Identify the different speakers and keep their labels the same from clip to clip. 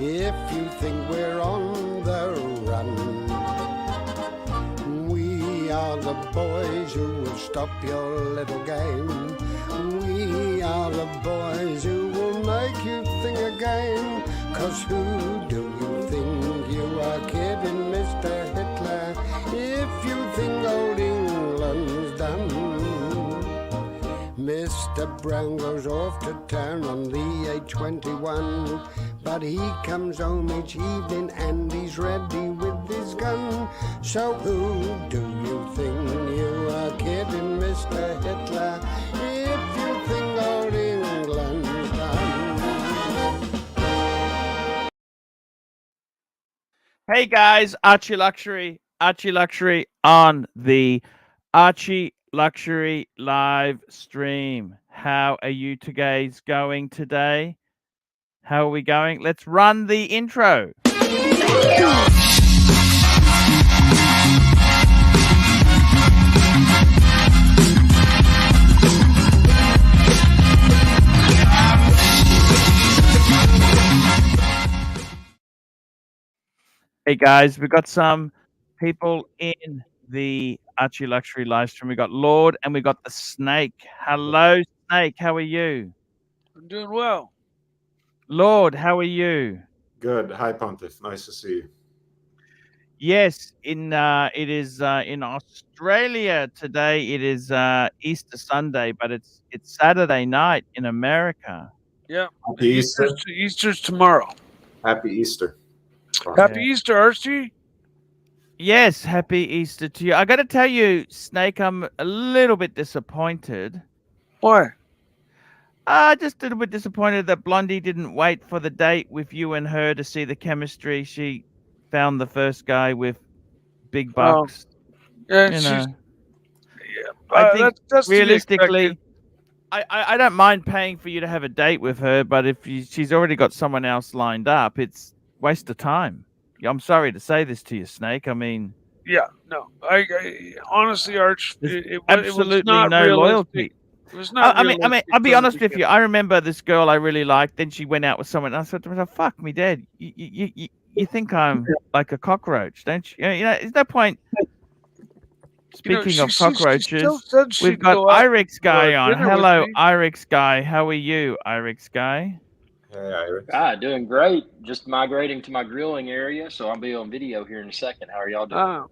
Speaker 1: if you think we're on the run. We are the boys who will stop your little game. We are the boys who will make you think again. 'Cause who do you think you are kidding, Mr. Hitler, if you think old England's done? Mr. Brown goes off to town on the A21, but he comes home each evening and he's ready with his gun. So who do you think you are kidding, Mr. Hitler, if you think old England's done?
Speaker 2: Hey guys, ArchieLuxury on the ArchieLuxury live stream. How are you guys going today? How are we going? Let's run the intro. Hey guys, we got some people in the ArchieLuxury live stream. We got Lord and we got the Snake. Hello, Snake. How are you?
Speaker 3: I'm doing well.
Speaker 2: Lord, how are you?
Speaker 4: Good. Hi, Pontiff. Nice to see you.
Speaker 2: Yes, it is in Australia today. It is Easter Sunday, but it's Saturday night in America.
Speaker 3: Yeah.
Speaker 4: Happy Easter.
Speaker 3: Easter's tomorrow.
Speaker 4: Happy Easter.
Speaker 3: Happy Easter, Archie.
Speaker 2: Yes, happy Easter to you. I got to tell you, Snake, I'm a little bit disappointed.
Speaker 3: Why?
Speaker 2: Just a little bit disappointed that Blondie didn't wait for the date with you and her to see the chemistry. She found the first guy with big bucks.
Speaker 3: Yeah,
Speaker 2: you
Speaker 3: she's,
Speaker 2: know.
Speaker 3: yeah.
Speaker 2: I think
Speaker 3: that's
Speaker 2: realistically, I don't mind paying for you to have a date with her, but if she's already got someone else lined up, it's waste of time. I'm sorry to say this to you, Snake. I mean,
Speaker 3: yeah, no, I honestly, Arch, it
Speaker 2: absolutely
Speaker 3: was not
Speaker 2: no
Speaker 3: realistic.
Speaker 2: loyalty.
Speaker 3: It was not.
Speaker 2: I mean, I'll be honest with you. I remember this girl I really liked. Then she went out with someone else. I said to myself, "Fuck me, Dad. You think I'm like a cockroach, don't you? You know, there's no point." Speaking of cockroaches, we've got Irix Guy on. Hello, Irix Guy. How are you, Irix Guy?
Speaker 4: Hey, Irix.
Speaker 5: Doing great. Just migrating to my grilling area, so I'll be on video here in a second. How are y'all doing?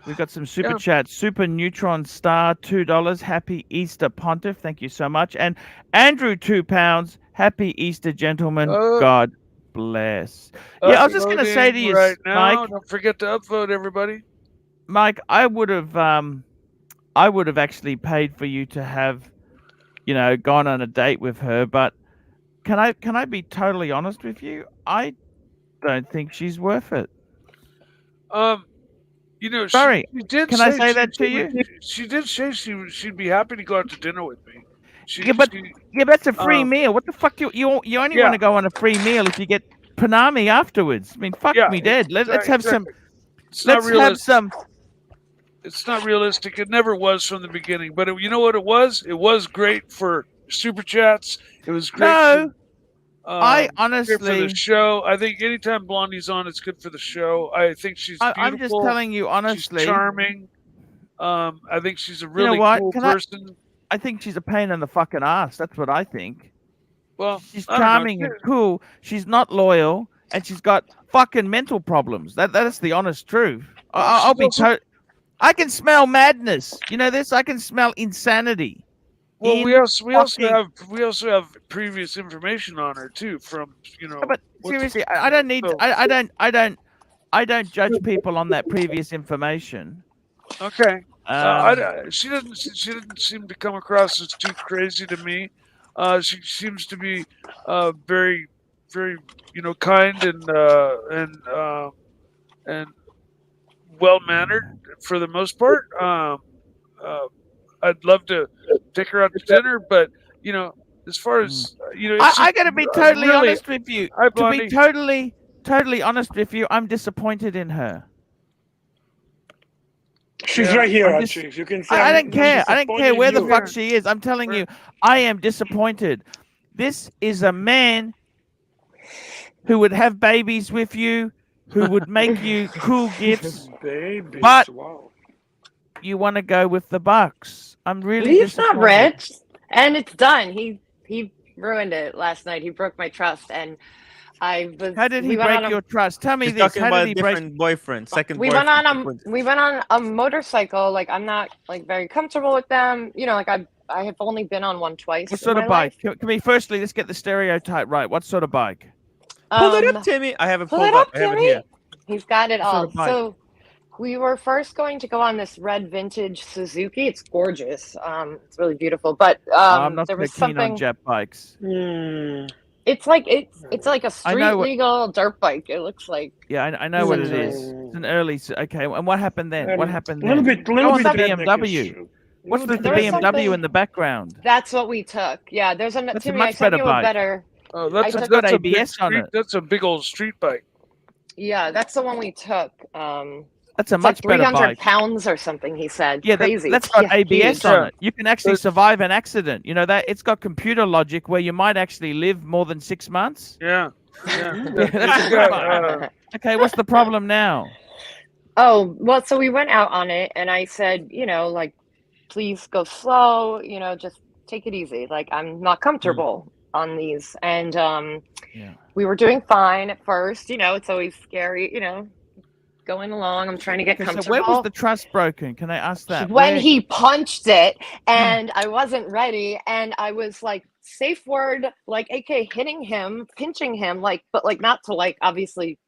Speaker 2: We've got some super chat. Super Neutron Star, $2. Happy Easter, Pontiff. Thank you so much. And Andrew, £2. Happy Easter, gentlemen. God bless. Yeah, I was just going to say to you, Mike.
Speaker 3: Don't forget to upvote, everybody.
Speaker 2: Mike, I would have actually paid for you to have, gone on a date with her. But can I be totally honest with you? I don't think she's worth it.
Speaker 3: Sorry.
Speaker 2: Can I say that to you?
Speaker 3: She did say she'd be happy to go out to dinner with me.
Speaker 2: But that's a free meal. What the fuck? You only want to go on a free meal if you get panami afterwards. I mean, fuck me dead. Let's have some. Let's have some.
Speaker 3: It's not realistic. It never was from the beginning. But you know what it was? It was great for super chats. It was great.
Speaker 2: No. I honestly,
Speaker 3: for the show. I think anytime Blondie's on, it's good for the show. I think she's beautiful.
Speaker 2: I'm just telling you honestly.
Speaker 3: She's charming. I think she's a really cool person.
Speaker 2: I think she's a pain in the fucking ass. That's what I think.
Speaker 3: Well,
Speaker 2: she's charming and cool. She's not loyal, and she's got fucking mental problems. That's the honest truve. I'll be. I can smell madness. You know this. I can smell insanity.
Speaker 3: Well, we also have previous information on her too, from
Speaker 2: But seriously, I don't need. I don't judge people on that previous information.
Speaker 3: Okay. She doesn't seem to come across as too crazy to me. She seems to be very, very kind and well mannered for the most part. I'd love to take her out to dinner, but as far as
Speaker 2: I got to be totally honest with you. To be totally honest with you, I'm disappointed in her.
Speaker 6: She's right here, Archie. You can say
Speaker 2: I don't care. I don't care where the fuck she is. I'm telling you, I am disappointed. This is a man who would have babies with you, who would make you cool gifts,
Speaker 6: Babies,
Speaker 2: but
Speaker 6: wow.
Speaker 2: you want to go with the Bucks. I'm really
Speaker 7: He's
Speaker 2: disappointed.
Speaker 7: not rich, and it's done. He ruined it last night. He broke my trust, and I was.
Speaker 2: How did he
Speaker 7: we went
Speaker 2: break
Speaker 7: on
Speaker 2: your trust? Tell me
Speaker 8: He's
Speaker 2: this.
Speaker 8: talking
Speaker 2: How
Speaker 8: about
Speaker 2: did
Speaker 8: a
Speaker 2: he break?
Speaker 8: different boyfriend, second
Speaker 7: We
Speaker 8: boyfriend.
Speaker 7: went on a motorcycle. Like I'm not like very comfortable with them. You know, like I have only been on one twice.
Speaker 2: What sort
Speaker 7: in
Speaker 2: of
Speaker 7: my
Speaker 2: bike? Can we firstly let's get the stereotype right. What sort of bike?
Speaker 8: Pull it up, Timmy. I have it
Speaker 7: Pull
Speaker 8: pulled
Speaker 7: it up,
Speaker 8: I have it
Speaker 7: Timmy.
Speaker 8: here.
Speaker 7: He's got it
Speaker 2: What sort
Speaker 7: all.
Speaker 2: of bike?
Speaker 7: So we were first going to go on this red vintage Suzuki. It's gorgeous. It's really beautiful. But
Speaker 2: I'm not
Speaker 7: there
Speaker 2: so
Speaker 7: was
Speaker 2: keen on
Speaker 7: something.
Speaker 2: Jap bikes.
Speaker 7: It's like a street
Speaker 2: know what-
Speaker 7: legal dirt bike. It looks like.
Speaker 2: Yeah, I know what it is. It's an early. Okay, and what happened then? What happened
Speaker 6: A little
Speaker 2: then?
Speaker 6: bit,
Speaker 2: Go
Speaker 6: little
Speaker 2: on
Speaker 6: bit
Speaker 2: the
Speaker 6: redneck-ish.
Speaker 2: BMW. What's the
Speaker 7: There was
Speaker 2: BMW
Speaker 7: something-
Speaker 2: in the background?
Speaker 7: That's what we took. Yeah, there's a
Speaker 2: That's a
Speaker 7: Timmy. I
Speaker 2: much
Speaker 7: sent
Speaker 2: better
Speaker 7: you
Speaker 2: bike.
Speaker 7: a better.
Speaker 3: Oh,
Speaker 7: I
Speaker 3: that's
Speaker 7: took
Speaker 2: got
Speaker 3: a big
Speaker 2: ABS on
Speaker 3: street.
Speaker 2: it.
Speaker 3: That's a big old street bike.
Speaker 7: Yeah, that's the one we took.
Speaker 2: That's a
Speaker 7: It's
Speaker 2: much
Speaker 7: like 300
Speaker 2: better bike.
Speaker 7: pounds or something. He said.
Speaker 2: Yeah,
Speaker 7: Crazy.
Speaker 2: that's got
Speaker 7: Yeah,
Speaker 2: ABS
Speaker 7: huge.
Speaker 2: on
Speaker 3: Yeah.
Speaker 2: it. You can actually
Speaker 3: But-
Speaker 2: survive an accident. You know that it's got computer logic where you might actually live more than 6 months.
Speaker 3: Yeah.
Speaker 2: That's a
Speaker 3: It's
Speaker 2: good
Speaker 3: got,
Speaker 2: bike. Okay, what's the problem now?
Speaker 7: Oh, well, so we went out on it and I said, you know, like, please go slow, you know, just take it easy. Like, I'm not comfortable on these. And
Speaker 2: Yeah.
Speaker 7: we were doing fine at first, you know, it's always scary, you know, going along. I'm trying to get
Speaker 2: Okay,
Speaker 7: comfortable.
Speaker 2: so where was the trust broken? Can I ask that?
Speaker 7: When
Speaker 2: Where-
Speaker 7: he punched it and I wasn't ready and I was like safe word like AK hitting him, pinching him, like, but like not to like obviously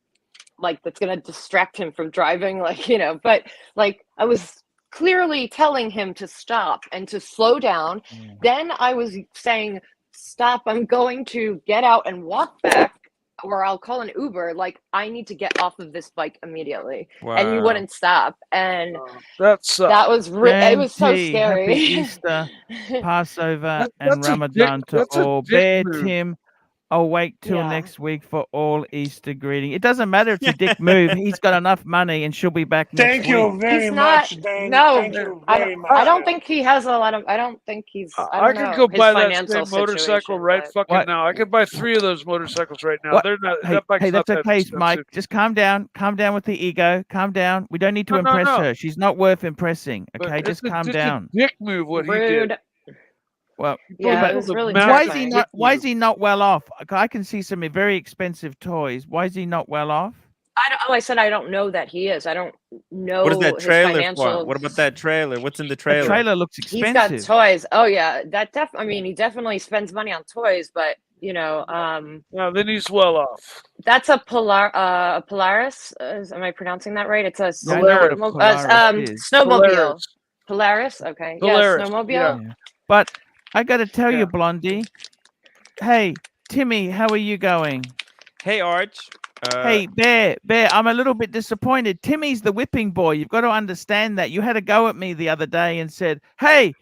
Speaker 7: like that's gonna distract him from driving, like, you know, but like I was clearly telling him to stop and to slow down. Then I was saying, stop, I'm going to get out and walk back or I'll call an Uber. Like, I need to get off of this bike immediately. And you
Speaker 8: Wow.
Speaker 7: wouldn't stop. And
Speaker 3: that sucks.
Speaker 7: that was it was so
Speaker 2: Auntie,
Speaker 7: scary.
Speaker 2: Happy Easter, Passover, and
Speaker 3: That's a
Speaker 2: Ramadan
Speaker 3: dick-
Speaker 2: to
Speaker 3: that's a
Speaker 2: all.
Speaker 3: dick
Speaker 2: Bear
Speaker 3: move.
Speaker 2: Tim, I'll wait till
Speaker 7: Yeah.
Speaker 2: next week for all Easter greeting. It doesn't matter if it's a dick move. He's got enough money and she'll be back next
Speaker 6: Thank you
Speaker 2: week.
Speaker 6: very
Speaker 7: He's not-
Speaker 6: much, Dan.
Speaker 7: no,
Speaker 6: Thank you
Speaker 7: I
Speaker 6: very
Speaker 7: don't,
Speaker 6: much.
Speaker 7: I don't think he has a lot of. I don't think he's. I
Speaker 3: I
Speaker 7: don't
Speaker 3: could
Speaker 7: know
Speaker 3: go
Speaker 7: his
Speaker 3: buy that
Speaker 7: financial
Speaker 3: same motorcycle
Speaker 7: situation,
Speaker 3: right
Speaker 7: but-
Speaker 3: fucking
Speaker 2: What?
Speaker 3: now. I could buy 3 of those motorcycles right now.
Speaker 2: What?
Speaker 3: They're not.
Speaker 2: Hey,
Speaker 3: that bike's
Speaker 2: hey,
Speaker 3: not
Speaker 2: that's
Speaker 3: that
Speaker 2: okay,
Speaker 3: expensive.
Speaker 2: Mike. Just calm down. Calm down with the ego. Calm down. We don't need to
Speaker 3: No, no,
Speaker 2: impress
Speaker 3: no.
Speaker 2: her. She's not worth impressing.
Speaker 3: But
Speaker 2: Okay, just
Speaker 3: it's
Speaker 2: calm
Speaker 3: a
Speaker 2: down.
Speaker 3: dick move what he
Speaker 7: Rude.
Speaker 3: did.
Speaker 2: Well,
Speaker 7: Yeah,
Speaker 2: but
Speaker 7: it was really
Speaker 2: why is he
Speaker 7: terrifying.
Speaker 2: not? Why is he not well off? I can see some very expensive toys. Why is he not well off?
Speaker 7: I said I don't know that he is. I don't know.
Speaker 8: What is that
Speaker 7: his
Speaker 8: trailer
Speaker 7: financial...
Speaker 8: for? What about that trailer? What's in the
Speaker 2: The
Speaker 8: trailer?
Speaker 2: trailer looks
Speaker 7: He's got
Speaker 2: expensive.
Speaker 7: toys. Oh yeah, I mean, he definitely spends money on toys, but you know,
Speaker 3: No, then he's well off.
Speaker 7: that's a Polaris. Am I pronouncing that right? It's a
Speaker 2: Yeah, I know what a Polaris is.
Speaker 7: snowmobile. Polaris. Okay.
Speaker 3: Polaris,
Speaker 7: Yeah, snowmobile.
Speaker 3: yeah.
Speaker 2: But I got to tell
Speaker 3: Yeah.
Speaker 2: you, Blondie. Hey, Timmy, how are you going?
Speaker 8: Hey, Arch.
Speaker 2: Hey, Bear, I'm a little bit disappointed. Timmy's the whipping boy. You've got to understand that. You had a go at me the other day and said, hey,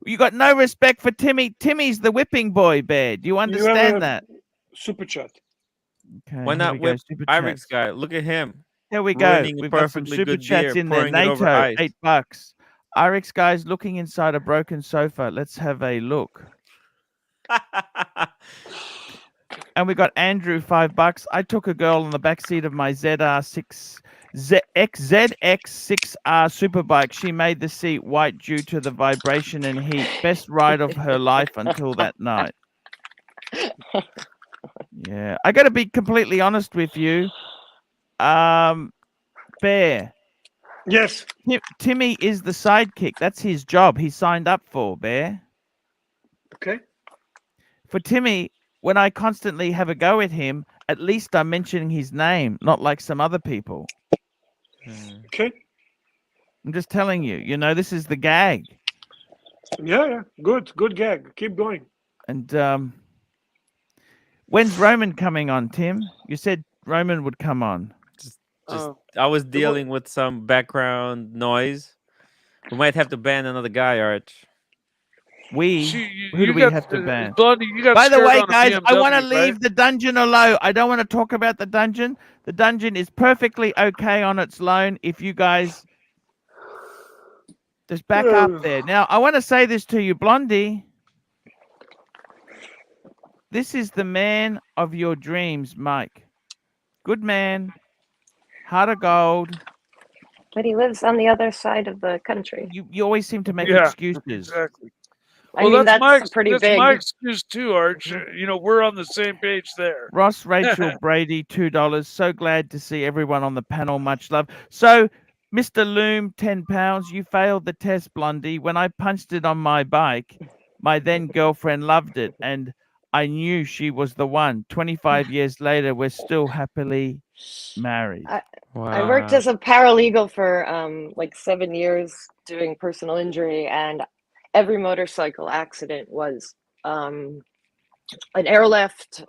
Speaker 2: you got no respect for Timmy. Timmy's the whipping boy, Bear. Do you understand that?
Speaker 6: Super chat.
Speaker 2: Okay,
Speaker 8: Why
Speaker 2: here
Speaker 8: not
Speaker 2: we go,
Speaker 8: whip
Speaker 2: super
Speaker 8: Irix
Speaker 2: chats.
Speaker 8: guy? Look at him.
Speaker 2: Here we go.
Speaker 8: ruining a
Speaker 2: We've got some
Speaker 8: perfectly
Speaker 2: super
Speaker 8: good
Speaker 2: chats
Speaker 8: beer,
Speaker 2: in there.
Speaker 8: pouring it over
Speaker 2: NATO,
Speaker 8: ice.
Speaker 2: $8. Irix guy's looking inside a broken sofa. Let's have a look. And we got Andrew, $5. I took a girl on the back seat of my ZX6R superbike. She made the seat white due to the vibration and heat. Best ride of her life until that night. Yeah, I got to be completely honest with you. Bear.
Speaker 6: Yes.
Speaker 2: Timmy is the sidekick. That's his job. He signed up for, Bear.
Speaker 6: Okay.
Speaker 2: For Timmy, when I constantly have a go at him, at least I'm mentioning his name, not like some other people.
Speaker 6: Okay.
Speaker 2: I'm just telling you, this is the gag.
Speaker 6: Yeah. Good gag. Keep going.
Speaker 2: And when's Roman coming on, Tim? You said Roman would come on.
Speaker 8: Just I was dealing with some background noise. We might have to ban another guy, Arch.
Speaker 2: Who do we have to ban?
Speaker 3: Blondie, you got
Speaker 2: By the
Speaker 3: scared
Speaker 2: way,
Speaker 3: on a
Speaker 2: guys, I want to
Speaker 3: BMW,
Speaker 2: leave
Speaker 3: right?
Speaker 2: the dungeon alone. I don't want to talk about the dungeon. The dungeon is perfectly okay on its own if you guys just back up there. Now, I want to say this to you, Blondie. This is the man of your dreams, Mike. Good man. Heart of gold.
Speaker 7: But he lives on the other side of the country.
Speaker 2: You always seem to make
Speaker 3: Yeah,
Speaker 2: excuses.
Speaker 3: exactly.
Speaker 7: I
Speaker 3: Well,
Speaker 7: mean,
Speaker 3: that's
Speaker 7: that's pretty
Speaker 3: that's
Speaker 7: big.
Speaker 3: my excuse too, Arch. You know, we're on the same page there.
Speaker 2: Ross Rachel Brady, $2. So glad to see everyone on the panel. Much love. So, Mr. Loom, £10. You failed the test, Blondie. When I punched it on my bike, my then girlfriend loved it, and I knew she was the one. 25 years later, we're still happily married.
Speaker 7: I worked as a paralegal for like 7 years doing personal injury, and every motorcycle accident was an airlift,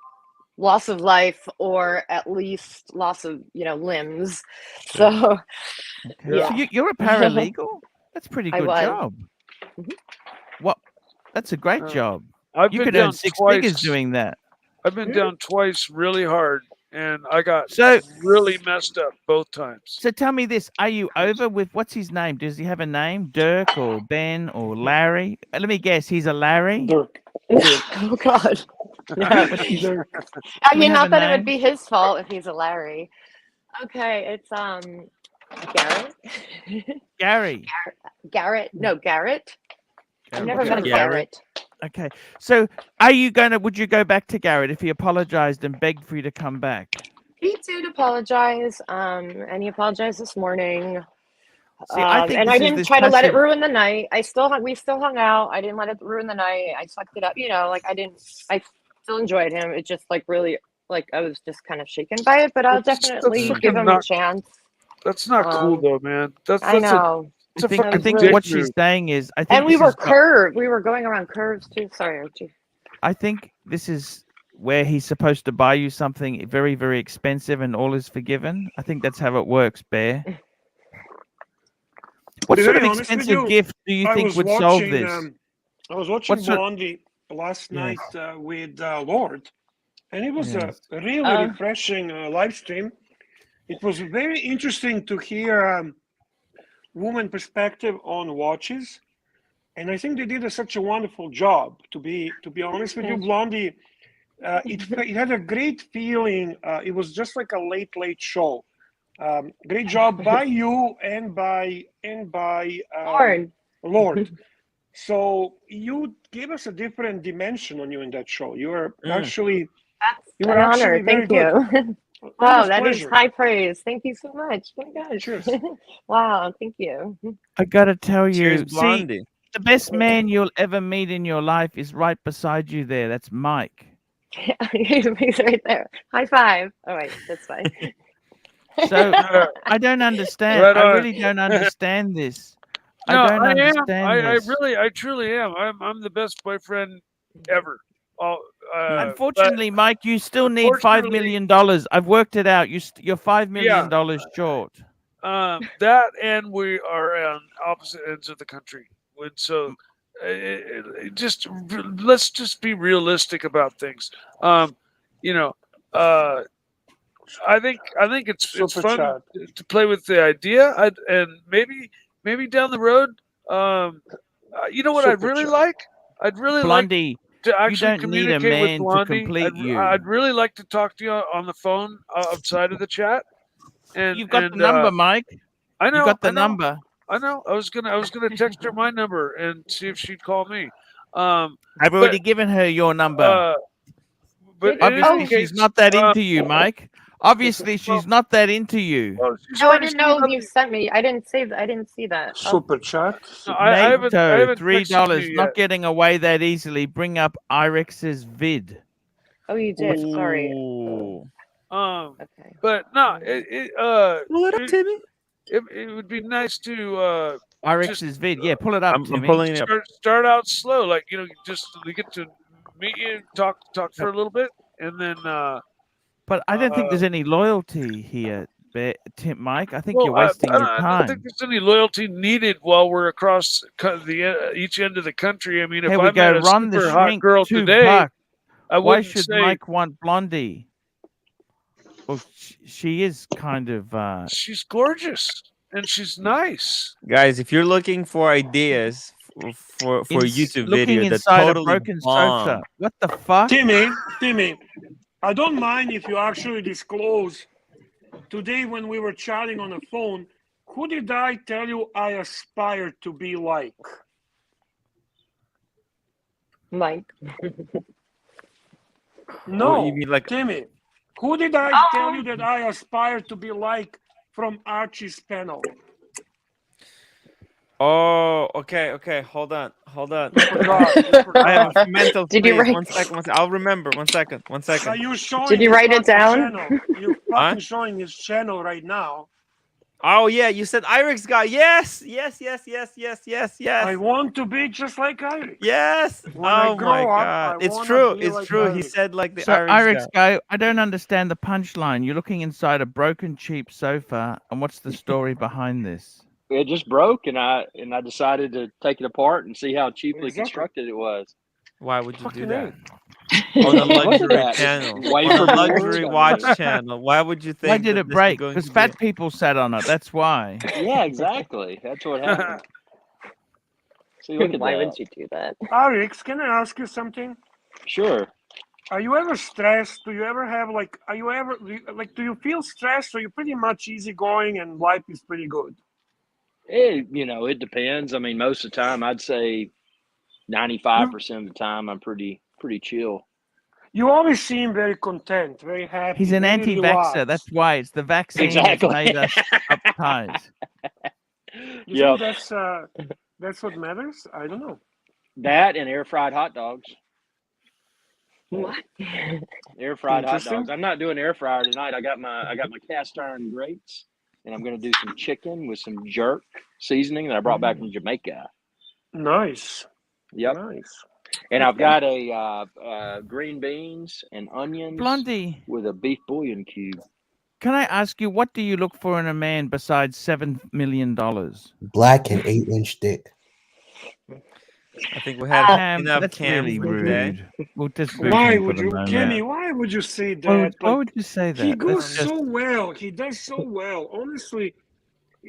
Speaker 7: loss of life, or at least loss of limbs. So
Speaker 2: Okay.
Speaker 7: yeah.
Speaker 2: So you're a paralegal? That's a pretty
Speaker 7: I
Speaker 2: good
Speaker 7: was.
Speaker 2: job. What? That's a great job.
Speaker 3: I've
Speaker 2: You
Speaker 3: been
Speaker 2: could earn
Speaker 3: down
Speaker 2: 6
Speaker 3: twice.
Speaker 2: figures doing that.
Speaker 3: I've been down twice really hard, and I got
Speaker 2: So
Speaker 3: really messed up both times.
Speaker 2: So tell me this: are you over with what's his name? Does he have a name? Dirk or Ben or Larry? Let me guess. He's a Larry.
Speaker 6: Dirk.
Speaker 7: Oh God. No.
Speaker 6: Dirk.
Speaker 7: I mean,
Speaker 2: have
Speaker 7: not
Speaker 2: a
Speaker 7: that it would
Speaker 2: name?
Speaker 7: be his fault if he's a Larry. Okay, it's Garrett.
Speaker 2: Gary.
Speaker 7: Garrett. No, Garrett. I've never met a
Speaker 8: Garrett.
Speaker 7: Garrett.
Speaker 2: Okay. So are you would you go back to Garrett if he apologized and begged for you to come back?
Speaker 7: He did apologize, and he apologized this morning.
Speaker 2: See, I think
Speaker 7: and
Speaker 2: this
Speaker 7: I
Speaker 2: is
Speaker 7: didn't
Speaker 2: this
Speaker 7: try to let it
Speaker 2: passive-
Speaker 7: ruin the night. We still hung out. I didn't let it ruin the night. I sucked it up. I still enjoyed him. It just really I was just kind of shaken by it, but I'll definitely give him a chance.
Speaker 3: That's not cool though, man.
Speaker 7: I know.
Speaker 2: I think what she's saying is, I think
Speaker 7: And we were curved. We were going around curves too. Sorry, Archie.
Speaker 2: I think this is where he's supposed to buy you something very, very expensive and all is forgiven. I think that's how it works, Bear. What sort of expensive gift do you think would solve this?
Speaker 6: I was watching Blondie last night with Lord, and it was a really refreshing live stream. It was very interesting to hear woman perspective on watches, and I think they did such a wonderful job. To be honest with you, Blondie, it had a great feeling. It was just like a late show. Great job by you and by Lord. So you gave us a different dimension on you in that show. You were actually
Speaker 7: an honor.
Speaker 6: very
Speaker 7: Thank you.
Speaker 6: good.
Speaker 7: Wow, that is high praise. Thank you so much. Oh my gosh.
Speaker 6: Cheers.
Speaker 7: Wow, thank you.
Speaker 2: I gotta tell you,
Speaker 8: Cheers, Blondie.
Speaker 2: the best man you'll ever meet in your life is right beside you there. That's Mike.
Speaker 7: He's right there. High five. All right, that's fine.
Speaker 2: So I don't understand. I really don't understand this.
Speaker 3: No,
Speaker 2: I don't understand this.
Speaker 3: I truly am. I'm the best boyfriend ever.
Speaker 2: Unfortunately, Mike, you still need $5 million. I've worked it out. You're $5 million short.
Speaker 3: That, and we are on opposite ends of the country. So let's just be realistic about things. I think it's fun to play with the idea, and maybe down the road. You know what I'd really like? I'd really
Speaker 2: Blondie,
Speaker 3: like to actually
Speaker 2: you don't
Speaker 3: communicate
Speaker 2: need a man
Speaker 3: with Blondie.
Speaker 2: to complete you.
Speaker 3: I'd really like to talk to you on the phone outside of the chat. And
Speaker 2: you've got the number, Mike.
Speaker 3: I know.
Speaker 2: You got the number.
Speaker 3: I know. I was gonna text her my number and see if she'd call me.
Speaker 2: I've already given her your number.
Speaker 3: But
Speaker 2: obviously, she's not that into you, Mike. Obviously, she's not that into you.
Speaker 7: No, I didn't know you sent me. I didn't see that.
Speaker 6: Super chat.
Speaker 3: I haven't
Speaker 2: $3. Not getting away that easily. Bring up Irex's vid.
Speaker 7: Oh, you did. Sorry.
Speaker 3: Okay. But no,
Speaker 8: what up, Timmy?
Speaker 3: It would be nice to
Speaker 2: Irex's vid. Yeah, pull it up.
Speaker 8: I'm pulling it up.
Speaker 3: Start out slow, like just we get to meet you, talk for a little bit, and then.
Speaker 2: But I don't think there's any loyalty here, Mike. I think you're wasting your time.
Speaker 3: I don't think there's any loyalty needed while we're across each end of the country. I mean, if I met a super hot girl today,
Speaker 2: why should Mike want Blondie? Well, she is kind of.
Speaker 3: She's gorgeous and she's nice.
Speaker 8: Guys, if you're looking for ideas for a YouTube video that's totally
Speaker 2: broken sofa. What the fuck?
Speaker 6: Timmy. I don't mind if you actually disclose today when we were chatting on the phone, who did I tell you I aspire to be like?
Speaker 7: Mike.
Speaker 6: No,
Speaker 8: you mean like
Speaker 6: Timmy. Who did I tell you that I aspire to be like from Archie's panel?
Speaker 8: Oh, okay. Hold on.
Speaker 6: You forgot.
Speaker 8: I have a mental
Speaker 7: Did you
Speaker 8: freeze.
Speaker 7: write?
Speaker 8: 1 second. I'll remember. 1 second. 1
Speaker 6: Are
Speaker 8: second.
Speaker 6: you showing?
Speaker 7: Did you
Speaker 6: his
Speaker 7: write it
Speaker 6: fucking
Speaker 7: down?
Speaker 6: Channel? You're fucking showing his channel right now.
Speaker 8: Oh yeah, you said Irix guy. Yes.
Speaker 6: I want to be just like Irix.
Speaker 8: Yes.
Speaker 6: When I
Speaker 8: Oh
Speaker 6: grow
Speaker 8: my
Speaker 6: up,
Speaker 8: God.
Speaker 6: I
Speaker 8: It's
Speaker 6: wanna
Speaker 8: true.
Speaker 6: be
Speaker 8: It's
Speaker 6: like
Speaker 8: true. He
Speaker 6: Irix.
Speaker 8: said like the
Speaker 2: So
Speaker 8: Irix guy.
Speaker 2: Irix, I don't understand the punchline. You're looking inside a broken, cheap sofa, and what's the story behind this?
Speaker 5: It just broke, and I decided to take it apart and see how cheaply
Speaker 6: Exactly.
Speaker 5: constructed it was.
Speaker 8: Why would you do
Speaker 6: Fucking
Speaker 8: that?
Speaker 6: A.
Speaker 8: On a
Speaker 5: Look at
Speaker 8: luxury
Speaker 5: that.
Speaker 8: channel.
Speaker 5: Way
Speaker 8: On a
Speaker 5: for the
Speaker 8: luxury
Speaker 5: work, I
Speaker 8: watch
Speaker 5: mean.
Speaker 8: channel. Why would you think
Speaker 2: Why did
Speaker 8: that
Speaker 2: it
Speaker 8: this is
Speaker 2: break?
Speaker 8: going
Speaker 2: Because
Speaker 8: to
Speaker 2: fat
Speaker 8: be...
Speaker 2: people sat on it. That's why.
Speaker 5: Yeah, exactly. That's what happened. See, look at
Speaker 7: Why
Speaker 5: that.
Speaker 7: would you do that?
Speaker 6: Arix, can I ask you something?
Speaker 5: Sure.
Speaker 6: Are you ever stressed? Do you ever have like? Are you ever like? Do you feel stressed, or you pretty much easygoing and life is pretty good?
Speaker 5: It depends. I mean, most of the time, I'd say 95% of the time, I'm pretty chill.
Speaker 6: You always seem very content, very happy.
Speaker 2: He's an
Speaker 6: very
Speaker 2: anti-vaxxer.
Speaker 6: relaxed.
Speaker 2: That's why. It's the vaccine
Speaker 5: Exactly.
Speaker 2: that's made us uptight.
Speaker 6: You think that's what matters? I don't know.
Speaker 5: That and air fried hot dogs.
Speaker 7: What?
Speaker 5: Air fried hot
Speaker 6: Interesting.
Speaker 5: dogs. I'm not doing air fryer tonight. I got my cast iron grates, and I'm going to do some chicken with some jerk seasoning that I brought back from Jamaica.
Speaker 6: Nice.
Speaker 5: Yep.
Speaker 6: Nice.
Speaker 5: And I've got a green beans and onions
Speaker 2: Blondie,
Speaker 5: with a beef bouillon cube.
Speaker 2: can I ask you, what do you look for in a man besides $7 million?
Speaker 9: Black and 8-inch dick.
Speaker 8: I think we had
Speaker 2: Cam,
Speaker 8: enough
Speaker 2: that's
Speaker 8: cams
Speaker 2: really
Speaker 8: for today.
Speaker 2: rude. We'll just boot
Speaker 6: Why
Speaker 2: him for
Speaker 6: would
Speaker 2: the
Speaker 6: you,
Speaker 2: moment.
Speaker 6: Kenny? Why would you say that?
Speaker 2: Why
Speaker 6: Like,
Speaker 2: would you say that?
Speaker 6: he goes
Speaker 2: That's just-
Speaker 6: so well. He does so well. Honestly,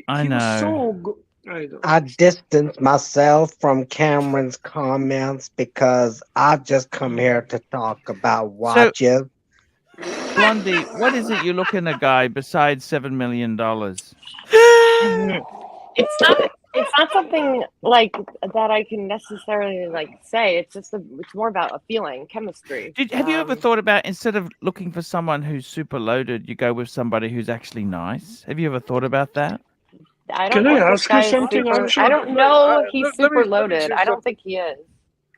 Speaker 2: I
Speaker 6: he was
Speaker 2: know.
Speaker 6: so good. I don't.
Speaker 10: I distance myself from Cameron's comments because I've just come here to talk about watches.
Speaker 2: Blondie, what is it you look in a guy besides $7 million?
Speaker 7: It's not something like that I can necessarily like say. It's just it's more about a feeling, chemistry.
Speaker 2: Have you ever thought about, instead of looking for someone who's super loaded, you go with somebody who's actually nice? Have you ever thought about that?
Speaker 7: I don't
Speaker 6: Can I
Speaker 7: know if
Speaker 6: ask
Speaker 7: this
Speaker 6: you
Speaker 7: guy is
Speaker 6: something,
Speaker 7: super,
Speaker 6: Archie?
Speaker 7: I don't know he's
Speaker 3: let me
Speaker 7: super
Speaker 3: say
Speaker 7: loaded. I don't
Speaker 3: something.
Speaker 7: think he is.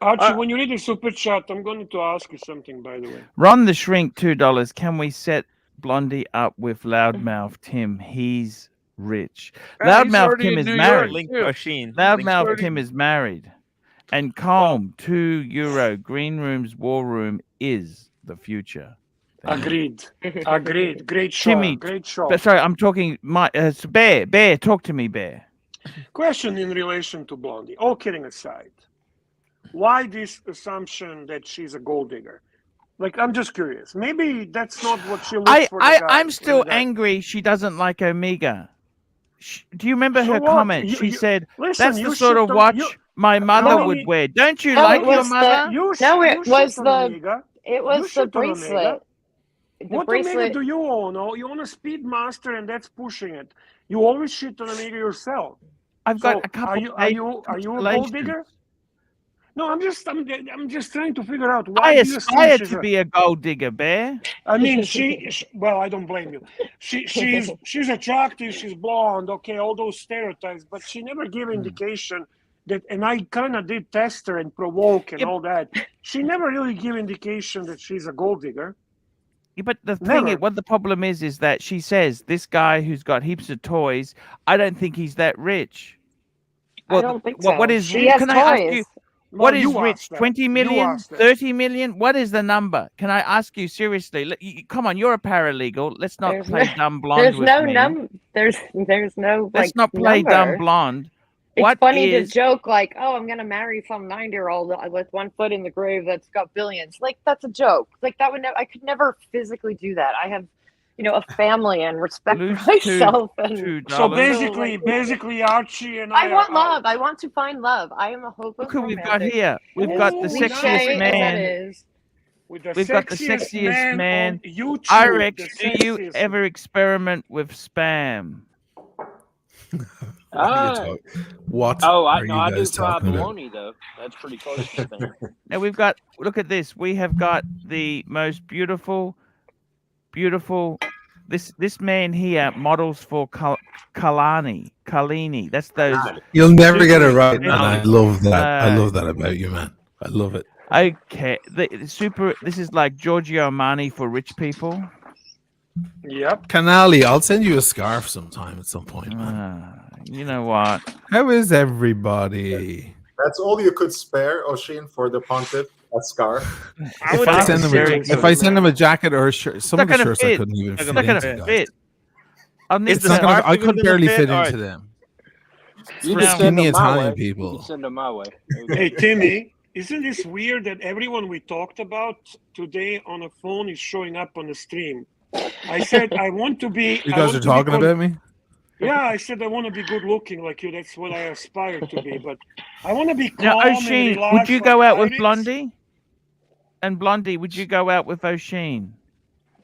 Speaker 6: Archie, when you read the super chat, I'm going to ask you something, by the way.
Speaker 2: Ron the Shrink, $2. Can we set Blondie up with Loudmouth Tim? He's rich.
Speaker 3: He's
Speaker 2: Loudmouth
Speaker 3: already
Speaker 2: Tim
Speaker 3: in
Speaker 2: is
Speaker 3: New
Speaker 2: married.
Speaker 3: York,
Speaker 8: Link
Speaker 3: too.
Speaker 8: machine.
Speaker 2: Loudmouth
Speaker 3: already-
Speaker 2: Tim is married. And Calm, €2. Green Room's War Room is the future. Thank you.
Speaker 6: Agreed. Great show.
Speaker 2: Timmy,
Speaker 6: Great show.
Speaker 2: sorry, I'm talking. Bear, talk to me, Bear.
Speaker 6: Question in relation to Blondie. All kidding aside, why this assumption that she's a gold digger? Like, I'm just curious. Maybe that's not what she looks for.
Speaker 2: I'm still angry she doesn't like Omega. Do you remember
Speaker 6: So
Speaker 2: her
Speaker 6: what?
Speaker 2: comment? She said,
Speaker 6: listen,
Speaker 2: that's
Speaker 6: you
Speaker 2: the sort
Speaker 6: shit
Speaker 2: of
Speaker 6: on-
Speaker 2: watch
Speaker 6: you-
Speaker 2: my mother
Speaker 6: No,
Speaker 2: would wear. Don't you
Speaker 7: No,
Speaker 2: like
Speaker 7: it
Speaker 2: your
Speaker 7: was
Speaker 2: mother?
Speaker 6: You
Speaker 7: No,
Speaker 6: you
Speaker 7: it was
Speaker 6: shit on
Speaker 7: the
Speaker 6: Omega.
Speaker 7: it
Speaker 6: You
Speaker 7: was the
Speaker 6: shit on Omega.
Speaker 7: bracelet. The
Speaker 6: What Omega
Speaker 7: bracelet.
Speaker 6: do you own? Oh, you own a Speedmaster, and that's pushing it. You always shit on Omega yourself.
Speaker 2: I've got
Speaker 6: So
Speaker 2: a couple.
Speaker 6: are you a gold
Speaker 2: constellations.
Speaker 6: digger? No, I'm just trying to figure out
Speaker 2: I
Speaker 6: why do you assume
Speaker 2: aspire
Speaker 6: she's
Speaker 2: to be a gold digger, Bear.
Speaker 6: I mean, well, I don't blame you. She's attractive. She's blonde. Okay, all those stereotypes, but she never gave indication that. And I kind of did test her and provoke and all that. She never really gave indication that she's a gold digger.
Speaker 2: Yeah, but the
Speaker 6: Never.
Speaker 2: thing, what the problem is that she says this guy who's got heaps of toys. I don't think he's that rich.
Speaker 7: I don't think so.
Speaker 2: What is?
Speaker 7: She has
Speaker 2: can I ask
Speaker 7: toys.
Speaker 2: you?
Speaker 6: Well,
Speaker 2: What is
Speaker 6: you
Speaker 2: rich?
Speaker 6: asked that.
Speaker 2: 20
Speaker 6: You
Speaker 2: million?
Speaker 6: asked that.
Speaker 2: 30 million? What is the number? Can I ask you seriously? Come on, you're a paralegal. Let's not
Speaker 7: There's
Speaker 2: play
Speaker 7: no-
Speaker 2: dumb blonde
Speaker 7: There's
Speaker 2: with
Speaker 7: no
Speaker 2: me.
Speaker 7: there's no
Speaker 2: Let's
Speaker 7: like
Speaker 2: not play
Speaker 7: number.
Speaker 2: dumb blonde.
Speaker 7: It's
Speaker 2: What
Speaker 7: funny
Speaker 2: is-
Speaker 7: to joke like, oh, I'm gonna marry some 9-year-old with one foot in the grave that's got billions. Like that's a joke. Like that would I could never physically do that. I have, a family and respect
Speaker 2: Lose
Speaker 7: for myself. And
Speaker 2: $2.
Speaker 6: So basically, Archie and
Speaker 7: I want love. I want to find love. I am a hopeless
Speaker 2: Look who we've got
Speaker 7: romantic.
Speaker 2: here. We've got the
Speaker 7: Cliche
Speaker 2: sexiest
Speaker 7: as that
Speaker 2: man.
Speaker 7: is.
Speaker 2: We've got the sexiest man.
Speaker 6: on YouTube.
Speaker 2: Irex,
Speaker 6: The
Speaker 2: do you
Speaker 6: sexiest.
Speaker 2: ever experiment with spam?
Speaker 11: What?
Speaker 5: Oh, I
Speaker 11: are
Speaker 5: know.
Speaker 11: you
Speaker 5: I do
Speaker 11: guys
Speaker 5: fried
Speaker 11: talking about?
Speaker 5: bologna though. That's pretty close to spam.
Speaker 2: Now we've got. Look at this. We have got the most beautiful. This man here models for Kalini. That's those.
Speaker 11: You'll never get it right,
Speaker 2: super-
Speaker 11: and I love that. I love that about you, man. I love it.
Speaker 2: Okay, the super. This is like Giorgio Armani for rich people.
Speaker 6: Yep.
Speaker 11: Canali, I'll send you a scarf sometime at some point, man.
Speaker 2: You know what?
Speaker 11: How is everybody?
Speaker 4: That's all you could spare, Oshin, for the pontiff. A scarf.
Speaker 11: If I send him a jacket or a shirt, some of the shirts I couldn't even fit
Speaker 2: It's not gonna
Speaker 11: into.
Speaker 2: fit.
Speaker 11: I could barely fit into them.
Speaker 5: You
Speaker 11: For
Speaker 5: can send
Speaker 11: skinny
Speaker 5: them my
Speaker 11: Italian
Speaker 5: way.
Speaker 11: people.
Speaker 5: You can send them my way.
Speaker 6: Hey, Timmy, isn't this weird that everyone we talked about today on a phone is showing up on the stream? I said I want to be.
Speaker 11: You guys are talking about me?
Speaker 6: Yeah, I said I want to be good looking like you. That's what I aspire to be. But I want to be calm
Speaker 2: Now,
Speaker 6: and
Speaker 2: O'Sheen,
Speaker 6: relaxed.
Speaker 2: would you go
Speaker 6: like
Speaker 2: out with
Speaker 6: Irex.
Speaker 2: Blondie? And Blondie, would you go out with O'Sheen?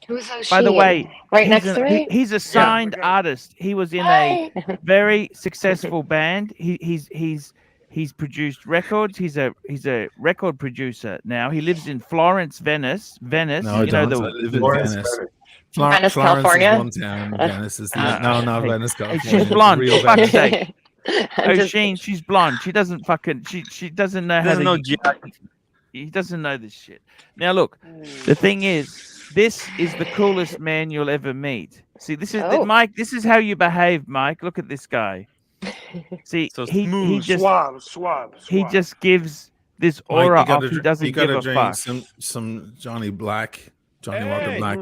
Speaker 7: Who's O'Sheen?
Speaker 2: By the way,
Speaker 7: right
Speaker 2: he's
Speaker 7: next
Speaker 2: a-
Speaker 7: to me.
Speaker 2: He's a signed artist. He was in a very successful band. He's produced records. He's a record producer now. He lives in Florence, Venice.
Speaker 11: No, I
Speaker 2: you
Speaker 11: don't.
Speaker 2: know
Speaker 11: I
Speaker 2: the
Speaker 11: live in
Speaker 4: Florence,
Speaker 11: Venice.
Speaker 7: Venice,
Speaker 11: Florence
Speaker 7: California?
Speaker 11: is one town. Venice is no, not Venice, California.
Speaker 2: She's
Speaker 11: It's
Speaker 2: blonde.
Speaker 11: real
Speaker 2: For fuck's
Speaker 11: Venice.
Speaker 2: sake. O'Sheen, she's blonde. She doesn't fucking. She doesn't know how
Speaker 8: Doesn't know
Speaker 2: to. He doesn't know this shit. Now look, the thing is, this is the coolest man you'll ever meet. See, this is Mike. This is how you behave, Mike. Look at this guy. See, he just
Speaker 6: suave.
Speaker 2: he just gives this
Speaker 11: Mike,
Speaker 2: aura
Speaker 11: you gotta
Speaker 2: off. He
Speaker 11: dr-
Speaker 2: doesn't
Speaker 11: you gotta
Speaker 2: give a
Speaker 11: drink
Speaker 2: fuck.
Speaker 11: some Johnny Walker Black,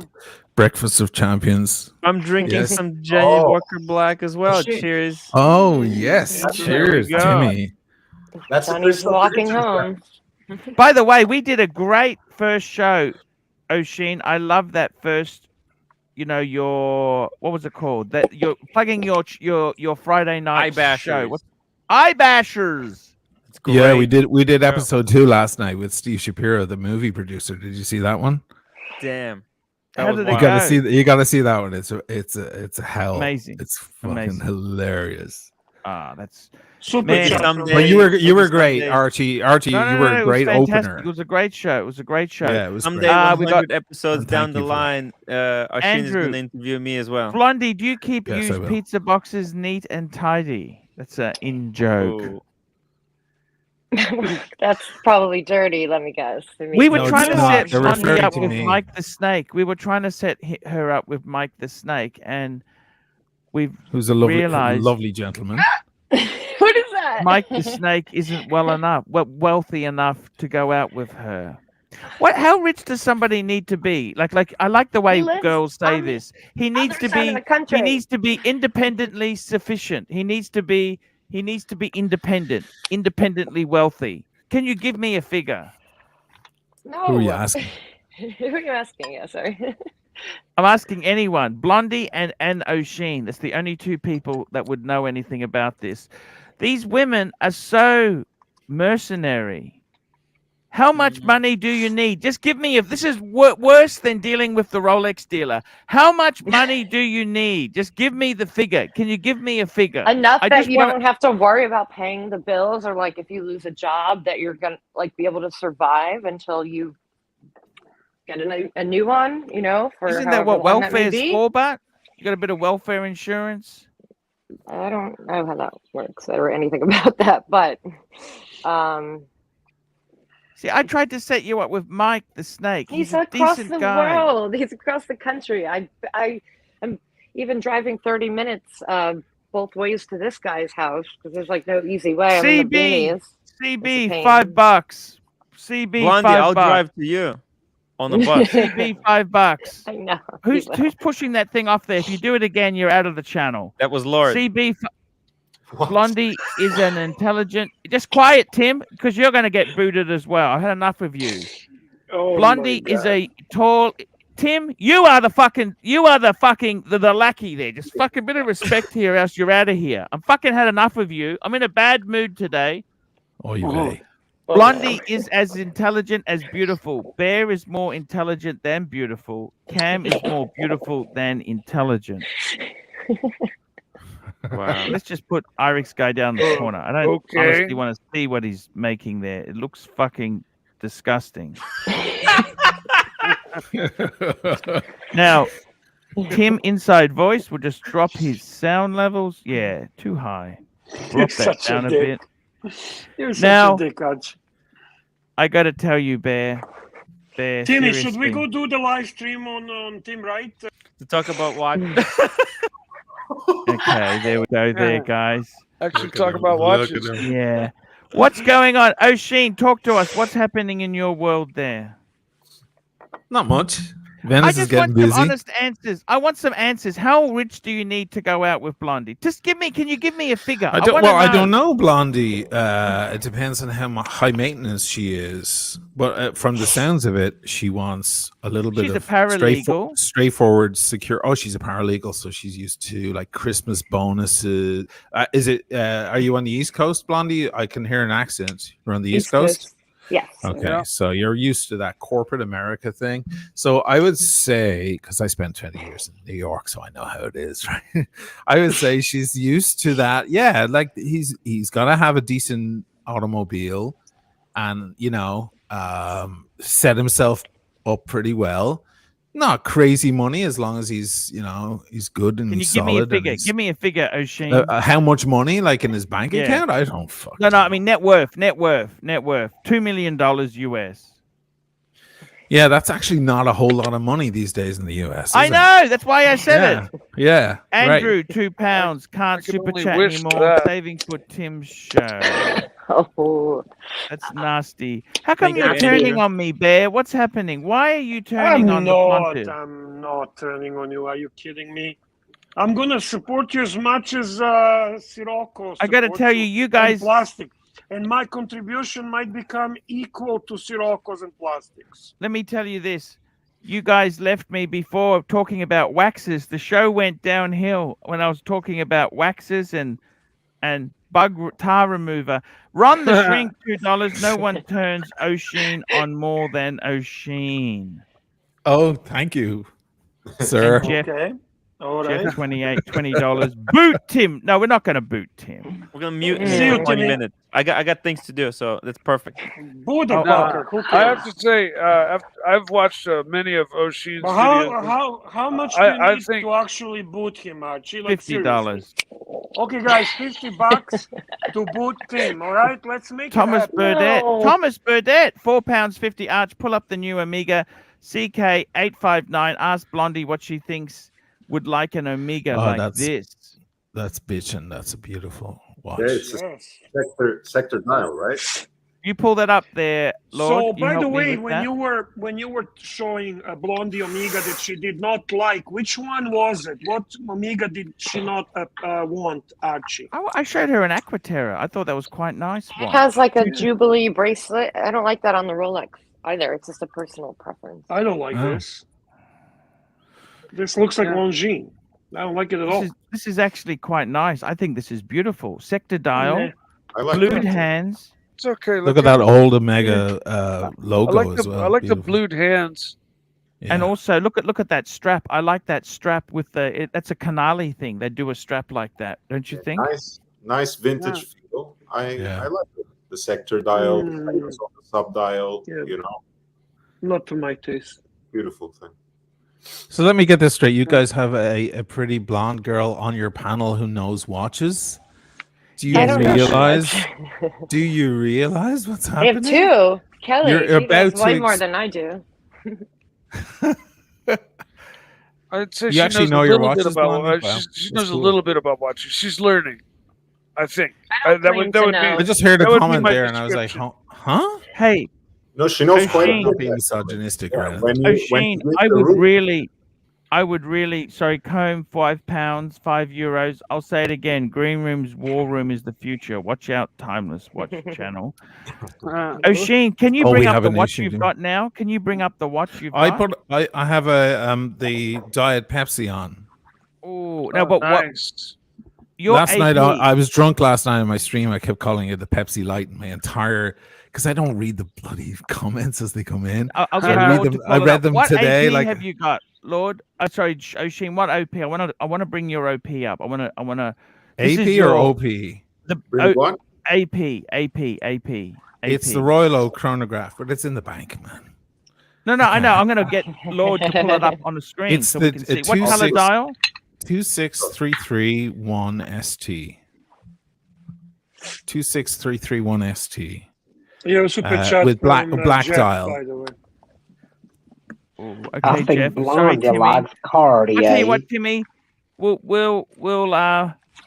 Speaker 11: Breakfast of Champions.
Speaker 8: I'm drinking
Speaker 11: Yes.
Speaker 8: some Johnny Walker Black as well. Cheers.
Speaker 11: Oh yes,
Speaker 8: There
Speaker 11: cheers,
Speaker 8: we go.
Speaker 11: Timmy.
Speaker 4: That's
Speaker 7: Johnny's walking home.
Speaker 2: By the way, we did a great first show, O'Sheen. I love that first. You know your what was it called? That you're plugging your Friday night show. What? Eye Bashers.
Speaker 11: Yeah, we did episode 2 last night with Steve Shapiro, the movie producer. Did you see that one?
Speaker 8: Damn.
Speaker 2: How did it
Speaker 11: You gotta
Speaker 2: go?
Speaker 11: you gotta see that one. It's a hell.
Speaker 2: Amazing.
Speaker 11: It's fucking
Speaker 2: Amazing.
Speaker 11: hilarious.
Speaker 2: Ah, that's
Speaker 6: Super
Speaker 2: man.
Speaker 11: But you were great, Archie. Archie,
Speaker 2: No,
Speaker 11: you were
Speaker 2: it
Speaker 11: a
Speaker 2: was
Speaker 11: great
Speaker 2: fantastic.
Speaker 11: opener.
Speaker 2: It was a great show. It was a great show.
Speaker 11: Yeah, it was
Speaker 8: Someday,
Speaker 11: great.
Speaker 2: we
Speaker 8: 100
Speaker 2: got
Speaker 8: episodes
Speaker 11: And
Speaker 8: down
Speaker 11: thank
Speaker 8: the
Speaker 11: you for
Speaker 8: line, Oshin is
Speaker 2: Andrew.
Speaker 8: going to interview me as well.
Speaker 2: Blondie, do you keep
Speaker 11: Yes, I
Speaker 2: used
Speaker 11: will.
Speaker 2: pizza boxes neat and tidy? That's an in joke.
Speaker 8: Oh.
Speaker 7: That's probably dirty. Let me guess.
Speaker 2: We were
Speaker 11: No,
Speaker 2: trying
Speaker 11: it's
Speaker 2: to
Speaker 11: not.
Speaker 2: set
Speaker 11: They're
Speaker 2: Blondie
Speaker 11: referring
Speaker 2: up
Speaker 11: to
Speaker 2: with
Speaker 11: me.
Speaker 2: Mike the Snake. We were trying to set her up with Mike the Snake, and we've
Speaker 11: Who's a
Speaker 2: realized
Speaker 11: lovely gentleman.
Speaker 7: What is that?
Speaker 2: Mike the Snake isn't wealthy enough to go out with her. What? How rich does somebody need to be? Like I like the way
Speaker 7: lives
Speaker 2: girls say
Speaker 7: on
Speaker 2: this. He needs to
Speaker 7: other side of
Speaker 2: be.
Speaker 7: the country.
Speaker 2: He needs to be independently sufficient. He needs to be independent, independently wealthy. Can you give me a figure?
Speaker 7: No.
Speaker 11: Who are you asking?
Speaker 7: Who are you asking? Yeah, sorry.
Speaker 2: I'm asking anyone. Blondie and O'Sheen. That's the only two people that would know anything about this. These women are so mercenary. How much money do you need? Just give me this is worse than dealing with the Rolex dealer. How much money do you need? Just give me the figure. Can you give me a figure?
Speaker 7: Enough
Speaker 2: I
Speaker 7: that
Speaker 2: just
Speaker 7: you
Speaker 2: wanna-
Speaker 7: don't have to worry about paying the bills, or like if you lose a job that you're gonna like be able to survive until you get a new one. You know, for
Speaker 2: Isn't that
Speaker 7: however
Speaker 2: what
Speaker 7: long that may
Speaker 2: welfare is
Speaker 7: be.
Speaker 2: for, Bart? You got a bit of welfare insurance?
Speaker 7: I don't know how that works or anything about that, but
Speaker 2: See, I tried to set you up with Mike the Snake.
Speaker 7: he's
Speaker 2: a
Speaker 7: across
Speaker 2: decent
Speaker 7: the
Speaker 2: guy.
Speaker 7: world. He's across the country. I am even driving 30 minutes both ways to this guy's house because there's like no easy way. I'm in the
Speaker 2: CB,
Speaker 7: beanies.
Speaker 2: CB,
Speaker 7: pain.
Speaker 2: $5. CB,
Speaker 8: Blondie,
Speaker 2: $5.
Speaker 8: I'll drive to you on the bus.
Speaker 2: CB, $5.
Speaker 7: I know.
Speaker 2: Who's
Speaker 7: he will.
Speaker 2: who's pushing that thing off there? If you do it again, you're out of the channel.
Speaker 8: That was Lord.
Speaker 2: CB, Blondie is an intelligent. Just quiet, Tim, because you're going to get booted as well. I've had enough of you.
Speaker 6: Oh,
Speaker 2: Blondie
Speaker 6: my
Speaker 2: is
Speaker 6: God.
Speaker 2: a tall. Tim, you are the lackey there. Just fucking bit of respect here, else you're out of here. I'm fucking had enough of you. I'm in a bad mood today.
Speaker 11: Oh, you may.
Speaker 2: Blondie is as intelligent as beautiful. Bear is more intelligent than beautiful. Cam is more beautiful than intelligent.
Speaker 8: Wow.
Speaker 2: Let's just put Irix guy down the corner. I don't
Speaker 3: Okay.
Speaker 2: honestly want to see what he's making there. It looks fucking disgusting. Now, Tim inside voice will just drop his sound levels. Yeah, too high. Drop that down a bit.
Speaker 6: You're
Speaker 2: Now,
Speaker 6: such a dick, Archie.
Speaker 2: I got to tell you, Bear.
Speaker 6: Timmy, should we
Speaker 2: seriously.
Speaker 6: go do the live stream on Tim Right?
Speaker 8: To talk about what?
Speaker 2: Okay, there we go, there, guys.
Speaker 3: Actually, talk about watches.
Speaker 2: Yeah. What's going on? O'Sheen, talk to us. What's happening in your world there?
Speaker 11: Not much.
Speaker 2: I
Speaker 11: Venice is
Speaker 2: just
Speaker 11: getting
Speaker 2: want some
Speaker 11: busy.
Speaker 2: honest answers. I want some answers. How rich do you need to go out with Blondie? Just can you give me a figure?
Speaker 11: I don't know, Blondie. It depends on how high maintenance she is. But from the sounds of it, she wants a little bit
Speaker 2: She's
Speaker 11: of
Speaker 2: a paralegal.
Speaker 11: straightforward, secure. Oh, she's a paralegal, so she's used to like Christmas bonuses. Is it? Are you on the East Coast, Blondie? I can hear an accent. You're on the East Coast?
Speaker 7: Yes.
Speaker 11: Okay, so you're used to that corporate America thing. So I would say, because I spent 20 years in New York, so I know how it is, right? I would say she's used to that. Yeah, like he's got to have a decent automobile, and set himself up pretty well. Not crazy money as long as he's good and
Speaker 2: Can you give
Speaker 11: solid.
Speaker 2: me a figure? Give me a figure, O'Sheen.
Speaker 11: How much money, like in his bank account? I don't fuck.
Speaker 2: No, I mean net worth. $2 million US.
Speaker 11: Yeah, that's actually not a whole lot of money these days in the US.
Speaker 2: I know. That's why I said it.
Speaker 11: Yeah.
Speaker 2: Andrew,
Speaker 11: right.
Speaker 2: £2. Can't super
Speaker 3: only
Speaker 2: chat
Speaker 3: wish for
Speaker 2: anymore.
Speaker 3: that.
Speaker 2: Saving for Tim's show.
Speaker 7: Oh,
Speaker 2: That's nasty. How come
Speaker 8: Thank
Speaker 2: you're
Speaker 8: you,
Speaker 2: turning
Speaker 8: Andrew.
Speaker 2: on me, Bear? What's happening? Why are you turning on the Pontiff?
Speaker 6: I'm not turning on you. Are you kidding me? I'm gonna support you as much as Sirocco.
Speaker 2: I got to tell you, you guys.
Speaker 6: Plastic, and my contribution might become equal to Sirocco's and plastics.
Speaker 2: Let me tell you this. You guys left me before talking about waxes. The show went downhill when I was talking about waxes and bug tar remover. Ron the Shrink, $2. No one turns O'Sheen on more than O'Sheen.
Speaker 11: Oh, thank you, sir.
Speaker 2: And Jeff,
Speaker 6: Okay. All right.
Speaker 2: Jeff $20. Boot Tim. No, we're not going to boot Tim.
Speaker 8: We're gonna mute
Speaker 6: See
Speaker 8: him
Speaker 6: you,
Speaker 8: for 20
Speaker 6: Timmy.
Speaker 8: minutes. I got things to do, so that's perfect.
Speaker 6: Buddha
Speaker 2: Oh,
Speaker 6: fucker, who
Speaker 3: I have
Speaker 6: cares?
Speaker 3: to say, I've watched many of O'Sheen's
Speaker 6: But
Speaker 3: videos.
Speaker 6: how much do you
Speaker 3: I
Speaker 6: need
Speaker 3: think-
Speaker 6: to actually boot him, Archie? Like,
Speaker 2: $50.
Speaker 6: seriously. Okay, guys, $50 to boot Tim. All right, let's make
Speaker 2: Thomas
Speaker 6: it happen.
Speaker 2: Burdett.
Speaker 7: No.
Speaker 2: Thomas Burdett, £4.50 Arch. Pull up the new Amiga CK859. Ask Blondie what she thinks would like an Omega like this.
Speaker 11: That's bitchin'. That's a beautiful watch.
Speaker 4: Yeah, it's a
Speaker 6: Yes.
Speaker 4: sector dial, right?
Speaker 2: You pull that up there, Lord.
Speaker 6: So,
Speaker 2: You
Speaker 6: by
Speaker 2: help
Speaker 6: the
Speaker 2: me
Speaker 6: way,
Speaker 2: with
Speaker 6: when
Speaker 2: that?
Speaker 6: you were showing a Blondie Omega that she did not like, which one was it? What Omega did she not want, Archie?
Speaker 2: I showed her an Aquaterra. I thought that was quite nice.
Speaker 7: it
Speaker 2: One.
Speaker 7: has like a Jubilee bracelet. I don't like that on the Rolex either. It's just a personal preference.
Speaker 6: I don't like
Speaker 11: Oh.
Speaker 6: this. This looks like Longines. I don't like it at all.
Speaker 2: This is actually quite nice. I think this is beautiful. Sector dial,
Speaker 6: Yeah.
Speaker 4: I like
Speaker 2: blued
Speaker 4: that.
Speaker 2: hands.
Speaker 3: It's okay.
Speaker 11: Look at that old Omega logo
Speaker 3: I like
Speaker 11: as
Speaker 3: the,
Speaker 11: well.
Speaker 3: I like the
Speaker 11: Beautiful.
Speaker 3: blued hands.
Speaker 11: Yeah.
Speaker 2: And also look at that strap. I like that strap with that's a Canali thing. They do a strap like that, don't you think?
Speaker 4: Nice vintage feel. I like it. The sector dial, the flavors on the sub dial.
Speaker 6: Yeah. Not to my taste.
Speaker 4: Beautiful thing.
Speaker 11: So let me get this straight. You guys have a pretty blonde girl on your panel who knows watches. Do you
Speaker 7: I don't know
Speaker 11: realize?
Speaker 7: much.
Speaker 11: Do you realize what's
Speaker 7: I
Speaker 11: happening?
Speaker 7: have two. Kelly,
Speaker 11: You're
Speaker 7: she
Speaker 11: about
Speaker 7: knows way
Speaker 11: to
Speaker 7: more
Speaker 11: ex-
Speaker 7: than I do.
Speaker 3: I'd say
Speaker 11: You
Speaker 3: she
Speaker 11: actually
Speaker 3: knows
Speaker 11: know
Speaker 3: a
Speaker 11: your
Speaker 3: little bit
Speaker 11: watches,
Speaker 3: about.
Speaker 11: Blondie? Wow,
Speaker 3: she
Speaker 11: that's
Speaker 3: knows
Speaker 11: cool.
Speaker 3: a little bit about watches. She's learning. I think
Speaker 7: I don't
Speaker 3: that
Speaker 7: claim
Speaker 3: would
Speaker 7: to
Speaker 3: be.
Speaker 7: know.
Speaker 11: I just heard a
Speaker 3: That would be
Speaker 11: comment
Speaker 3: my
Speaker 11: there, and I was like,
Speaker 3: description.
Speaker 11: "Huh?"
Speaker 2: Hey,
Speaker 4: No, she knows quite a
Speaker 2: O'Sheen.
Speaker 4: bit.
Speaker 11: Not being misogynistic, right?
Speaker 2: O'Sheen, I would really, sorry, Comb, £5, €5. I'll say it again. Green Room's War Room is the future. Watch out, Timeless Watch channel. O'Sheen, can you
Speaker 11: Oh,
Speaker 2: bring
Speaker 11: we
Speaker 2: up
Speaker 11: have
Speaker 2: the
Speaker 11: an
Speaker 2: watch
Speaker 11: issue,
Speaker 2: you've
Speaker 11: do we?
Speaker 2: got now? Can you bring up the watch you've
Speaker 11: I
Speaker 2: got?
Speaker 11: I have a the Diet Pepsi on.
Speaker 2: Oh, no, but
Speaker 3: nice.
Speaker 2: Your
Speaker 11: Last night
Speaker 2: AP
Speaker 11: I was drunk last night on my stream. I kept calling it the Pepsi Light, and my entire because I don't read the bloody comments as they come in.
Speaker 2: I'll
Speaker 11: So
Speaker 2: get
Speaker 11: I read
Speaker 2: Lord to
Speaker 11: them. I
Speaker 2: pull it
Speaker 11: read
Speaker 2: up.
Speaker 11: them
Speaker 2: What
Speaker 11: today.
Speaker 2: AP
Speaker 11: Like,
Speaker 2: have you got, Lord? Oh, sorry, Oshin. What OP? I want to bring your OP up. I want to.
Speaker 11: AP or OP?
Speaker 2: The
Speaker 4: what?
Speaker 2: AP.
Speaker 11: It's the Royal Oak chronograph, but it's in the bank, man.
Speaker 2: No, I know. I'm going to get Lord to pull it up on the screen
Speaker 11: It's
Speaker 2: so
Speaker 11: the
Speaker 2: we can see. What color dial?
Speaker 11: 26331 ST. 26331 ST.
Speaker 6: Yeah, super chat
Speaker 11: with black
Speaker 6: Jeff,
Speaker 11: dial.
Speaker 6: by the way.
Speaker 2: Okay,
Speaker 10: I think
Speaker 2: Jeff. Sorry,
Speaker 10: Blondie
Speaker 2: Timmy.
Speaker 10: likes Cartier.
Speaker 2: I tell you what, Timmy. We'll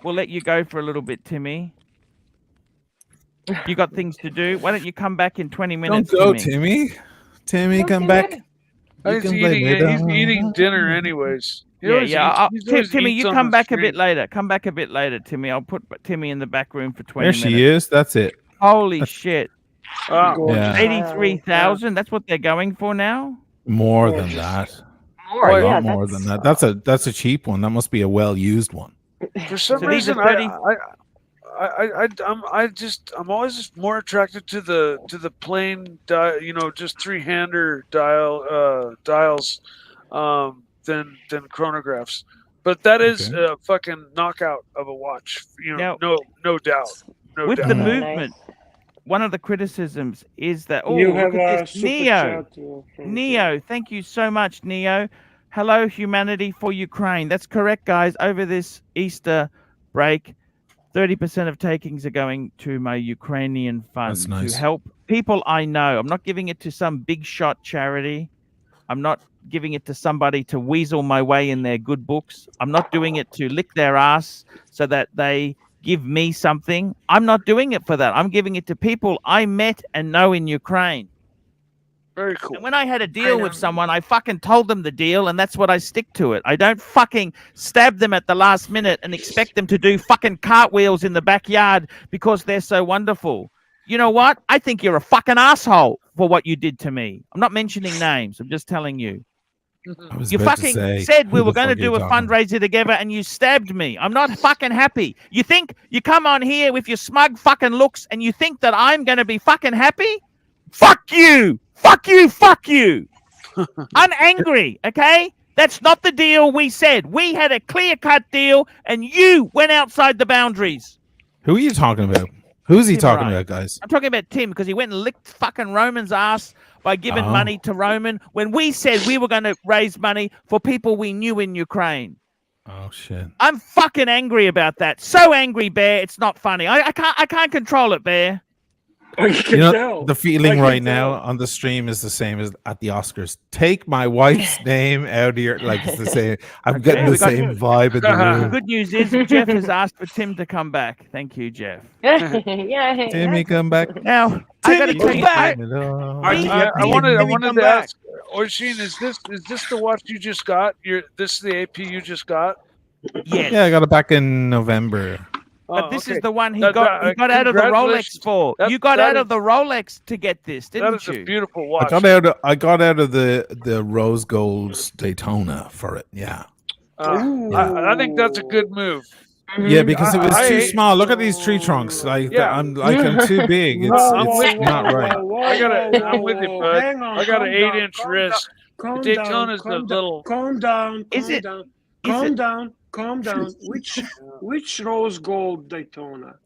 Speaker 2: let you go for a little bit, Timmy. You got things to do. Why don't you come back in 20 minutes?
Speaker 11: Don't go, Timmy. Timmy, come back.
Speaker 3: He's eating dinner anyways.
Speaker 2: Timmy, you come back a bit later. Come back a bit later, Timmy. I'll put Timmy in the back room for 20 minutes.
Speaker 11: There she is. That's it.
Speaker 2: Holy shit.
Speaker 11: Yeah.
Speaker 2: 83,000. That's what they're going for now?
Speaker 11: More than that.
Speaker 7: More, yeah,
Speaker 11: more than that. That's a cheap one. That must be a well-used one.
Speaker 3: For some reason, I'm always just more attracted to the plain just 3-hander dials than chronographs. But that is a fucking knockout of a watch. No doubt.
Speaker 2: With the movement, one of the criticisms is that
Speaker 6: You have
Speaker 2: look at
Speaker 6: a
Speaker 2: this.
Speaker 6: super
Speaker 2: Neo,
Speaker 6: chat,
Speaker 2: Neo, thank you so much, Neo. Hello, humanity for Ukraine. That's correct, guys. Over this Easter break, 30% of takings are going to my Ukrainian fund to help people I know. I'm not giving it to some big shot charity. I'm not giving it to somebody to weasel my way in their good books. I'm not doing it to lick their ass so that they give me something. I'm not doing it for that. I'm giving it to people I met and know in Ukraine.
Speaker 3: Very cool.
Speaker 2: And when I had a deal with someone, I fucking told them the deal, and that's what I stick to it. I don't fucking stab them at the last minute and expect them to do fucking cartwheels in the backyard because they're so wonderful. You know what? I think you're a fucking asshole for what you did to me. I'm not mentioning names. I'm just telling you. You fucking said we were going to do a fundraiser together and you stabbed me. I'm not fucking happy. You think you come on here with your smug fucking looks and you think that I'm going to be fucking happy? Fuck you. Fuck you. Fuck you. I'm angry, okay? That's not the deal we said. We had a clear-cut deal and you went outside the boundaries.
Speaker 11: Who are you talking about? Who's he
Speaker 2: Tim
Speaker 11: talking
Speaker 2: Ryan.
Speaker 11: about, guys?
Speaker 2: I'm talking about Tim because he went and licked fucking Roman's ass by giving money to Roman when we said we were going to raise money for people we knew in Ukraine.
Speaker 11: Oh shit!
Speaker 2: I'm fucking angry about that. So angry, Bear. It's not funny. I can't control it, Bear.
Speaker 11: You know, the feeling right now on the stream is the same as at the Oscars. Take my wife's name out of your, like it's the same. I'm getting the same vibe in the room.
Speaker 2: The good news is Jeff has asked for Tim to come back. Thank you, Jeff.
Speaker 7: Yeah.
Speaker 11: Timmy, come back.
Speaker 2: Now, I got to tell you,
Speaker 3: I wanted to ask, Oisin, is this the watch you just got? This is the AP you just got?
Speaker 2: Yes.
Speaker 11: Yeah, I got it back in November.
Speaker 2: But this is the one he got out of the Rolex for. You got out of the Rolex to get this, didn't you?
Speaker 3: That is a beautiful watch.
Speaker 11: I got out of the rose gold Daytona for it. Yeah.
Speaker 3: I think that's a good move.
Speaker 11: Yeah, because it was too small. Look at these tree trunks. I'm too big. It's not right.
Speaker 3: I'm with you, bud. I got an 8-inch wrist. The Daytona's the little.
Speaker 6: Calm down. Calm down. Which rose gold Daytona?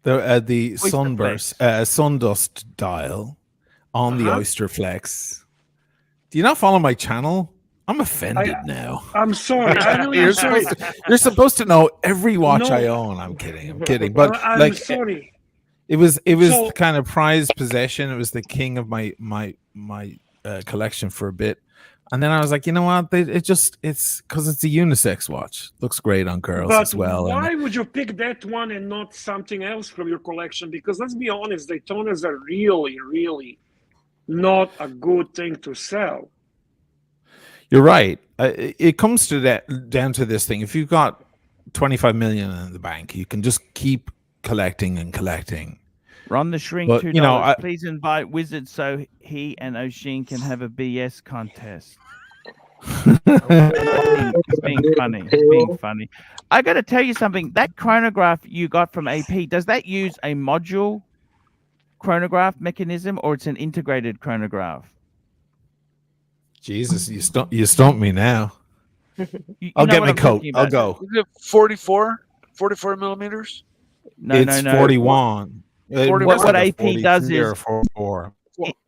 Speaker 11: The sunburst, sundust dial on the Oyster Flex. Do you not follow my channel? I'm offended now.
Speaker 6: I'm sorry.
Speaker 11: You're supposed to know every watch I own. I'm kidding. But
Speaker 6: I'm sorry.
Speaker 11: It was the kind of prized possession. It was the king of my collection for a bit. And then I was like, you know what? It's because it's a unisex watch. Looks great on girls as well.
Speaker 6: Why would you pick that one and not something else from your collection? Because let's be honest, Daytonas are really, really not a good thing to sell.
Speaker 11: You're right. It comes to that down to this thing. If you've got 25 million in the bank, you can just keep collecting and collecting.
Speaker 2: Ron the Shrink,
Speaker 11: but,
Speaker 2: $2. Please invite Wizard so he and Oshin can have a BS contest. It's being funny. I got to tell you something. That chronograph you got from AP, does that use a module chronograph mechanism or it's an integrated chronograph?
Speaker 11: Jesus, you stumped me now.
Speaker 2: You
Speaker 11: I'll
Speaker 2: know
Speaker 11: get
Speaker 2: what
Speaker 11: my
Speaker 2: I'm
Speaker 11: coat.
Speaker 2: talking
Speaker 11: I'll
Speaker 2: about.
Speaker 11: go.
Speaker 3: Is it 44 millimeters?
Speaker 2: No,
Speaker 11: It's
Speaker 2: no.
Speaker 11: 41.
Speaker 2: What AP does is
Speaker 11: 44.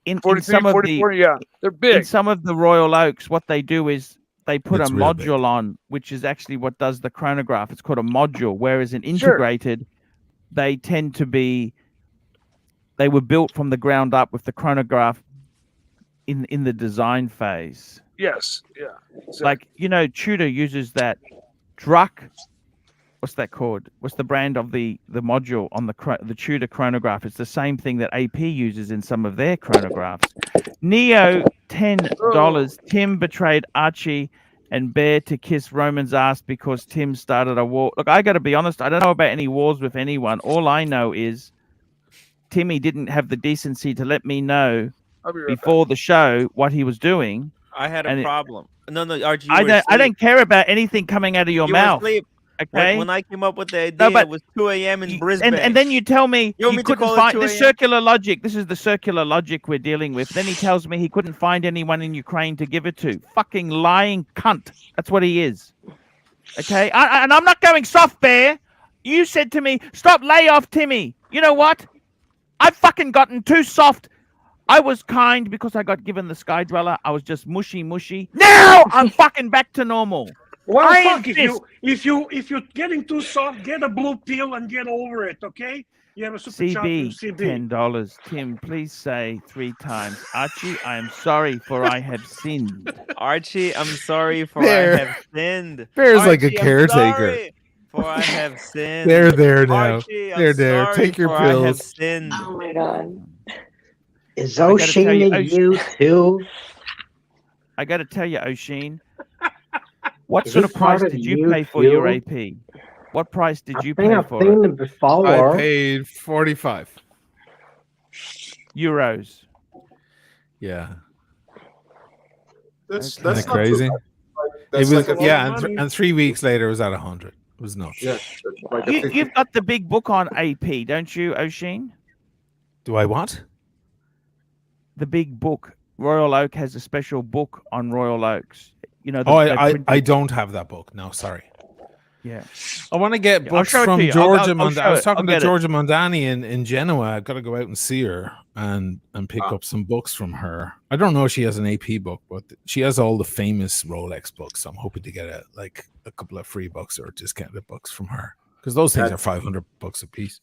Speaker 2: in
Speaker 3: 43,
Speaker 2: some of
Speaker 3: 44,
Speaker 2: the
Speaker 3: yeah, they're big.
Speaker 2: in some of the Royal Oaks, what they do is they put
Speaker 11: It's
Speaker 2: a
Speaker 11: real big.
Speaker 2: module on, which is actually what does the chronograph. It's called a module. Whereas an integrated, they tend to be. They were built from the ground up with the chronograph in the design phase.
Speaker 3: Yes, yeah. Exactly.
Speaker 2: Like, you know, Tudor uses that Druck. What's that called? What's the brand of the module on the Tudor chronograph? It's the same thing that AP uses in some of their chronographs. Neo, $10. Tim betrayed Archie and Bear to kiss Roman's ass because Tim started a war. Look, I got to be honest. I don't know about any wars with anyone. All I know is Timmy didn't have the decency to let me know before the show what he was doing.
Speaker 8: I had a problem. No, Archie,
Speaker 2: I don't care about anything coming out of your mouth.
Speaker 8: Were asleep.
Speaker 2: Okay.
Speaker 8: When I came up with the idea, it was 2 a.m. in Brisbane.
Speaker 2: And then you tell me
Speaker 8: you
Speaker 2: he couldn't find the circular logic. This is the circular logic we're dealing with. Then he tells me he couldn't find anyone in Ukraine to give it to. Fucking lying cunt. That's what he is. Okay. And I'm not going soft, Bear. You said to me, stop, lay off Timmy. You know what? I've fucking gotten too soft. I was kind because I got given the Sky Dweller. I was just mushy. Now I'm fucking back to normal.
Speaker 6: Well, fuck, if you're getting too soft, get a blue pill and get over it, okay? You have a super chat from CB.
Speaker 2: $10. Tim, please say 3 times. Archie, I am sorry for I have sinned.
Speaker 8: Archie, I'm sorry for
Speaker 11: Bear.
Speaker 8: I have sinned.
Speaker 11: Bear's
Speaker 8: Archie,
Speaker 11: like a caretaker.
Speaker 8: I'm sorry for I have sinned.
Speaker 11: They're there now.
Speaker 8: Archie, I'm
Speaker 11: They're there.
Speaker 8: sorry
Speaker 11: Take your
Speaker 8: for I have
Speaker 11: pills.
Speaker 8: sinned.
Speaker 7: Oh my god.
Speaker 10: Is O'Sheen you too?
Speaker 2: I got to tell you, O'Sheen, what sort of price did you pay for your AP? What price did you pay for it?
Speaker 10: I've before.
Speaker 11: I paid 45
Speaker 2: euros.
Speaker 11: Yeah.
Speaker 4: That's
Speaker 11: Isn't that
Speaker 4: not
Speaker 11: crazy.
Speaker 4: too bad.
Speaker 11: It
Speaker 4: That's
Speaker 11: was
Speaker 4: like
Speaker 11: and 3 weeks later it was at 100. It was nuts.
Speaker 4: Yeah, like
Speaker 2: You've got the big book on AP, don't you, O'Sheen?
Speaker 11: Do I what?
Speaker 2: The big book. Royal Oak has a special book on Royal Oaks. You know.
Speaker 11: I don't have that book. No, sorry.
Speaker 2: Yeah.
Speaker 11: I want to get
Speaker 2: I'll
Speaker 11: books
Speaker 2: show it to
Speaker 11: from
Speaker 2: you.
Speaker 11: Georgia
Speaker 2: I'll
Speaker 11: Mondani.
Speaker 2: show
Speaker 11: I was
Speaker 2: it.
Speaker 11: talking
Speaker 2: I'll
Speaker 11: to
Speaker 2: get it.
Speaker 11: Georgia Mondani in Genoa. I've got to go out and see her and pick up some books from her. I don't know if she has an AP book, but she has all the famous Rolex books. So I'm hoping to get a couple of free books or discounted books from her because those things are $500 a piece.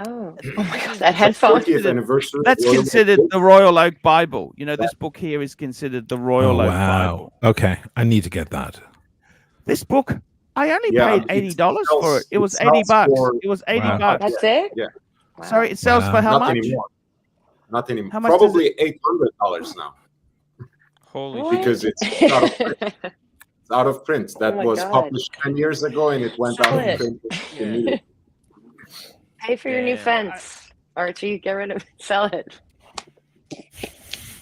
Speaker 7: Oh my god, that headphone.
Speaker 4: 40th anniversary.
Speaker 2: That's considered the Royal Oak Bible. You know, this book here is considered the Royal Oak Bible.
Speaker 11: Okay, I need to get that.
Speaker 2: This book, I only paid $80 for it. It was $80. It was $80.
Speaker 7: That's it?
Speaker 4: Yeah.
Speaker 7: Wow.
Speaker 2: Sorry, it sells for how
Speaker 4: Not
Speaker 2: much?
Speaker 4: anymore. Not anymore.
Speaker 2: How much does
Speaker 4: Probably $800 now.
Speaker 8: Holy
Speaker 4: because it's out of print. It's out of print. That
Speaker 7: my
Speaker 4: was
Speaker 7: God.
Speaker 4: published 10 years ago and it went out
Speaker 7: Sell
Speaker 4: of
Speaker 7: it.
Speaker 4: print immediately.
Speaker 7: Pay for your new fence, Archie. Get rid of it. Sell it.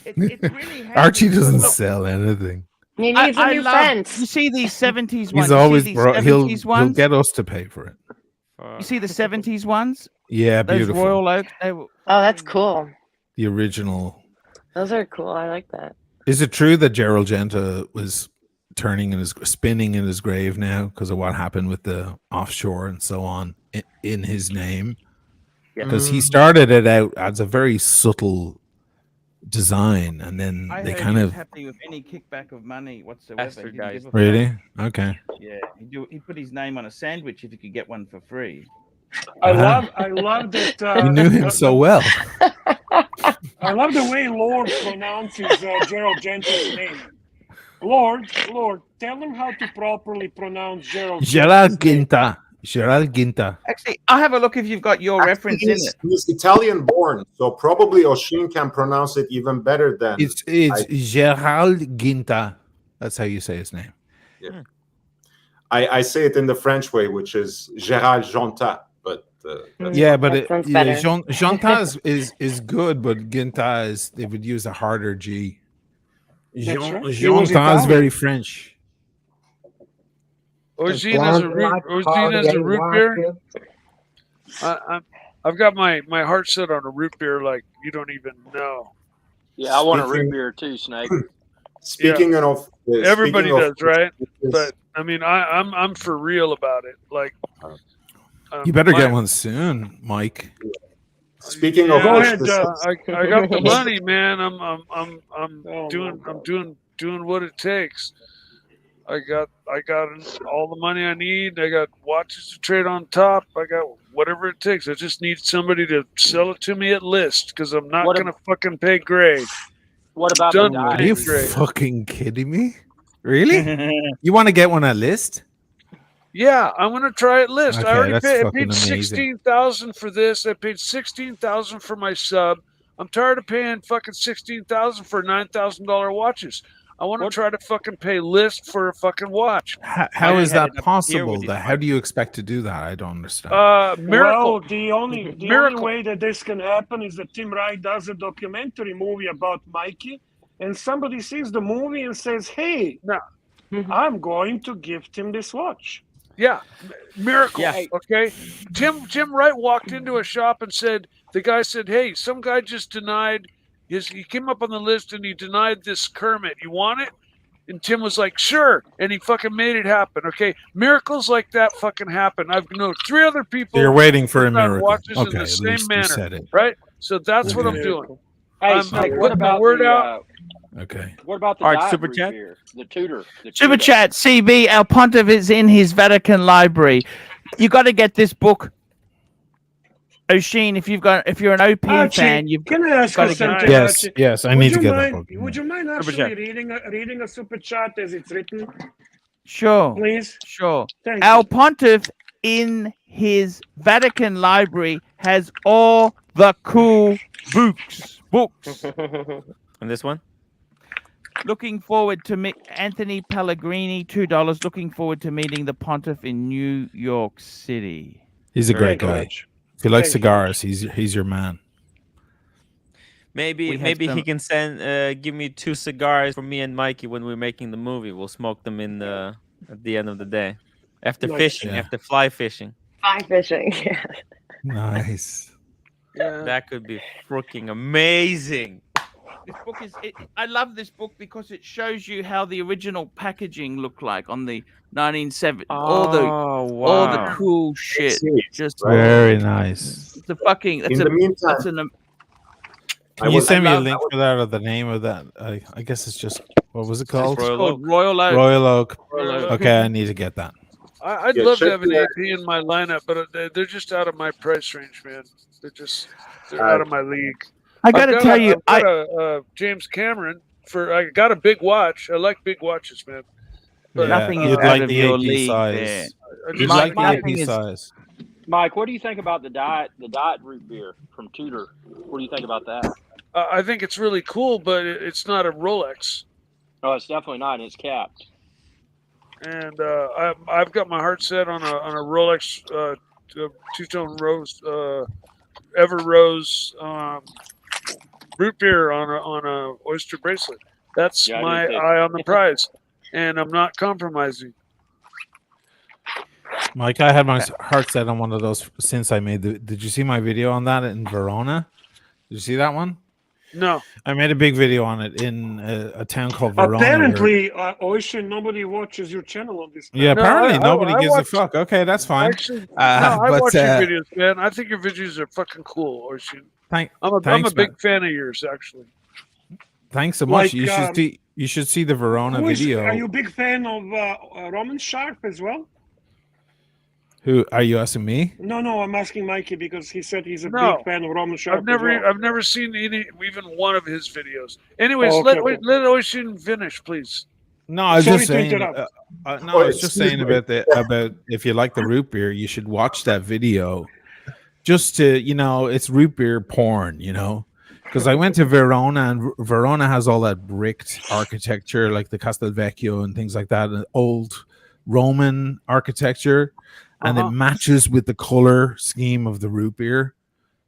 Speaker 2: It's really
Speaker 11: Archie doesn't sell anything.
Speaker 7: He needs a new fence.
Speaker 2: You see these 70s ones?
Speaker 11: He's always
Speaker 2: these
Speaker 11: he'll
Speaker 2: 70s ones?
Speaker 11: get us to pay for it.
Speaker 2: You see the 70s ones?
Speaker 11: Yeah,
Speaker 2: Those
Speaker 11: beautiful.
Speaker 2: Royal Oaks. They were,
Speaker 7: Oh, that's cool.
Speaker 11: The original.
Speaker 7: Those are cool. I like that.
Speaker 11: Is it true that Gerald Genta was spinning in his grave now because of what happened with the offshore and so on in his name? Because he started it out as a very subtle design, and then
Speaker 2: I
Speaker 11: they
Speaker 2: heard
Speaker 11: kind
Speaker 2: he was
Speaker 11: of
Speaker 2: happy with any kickback of money whatsoever. He didn't give a fuck.
Speaker 11: really okay.
Speaker 2: Yeah, he put his name on a sandwich if he could get one for free.
Speaker 6: I love that.
Speaker 11: You knew him so well.
Speaker 6: I love the way Lord pronounces Gerald Genta's name. Lord, tell him how to properly pronounce Gerald.
Speaker 11: Gerald Ginta. Gerald Ginta.
Speaker 2: Actually, I'll have a look if you've got your reference in it.
Speaker 4: He's Italian born, so probably O'Sheen can pronounce it even better than
Speaker 11: It's Gerald Ginta. That's how you say his name.
Speaker 4: Yeah. I say it in the French way, which is Gérald Genta, but
Speaker 11: yeah, but
Speaker 7: Genta
Speaker 11: is good, but Ginta is they would use a harder G.
Speaker 6: right.
Speaker 11: Genta is very French.
Speaker 3: O'Sheen has a root beer. I've got my heart set on a root beer like you don't even know.
Speaker 5: Yeah, I want a root beer too, Snake.
Speaker 4: Speaking of,
Speaker 3: everybody
Speaker 4: speaking
Speaker 3: does,
Speaker 4: of,
Speaker 3: right? But I mean, I'm for real about it. Like,
Speaker 11: You better get one soon, Mike.
Speaker 4: Speaking of
Speaker 3: go
Speaker 4: which,
Speaker 3: ahead. I got the money, man. I'm doing what it takes. I got all the money I need. I got watches to trade on top. I got whatever it takes. I just need somebody to sell it to me at list because I'm not gonna fucking pay Gray.
Speaker 5: What about
Speaker 3: Done
Speaker 5: the
Speaker 11: Are
Speaker 5: diet?
Speaker 11: you
Speaker 3: Gray.
Speaker 11: fucking kidding me? Really? You want to get one at list?
Speaker 3: Yeah, I'm gonna try it list.
Speaker 11: Okay,
Speaker 3: I already
Speaker 11: that's
Speaker 3: paid. I
Speaker 11: fucking
Speaker 3: paid
Speaker 11: amazing.
Speaker 3: $16,000 for this. I paid $16,000 for my sub. I'm tired of paying fucking $16,000 for $9,000 watches. I want to try to fucking pay list for a fucking watch.
Speaker 11: How is that possible? How do you expect to do that? I don't understand.
Speaker 3: Miracle.
Speaker 6: Well, the only way that this can happen is that Tim Wright does a documentary movie about Mikey, and somebody sees the movie and says, "Hey, I'm going to gift him this watch."
Speaker 3: Yeah, miracle. Yeah. Okay, Jim Wright walked into a shop and said, the guy said, "Hey, some guy just denied his. He came up on the list and he denied this Kermit. You want it?" And Tim was like, "Sure," and he fucking made it happen. Okay, miracles like that fucking happen. I've known 3 other people.
Speaker 11: You're waiting for a miracle.
Speaker 3: Watches
Speaker 11: Okay,
Speaker 3: in the
Speaker 11: at
Speaker 3: same
Speaker 11: least you
Speaker 3: manner,
Speaker 11: said it.
Speaker 3: right? So that's what I'm doing.
Speaker 5: Hey,
Speaker 3: I'm
Speaker 5: Snake, what
Speaker 3: putting the
Speaker 5: about
Speaker 3: word
Speaker 5: the,
Speaker 3: out.
Speaker 11: Okay.
Speaker 5: What about the
Speaker 2: All right,
Speaker 5: diet
Speaker 2: super
Speaker 5: root
Speaker 2: chat.
Speaker 5: beer? The tutor.
Speaker 2: Super chat, CB, our pontiff is in his Vatican library. You got to get this book, O'Sheen. If you're an OPM
Speaker 6: Archie,
Speaker 2: fan, you've
Speaker 6: can I ask
Speaker 2: got
Speaker 6: you
Speaker 2: to get
Speaker 6: something?
Speaker 11: Yes,
Speaker 6: Archie?
Speaker 11: yes, I
Speaker 6: Would
Speaker 11: need
Speaker 6: you
Speaker 11: to get that
Speaker 6: mind-
Speaker 11: book.
Speaker 6: Would you mind
Speaker 2: Super
Speaker 6: actually
Speaker 2: chat.
Speaker 6: reading a super chat as it's written?
Speaker 2: Sure.
Speaker 6: Please.
Speaker 2: Sure.
Speaker 6: Thank
Speaker 2: Our
Speaker 6: you.
Speaker 2: pontiff in his Vatican library has all the cool books.
Speaker 8: And this one?
Speaker 2: Looking forward to meet Anthony Pellegrini, $2. Looking forward to meeting the pontiff in New York City.
Speaker 11: He's a great
Speaker 6: Thank you,
Speaker 11: guy.
Speaker 6: Archie.
Speaker 11: If you like
Speaker 6: Thank you,
Speaker 11: cigars, he's your man.
Speaker 8: Maybe he can give me 2 cigars for me and Mikey when we're making the movie. We'll smoke them at the end of the day. After
Speaker 7: Nice.
Speaker 8: fishing,
Speaker 11: Yeah.
Speaker 8: after fly fishing.
Speaker 7: Fly fishing. Yeah.
Speaker 11: Nice.
Speaker 8: That could be freaking amazing.
Speaker 2: This book I love this book because it shows you how the original packaging looked like on the 1970s. All the cool shit. Just
Speaker 11: very nice.
Speaker 2: It's a fucking.
Speaker 4: In the meantime,
Speaker 11: Can you send me a link for that or the name of that? I guess it's just what was it called?
Speaker 2: It's called Royal Oak.
Speaker 11: Royal Oak.
Speaker 2: Royal Oak.
Speaker 11: Okay, I need to get that.
Speaker 3: I'd love to have an AP in my lineup, but they're just out of my price range, man. They're out of my league.
Speaker 2: I gotta tell you,
Speaker 3: I've got a James Cameron I got a big watch. I like big watches, man. But
Speaker 2: nothing is
Speaker 11: you'd
Speaker 2: out
Speaker 11: like
Speaker 2: of
Speaker 11: the
Speaker 2: your
Speaker 11: AP
Speaker 2: league
Speaker 11: size.
Speaker 2: there.
Speaker 11: You'd
Speaker 2: Mike,
Speaker 11: like the
Speaker 2: nothing
Speaker 11: AP
Speaker 2: is-
Speaker 11: size.
Speaker 5: Mike, what do you think about the diet root beer from Tudor? What do you think about that?
Speaker 3: I think it's really cool, but it's not a Rolex.
Speaker 5: Oh, it's definitely not, and it's capped.
Speaker 3: And I've got my heart set on a Rolex two-tone rose, Ever Rose root beer on a oyster bracelet. That's my eye on the prize, and I'm not compromising.
Speaker 11: Mike, I had my heart set on one of those since I made the. Did you see my video on that in Verona? Did you see that one?
Speaker 3: No.
Speaker 11: I made a big video on it in a town called Verona.
Speaker 6: Apparently, Ocean, nobody watches your channel on this.
Speaker 11: Yeah, apparently nobody gives a fuck. Okay, that's fine.
Speaker 3: Actually, I watch your videos, man. I think your videos are fucking cool, Ocean. I'm a big fan of yours, actually.
Speaker 11: Thanks so much.
Speaker 6: Like,
Speaker 11: you should see the Verona video.
Speaker 6: Are you a big fan of Roman Sharp as well?
Speaker 11: Who are you asking me?
Speaker 6: No, I'm asking Mikey because he said he's a big fan of Roman Sharp.
Speaker 3: I've never seen even one of his videos. Anyways, let Ocean finish, please.
Speaker 11: No, I was just saying. I was just saying about if you like the root beer, you should watch that video. Just to it's root beer porn, because I went to Verona and Verona has all that bricked architecture, like the Castelvecchio and things like that, and old Roman architecture. And it matches with the color scheme of the root beer,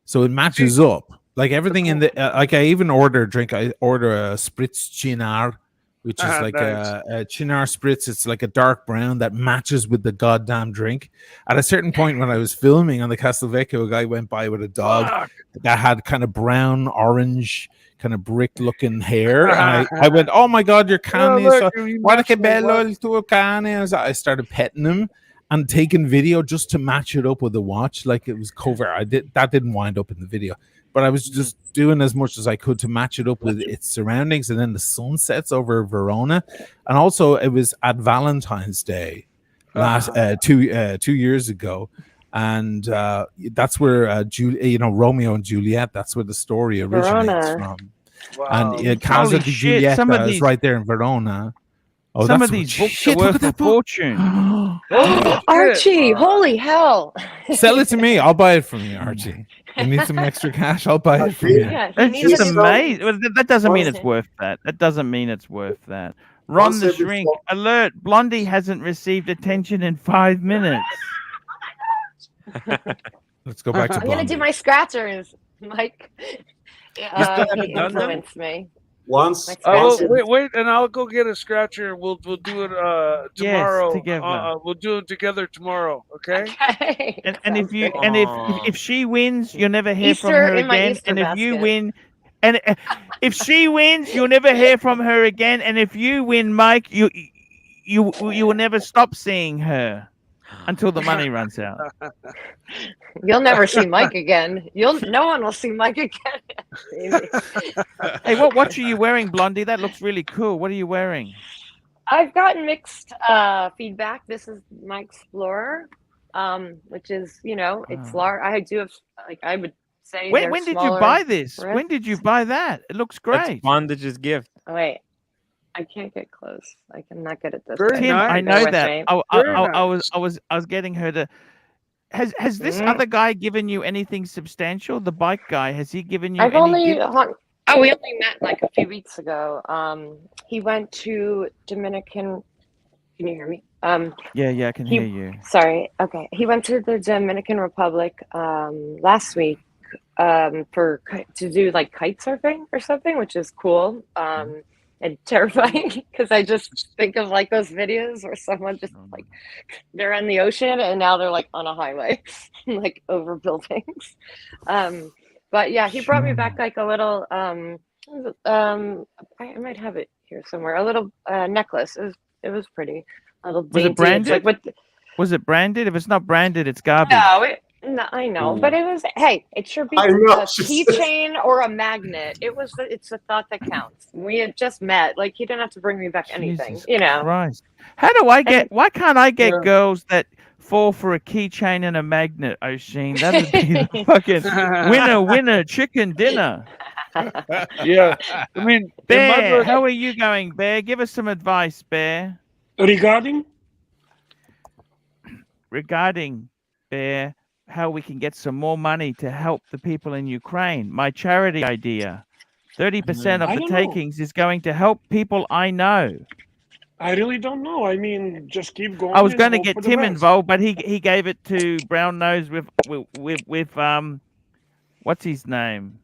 Speaker 11: so it matches up. Like everything in the like, I even order a drink. I order a Spritz Chinar, which is like
Speaker 3: Nice.
Speaker 11: a Chinar Spritz. It's like a dark brown that matches with the goddamn drink. At a certain point when I was filming on the Castelvecchio, a guy went by with a dog
Speaker 3: Fuck.
Speaker 11: that had kind of brown, orange, kind of brick-looking hair. And I went, oh my God, your cane is so... Guarda che bello il tuo cane. I started petting him and taking video just to match it up with the watch. Like it was cover. That didn't wind up in the video. But I was just doing as much as I could to match it up with its surroundings. And then the sun sets over Verona. And also it was at Valentine's Day last 2 years ago. And that's where Romeo and Juliet, that's where the story originates from.
Speaker 3: Wow.
Speaker 11: And Casa di Giulietta is right there in Verona. Oh,
Speaker 2: some of these books are worth a fortune.
Speaker 7: Archie, holy hell.
Speaker 11: Sell it to me. I'll buy it from you, Archie. You need some extra cash? I'll buy it from you.
Speaker 7: Yeah,
Speaker 2: That's just amazing. Well, that doesn't mean it's worth that. That doesn't mean it's worth that. Ron the Shrink, alert. Blondie hasn't received attention in 5 minutes.
Speaker 11: Let's go back to
Speaker 7: I'm going to do my scratchers, Mike. He influenced me.
Speaker 4: Once.
Speaker 3: Wait, and I'll go get a scratcher. We'll do it tomorrow.
Speaker 2: Yes, together.
Speaker 3: We'll do it together tomorrow. Okay.
Speaker 2: And if she wins, you'll never hear from
Speaker 7: Easter
Speaker 2: her
Speaker 7: in my
Speaker 2: again.
Speaker 7: Easter
Speaker 2: And if you
Speaker 7: basket.
Speaker 2: win, and if she wins, you'll never hear from her again. And if you win, Mike, you will never stop seeing her until the money runs out.
Speaker 7: You'll never see Mike again. No one will see Mike again.
Speaker 2: Hey, what watch are you wearing, Blondie? That looks really cool. What are you wearing?
Speaker 7: I've gotten mixed feedback. This is my Explorer, which is, it's large. I do have, I would say.
Speaker 2: When did you buy this?
Speaker 7: wrists.
Speaker 2: When did you buy that? It looks great.
Speaker 8: Bondage's gift.
Speaker 7: Oh, wait, I can't get close. I cannot get it this
Speaker 3: Very
Speaker 7: way.
Speaker 2: Tim, I
Speaker 3: nice.
Speaker 2: know
Speaker 7: Bear
Speaker 2: that.
Speaker 7: with me.
Speaker 2: I was getting her to. Has this other guy given you anything substantial? The bike guy, has he given you?
Speaker 7: I've
Speaker 2: any
Speaker 7: only
Speaker 2: gift?
Speaker 7: we only met like a few weeks ago. He went to Dominican. Can you hear me?
Speaker 2: Yeah, I can hear you.
Speaker 7: Sorry. Okay. He went to the Dominican Republic last week to do like kite surfing or something, which is cool. And terrifying because I just think of like those videos where someone just like they're in the ocean and now they're like on a highway, like over buildings. But yeah, he brought me back like a little I might have it here somewhere. A little necklace. It was pretty. A little dainty.
Speaker 2: Was it branded?
Speaker 7: It's like
Speaker 2: Was it branded? If it's not branded, it's garbage.
Speaker 7: No, I know, but it was. Hey, it should be a keychain or a magnet. It's the thought that counts. We had just met. Like he didn't have to bring me back anything.
Speaker 2: Jesus Christ. How do I get? Why can't I get girls that fall for a keychain and a magnet, O'Sheen? That'd be the fucking winner chicken dinner.
Speaker 3: Yeah, I mean,
Speaker 2: Bear, how are you going, Bear? Give us some advice, Bear.
Speaker 6: Regarding,
Speaker 2: Bear, how we can get some more money to help the people in Ukraine. My charity idea. 30% of the takings is going to help people I know.
Speaker 6: I really don't know. I mean, just keep going.
Speaker 2: I was going to
Speaker 6: and
Speaker 2: get
Speaker 6: hope for the
Speaker 2: Tim
Speaker 6: best.
Speaker 2: involved, but he gave it to Brown Nose with what's his name?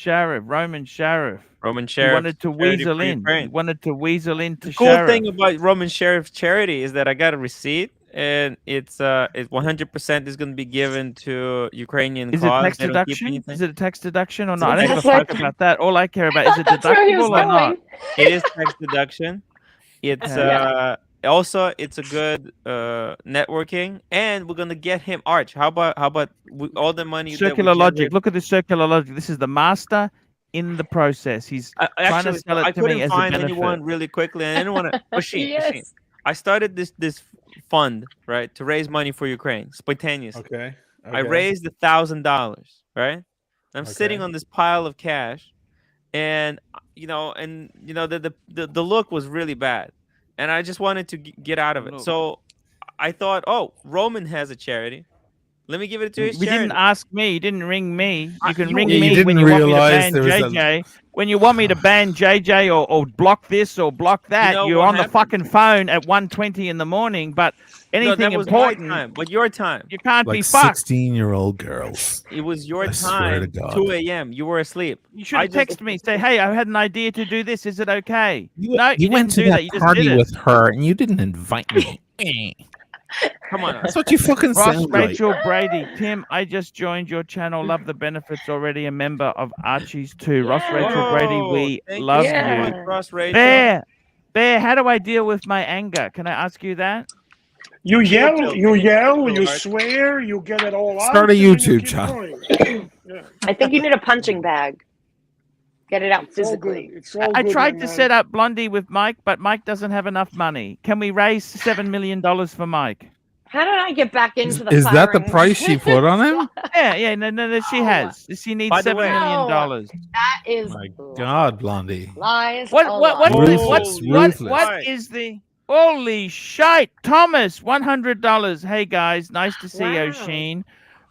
Speaker 2: Roman Sheriff.
Speaker 8: Roman Sheriff.
Speaker 2: He wanted to
Speaker 8: Charity
Speaker 2: weasel
Speaker 8: for
Speaker 2: in.
Speaker 8: Ukraine.
Speaker 2: He wanted to weasel into
Speaker 8: The cool
Speaker 2: Sheriff.
Speaker 8: thing about Roman Sheriff Charity is that I got a receipt, and it's 100% is going to be given to Ukrainian
Speaker 2: Is it
Speaker 8: cause.
Speaker 2: tax
Speaker 8: They don't keep
Speaker 2: deduction?
Speaker 8: anything.
Speaker 2: Is it a tax deduction or
Speaker 8: It's
Speaker 2: not? I
Speaker 8: a
Speaker 2: don't give a
Speaker 8: tax
Speaker 2: fuck about that. All I care about is it
Speaker 7: That's where he was
Speaker 2: deductible or not.
Speaker 8: It is tax deduction. It's also it's a good networking, and we're gonna get him Arch. How about all the money?
Speaker 2: Circular logic. Look at the circular logic. This is the master in the process. He's trying to sell it
Speaker 8: I
Speaker 2: to me
Speaker 8: couldn't
Speaker 2: as a
Speaker 8: find
Speaker 2: benefit.
Speaker 8: anyone really quickly, and I didn't want to. Osheen,
Speaker 7: Yes.
Speaker 8: I started this fund, right, to raise money for Ukraine spontaneously.
Speaker 11: Okay.
Speaker 8: I raised $1,000, right? I'm sitting on this pile of cash, and the look was really bad, and I just wanted to get out of it. So I thought, oh, Roman has a charity. Let me give it to his charity.
Speaker 2: Didn't ask me. You didn't ring me. You can ring
Speaker 11: you
Speaker 2: me
Speaker 11: didn't
Speaker 2: when you want me to
Speaker 11: realize
Speaker 2: ban
Speaker 11: there was
Speaker 2: JJ. When you want me to ban JJ or block this or block that,
Speaker 8: know
Speaker 2: you're
Speaker 8: what
Speaker 2: on the
Speaker 8: happened?
Speaker 2: fucking phone at 1:20 in the morning. But anything
Speaker 8: that was
Speaker 2: important,
Speaker 8: my time, but your time.
Speaker 2: you can't
Speaker 11: Like
Speaker 2: be fucked.
Speaker 11: 16-year-old girls.
Speaker 8: It was your
Speaker 11: I swear to
Speaker 8: time.
Speaker 11: God.
Speaker 8: 2 a.m. You were asleep.
Speaker 2: You should have texted me, say, "Hey, I had an idea to do this. Is it okay?"
Speaker 11: You
Speaker 2: No, you
Speaker 11: went
Speaker 2: didn't
Speaker 11: to
Speaker 2: do
Speaker 11: that
Speaker 2: that. You just
Speaker 11: party
Speaker 2: did it.
Speaker 11: with her, and you didn't invite me.
Speaker 8: Come on.
Speaker 11: That's what you fucking
Speaker 2: Ross
Speaker 11: sound like.
Speaker 2: Rachel Brady, Tim, I just joined your channel. Love the benefits. Already a member of Archie's too. Ross Rachel Brady, we
Speaker 8: thank you
Speaker 2: love
Speaker 8: so
Speaker 2: you.
Speaker 8: much, Ross Rachel.
Speaker 2: Bear, how do I deal with my anger? Can I ask you that?
Speaker 6: You yell, you swear, you get it all out.
Speaker 11: Start a
Speaker 6: and then you
Speaker 11: YouTube
Speaker 6: keep
Speaker 11: channel.
Speaker 6: going. Yeah.
Speaker 7: I think you need a punching bag. Get it out
Speaker 6: It's all
Speaker 7: physically.
Speaker 6: good. It's all
Speaker 2: I
Speaker 6: good,
Speaker 2: tried
Speaker 6: my
Speaker 2: to
Speaker 6: man.
Speaker 2: set up Blondie with Mike, but Mike doesn't have enough money. Can we raise $7 million for Mike?
Speaker 7: How did I get back into the
Speaker 11: Is that the
Speaker 7: firing
Speaker 11: price she put on him?
Speaker 2: Yeah, no, she has. She needs
Speaker 8: By the
Speaker 2: $7
Speaker 8: way-
Speaker 2: million.
Speaker 7: That is
Speaker 11: My God, Blondie.
Speaker 7: lies.
Speaker 2: What
Speaker 11: Ruthless.
Speaker 2: is the holy shite? Thomas, $100. Hey guys, nice to see you, Sheen.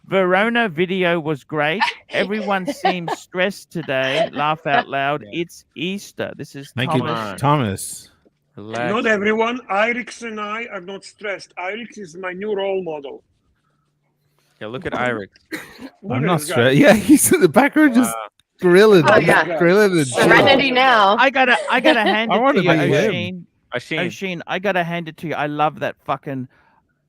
Speaker 2: Verona video was great. Everyone seems stressed today. Laugh out loud. It's Easter. This is
Speaker 11: Thank
Speaker 2: Thomas.
Speaker 11: you, Thomas.
Speaker 6: Not everyone. Irix and I are not stressed. Irix is my new role model.
Speaker 8: Yeah, look at Irix.
Speaker 6: Look
Speaker 11: I'm
Speaker 6: at
Speaker 11: not
Speaker 6: this guy.
Speaker 11: stressed. Yeah, he's in the background just grilling.
Speaker 7: Oh, yeah.
Speaker 11: Grilling and
Speaker 7: Serenity now.
Speaker 2: I gotta hand
Speaker 11: I
Speaker 2: it
Speaker 11: wanna
Speaker 2: to you,
Speaker 11: be him.
Speaker 2: O'Sheen.
Speaker 8: Asheen.
Speaker 2: O'Sheen, I gotta hand it to you. I love that fucking.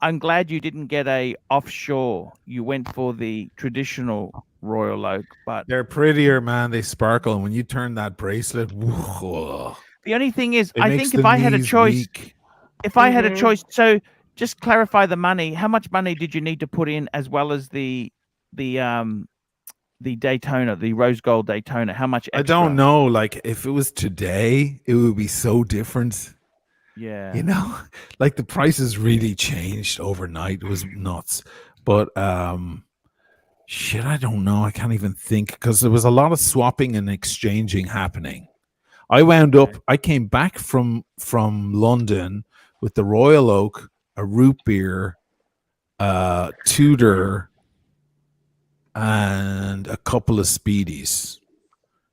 Speaker 2: I'm glad you didn't get a offshore. You went for the traditional Royal Oak, but
Speaker 11: They're prettier, man. They sparkle. And when you turn that bracelet, whoa,
Speaker 2: the only thing is,
Speaker 11: it
Speaker 2: I
Speaker 11: makes
Speaker 2: think if
Speaker 11: the
Speaker 2: I had a
Speaker 11: knees
Speaker 2: choice,
Speaker 11: weak.
Speaker 2: if I had a choice, so just clarify the money. How much money did you need to put in, as well as the Daytona, the rose gold Daytona? How much extra?
Speaker 11: I don't know. Like, if it was today, it would be so different.
Speaker 2: Yeah.
Speaker 11: You know, like the prices really changed overnight. It was nuts. But shit, I don't know. I can't even think, because there was a lot of swapping and exchanging happening. I wound up, I came back from London with the Royal Oak, a root beer, Tudor, and a couple of Speedies.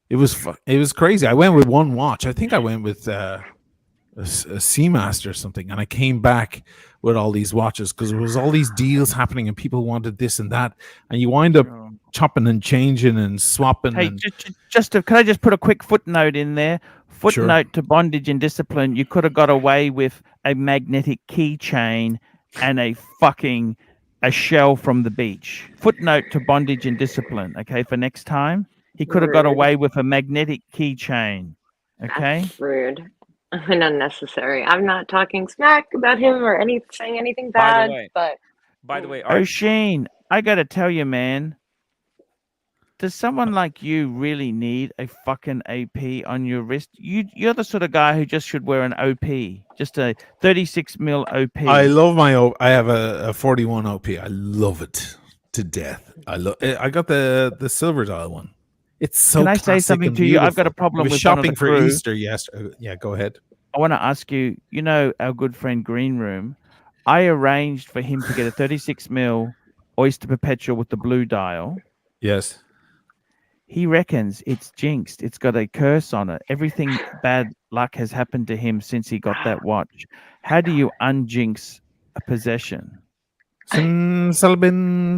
Speaker 11: It was crazy. I went with one watch. I think I went with a Seamaster or something, and I came back with all these watches because there was all these deals happening and people wanted this and that, and you wind up chopping and changing and swapping.
Speaker 2: Hey,
Speaker 11: and
Speaker 2: can I just put a quick footnote in there? Footnote to bondage and discipline. You could have got away with a magnetic keychain and a shell from the beach. Footnote to bondage and discipline. Okay, for next time, he could have got away with a magnetic keychain. Okay,
Speaker 7: That's rude and unnecessary. I'm not talking smack about him or saying anything bad.
Speaker 8: By the way,
Speaker 2: O'Sheen, I gotta tell you, man. Does someone like you really need a fucking AP on your wrist? You're the sort of guy who just should wear an OP, just a 36 mil OP.
Speaker 11: I love my I have a 41 OP. I love it to death. I got the silver dial one. It's so.
Speaker 2: Can I say
Speaker 11: classic
Speaker 2: something
Speaker 11: and
Speaker 2: to you? I've got a
Speaker 11: beautiful.
Speaker 2: problem
Speaker 11: I was
Speaker 2: with
Speaker 11: shopping
Speaker 2: one of the
Speaker 11: for
Speaker 2: crew.
Speaker 11: Easter yesterday. Yeah, go ahead.
Speaker 2: I want to ask you. You know our good friend Green Room. I arranged for him to get a 36 mil Oyster Perpetual with the blue dial.
Speaker 11: Yes.
Speaker 2: He reckons it's jinxed. It's got a curse on it. Everything bad luck has happened to him since he got that watch. How do you unjinx a possession?
Speaker 11: Salabin.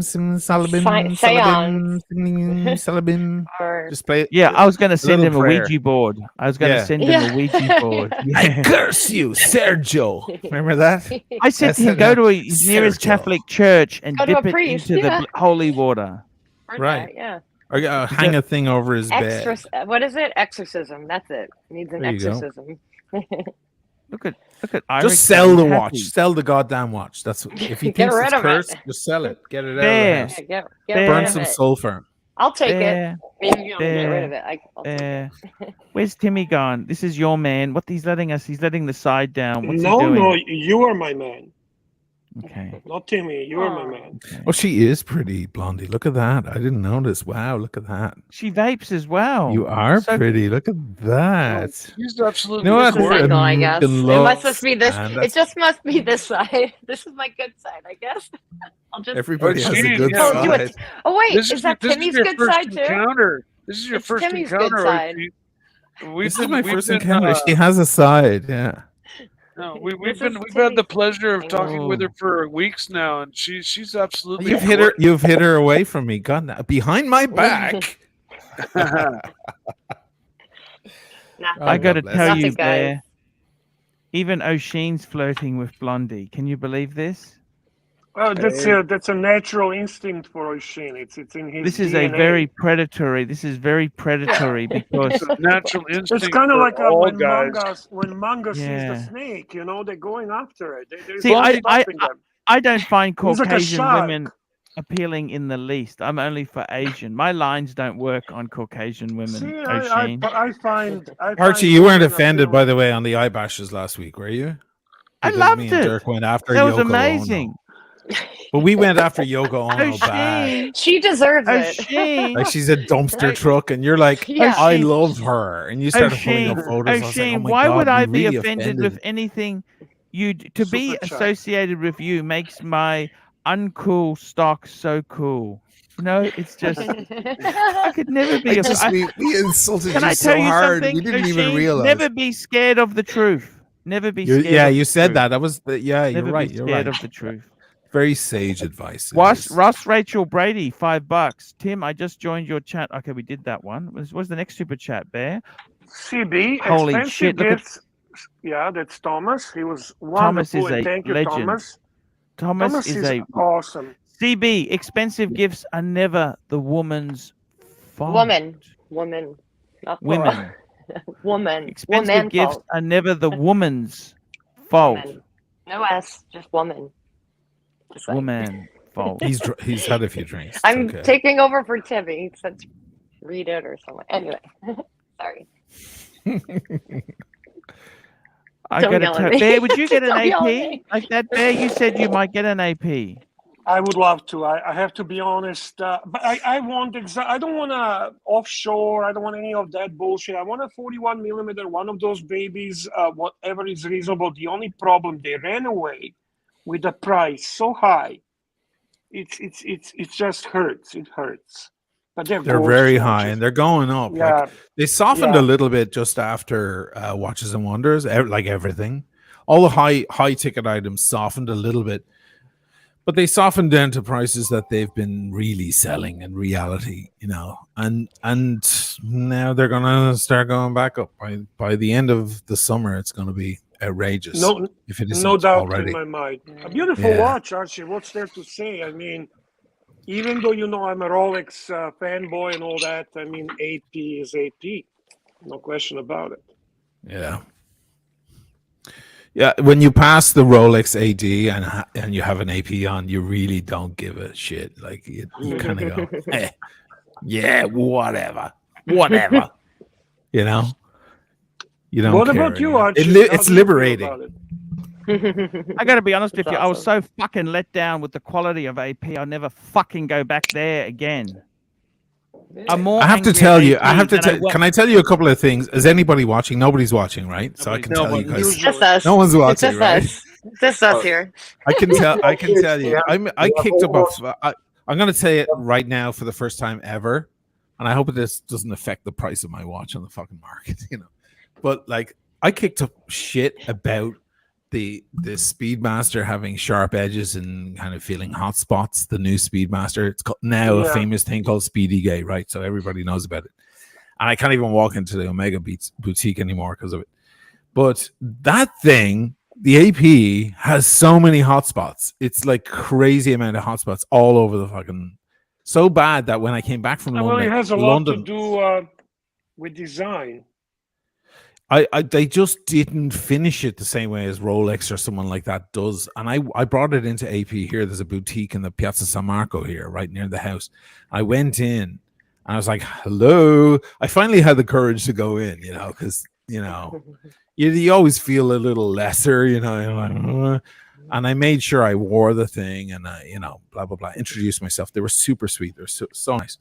Speaker 11: Just play it.
Speaker 2: Yeah, I was going to send him
Speaker 11: prayer.
Speaker 2: a Ouija board. I was going to send him a Ouija board.
Speaker 11: I curse you, Sergio. Remember that?
Speaker 2: I said to him, go to his nearest Catholic church and
Speaker 7: Go to
Speaker 2: dip
Speaker 7: a
Speaker 2: it
Speaker 7: priest,
Speaker 2: into the holy water.
Speaker 11: Right.
Speaker 7: Yeah.
Speaker 11: Or hang a thing over his bed.
Speaker 7: What is it? Exorcism. That's it. Needs an
Speaker 11: There you go.
Speaker 7: exorcism.
Speaker 2: Look at
Speaker 11: Just sell the watch. Sell the goddamn watch. That's if he
Speaker 7: Get
Speaker 11: thinks
Speaker 7: rid
Speaker 11: it's
Speaker 7: of it.
Speaker 11: cursed, just sell it. Get it out
Speaker 2: Bear.
Speaker 11: of the house.
Speaker 7: Get
Speaker 11: Burn
Speaker 7: rid
Speaker 11: some
Speaker 7: of it.
Speaker 11: sulfur.
Speaker 7: I'll take
Speaker 2: Bear.
Speaker 7: it. Maybe you don't get rid of it. I'll take it.
Speaker 2: Where's Timmy gone? This is your man. What he's letting us? He's letting the side down. What's he
Speaker 6: No,
Speaker 2: doing?
Speaker 6: no, you are my man.
Speaker 2: Okay.
Speaker 6: Not Timmy. You are my man.
Speaker 11: Oh, she is pretty, Blondie. Look at that. I didn't notice. Wow, look at that.
Speaker 2: She vapes as well.
Speaker 11: You are
Speaker 2: So-
Speaker 11: pretty. Look at that.
Speaker 3: He's absolutely.
Speaker 11: You know what?
Speaker 7: It's a signal, I guess. It must be this.
Speaker 11: And
Speaker 7: It just must be this side. This is my good side, I guess. I'll just.
Speaker 11: Everybody has a good
Speaker 7: Oh, do
Speaker 11: side.
Speaker 7: it. Oh wait,
Speaker 3: This
Speaker 7: is that
Speaker 3: this
Speaker 7: Timmy's
Speaker 3: your
Speaker 7: good
Speaker 3: first
Speaker 7: side too?
Speaker 3: encounter. This is your
Speaker 7: It's
Speaker 3: first
Speaker 7: Timmy's good
Speaker 3: encounter.
Speaker 7: side.
Speaker 11: This is my first encounter. She has a side. Yeah.
Speaker 3: No, we've
Speaker 7: This is
Speaker 3: had the
Speaker 7: Timmy's
Speaker 3: pleasure of talking with her
Speaker 2: Oh.
Speaker 3: for weeks now, and she's absolutely.
Speaker 11: You've hit her. You've hit her away from me. God, now, behind my back.
Speaker 2: I got to
Speaker 11: God
Speaker 2: tell
Speaker 11: bless
Speaker 2: you,
Speaker 7: Nothing, guys.
Speaker 2: Bear. Even O'Sheen's flirting with Blondie. Can you believe this?
Speaker 6: Well, that's a natural instinct for O'Sheen. It's in his
Speaker 2: This is
Speaker 6: DNA.
Speaker 2: a very predatory. This is very predatory because
Speaker 3: It's a natural
Speaker 6: It's
Speaker 3: instinct.
Speaker 6: kind of
Speaker 3: for
Speaker 6: like
Speaker 3: all
Speaker 6: when
Speaker 3: guys.
Speaker 6: Manga sees the
Speaker 2: Yeah.
Speaker 6: snake, you know, they're going after it. There's
Speaker 2: See,
Speaker 6: no
Speaker 2: I
Speaker 6: stopping them.
Speaker 2: I don't find
Speaker 6: He's like a
Speaker 2: Caucasian
Speaker 6: shark.
Speaker 2: women appealing in the least. I'm only for Asian. My lines don't work on Caucasian women.
Speaker 6: See,
Speaker 2: O'Sheen.
Speaker 6: I find
Speaker 11: Archie, you weren't
Speaker 6: women
Speaker 11: offended, by
Speaker 6: appealing.
Speaker 11: the way, on the eye bashes last week, were you?
Speaker 2: I
Speaker 11: Because
Speaker 2: loved
Speaker 11: me and
Speaker 2: it.
Speaker 11: Dirk went after
Speaker 2: That was
Speaker 11: Yoko
Speaker 2: amazing.
Speaker 11: Ono. But we went after Yoko Ono bad.
Speaker 2: O'Sheen.
Speaker 7: She deserves it.
Speaker 2: O'Sheen.
Speaker 11: Like she's a dumpster truck, and you're like,
Speaker 7: Yeah.
Speaker 11: I
Speaker 2: O'Sheen.
Speaker 11: love her, and you started pulling up
Speaker 2: O'Sheen.
Speaker 11: photos. I was like,
Speaker 2: O'Sheen,
Speaker 11: oh my
Speaker 2: why
Speaker 11: God,
Speaker 2: would I
Speaker 11: you
Speaker 2: be
Speaker 11: really
Speaker 2: offended with anything you to be
Speaker 6: Super chat.
Speaker 2: associated with you makes my uncool stock so cool. You know, it's just I could never be.
Speaker 11: We insulted
Speaker 2: Can
Speaker 11: you
Speaker 2: I
Speaker 11: so
Speaker 2: tell you
Speaker 11: hard,
Speaker 2: something?
Speaker 11: we didn't even
Speaker 2: O'Sheen?
Speaker 11: realize.
Speaker 2: Never be scared of the truth. Never be scared.
Speaker 11: Yeah,
Speaker 2: of
Speaker 11: you
Speaker 2: the
Speaker 11: said
Speaker 2: truth.
Speaker 11: that. That was yeah. You're
Speaker 2: Never
Speaker 11: right.
Speaker 2: be
Speaker 11: You're
Speaker 2: scared
Speaker 11: right.
Speaker 2: of the truth.
Speaker 11: Very sage advice. it
Speaker 2: Ross
Speaker 11: is.
Speaker 2: Rachel Brady, $5. Tim, I just joined your chat. Okay, we did that one. What's the next super chat, Bear?
Speaker 6: CB,
Speaker 2: Holy
Speaker 6: expensive
Speaker 2: shit! Look at
Speaker 6: gifts. Yeah, that's Thomas. He was
Speaker 2: Thomas
Speaker 6: wonderful,
Speaker 2: is
Speaker 6: and
Speaker 2: a
Speaker 6: thank you,
Speaker 2: legend.
Speaker 6: Thomas.
Speaker 2: Thomas is a
Speaker 6: awesome.
Speaker 2: CB. Expensive gifts are never the woman's fault.
Speaker 7: Woman, not
Speaker 2: Women.
Speaker 7: plural. Woman.
Speaker 2: Expensive
Speaker 7: Woman
Speaker 2: gifts
Speaker 7: fault.
Speaker 2: are never the woman's fault.
Speaker 7: Woman. No S, just woman. Just like-
Speaker 2: Woman fault.
Speaker 11: He's had a few drinks. It's
Speaker 7: I'm
Speaker 11: okay.
Speaker 7: taking over for Timmy. He said read it or something. Anyway, sorry.
Speaker 2: I
Speaker 7: Don't
Speaker 2: got
Speaker 7: yell
Speaker 2: to
Speaker 7: at
Speaker 2: tell
Speaker 7: me.
Speaker 2: Bear, would you get an
Speaker 7: Don't yell at
Speaker 2: AP?
Speaker 7: me.
Speaker 2: Like that, Bear? You said you might get an AP.
Speaker 6: I would love to. I have to be honest, but I want I don't want a offshore. I don't want any of that bullshit. I want a 41 millimeter, one of those babies, whatever is reasonable. The only problem, they ran away with the price so high. It just hurts. It hurts. But they're
Speaker 11: very
Speaker 6: gorgeous
Speaker 11: high
Speaker 6: watches.
Speaker 11: and they're going up.
Speaker 6: Yeah.
Speaker 11: Like they softened
Speaker 6: Yeah.
Speaker 11: a little bit just after Watches and Wonders, like everything. All the high ticket items softened a little bit, but they softened down to prices that they've been really selling in reality, you know. And now they're gonna start going back up. By the end of the summer, it's gonna be outrageous.
Speaker 6: No,
Speaker 11: if it isn't
Speaker 6: no doubt
Speaker 11: already.
Speaker 6: in my mind. A beautiful
Speaker 11: Yeah.
Speaker 6: watch, Archie. What's there to say? I mean, even though you know I'm a Rolex fanboy and all that, I mean, AP is AP. No question about it.
Speaker 11: Yeah. Yeah, when you pass the Rolex AD and you have an AP on, you really don't give a shit. Like you kind of go, yeah, whatever. You know, you don't.
Speaker 6: What
Speaker 11: care
Speaker 6: about you,
Speaker 11: anymore.
Speaker 6: Archie?
Speaker 11: It's
Speaker 6: How do you feel
Speaker 11: liberating.
Speaker 6: about it?
Speaker 2: I got to be honest with
Speaker 7: That's
Speaker 2: you. I was
Speaker 7: awesome.
Speaker 2: so fucking let down with the quality of AP. I'll never fucking go back there again. I'm more
Speaker 11: I have to
Speaker 2: angry
Speaker 11: tell
Speaker 2: at
Speaker 11: you.
Speaker 2: AP
Speaker 11: I have to
Speaker 2: than
Speaker 11: tell.
Speaker 2: was-
Speaker 11: Can I tell you a couple of things? Is anybody watching? Nobody's watching, right? So I can tell you guys.
Speaker 7: Just us.
Speaker 11: No one's
Speaker 7: It's
Speaker 11: watching,
Speaker 7: just
Speaker 11: right?
Speaker 7: us. Just us here.
Speaker 11: I can tell. I can tell you. I kicked up
Speaker 4: almost-
Speaker 11: I'm going to say it right now for the first time ever, and I hope this doesn't affect the price of my watch on the fucking market. You know, but like I kicked up shit about the Speedmaster having sharp edges and kind of feeling hot spots. The new Speedmaster. It's now a famous thing called Speedy Gay, right? So everybody knows about it. And I can't even walk into the Omega boutique anymore because of it. But that thing, the AP has so many hotspots. It's like crazy amount of hotspots all over the fucking. So bad that when I came back from
Speaker 6: Well,
Speaker 11: London,
Speaker 6: it has a lot to do with design.
Speaker 11: they just didn't finish it the same way as Rolex or someone like that does. And I brought it into AP here. There's a boutique in the Piazza San Marco here, right near the house. I went in and I was like, hello. I finally had the courage to go in, you know, because, you know, you always feel a little lesser, you know. You're like, and I made sure I wore the thing and, you know, blah, blah, blah. Introduced myself. They were super sweet. They're so nice.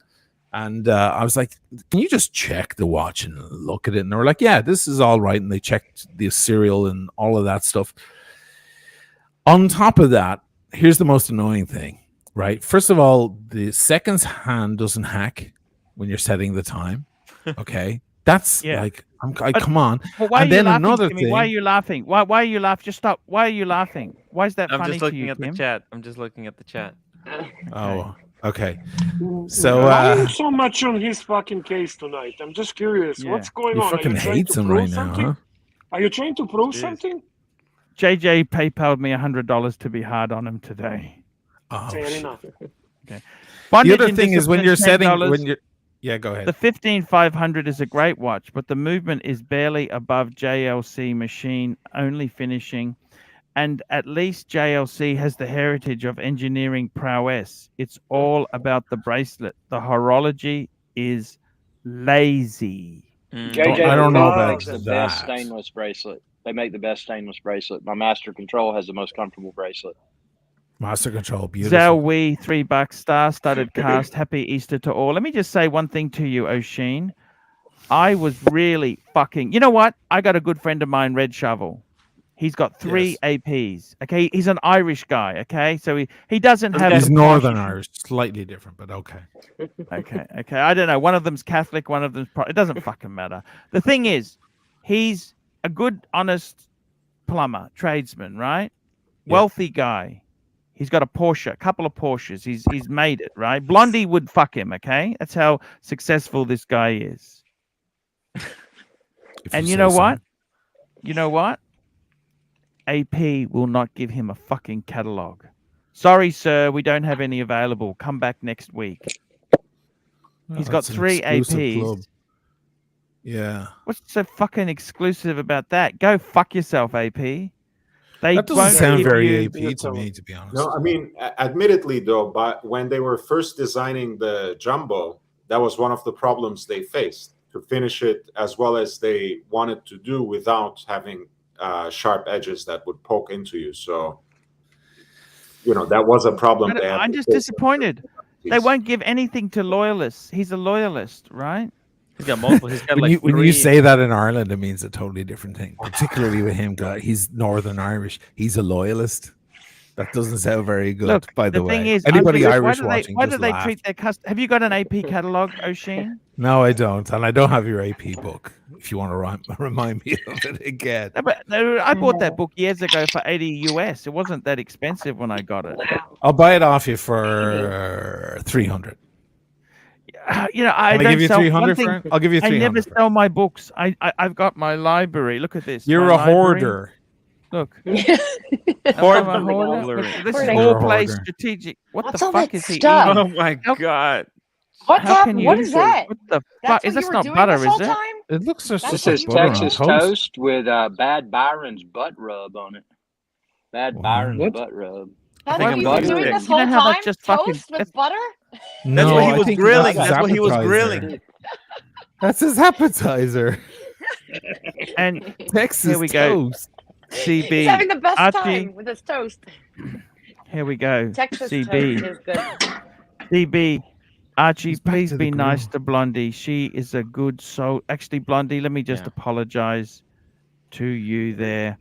Speaker 11: And I was like, can you just check the watch and look at it? And they were like, yeah, this is all right. And they checked the serial and all of that stuff. On top of that, here's the most annoying thing, right? First of all, the seconds hand doesn't hack when you're setting the time. Okay. That's
Speaker 2: Yeah.
Speaker 11: like, come on.
Speaker 2: Well, why
Speaker 11: And
Speaker 2: are you
Speaker 11: then
Speaker 2: laughing,
Speaker 11: another
Speaker 2: Timmy? Why are
Speaker 11: thing.
Speaker 2: you laughing? Why are you laughing? Just stop. Why are you laughing? Why is that
Speaker 8: I'm
Speaker 2: funny
Speaker 8: just
Speaker 2: to
Speaker 8: looking
Speaker 2: you,
Speaker 8: at the
Speaker 2: Tim?
Speaker 8: chat. I'm just looking at the chat.
Speaker 11: Oh, okay. So
Speaker 6: Why are you so much on his fucking case tonight? I'm just curious.
Speaker 2: Yeah.
Speaker 6: What's going
Speaker 11: he
Speaker 6: on? Are
Speaker 11: fucking
Speaker 6: you trying
Speaker 11: hates
Speaker 6: to
Speaker 11: him
Speaker 6: prove
Speaker 11: right now,
Speaker 6: something?
Speaker 11: huh?
Speaker 6: Are you trying to prove
Speaker 8: Jeez.
Speaker 6: something?
Speaker 2: JJ PayPal'd me $100 to be hard on him today.
Speaker 11: Oh,
Speaker 6: Fair
Speaker 11: shit.
Speaker 6: enough.
Speaker 2: Okay.
Speaker 11: The
Speaker 2: Bondage
Speaker 11: other
Speaker 2: and
Speaker 11: thing is when
Speaker 2: Discipline,
Speaker 11: you're setting,
Speaker 2: $10.
Speaker 11: when you're, yeah, go ahead.
Speaker 2: The 15500 is a great watch, but the movement is barely above JLC machine, only finishing. And at least JLC has the heritage of engineering prowess. It's all about the bracelet. The horology is lazy.
Speaker 5: JJ
Speaker 11: I don't know
Speaker 5: Performance
Speaker 11: about
Speaker 5: makes the best
Speaker 11: that.
Speaker 5: stainless bracelet. They make the best stainless bracelet. My Master Control has the most comfortable bracelet.
Speaker 11: Master Control, beautiful.
Speaker 2: Zhao Wei, $3, star-studded cast. Happy Easter to all. Let me just say one thing to you, O'Sheen. I was really fucking. You know what? I got a good friend of mine, Red Shovel. He's got 3 APs. Okay, he's an Irish guy. Okay, so he doesn't have.
Speaker 11: He's
Speaker 2: the
Speaker 11: Northern
Speaker 2: posh-
Speaker 11: Irish, slightly different, but okay.
Speaker 2: Okay. I don't know. One of them's Catholic. One of them's. It doesn't fucking matter. The thing is, he's a good, honest plumber, tradesman, right? Wealthy guy. He's got a Porsche, a couple of Porsches. He's made it, right? Blondie would fuck him. Okay, that's how successful this guy is. And you know what? You know what? AP will not give him a fucking catalog. Sorry, sir, we don't have any available. Come back next week. He's got
Speaker 11: That's an
Speaker 2: 3
Speaker 11: exclusive
Speaker 2: APs.
Speaker 11: club. Yeah.
Speaker 2: What's so fucking exclusive about that? Go fuck yourself, AP. They
Speaker 11: That doesn't
Speaker 2: won't
Speaker 11: sound
Speaker 2: give
Speaker 11: very
Speaker 2: you-
Speaker 11: AP to me, to be honest.
Speaker 4: No, I mean, admittedly, though, but when they were first designing the Jumbo, that was one of the problems they faced, to finish it as well as they wanted to do without having sharp edges that would poke into you. So, that was a problem.
Speaker 2: I'm just disappointed. They won't give anything to loyalists. He's a loyalist, right?
Speaker 8: He's got multiple. He's got
Speaker 11: When you say that in Ireland, it means a totally different thing. Particularly with him, guy. He's Northern Irish. He's a loyalist. That doesn't sound very good.
Speaker 2: Look,
Speaker 11: by the way,
Speaker 2: thing is,
Speaker 11: anybody
Speaker 2: I'm
Speaker 11: Irish
Speaker 2: curious,
Speaker 11: watching,
Speaker 2: why
Speaker 11: just
Speaker 2: do they
Speaker 11: laugh.
Speaker 2: treat their customers? Have you got an AP catalog, O'Sheen?
Speaker 11: No, I don't, and I don't have your AP book. If you want to remind me of it again.
Speaker 2: No, I bought that book years ago for $80 US. It wasn't that expensive when I got it.
Speaker 11: I'll buy it off you for 300.
Speaker 2: I
Speaker 11: Can I
Speaker 2: don't
Speaker 11: give you
Speaker 2: sell
Speaker 11: 300
Speaker 2: one
Speaker 11: for
Speaker 2: thing.
Speaker 11: it? I'll give you 300.
Speaker 2: I never sell my books. I've got my library. Look at this.
Speaker 11: You're
Speaker 2: my
Speaker 11: a
Speaker 2: library.
Speaker 11: hoarder.
Speaker 2: Look.
Speaker 8: Hoarder.
Speaker 2: I'm a hoarder. This is
Speaker 11: You're
Speaker 2: all
Speaker 11: a
Speaker 2: play
Speaker 11: hoarder.
Speaker 2: strategic. What
Speaker 7: What's
Speaker 2: the
Speaker 7: all
Speaker 2: fuck
Speaker 7: that
Speaker 2: is he
Speaker 7: stuff?
Speaker 2: eating?
Speaker 8: Oh my god!
Speaker 7: What's
Speaker 2: How
Speaker 7: up?
Speaker 2: can you
Speaker 7: What
Speaker 2: eat
Speaker 7: is that?
Speaker 2: What the
Speaker 7: That's
Speaker 2: fuck? Is
Speaker 7: what
Speaker 2: this
Speaker 7: you were
Speaker 2: not
Speaker 7: doing
Speaker 2: butter,
Speaker 7: this
Speaker 2: is
Speaker 7: whole
Speaker 2: it?
Speaker 7: time?
Speaker 11: It looks just
Speaker 5: This
Speaker 11: like
Speaker 5: is
Speaker 11: butter on
Speaker 5: Texas toast with Bad Byron's butt rub on it. Bad Byron's butt rub.
Speaker 7: That's
Speaker 2: Why
Speaker 7: what
Speaker 2: would
Speaker 7: you were
Speaker 2: you
Speaker 7: doing
Speaker 2: do
Speaker 7: this
Speaker 2: that?
Speaker 7: whole
Speaker 2: You know how
Speaker 7: time?
Speaker 2: that's just fucking-
Speaker 7: Toast with butter?
Speaker 8: That's what he
Speaker 11: I
Speaker 8: was
Speaker 11: think
Speaker 8: grilling.
Speaker 11: that's
Speaker 8: That's what he was
Speaker 11: appetizer.
Speaker 8: grilling.
Speaker 11: That's his appetizer.
Speaker 2: And
Speaker 11: Texas
Speaker 2: here we go.
Speaker 11: toast.
Speaker 7: He's
Speaker 2: CB.
Speaker 7: having the best
Speaker 2: Archie.
Speaker 7: time with his toast.
Speaker 2: Here we go.
Speaker 7: Texas
Speaker 2: CB.
Speaker 7: toast is good.
Speaker 2: CB. Archie,
Speaker 11: He's back
Speaker 2: please
Speaker 11: to the
Speaker 2: be nice
Speaker 11: grill.
Speaker 2: to Blondie. She is a good soul. Actually, Blondie, let me just apologize to you there.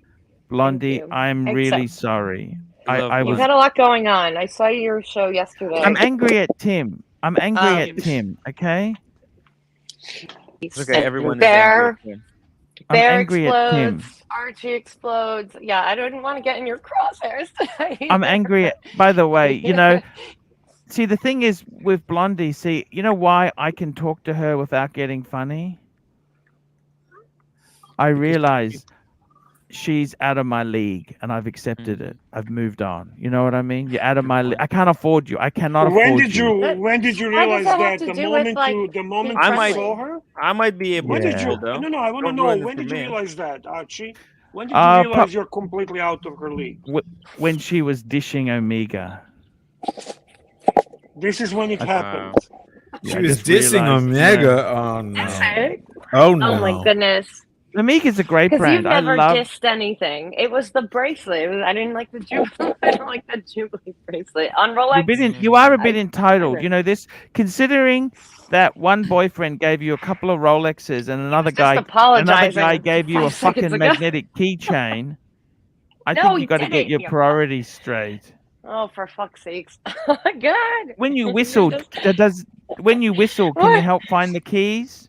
Speaker 2: Blondie,
Speaker 7: you.
Speaker 2: I'm really sorry. I
Speaker 7: You've
Speaker 2: was.
Speaker 7: had a lot going on. I saw your show yesterday.
Speaker 2: I'm angry at Tim. I'm angry at Tim. Okay.
Speaker 8: It's okay. Everyone
Speaker 7: Bear,
Speaker 8: is angry.
Speaker 2: I'm
Speaker 7: Bear
Speaker 2: angry at Tim.
Speaker 7: explodes. Archie explodes. Yeah, I didn't want to get in your crosshairs tonight.
Speaker 2: I'm angry at. By the way, see, the thing is with Blondie. See, you know why I can talk to her without getting funny? I realize she's out of my league, and I've accepted it. I've moved on. You know what I mean? You're out of my league. I can't afford you. I cannot afford you.
Speaker 6: When did you
Speaker 7: Why does
Speaker 6: realize
Speaker 7: that have
Speaker 6: that?
Speaker 7: to
Speaker 6: The
Speaker 7: do with,
Speaker 6: moment
Speaker 7: like,
Speaker 6: you
Speaker 8: I
Speaker 6: saw her?
Speaker 8: I might be able
Speaker 6: When
Speaker 8: to
Speaker 6: did you?
Speaker 8: though.
Speaker 6: No, I want to
Speaker 8: Don't
Speaker 6: know.
Speaker 8: ruin it
Speaker 6: When
Speaker 8: for
Speaker 6: did you
Speaker 8: me.
Speaker 6: realize that, Archie? When did you realize you're completely out of her league?
Speaker 2: When she was dishing Omega.
Speaker 6: This is when it happened.
Speaker 11: She was dissing Omega. Oh no! Oh no!
Speaker 7: Oh my goodness.
Speaker 2: Omega's a great
Speaker 7: Because you
Speaker 2: brand. I
Speaker 7: never
Speaker 2: love.
Speaker 7: dissed anything. It was the bracelet. I didn't like the Jubilee. I don't like the Jubilee bracelet. On Rolex.
Speaker 2: You are a bit entitled. You know this, considering that one boyfriend gave you a couple of Rolexes and another guy
Speaker 7: apologizing
Speaker 2: gave you a
Speaker 7: 5 seconds
Speaker 2: fucking
Speaker 7: ago.
Speaker 2: magnetic keychain. I
Speaker 7: No,
Speaker 2: think
Speaker 7: he
Speaker 2: you got to get
Speaker 7: didn't.
Speaker 2: your
Speaker 7: You
Speaker 2: priorities straight.
Speaker 7: Oh, for fuck's sakes. God.
Speaker 2: When you
Speaker 7: You're
Speaker 2: whistle,
Speaker 7: just-
Speaker 2: can you help find the keys?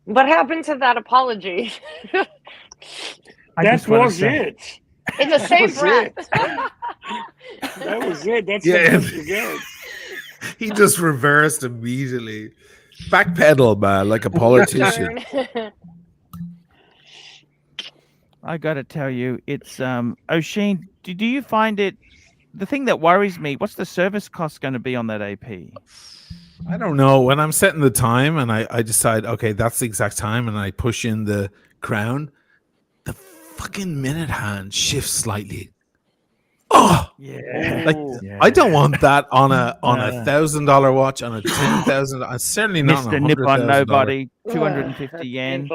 Speaker 7: What happened to that apology?
Speaker 6: That was it.
Speaker 7: It's a safe breath.
Speaker 6: That was it. That's
Speaker 11: Yeah.
Speaker 6: the best you get.
Speaker 11: He just reversed immediately. Backpedal, man, like a politician.
Speaker 2: I got to tell you, it's O'Sheen. Do you find it? The thing that worries me, what's the service cost going to be on that AP?
Speaker 11: I don't know. When I'm setting the time and I decide, okay, that's the exact time, and I push in the crown, the fucking minute hand shifts slightly. Oh,
Speaker 2: yeah.
Speaker 11: Like I don't want that on a $1,000 watch, on a $10,000. Certainly not on
Speaker 2: Mr.
Speaker 11: a
Speaker 2: Nippon
Speaker 11: $100,000.
Speaker 2: Nobody, 250 yen.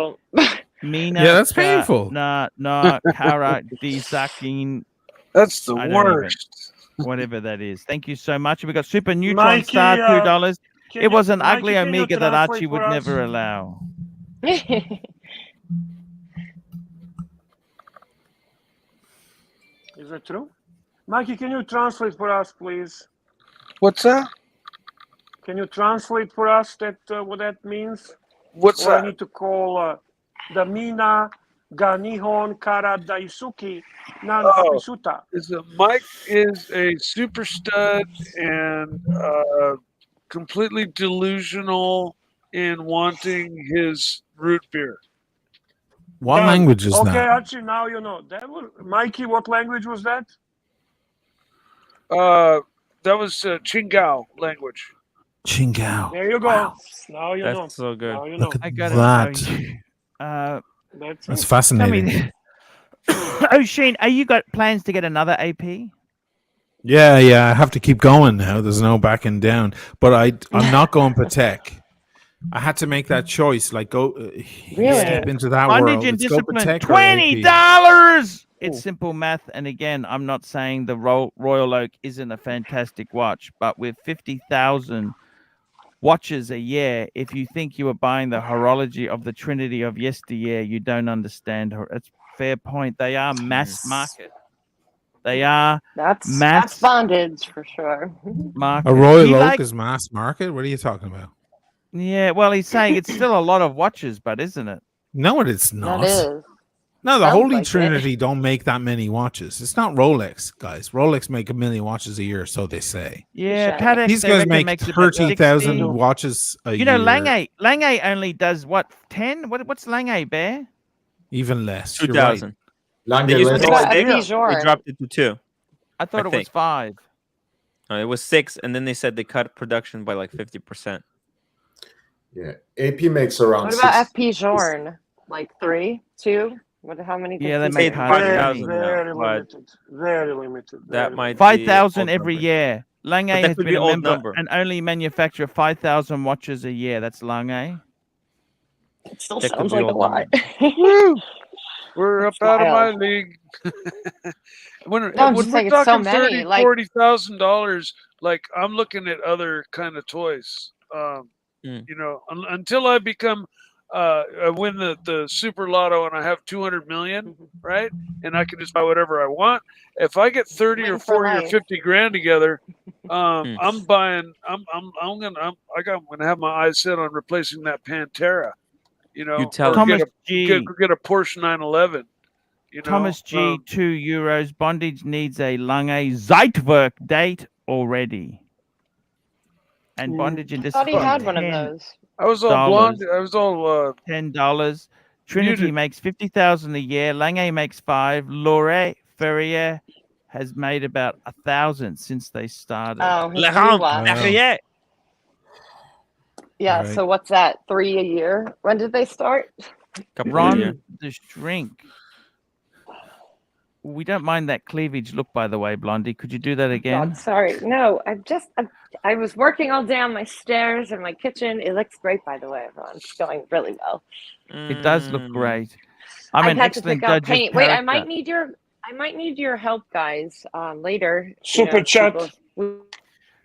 Speaker 2: Mina,
Speaker 11: Yeah, that's painful.
Speaker 2: Kara Disakin.
Speaker 3: That's the
Speaker 2: I don't even-
Speaker 3: worst.
Speaker 2: Whatever that is. Thank you so much. We got Super Neutron
Speaker 6: Mikey,
Speaker 2: Star, $2.
Speaker 6: can
Speaker 2: It was
Speaker 6: you-
Speaker 2: an ugly
Speaker 6: Mikey, can you
Speaker 2: Omega that
Speaker 6: translate
Speaker 2: Archie
Speaker 6: for
Speaker 2: would
Speaker 6: us?
Speaker 2: never allow.
Speaker 6: Is that true? Mikey, can you translate for us, please?
Speaker 3: What's that?
Speaker 6: Can you translate for us that what that means?
Speaker 3: What's
Speaker 6: or I
Speaker 3: that?
Speaker 6: need to call the Mina ga Nihon kara daisuki nan Fukisuta.
Speaker 3: Mike is a super stud and completely delusional in wanting his root beer.
Speaker 11: What language is
Speaker 6: okay,
Speaker 11: that?
Speaker 6: Archie, now you know. That was Mikey. What language was that?
Speaker 3: That was Chingao language.
Speaker 11: Chingao.
Speaker 6: There you go.
Speaker 11: Wow.
Speaker 6: Now you
Speaker 8: That's
Speaker 6: know.
Speaker 8: so good.
Speaker 6: Now you know.
Speaker 11: Look at
Speaker 2: I got
Speaker 11: that.
Speaker 2: tell you.
Speaker 11: That's
Speaker 6: it.
Speaker 11: fascinating.
Speaker 2: O'Sheen, are you got plans to get another AP?
Speaker 11: Yeah, I have to keep going now. There's no backing down. But I'm not going Patek. I had to make that choice. Like, go step into that
Speaker 2: Bondage
Speaker 11: world.
Speaker 2: and
Speaker 11: Let's go
Speaker 2: discipline,
Speaker 11: Patek or AP.
Speaker 2: $20. It's simple math, and again, I'm not saying the Royal Oak isn't a fantastic watch, but with 50,000 watches a year, if you think you were buying the horology of the Trinity of yesteryear, you don't understand her. It's fair point. They are mass market. They are
Speaker 7: that's bondage for sure.
Speaker 2: market.
Speaker 11: A Royal
Speaker 2: You
Speaker 11: Oak
Speaker 2: like-
Speaker 11: is mass market? What are you talking about?
Speaker 2: Yeah, well, he's saying it's still a lot of watches, but isn't it?
Speaker 11: No, it's not.
Speaker 7: That is.
Speaker 11: No, the
Speaker 7: Sounds
Speaker 11: Holy
Speaker 7: like it.
Speaker 11: Trinity don't make that many watches. It's not Rolex, guys. Rolex make 1 million watches a year, so they say.
Speaker 2: Yeah, Patek,
Speaker 11: These
Speaker 2: they
Speaker 11: guys
Speaker 2: reckon
Speaker 11: make
Speaker 2: makes about
Speaker 11: 30,000
Speaker 2: 60.
Speaker 11: watches a year.
Speaker 2: You know, Lange only does what, 10? What's Lange, Bear?
Speaker 11: Even less.
Speaker 8: 2,000.
Speaker 4: Lange
Speaker 8: They used to
Speaker 4: less.
Speaker 8: make
Speaker 7: What about
Speaker 8: 6.
Speaker 7: Dijon?
Speaker 8: They dropped it to 2.
Speaker 2: I thought
Speaker 8: I
Speaker 2: it was
Speaker 8: think.
Speaker 2: 5.
Speaker 8: It was 6, and then they said they cut production by like 50%.
Speaker 4: Yeah, AP makes around.
Speaker 7: What about
Speaker 4: 6.
Speaker 7: FP Jorn? Like 3, 2? How many?
Speaker 2: Yeah, they
Speaker 7: FPs?
Speaker 2: make
Speaker 8: Say
Speaker 2: hardly
Speaker 8: 5,000
Speaker 2: any.
Speaker 8: now,
Speaker 6: Very
Speaker 8: but
Speaker 6: limited. Very limited.
Speaker 8: that
Speaker 6: Very
Speaker 8: might
Speaker 2: 5,000
Speaker 8: be
Speaker 2: every
Speaker 8: old
Speaker 2: year. Lange
Speaker 8: But that
Speaker 2: has
Speaker 8: could
Speaker 2: been
Speaker 8: be
Speaker 2: a
Speaker 8: old
Speaker 2: member
Speaker 8: number.
Speaker 2: and only manufacture 5,000 watches a year. That's Lange.
Speaker 7: It still
Speaker 8: That could
Speaker 7: sounds
Speaker 8: be
Speaker 7: like a
Speaker 8: old
Speaker 7: lot.
Speaker 3: Woo! We're up
Speaker 7: It's
Speaker 3: out of my
Speaker 7: wild.
Speaker 3: league. when
Speaker 7: I'm
Speaker 3: when
Speaker 7: just
Speaker 3: we're
Speaker 7: saying it's so
Speaker 3: talking
Speaker 7: many, like-
Speaker 3: $40,000, like I'm looking at other kind of toys. You know, until I become I win the super lotto and I have 200 million, right? And I can just buy whatever I want. If I get 30 or
Speaker 7: Win for
Speaker 3: 40 or
Speaker 7: life.
Speaker 3: 50 grand together, I'm buying. I'm gonna have my eyes set on replacing that Pantera. You know,
Speaker 8: You tell
Speaker 3: or
Speaker 2: Thomas
Speaker 3: get
Speaker 2: G.
Speaker 3: get a Porsche 911. You know,
Speaker 2: Thomas G, €2. Bondage needs a Lange Zeitwerk date already. And bondage and
Speaker 7: I thought he
Speaker 2: discipline.
Speaker 7: had one of those.
Speaker 3: I was all blonde. I was all
Speaker 2: $10. Trinity
Speaker 3: muted.
Speaker 2: makes 50,000 a year. Lange makes 5. Laure Ferrier has made about 1,000 since they started.
Speaker 7: Oh, his
Speaker 8: Laurent
Speaker 7: rewatch.
Speaker 8: Ferrier.
Speaker 7: Yeah,
Speaker 11: Right.
Speaker 7: so what's that? 3 a year? When did they start?
Speaker 8: Couple of
Speaker 2: Ron
Speaker 8: years.
Speaker 2: the Shrink. We don't mind that cleavage look, by the way, Blondie. Could you do that again?
Speaker 7: God, sorry. No, I was working all day on my stairs in my kitchen. It looks great, by the way, everyone. It's going really well.
Speaker 2: It does look great. I'm
Speaker 7: I
Speaker 2: an
Speaker 7: had to
Speaker 2: excellent
Speaker 7: pick out
Speaker 2: judge
Speaker 7: paint.
Speaker 2: of
Speaker 7: Wait,
Speaker 2: character.
Speaker 7: I might need your help, guys, later.
Speaker 6: Super chat.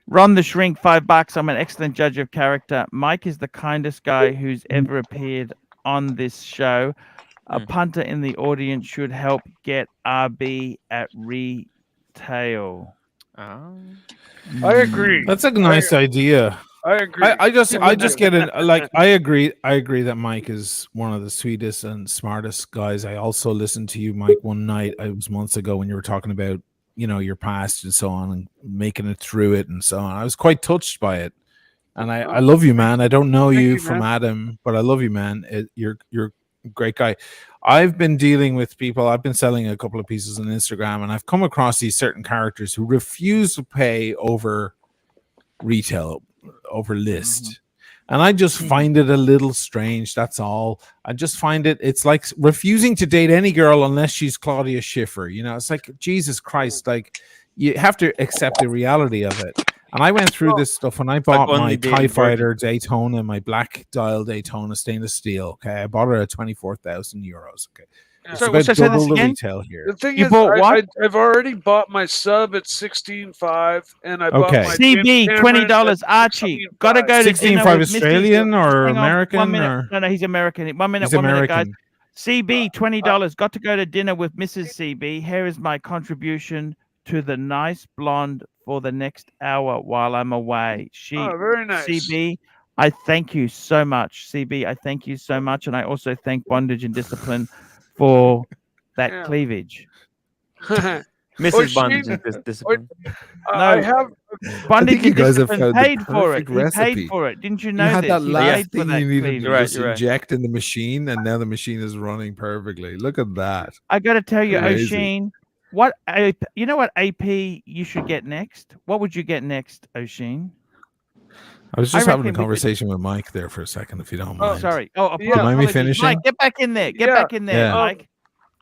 Speaker 2: Ron the Shrink, $5. I'm an excellent judge of character. Mike is the kindest guy who's ever appeared on this show. A punter in the audience should help get RB at retail.
Speaker 3: I agree.
Speaker 11: That's a nice idea.
Speaker 3: I agree.
Speaker 11: I just get it. Like, I agree that Mike is one of the sweetest and smartest guys. I also listened to you, Mike, one night. It was months ago when you were talking about, your past and so on, and making it through it and so on. I was quite touched by it, and I love you, man. I don't know you from Adam, but I love you, man. You're a great guy. I've been dealing with people. I've been selling a couple of pieces on Instagram, and I've come across these certain characters who refuse to pay over retail, over list. And I just find it a little strange. That's all. I just find it's like refusing to date any girl unless she's Claudia Schiffer. It's like, Jesus Christ, like, you have to accept the reality of it. And I went through this stuff when I bought my TIE Fighter Daytona, my black dial Daytona stainless steel. Okay, I bought it at 24,000 euros. Okay, it's about double the retail here.
Speaker 3: The thing is, I've already bought my sub at 16.5, and I bought my
Speaker 2: CB $20. Archie, gotta go to
Speaker 11: 16.5 Australian or American?
Speaker 2: 1 minute. No, he's American. 1 minute, guys. CB $20. Got to go to dinner with Mrs. CB. Here is my contribution to the nice blonde for the next hour while I'm away.
Speaker 3: Very nice.
Speaker 2: CB, I thank you so much. CB, I thank you so much, and I also thank Bondage and Discipline for that cleavage.
Speaker 8: Mrs. Bondage and Discipline.
Speaker 3: I have
Speaker 2: Bondage and Discipline paid
Speaker 11: the
Speaker 2: for it.
Speaker 11: recipe.
Speaker 2: He paid for it. Didn't you know
Speaker 11: You had
Speaker 2: this?
Speaker 11: that
Speaker 2: He
Speaker 11: last
Speaker 2: paid for
Speaker 11: thing
Speaker 2: that
Speaker 11: you needed
Speaker 2: cleavage.
Speaker 11: to just inject in the machine, and now the machine is running perfectly. Look at that.
Speaker 2: I got to tell you,
Speaker 11: Amazing.
Speaker 2: O'Sheen, what AP you should get next? What would you get next, O'Sheen?
Speaker 11: I was just having a conversation with Mike there for a second, if you don't mind.
Speaker 2: Oh, sorry. Oh,
Speaker 11: Do you mind me finishing?
Speaker 2: Mike, get back in there. Get back in there, Mike.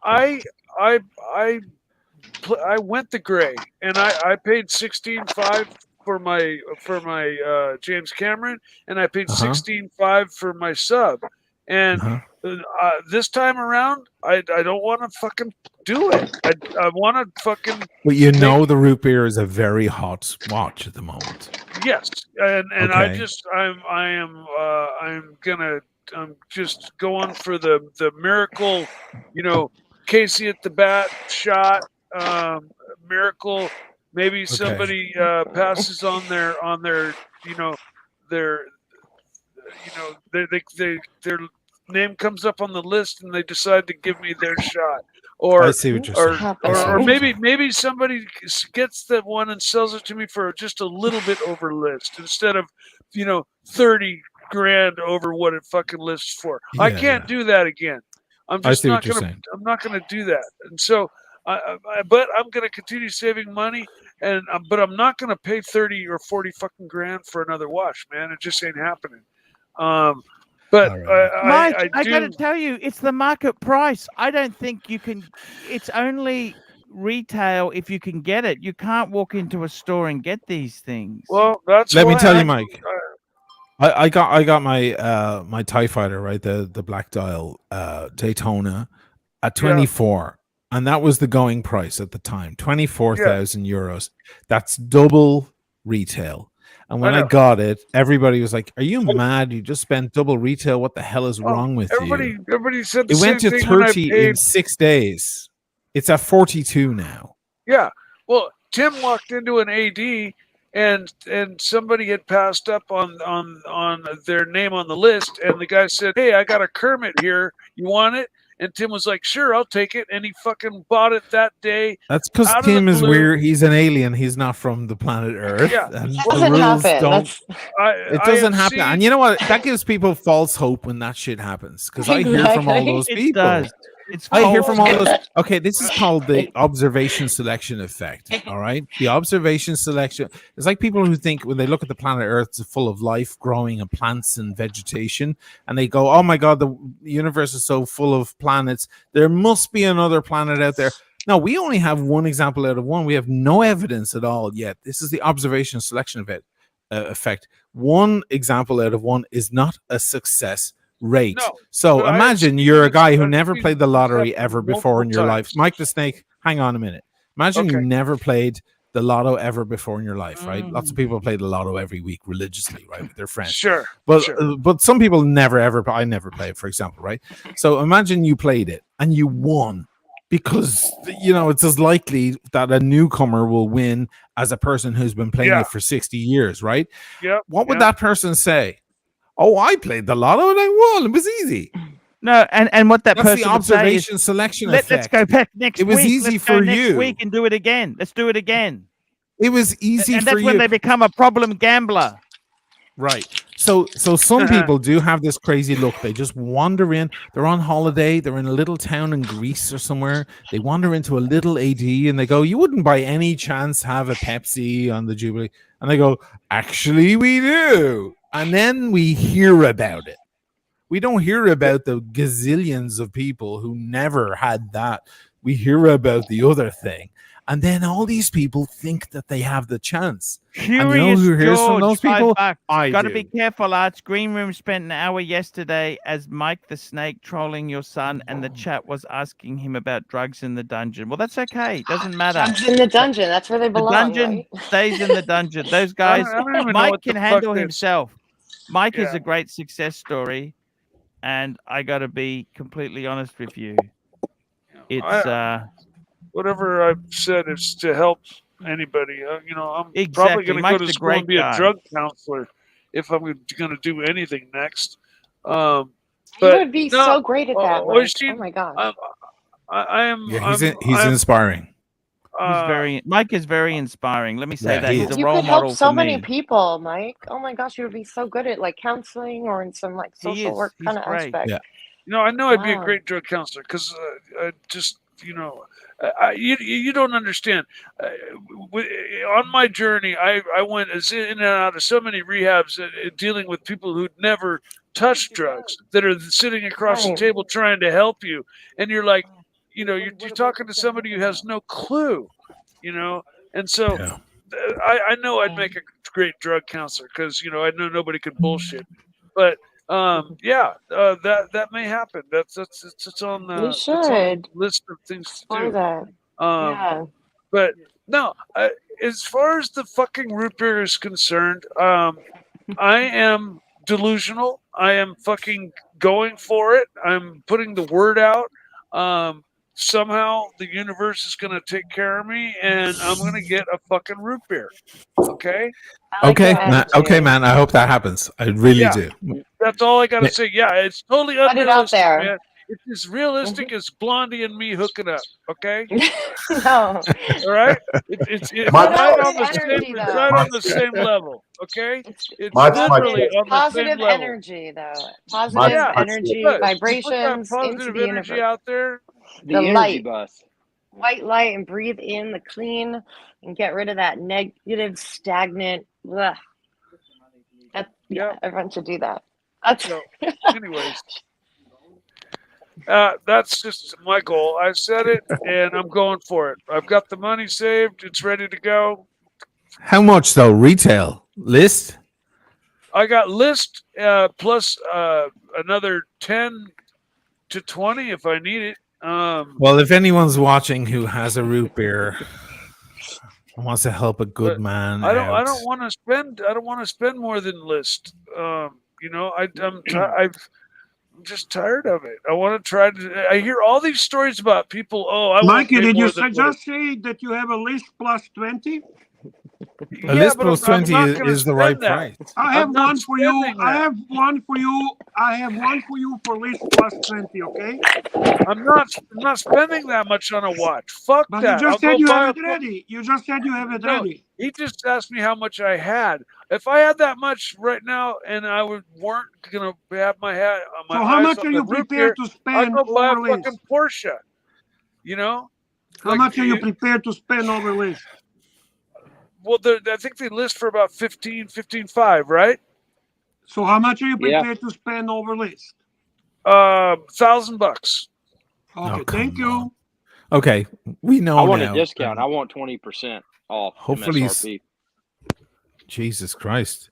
Speaker 3: I went the gray, and I paid 16.5 for my James Cameron, and I paid 16.5 for my sub. And this time around, I don't want to fucking do it. I want to fucking.
Speaker 11: But the root beer is a very hot watch at the moment.
Speaker 3: Yes, and I'm just going for the miracle, Casey at the bat shot, miracle. Maybe somebody passes on their their name comes up on the list and they decide to give me their shot. Or
Speaker 11: I see what you're saying.
Speaker 3: Or maybe somebody gets that one and sells it to me for just a little bit over list instead of 30 grand over what it fucking lists for. I can't do that again. I'm just not gonna. I'm not gonna do that. And so, but I'm gonna continue saving money. But I'm not gonna pay 30 or 40 fucking grand for another watch, man. It just ain't happening. But
Speaker 2: Mike, I got to tell you, it's the market price. I don't think you can. It's only retail if you can get it. You can't walk into a store and get these things.
Speaker 3: Well, that's.
Speaker 11: Let me tell you, Mike. I got my my TIE Fighter, right, the black dial Daytona at 24, and that was the going price at the time, 24,000 euros. That's double retail. And when I got it, everybody was like, "Are you mad? You just spent double retail. What the hell is wrong with you?"
Speaker 3: Everybody said the
Speaker 11: it went
Speaker 3: same
Speaker 11: to
Speaker 3: thing when I
Speaker 11: 30
Speaker 3: paid...
Speaker 11: in 6 days. It's at 42 now.
Speaker 3: Yeah. Well, Tim walked into an AD and somebody had passed up on their name on the list, and the guy said, "Hey, I got a Kermit here. You want it?" And Tim was like, "Sure, I'll take it." And he fucking bought it that day.
Speaker 11: That's because Tim is weird. He's an alien. He's not from the planet Earth.
Speaker 3: Yeah.
Speaker 11: And
Speaker 7: It doesn't happen.
Speaker 11: It doesn't happen. And you know what? That gives people false hope when that shit happens. Because I hear from all those people.
Speaker 2: It does.
Speaker 11: I hear from all those. Okay, this is called the observation selection effect. All right, the observation selection. It's like people who think when they look at the planet Earth, it's full of life growing and plants and vegetation, and they go, "Oh my God, the universe is so full of planets. There must be another planet out there." No, we only have one example out of one. We have no evidence at all yet. This is the observation selection effect. One example out of one is not a success rate.
Speaker 3: No,
Speaker 11: so imagine you're a guy who never played the lottery ever before in your life. Mike the Snake, hang on a minute. Imagine you never played the lotto ever before in your life, right? Lots of people play the lotto every week religiously, right, with their friends.
Speaker 3: Sure.
Speaker 11: But some people never ever. I never played, for example, right? So imagine you played it and you won because it's as likely that a newcomer will win as a person who's been playing it for 60 years, right?
Speaker 3: Yep.
Speaker 11: What would that person say? Oh, I played the lotto and I won. It was easy.
Speaker 2: No, and what that
Speaker 11: That's
Speaker 2: person
Speaker 11: the
Speaker 2: would say
Speaker 11: observation
Speaker 2: is,
Speaker 11: selection
Speaker 2: let's
Speaker 11: effect.
Speaker 2: go back next week.
Speaker 11: It was easy
Speaker 2: Let's go
Speaker 11: for
Speaker 2: next
Speaker 11: you.
Speaker 2: week and do it again. Let's do it again.
Speaker 11: It was easy
Speaker 2: And
Speaker 11: for
Speaker 2: that's
Speaker 11: you.
Speaker 2: when they become a problem gambler.
Speaker 11: Right. So some people do have this crazy look. They just wander in. They're on holiday. They're in a little town in Greece or somewhere. They wander into a little AD and they go, "You wouldn't by any chance have a Pepsi on the Jubilee?" And they go, "Actually, we do." And then we hear about it. We don't hear about the gazillions of people who never had that. We hear about the other thing. And then all these people think that they have the chance.
Speaker 2: Curious
Speaker 11: and you know who hears from those people?
Speaker 2: $5.
Speaker 11: I
Speaker 2: Got to
Speaker 11: do.
Speaker 2: be careful, Arch. Green Room spent an hour yesterday as Mike the Snake trolling your son, and the chat was asking him about drugs in the dungeon. Well, that's okay. It doesn't matter.
Speaker 7: Drugs in the dungeon. That's where they
Speaker 2: The
Speaker 7: belong,
Speaker 2: dungeon
Speaker 7: right?
Speaker 2: stays in the dungeon. Those guys,
Speaker 3: I don't even know
Speaker 2: Mike
Speaker 3: what the
Speaker 2: can
Speaker 3: fuck
Speaker 2: handle
Speaker 3: this-
Speaker 2: himself. Mike is
Speaker 3: Yeah.
Speaker 2: a great success story, and I got to be completely honest with you. It's
Speaker 3: whatever I've said is to help anybody. I'm probably
Speaker 2: Exactly.
Speaker 3: going to
Speaker 2: Mike's
Speaker 3: go
Speaker 2: a
Speaker 3: to school
Speaker 2: great
Speaker 3: and be
Speaker 2: guy.
Speaker 3: a drug counselor if I'm going to do anything next.
Speaker 7: You
Speaker 3: But
Speaker 7: would be
Speaker 3: no,
Speaker 7: so great at that,
Speaker 3: well,
Speaker 7: Mike.
Speaker 3: she-
Speaker 7: Oh my god.
Speaker 3: I am.
Speaker 11: Yeah,
Speaker 3: he's
Speaker 11: inspiring.
Speaker 2: Mike is very inspiring. Let me say
Speaker 11: Yeah,
Speaker 2: that
Speaker 11: he
Speaker 2: he's
Speaker 11: is.
Speaker 2: a
Speaker 7: You
Speaker 2: role
Speaker 7: could help
Speaker 2: model
Speaker 7: so
Speaker 2: for
Speaker 7: many
Speaker 2: me.
Speaker 7: people, Mike. Oh my gosh, you would be so good at like counseling or in some like
Speaker 2: He
Speaker 7: social
Speaker 2: is.
Speaker 7: work
Speaker 2: He's
Speaker 7: kind of
Speaker 2: great.
Speaker 7: aspect.
Speaker 11: Yeah.
Speaker 3: I know I'd be a
Speaker 7: Wow.
Speaker 3: great drug counselor because I just, you don't understand. On my journey, I went in and out of so many rehabs dealing with people who'd never touched drugs that are sitting across the
Speaker 7: Right.
Speaker 3: table trying to help you. And you're like, you're talking to somebody who has no clue, And so
Speaker 11: Yeah.
Speaker 3: I know I'd make a great drug counselor because, I know nobody could bullshit. But that may happen. It's on
Speaker 7: You
Speaker 3: the
Speaker 7: should
Speaker 3: list of things to
Speaker 7: explore
Speaker 3: do.
Speaker 7: that. Yeah.
Speaker 3: But no, as far as the fucking root beer is concerned, I am delusional. I am fucking going for it. I'm putting the word out. Somehow the universe is going to take care of me, and I'm going to get a fucking root beer. Okay.
Speaker 7: I like
Speaker 11: Okay,
Speaker 7: that
Speaker 11: man. Okay,
Speaker 7: attitude.
Speaker 11: man. I hope that happens. I really
Speaker 3: Yeah.
Speaker 11: do.
Speaker 3: That's all I got to say. Yeah, it's totally
Speaker 7: Put it out
Speaker 3: unrealistic,
Speaker 7: there.
Speaker 3: man. It's as realistic as Blondie and me hooking up. Okay.
Speaker 7: No.
Speaker 3: All right. It's
Speaker 7: But
Speaker 3: right
Speaker 7: that's
Speaker 3: on
Speaker 7: the
Speaker 3: the same.
Speaker 7: energy,
Speaker 3: It's
Speaker 7: though.
Speaker 3: right on the same level. Okay. It's
Speaker 12: Much,
Speaker 3: literally
Speaker 7: It's
Speaker 3: on the
Speaker 7: positive
Speaker 3: same level.
Speaker 7: energy, though. Positive
Speaker 3: Yeah.
Speaker 7: energy,
Speaker 3: Good. You put that
Speaker 7: vibrations into
Speaker 3: positive
Speaker 7: the
Speaker 3: energy
Speaker 7: universe.
Speaker 3: out there.
Speaker 5: The
Speaker 7: The
Speaker 5: energy
Speaker 7: light.
Speaker 5: bus.
Speaker 7: White light, and breathe in the clean and get rid of that negative, stagnant. Ugh. Yeah, everyone should do that.
Speaker 3: So, anyways, that's just my goal. I said it, and I'm going for it. I've got the money saved. It's ready to go.
Speaker 11: How much though? Retail list?
Speaker 3: I got list plus another 10 to 20 if I need it.
Speaker 11: Well, if anyone's watching who has a root beer and wants to help a good man
Speaker 3: I don't
Speaker 11: out,
Speaker 3: want to spend. I don't want to spend more than list. I'm just tired of it. I want to try to. I hear all these stories about people. Oh, I won't
Speaker 6: Mikey,
Speaker 3: pay
Speaker 6: did
Speaker 3: more
Speaker 6: you
Speaker 3: than
Speaker 6: just say that you have a list plus 20?
Speaker 11: a list
Speaker 3: but
Speaker 11: plus
Speaker 3: I'm
Speaker 11: 20
Speaker 3: not gonna
Speaker 11: is the right
Speaker 3: spend that.
Speaker 11: price.
Speaker 6: I have
Speaker 3: I'm not
Speaker 6: one for you.
Speaker 3: spending
Speaker 6: I
Speaker 3: that.
Speaker 6: have one for you. I have one for you for list plus 20, okay?
Speaker 3: I'm not spending that much on a watch. Fuck
Speaker 6: But
Speaker 3: that.
Speaker 6: you just
Speaker 3: I'll
Speaker 6: said
Speaker 3: go
Speaker 6: you
Speaker 3: buy
Speaker 6: have it ready. You just said you have it
Speaker 3: No,
Speaker 6: ready.
Speaker 3: he just asked me how much I had. If I had that much right now, and I weren't gonna have my hat on my
Speaker 6: So how
Speaker 3: eyes
Speaker 6: much
Speaker 3: on
Speaker 6: are
Speaker 3: the
Speaker 6: you
Speaker 3: root
Speaker 6: prepared
Speaker 3: beer,
Speaker 6: to
Speaker 3: I'd
Speaker 6: spend
Speaker 3: go buy a
Speaker 6: over list?
Speaker 3: fucking Porsche. You know?
Speaker 6: How
Speaker 3: Like,
Speaker 6: much are you prepared to spend over list?
Speaker 3: Well, I think they list for about 15.5, right?
Speaker 6: So how much are you
Speaker 5: Yeah.
Speaker 6: prepared to spend over list?
Speaker 3: $1,000.
Speaker 6: Okay,
Speaker 11: Oh,
Speaker 6: thank
Speaker 11: come
Speaker 6: you.
Speaker 11: Okay, we know
Speaker 5: I want
Speaker 11: now.
Speaker 5: a discount. I want 20% off
Speaker 11: Hopefully
Speaker 5: MSRP.
Speaker 11: Jesus Christ.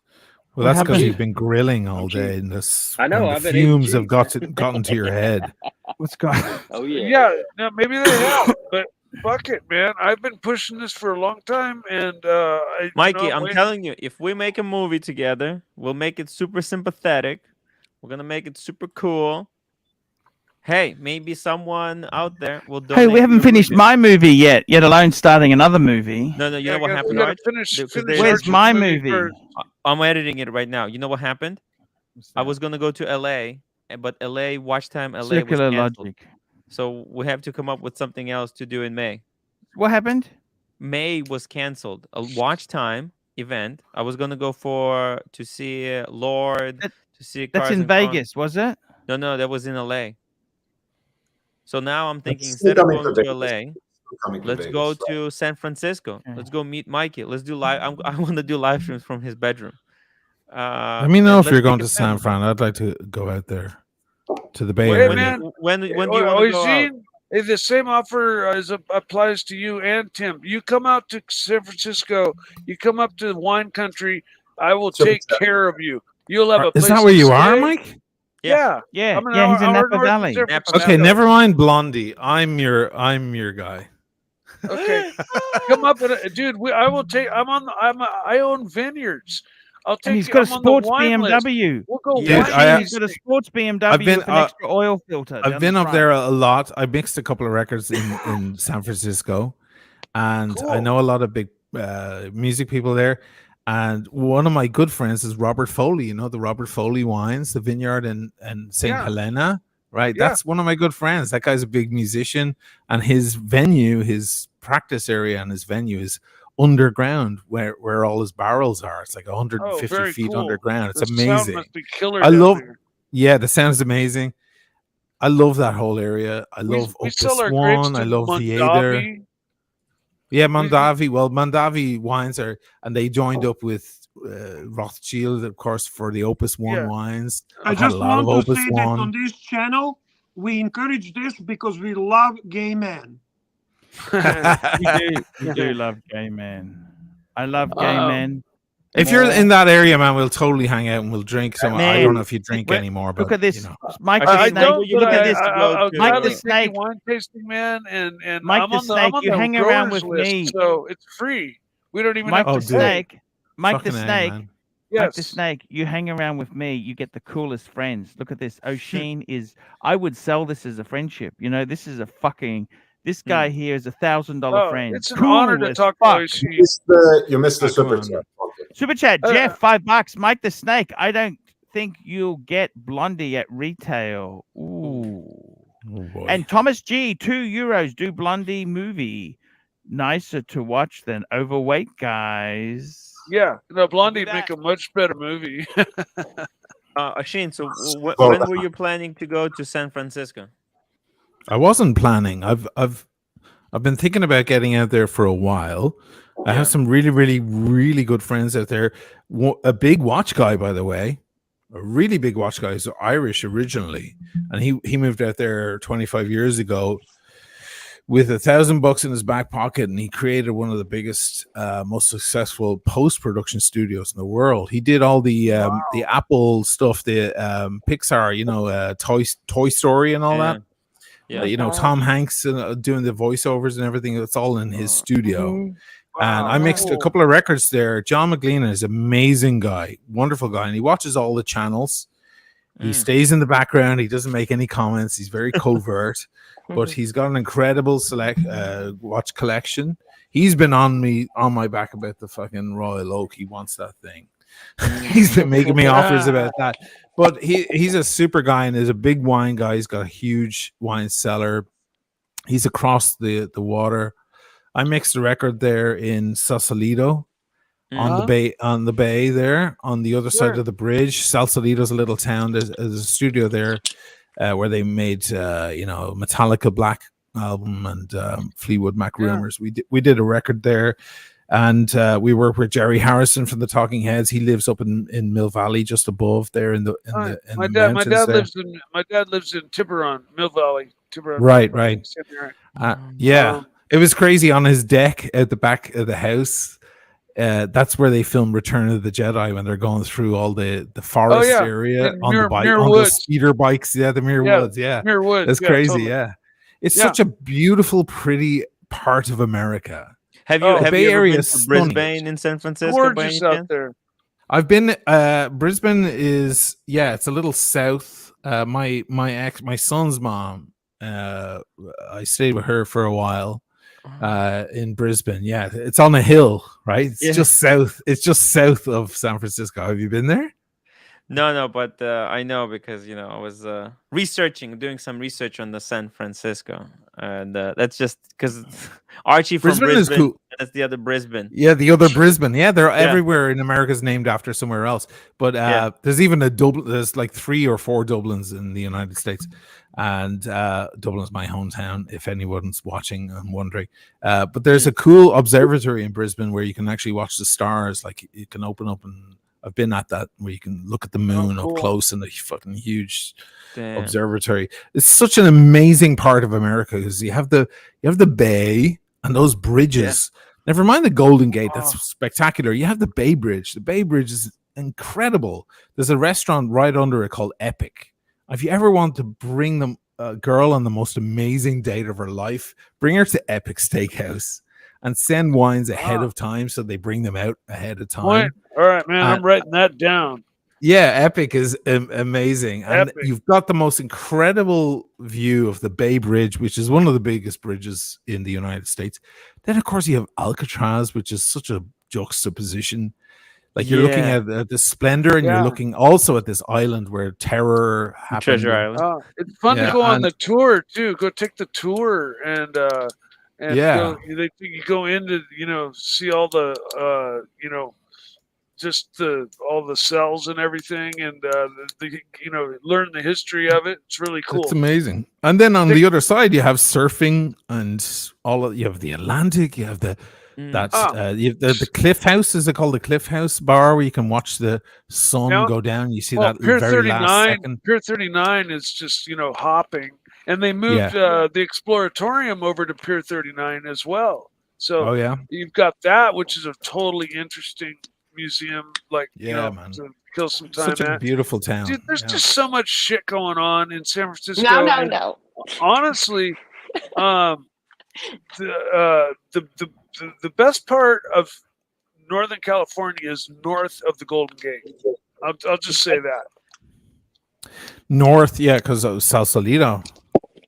Speaker 11: Well,
Speaker 2: What
Speaker 11: that's because
Speaker 2: happened?
Speaker 11: you've been grilling all
Speaker 5: I'm cheap.
Speaker 11: day, and
Speaker 5: I know,
Speaker 11: and the
Speaker 5: I've been eating
Speaker 11: fumes have
Speaker 5: cheap.
Speaker 11: gotten to your head.
Speaker 2: What's going?
Speaker 5: Oh yeah.
Speaker 3: Yeah, no, maybe they have, but fuck it, man. I've been pushing this for a long time, and
Speaker 8: Mikey, I'm telling you, if we make a movie together, we'll make it super sympathetic. We're gonna make it super cool. Hey, maybe someone out there will donate.
Speaker 2: Hey, we haven't
Speaker 8: your
Speaker 2: finished
Speaker 8: movie.
Speaker 2: my movie yet alone starting another movie.
Speaker 8: No, you
Speaker 3: Yeah,
Speaker 8: know what
Speaker 3: we
Speaker 8: happened,
Speaker 3: gotta
Speaker 8: Arch?
Speaker 3: finish.
Speaker 8: Because
Speaker 3: Finish
Speaker 2: Where's
Speaker 3: Archie's
Speaker 2: my movie?
Speaker 3: first.
Speaker 8: I'm editing it right now. You know what happened? I was gonna go to LA, but LA Watch Time LA was
Speaker 2: Circular
Speaker 8: canceled.
Speaker 2: logic.
Speaker 8: So we have to come up with something else to do in May.
Speaker 2: What happened?
Speaker 8: May was canceled. A Watch Time event. I was gonna go to see Lord, to see
Speaker 2: That's
Speaker 8: Cars
Speaker 2: in
Speaker 8: and Cron-
Speaker 2: Vegas, was it?
Speaker 8: No, that was in LA. So now I'm thinking
Speaker 4: It's still
Speaker 8: instead of
Speaker 4: coming
Speaker 8: going
Speaker 4: to
Speaker 8: to
Speaker 4: Vegas.
Speaker 8: LA,
Speaker 4: It's still coming to
Speaker 8: let's go
Speaker 4: Vegas.
Speaker 8: to San Francisco.
Speaker 2: Okay.
Speaker 8: Let's go meet Mikey. Let's do live. I want to do live streams from his bedroom.
Speaker 11: Let me know
Speaker 8: and
Speaker 11: if you're
Speaker 8: let's
Speaker 11: going
Speaker 8: make
Speaker 11: to
Speaker 8: it
Speaker 11: San
Speaker 8: family.
Speaker 11: Fran. I'd like to go out there to the Bay
Speaker 3: Well,
Speaker 11: Area.
Speaker 3: man,
Speaker 8: When do you want to go out?
Speaker 3: Hey, the same offer applies to you and Tim. You come out to San Francisco. You come up to the wine country. I will
Speaker 4: So-
Speaker 3: take care of you. You'll have a place
Speaker 11: Is that
Speaker 3: to
Speaker 11: where you are,
Speaker 3: stay.
Speaker 11: Mike?
Speaker 3: Yeah.
Speaker 2: Yeah,
Speaker 3: I'm an
Speaker 2: yeah, he's in
Speaker 3: hour
Speaker 2: Napa
Speaker 3: north of
Speaker 2: Valley.
Speaker 3: San
Speaker 8: Napa
Speaker 3: Francisco.
Speaker 11: Okay, never mind Blondie. I'm your guy.
Speaker 3: Okay, come up, dude. I will take. I own vineyards. I'll take.
Speaker 2: And he's got a
Speaker 3: I'm on the
Speaker 2: sports
Speaker 3: wine list.
Speaker 2: BMW.
Speaker 3: We'll go
Speaker 11: Dude,
Speaker 3: wine
Speaker 2: He's got a
Speaker 3: tasting.
Speaker 2: sports BMW with an extra oil filter.
Speaker 11: I've
Speaker 2: down
Speaker 11: been
Speaker 2: the
Speaker 11: up
Speaker 2: front.
Speaker 11: there a lot. I mixed a couple of records in San Francisco, and I
Speaker 3: Cool.
Speaker 11: know a lot of big music people there. And one of my good friends is Robert Foley. You know the Robert Foley wines, the vineyard in St.
Speaker 3: Yeah.
Speaker 11: Helena, right?
Speaker 3: Yeah.
Speaker 11: That's one of my good friends. That guy's a big musician, and his venue, his practice area, and his venue is underground, where all his barrels are. It's like 150
Speaker 3: very
Speaker 11: feet
Speaker 3: cool.
Speaker 11: underground. It's
Speaker 3: The sound
Speaker 11: amazing.
Speaker 3: must be killer.
Speaker 11: I
Speaker 3: down
Speaker 11: love.
Speaker 3: there.
Speaker 11: Yeah, the sound's amazing. I love that whole area. I love
Speaker 3: We
Speaker 11: Opus
Speaker 3: sell our grapes
Speaker 11: One. I
Speaker 3: to
Speaker 11: love Theater.
Speaker 3: Mondavi.
Speaker 11: Yeah, Mondavi. Well, Mondavi wines are, and they joined up with Rothschild, of course, for the Opus One
Speaker 3: Yeah.
Speaker 11: wines.
Speaker 6: I
Speaker 11: I've had a
Speaker 6: just
Speaker 11: lot of
Speaker 6: want to
Speaker 11: Opus
Speaker 6: say that
Speaker 11: One.
Speaker 6: on this channel, we encourage this because we love gay men.
Speaker 2: We do love gay men. I love gay men.
Speaker 11: If you're
Speaker 2: more.
Speaker 11: in that area, man, we'll totally hang out and we'll drink some. I
Speaker 2: Man,
Speaker 11: don't know if you drink
Speaker 2: wait,
Speaker 11: anymore, but
Speaker 2: look at this,
Speaker 11: you know.
Speaker 2: Mike
Speaker 3: I
Speaker 2: the Snake.
Speaker 3: don't.
Speaker 2: Look
Speaker 3: But
Speaker 2: at this,
Speaker 3: I'll
Speaker 2: Mike
Speaker 3: gladly
Speaker 2: the
Speaker 3: take
Speaker 2: Snake.
Speaker 3: you wine tasting, man. And
Speaker 2: Mike
Speaker 3: I'm
Speaker 2: the
Speaker 3: on the
Speaker 2: Snake,
Speaker 3: I'm on
Speaker 2: you
Speaker 3: the
Speaker 2: hang around
Speaker 3: growers
Speaker 2: with
Speaker 3: list,
Speaker 2: me.
Speaker 3: so it's free. We don't even
Speaker 2: Mike
Speaker 3: have
Speaker 2: the
Speaker 3: to
Speaker 11: dude.
Speaker 3: pay.
Speaker 2: Snake. Mike the
Speaker 11: Fucking A,
Speaker 2: Snake.
Speaker 11: man.
Speaker 2: Mike the
Speaker 3: Yes.
Speaker 2: Snake, you hang around with me, you get the coolest friends. Look at this. O'Sheen is, I would sell this as a friendship. You know, this is a fucking, this guy here is $1,000 friend.
Speaker 3: It's an
Speaker 2: Cool
Speaker 3: honor to
Speaker 2: as
Speaker 3: talk
Speaker 2: fuck.
Speaker 3: to Archie.
Speaker 4: You missed the
Speaker 11: Ah, come
Speaker 4: super
Speaker 11: on.
Speaker 4: chat.
Speaker 2: Super chat,
Speaker 3: Uh,
Speaker 2: Jeff, $5. Mike the Snake, I don't think you'll get Blondie at retail. Ooh.
Speaker 11: Oh, boy.
Speaker 2: And Thomas G, €2. Do Blondie movie. Nicer to watch than overweight guys.
Speaker 3: Yeah, no, Blondie make a much better movie.
Speaker 8: Asheen, so
Speaker 11: Well,
Speaker 8: when were you planning to go to San Francisco?
Speaker 11: I wasn't planning. I've been thinking about getting out there for a while. I have some really, really, really good friends out there. A big watch guy, by the way, a really big watch guy. He's Irish originally, and he moved out there 25 years ago with $1,000 in his back pocket, and he created one of the biggest, most successful post-production studios in the world. He did all the Apple stuff, the Pixar, you know, Toy Story and all that.
Speaker 8: Yeah.
Speaker 11: You know, Tom Hanks doing the voiceovers and everything. It's all in his studio. And I mixed a couple of records there. John McLean is an amazing guy, wonderful guy, and he watches all the channels. He stays in the background. He doesn't make any comments. He's very covert, but he's got an incredible watch collection. He's been on my back about the fucking Royal Oak. He wants that thing. He's been making me offers about that. But he's a super guy and is a big wine guy. He's got a huge wine cellar. He's across the water. I mixed a record there in Sausalito on the bay there on the other side of the bridge. Sausalito's a little town. There's a studio there where they made Metallica Black Album and Fleetwood Mac Rumors. We did a record there. And we work with Jerry Harrison from the Talking Heads. He lives up in Mill Valley, just above there in the
Speaker 3: my
Speaker 11: mountains
Speaker 3: dad lives in Tiburon, Mill Valley. Tiburon.
Speaker 11: Right. Yeah, it was crazy on his deck at the back of the house. That's where they filmed Return of the Jedi when they're going through all the forest area on the speeder bikes. Yeah, the Muir Woods. Yeah,
Speaker 3: Muir Woods.
Speaker 11: It's crazy.
Speaker 3: Totally.
Speaker 11: Yeah, it's such a beautiful, pretty part of America.
Speaker 8: Have you
Speaker 11: Bay
Speaker 8: ever
Speaker 11: Area
Speaker 8: been
Speaker 11: is
Speaker 8: to
Speaker 11: stunning.
Speaker 8: Brisbane in San Francisco?
Speaker 3: Gorgeous
Speaker 8: by any
Speaker 3: out
Speaker 8: chance?
Speaker 3: there.
Speaker 11: I've been Brisbane is it's a little south my son's mom. I stayed with her for a while in Brisbane. Yeah, it's on a hill, right? It's just south. It's just south of San Francisco. Have you been there?
Speaker 8: No, but I know because I was doing some research on the San Francisco, and that's just because Archie from
Speaker 11: Brisbane is cool.
Speaker 8: That's the other Brisbane.
Speaker 11: Yeah, the other Brisbane. Yeah, they're everywhere in America is named after somewhere else. But there's even a Dublin. There's like 3 or 4 Dublins in the United States, and Dublin's my hometown. If anyone's watching and wondering, but there's a cool observatory in Brisbane where you can actually watch the stars. Like you can open up and. I've been at that where you can look at the moon up close in the fucking huge observatory. It's such an amazing part of America because you have the bay and those bridges. Never mind the Golden Gate, that's spectacular. You have the Bay Bridge. The Bay Bridge is incredible. There's a restaurant right under it called Epic. If you ever want to bring them a girl on the most amazing date of her life, bring her to Epic Steakhouse. And send wines ahead of time so they bring them out ahead of time.
Speaker 3: All right, man, I'm writing that down.
Speaker 11: Yeah, Epic is amazing. And you've got the most incredible view of the Bay Bridge, which is one of the biggest bridges in the United States. Then, of course, you have Alcatraz, which is such a juxtaposition. Like you're looking at the splendor and you're looking also at this island where terror happened.
Speaker 8: Treasure Island.
Speaker 3: It's fun to go on the tour, too. Go take the tour and you go in to see all the all the cells and everything, and learn the history of it. It's really cool.
Speaker 11: It's amazing. And then on the other side, you have surfing and you have the Atlantic. You have the Cliff House. Is it called the Cliff House bar where you can watch the sun go down? You see that
Speaker 3: Pier
Speaker 11: very
Speaker 3: 39,
Speaker 11: last second.
Speaker 3: Pier 39 is just hopping. And they moved the Exploratorium over to Pier 39 as well. So you've got that, which is a totally interesting museum. Like,
Speaker 11: man.
Speaker 3: to kill some time.
Speaker 11: Such a beautiful town.
Speaker 3: Dude, there's just so much shit going on in San Francisco.
Speaker 7: No.
Speaker 3: Honestly, the best part of Northern California is north of the Golden Gate. I'll just say that.
Speaker 11: North, because of Sausalito.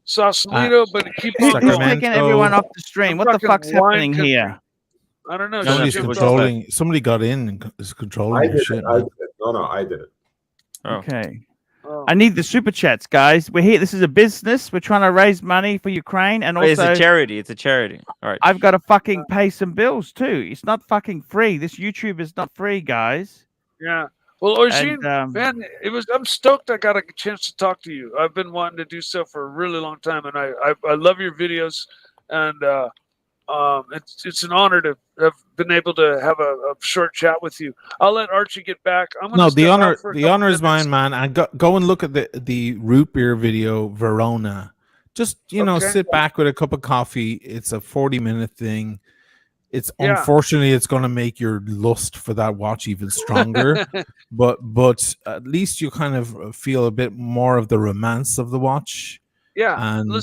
Speaker 3: Sausalito, but keep
Speaker 2: Who's taking everyone off the stream? What the fuck's happening here?
Speaker 3: I don't know.
Speaker 11: Somebody got in and is controlling
Speaker 4: I did
Speaker 11: shit.
Speaker 4: I did it.
Speaker 2: Okay. I need the super chats, guys. We're here. This is a business. We're trying to raise money for Ukraine, and also
Speaker 8: it's a charity. It's a charity. All right.
Speaker 2: I've got to fucking pay some bills too. It's not fucking free. This YouTube is not free, guys.
Speaker 3: Yeah. Well, Eugene, man, I'm stoked I got a chance to talk to you. I've been wanting to do so for a really long time, and I love your videos, and it's an honor to have been able to have a short chat with you. I'll let Archie get back.
Speaker 11: The honor is mine, man. And go and look at the root beer video, Verona. Just sit back with a cup of coffee. It's a 40-minute thing. It's unfortunately it's going to make your lust for that watch even stronger, but at least you kind of feel a bit more of the romance of the watch. And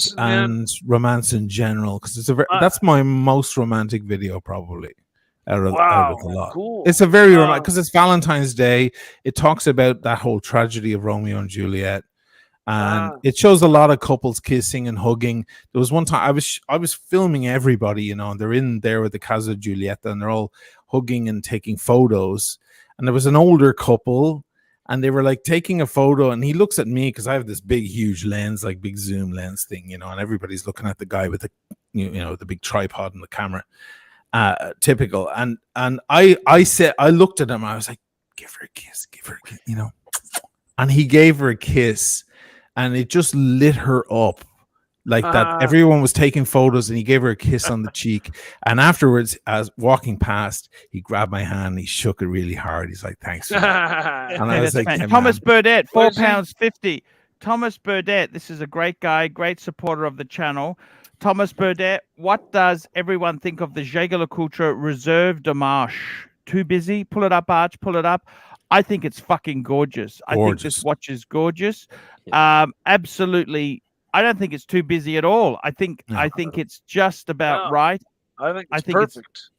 Speaker 11: romance in general, because it's that's my most romantic video probably out of the lot.
Speaker 3: Cool.
Speaker 11: It's a very romantic because it's Valentine's Day. It talks about that whole tragedy of Romeo and Juliet. And it shows a lot of couples kissing and hugging. There was one time I was filming everybody, and they're in there with the Casa Giulietta, and they're all hugging and taking photos. And there was an older couple, and they were like taking a photo, and he looks at me because I have this big, huge lens, like big zoom lens thing, and everybody's looking at the guy with the, the big tripod and the camera, typical. And I said, I looked at him, I was like, give her a kiss, and he gave her a kiss. And it just lit her up like that. Everyone was taking photos, and he gave her a kiss on the cheek. And afterwards, as walking past, he grabbed my hand, and he shook it really hard. He's like, "Thanks." For that. And I was like, hey,
Speaker 2: Thomas Burdett, £4.50. Thomas Burdett, this is a great guy, great supporter of the channel. Thomas Burdett, what does everyone think of the Jaeger-LeCoultre Reserve de Marche? Too busy? Pull it up, Arch. Pull it up. I think it's fucking gorgeous. I think this watch is gorgeous. Absolutely. I don't think it's too busy at all. I think it's just about right.
Speaker 3: I think it's perfect.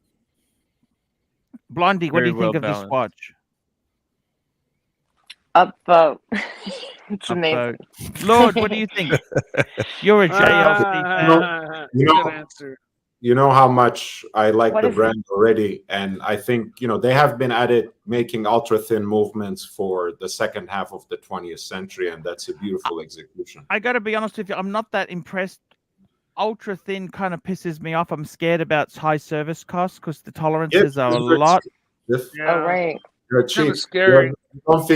Speaker 2: Blondie, what do you think of this watch?
Speaker 7: Upvote. It's amazing.
Speaker 2: Upvote. Lord, what do you think? You're a JLC fan.
Speaker 3: Good answer.
Speaker 4: You know how much I like
Speaker 7: What
Speaker 4: the
Speaker 7: is-
Speaker 4: brand already, and I think they have been at it making ultra thin movements for the second half of the 20th century, and that's a beautiful execution.
Speaker 2: I got to be honest with you, I'm not that impressed. Ultra thin kind of pisses me off. I'm scared about high service costs because the tolerances are a lot.
Speaker 7: Oh, right.
Speaker 4: They're cheap.
Speaker 3: Scary.
Speaker 4: You don't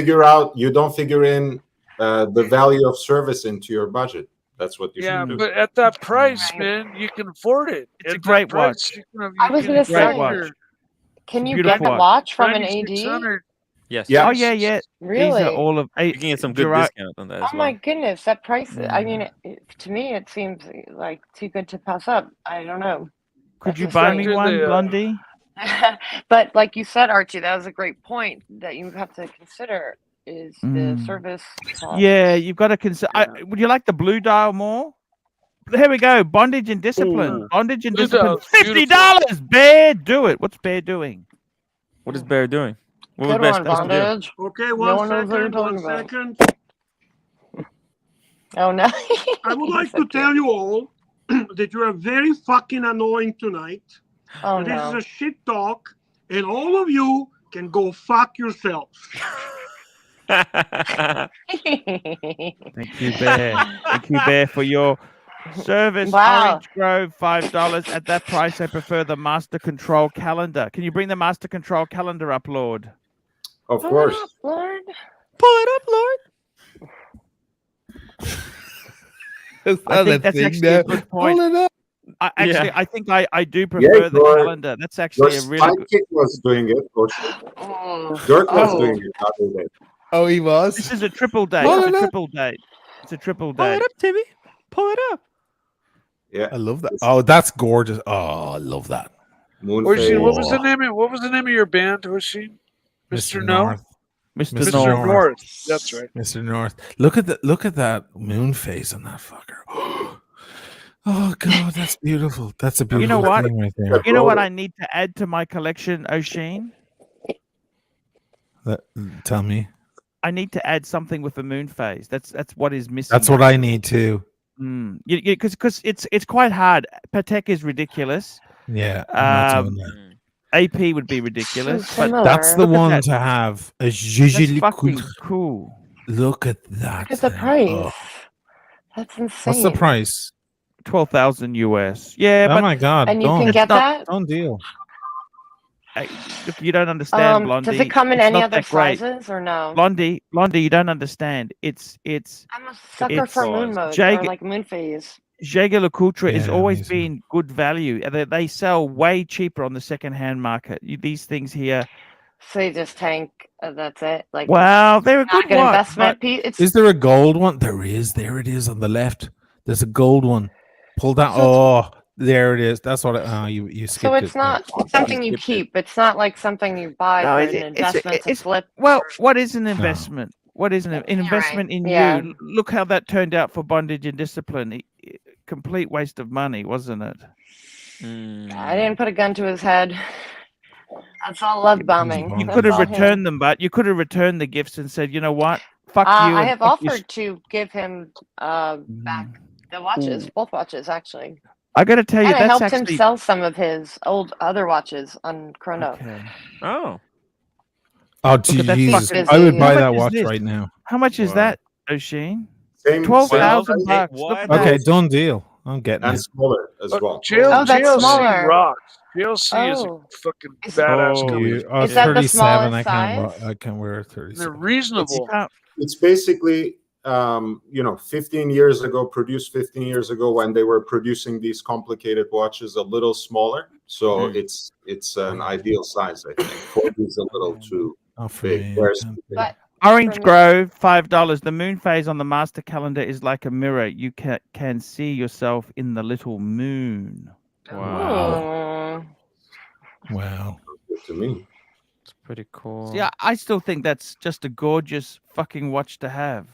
Speaker 4: figure in the value of service into your budget. That's what you should do.
Speaker 3: But at that price, man, you can afford it.
Speaker 2: It's a
Speaker 3: At
Speaker 2: great
Speaker 3: that price,
Speaker 2: watch.
Speaker 3: you can-
Speaker 7: I was
Speaker 3: you
Speaker 7: gonna
Speaker 3: can
Speaker 7: say,
Speaker 3: factor
Speaker 7: can you
Speaker 2: beautiful
Speaker 7: get the watch from an AD?
Speaker 3: 9600.
Speaker 8: Yes.
Speaker 4: Yeah.
Speaker 2: Oh yeah, yeah.
Speaker 7: Really?
Speaker 2: These are all of
Speaker 8: You can get some good
Speaker 2: Gerard-
Speaker 8: discount on that as
Speaker 7: Oh
Speaker 8: well.
Speaker 7: my goodness, that price! I mean, to me, it seems like too good to pass up. I don't know.
Speaker 2: Could
Speaker 7: That's
Speaker 2: you buy me
Speaker 7: insane.
Speaker 2: one, Blondie?
Speaker 7: But like you said, Archie, that was a great point that you have to consider is the service cost.
Speaker 2: Yeah, you've got to consider. Would you like the blue dial more? Here we go. Bondage and discipline.
Speaker 3: Ooh.
Speaker 2: Bondage and
Speaker 3: Blue
Speaker 2: discipline.
Speaker 3: dial's
Speaker 2: $50. Bear, do it. What's Bear doing?
Speaker 8: What is Bear doing? What
Speaker 7: Good
Speaker 8: was Bear
Speaker 7: one,
Speaker 8: supposed to do?
Speaker 7: Bondage.
Speaker 6: Okay,
Speaker 7: No
Speaker 6: one
Speaker 7: one knows what you're
Speaker 6: second, one
Speaker 7: talking about.
Speaker 6: second.
Speaker 7: Oh no!
Speaker 6: I would like to tell you all that you are very fucking annoying tonight.
Speaker 7: Oh
Speaker 6: This
Speaker 7: no!
Speaker 6: is a shit talk, and all of you can go fuck yourselves.
Speaker 2: Thank you, Bear. Thank you, Bear, for your service.
Speaker 7: Wow.
Speaker 2: Orange Grove, $5. At that price, I prefer the Master Control calendar. Can you bring the Master Control calendar up, Lord?
Speaker 4: Of
Speaker 7: Pull
Speaker 4: course.
Speaker 7: it up, Lord.
Speaker 8: Pull it up, Lord.
Speaker 2: I think that's actually a good point.
Speaker 11: Pull it up.
Speaker 2: I think I do prefer the
Speaker 4: your-
Speaker 2: calendar. That's actually a really good.
Speaker 4: Sidekick was doing it. Or
Speaker 7: Oh.
Speaker 4: Dirk was
Speaker 7: Oh.
Speaker 4: doing it the other day.
Speaker 11: Oh, he was.
Speaker 2: This is a triple date.
Speaker 11: Pull
Speaker 2: It's
Speaker 11: it
Speaker 2: a
Speaker 11: up.
Speaker 2: triple date. It's a triple
Speaker 8: Pull
Speaker 2: date.
Speaker 8: it up, Timmy. Pull it up.
Speaker 4: Yeah.
Speaker 11: I love that. Oh, that's gorgeous. Oh, I love that.
Speaker 3: Horsey, what was the
Speaker 11: Oh.
Speaker 3: name? What was the name of your band, Horsey? Mr. No,
Speaker 11: North.
Speaker 2: Mr.
Speaker 11: Mr.
Speaker 2: North.
Speaker 3: Mr. North. That's right.
Speaker 11: Mr. North. Look at that moon face on that fucker. Oh God, that's beautiful. That's a beautiful
Speaker 2: You know what?
Speaker 11: thing right there.
Speaker 2: You know what I need to add to my collection, O'Sheen?
Speaker 11: Tell me.
Speaker 2: I need to add something with the moon phase. That's what is missing.
Speaker 11: That's what I need too.
Speaker 2: Because it's quite hard. Patek is ridiculous.
Speaker 11: Yeah. I'm not doing that.
Speaker 2: AP would be ridiculous. But
Speaker 7: Similar.
Speaker 11: That's the
Speaker 2: look at
Speaker 11: one
Speaker 2: that.
Speaker 11: to have.
Speaker 2: That's
Speaker 11: Usually
Speaker 2: fucking cool.
Speaker 11: Look at that.
Speaker 7: Look at the
Speaker 11: thing.
Speaker 7: price.
Speaker 11: Oh.
Speaker 7: That's insane.
Speaker 11: What's the price?
Speaker 2: 12,000 US. Yeah,
Speaker 11: Oh
Speaker 2: but
Speaker 11: my God.
Speaker 7: And you
Speaker 11: don't.
Speaker 7: can get that?
Speaker 11: Don't deal.
Speaker 2: look, you don't understand, Blondie.
Speaker 7: Does it come in
Speaker 2: It's
Speaker 7: any
Speaker 2: not
Speaker 7: other
Speaker 2: that great.
Speaker 7: sizes or no?
Speaker 2: Blondie, you don't understand. It's
Speaker 7: I'm a sucker for moon mode
Speaker 2: Jag-
Speaker 7: or like moon phase.
Speaker 2: ArchieLuxury has
Speaker 11: Yeah,
Speaker 2: always
Speaker 11: amazing.
Speaker 2: been good value. They sell way cheaper on the second-hand market. These things here,
Speaker 7: So you just tank. That's it. Like
Speaker 2: wow, they're a
Speaker 7: not
Speaker 2: good
Speaker 7: an
Speaker 2: watch.
Speaker 7: investment piece. It's
Speaker 11: Is there a gold one? There is. There it is on the left. There's a gold one. Pull down. Oh, there it is. That's what. You skipped
Speaker 7: so
Speaker 11: it.
Speaker 7: it's not something you keep. It's not like something you buy
Speaker 2: No,
Speaker 7: for
Speaker 2: it's-
Speaker 7: an
Speaker 2: it's-
Speaker 7: investment to
Speaker 2: it's-
Speaker 7: flip.
Speaker 2: Well, what is an investment? What is an investment in
Speaker 7: Yeah.
Speaker 2: you? Look how that turned out for Bondage and Discipline. Complete waste of money, wasn't it?
Speaker 7: I didn't put a gun to his head. That's all love bombing.
Speaker 2: You
Speaker 7: That's
Speaker 2: could have
Speaker 7: all him.
Speaker 2: returned them, but you could have returned the gifts and said, you know what? Fuck you.
Speaker 7: I
Speaker 2: and
Speaker 7: have
Speaker 2: fuck your
Speaker 7: offered to give him back the watches, both watches actually.
Speaker 2: I got to tell you,
Speaker 7: And I
Speaker 2: that's
Speaker 7: helped
Speaker 2: actually
Speaker 7: him sell some of his old other watches on Chrono.
Speaker 2: Okay.
Speaker 8: Oh.
Speaker 11: Oh,
Speaker 2: Look at that
Speaker 11: Jesus.
Speaker 7: fucking-
Speaker 11: I would
Speaker 7: How
Speaker 11: buy
Speaker 2: much
Speaker 11: that
Speaker 2: is
Speaker 11: watch
Speaker 2: this?
Speaker 11: right now.
Speaker 2: How much is
Speaker 8: Wow.
Speaker 2: that, O'Sheen?
Speaker 4: Same
Speaker 2: 12,000
Speaker 4: size
Speaker 2: bucks.
Speaker 8: What?
Speaker 2: Look at
Speaker 11: Okay,
Speaker 2: that.
Speaker 11: done deal. I'm getting
Speaker 4: and
Speaker 11: it.
Speaker 4: smaller as well.
Speaker 7: Oh, that's
Speaker 3: JLC
Speaker 7: smaller.
Speaker 3: rocks. JLC is a
Speaker 7: Oh.
Speaker 3: fucking
Speaker 7: Is-
Speaker 3: badass
Speaker 8: Oh,
Speaker 3: company.
Speaker 11: You,
Speaker 7: Is that the
Speaker 11: 37.
Speaker 7: smallest
Speaker 11: I can't.
Speaker 7: size?
Speaker 11: I can wear
Speaker 3: They're
Speaker 11: 37.
Speaker 3: reasonable.
Speaker 4: It's basically 15 years ago, produced 15 years ago when they were producing these complicated watches a little smaller. So it's an ideal size, I think. 40 is a little too
Speaker 11: Oh, for
Speaker 4: big.
Speaker 11: me,
Speaker 4: Whereas
Speaker 7: But
Speaker 2: Orange
Speaker 7: From-
Speaker 2: Grove, $5. The moon phase on the master calendar is like a mirror. You can see yourself in the little moon.
Speaker 8: Wow.
Speaker 11: Wow.
Speaker 4: good to me.
Speaker 8: It's pretty cool.
Speaker 2: Yeah, I still think that's just a gorgeous fucking watch to have.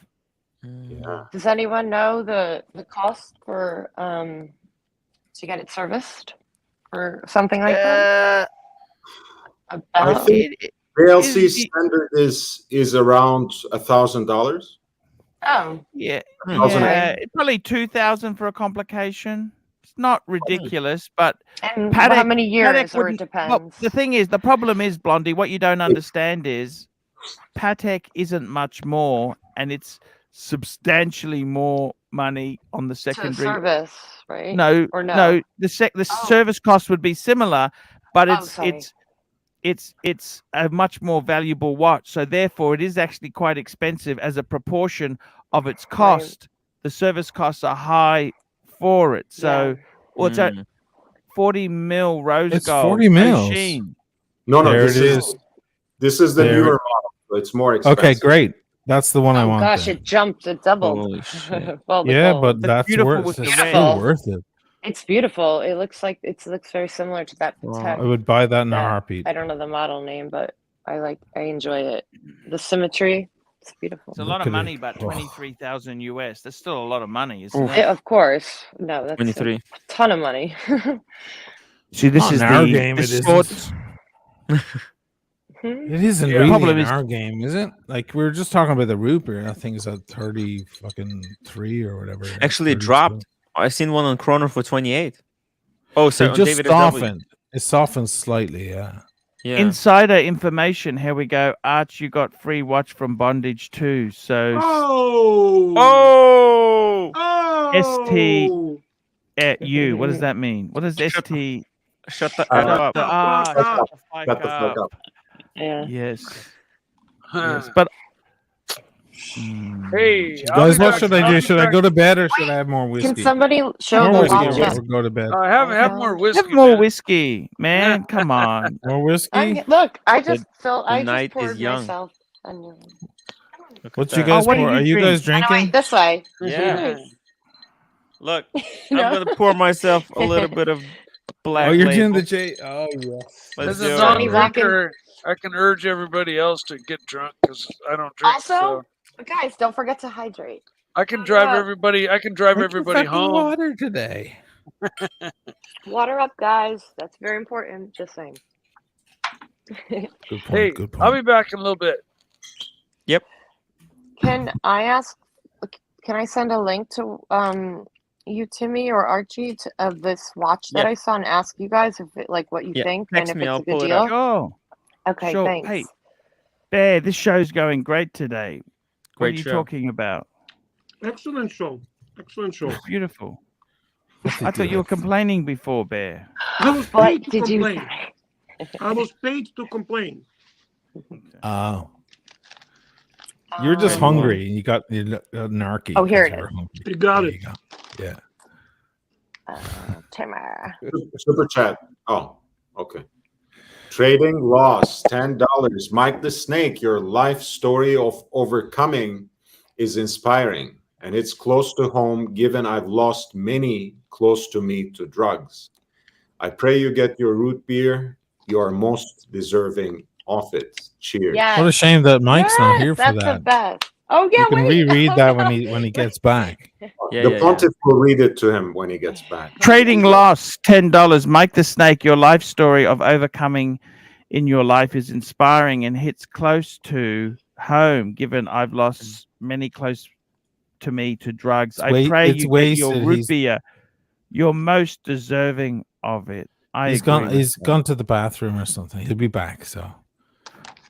Speaker 4: Yeah.
Speaker 7: does anyone know the cost for to get it serviced or something like that?
Speaker 4: I
Speaker 7: About
Speaker 4: think ALC standard is around $1,000.
Speaker 7: Oh,
Speaker 2: Yeah,
Speaker 7: Okay.
Speaker 2: probably 2,000 for a complication. It's not ridiculous, but
Speaker 7: And how many years, or it
Speaker 2: Well,
Speaker 7: depends?
Speaker 2: the thing is, the problem is, Blondie, what you don't understand is Patek isn't much more, and it's substantially more money on the
Speaker 7: To
Speaker 2: secondary.
Speaker 7: service, right?
Speaker 2: No,
Speaker 7: Or no?
Speaker 2: no, the service cost would be similar, but
Speaker 7: sorry.
Speaker 2: it's a much more valuable watch. So therefore, it is actually quite expensive as a proportion of its cost. The service costs are high for it. So, well, it's at 40 mil rose
Speaker 11: It's
Speaker 2: gold.
Speaker 11: 40
Speaker 2: no
Speaker 11: mils.
Speaker 2: sheen.
Speaker 4: No,
Speaker 11: There
Speaker 4: this
Speaker 11: it
Speaker 4: is
Speaker 11: is.
Speaker 4: this is the
Speaker 11: There
Speaker 4: newer
Speaker 11: it-
Speaker 4: model. So it's more expensive.
Speaker 11: Okay, great. That's the one I
Speaker 7: Oh
Speaker 11: want.
Speaker 7: gosh,
Speaker 11: then.
Speaker 7: it jumped. It doubled.
Speaker 8: Holy shit.
Speaker 7: Well, the
Speaker 11: Yeah,
Speaker 7: gold.
Speaker 11: but that's
Speaker 2: beautiful
Speaker 11: worth
Speaker 2: with
Speaker 11: it.
Speaker 2: the
Speaker 11: It's
Speaker 2: red.
Speaker 11: still worth it.
Speaker 7: It's beautiful. It looks like it looks very similar to that.
Speaker 11: I would buy that in a heartbeat.
Speaker 7: I don't know the model name, but I enjoy it. The symmetry, it's beautiful.
Speaker 2: It's a lot
Speaker 11: Look
Speaker 2: of
Speaker 11: at
Speaker 2: money,
Speaker 11: it.
Speaker 2: but
Speaker 11: Oh.
Speaker 2: 23,000 US. That's still a lot of money, isn't it?
Speaker 7: Yeah, of course. No, that's
Speaker 8: 23.
Speaker 7: a ton of money.
Speaker 2: See, this
Speaker 11: Not
Speaker 2: is
Speaker 11: in our
Speaker 2: the
Speaker 11: game. It
Speaker 2: sports.
Speaker 11: It isn't
Speaker 3: Yeah.
Speaker 11: really
Speaker 2: Problem
Speaker 11: in
Speaker 2: is-
Speaker 11: our game, is it? Like we were just talking about the root beer. I think it's at 33 or whatever.
Speaker 8: Actually, it
Speaker 11: 32.
Speaker 8: dropped. I seen one on Chrono for 28. Oh, sorry,
Speaker 11: It
Speaker 8: on
Speaker 11: just
Speaker 8: David SW.
Speaker 11: softened. It softened slightly. Yeah.
Speaker 8: Yeah.
Speaker 2: Insider information. Here we go. Arch, you got free watch from Bondage too. So
Speaker 3: Oh.
Speaker 2: ST U. What does that mean? What does ST?
Speaker 8: Shut the
Speaker 4: Shut
Speaker 8: F up.
Speaker 2: Shut the
Speaker 4: Shut
Speaker 2: fuck
Speaker 4: the fuck up.
Speaker 7: Yeah.
Speaker 2: Yes.
Speaker 3: Huh.
Speaker 2: Yes. But
Speaker 3: Hey,
Speaker 11: Guys, what should I do? Should I go to bed or should I have more whiskey?
Speaker 7: Can somebody show
Speaker 11: More
Speaker 7: the
Speaker 11: whiskey
Speaker 7: watch?
Speaker 11: or go to bed?
Speaker 3: I have more whiskey.
Speaker 2: have more
Speaker 3: man.
Speaker 2: whiskey, man. Come on.
Speaker 11: More whiskey?
Speaker 7: Look, I just filled.
Speaker 8: the
Speaker 7: I
Speaker 8: night
Speaker 7: just
Speaker 8: is
Speaker 7: poured
Speaker 8: young.
Speaker 7: myself a new one.
Speaker 8: Look at
Speaker 11: What you
Speaker 8: that.
Speaker 11: guys
Speaker 2: what do
Speaker 11: pour?
Speaker 2: you
Speaker 11: Are you
Speaker 2: drink?
Speaker 11: guys
Speaker 7: Oh, no,
Speaker 11: drinking?
Speaker 7: wait, this way.
Speaker 8: Yeah. Look,
Speaker 7: No.
Speaker 8: I'm gonna pour myself a little bit of black.
Speaker 11: Oh, you're
Speaker 8: label.
Speaker 11: doing the J. Oh, yes.
Speaker 8: Let's
Speaker 3: As
Speaker 8: do
Speaker 3: a
Speaker 8: it.
Speaker 7: Johnny
Speaker 3: non-drinker, I can urge everybody else to get drunk because I don't drink.
Speaker 7: Also,
Speaker 3: so
Speaker 7: guys, don't forget to hydrate.
Speaker 3: I can drive
Speaker 7: up.
Speaker 3: everybody. I can drive
Speaker 11: Drink your
Speaker 3: everybody
Speaker 11: fucking
Speaker 3: home.
Speaker 11: water today.
Speaker 7: Water up, guys. That's very important. Just saying.
Speaker 11: Good point.
Speaker 3: Hey,
Speaker 11: good point.
Speaker 3: I'll be back in a little bit.
Speaker 7: Can I ask? Can I send a link to you, Timmy or Archie, of this watch that
Speaker 8: Yeah.
Speaker 7: I saw, and ask you guys if it, like what you
Speaker 8: Yeah,
Speaker 7: think
Speaker 8: text
Speaker 7: and if
Speaker 8: me,
Speaker 7: it's
Speaker 8: I'll
Speaker 7: a good
Speaker 8: pull it
Speaker 7: deal?
Speaker 8: up.
Speaker 2: Sure.
Speaker 7: Okay,
Speaker 2: Sure.
Speaker 7: thanks.
Speaker 2: Hey, Bear, this show's going great today. What
Speaker 8: Great
Speaker 2: are you
Speaker 8: show.
Speaker 2: talking about?
Speaker 6: Excellent show. Excellent show.
Speaker 2: Beautiful. I thought you were complaining before, Bear.
Speaker 6: I was
Speaker 7: What
Speaker 6: paid to
Speaker 7: did you
Speaker 6: complain.
Speaker 7: say?
Speaker 6: I was paid to complain.
Speaker 11: Oh. You're just hungry. You got narky.
Speaker 7: Oh, here it
Speaker 11: 'cause you were
Speaker 7: is.
Speaker 11: hungry.
Speaker 6: You got
Speaker 11: There
Speaker 6: it.
Speaker 11: you go. Yeah.
Speaker 7: Timmer.
Speaker 4: Super chat. Oh, okay. Trading loss, $10. Mike the Snake, your life story of overcoming is inspiring, and it's close to home given I've lost many close to me to drugs. I pray you get your root beer. You are most deserving of it. Cheers.
Speaker 7: Yes.
Speaker 11: What a shame that Mike's not here for
Speaker 7: That's
Speaker 11: that.
Speaker 7: the best. Oh yeah,
Speaker 11: You can
Speaker 7: wait.
Speaker 11: reread
Speaker 7: Oh,
Speaker 11: that
Speaker 7: no.
Speaker 11: when he gets back.
Speaker 8: Yeah,
Speaker 4: The
Speaker 8: yeah,
Speaker 4: pontiff will read it to him when he gets back.
Speaker 2: Trading loss, $10. Mike the Snake, your life story of overcoming in your life is inspiring and hits close to home, given I've lost many close to me to drugs. I pray
Speaker 11: it's
Speaker 2: you get your
Speaker 11: wasted.
Speaker 2: root beer. You're most deserving of it.
Speaker 11: He's
Speaker 2: agree
Speaker 11: gone.
Speaker 2: with
Speaker 11: He's
Speaker 2: that.
Speaker 11: gone to the bathroom or something. He'll be back. So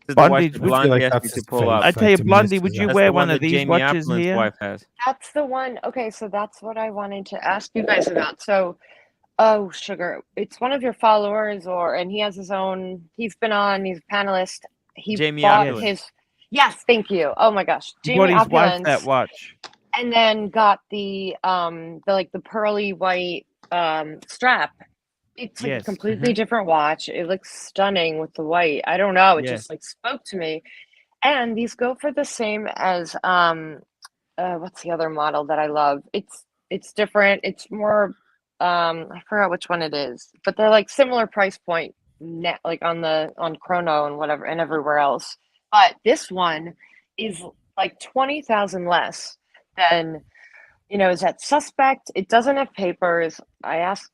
Speaker 8: This is the watch
Speaker 2: Bondage
Speaker 8: that
Speaker 2: would-
Speaker 8: Blondie
Speaker 11: like
Speaker 8: asked me
Speaker 11: that's
Speaker 8: to
Speaker 11: his
Speaker 8: pull
Speaker 11: face.
Speaker 8: up.
Speaker 2: I tell you,
Speaker 11: 20
Speaker 2: Blondie,
Speaker 11: minutes
Speaker 2: would
Speaker 11: to
Speaker 2: you
Speaker 11: that.
Speaker 8: That's
Speaker 2: wear
Speaker 8: the
Speaker 2: one of
Speaker 8: that
Speaker 2: these
Speaker 8: Jamie
Speaker 2: watches
Speaker 8: Appleman's
Speaker 2: here?
Speaker 8: wife has.
Speaker 7: That's the one. Okay, so that's what I wanted to ask you guys about. So, oh, sugar, it's one of your followers, and he has his own. He's been on. He's a panelist. He
Speaker 8: Jamie
Speaker 7: bought
Speaker 8: Opulence.
Speaker 7: his. Yes, thank you. Oh my gosh,
Speaker 2: He
Speaker 7: Jamie
Speaker 2: bought his wife
Speaker 7: Opulence,
Speaker 2: that watch.
Speaker 7: and then got the the pearly white strap. It's like
Speaker 2: Yes.
Speaker 7: a completely different watch. It looks stunning with the white. I don't know. It
Speaker 2: Yes.
Speaker 7: just like spoke to me. And these go for the same as what's the other model that I love? It's different. It's more I forgot which one it is, but they're like similar price point net like on Chrono and whatever and everywhere else. But this one is like 20,000 less than, is that suspect? It doesn't have papers. I asked,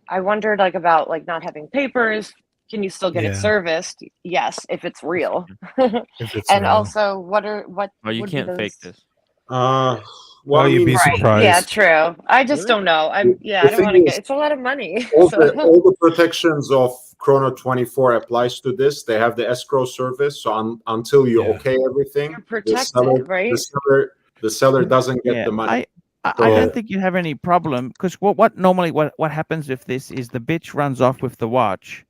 Speaker 7: I wondered like about like not having papers. can you still get it
Speaker 11: Yeah.
Speaker 7: serviced? Yes, if it's real.
Speaker 11: If it's
Speaker 7: And
Speaker 11: real.
Speaker 7: also, what
Speaker 8: Oh, you
Speaker 7: would be
Speaker 8: can't fake
Speaker 7: those?
Speaker 8: this.
Speaker 4: Well,
Speaker 11: Well,
Speaker 4: I
Speaker 11: you'd
Speaker 4: mean,
Speaker 11: be
Speaker 7: Right. Yeah,
Speaker 11: surprised.
Speaker 7: true. I just
Speaker 8: Really?
Speaker 7: don't know. I
Speaker 4: the
Speaker 7: don't
Speaker 4: thing
Speaker 7: want to
Speaker 4: is,
Speaker 7: get. It's a lot of money.
Speaker 4: all
Speaker 7: So
Speaker 4: the protections of Chrono 24 applies to this. They have the escrow service, so until you
Speaker 11: Yeah.
Speaker 4: okay everything,
Speaker 7: you're
Speaker 4: the seller,
Speaker 7: protected, right?
Speaker 4: the seller doesn't get
Speaker 2: Yeah,
Speaker 4: the money.
Speaker 2: I don't
Speaker 4: So
Speaker 2: think you have any problem because what normally what happens with this is the bitch runs off with the watch,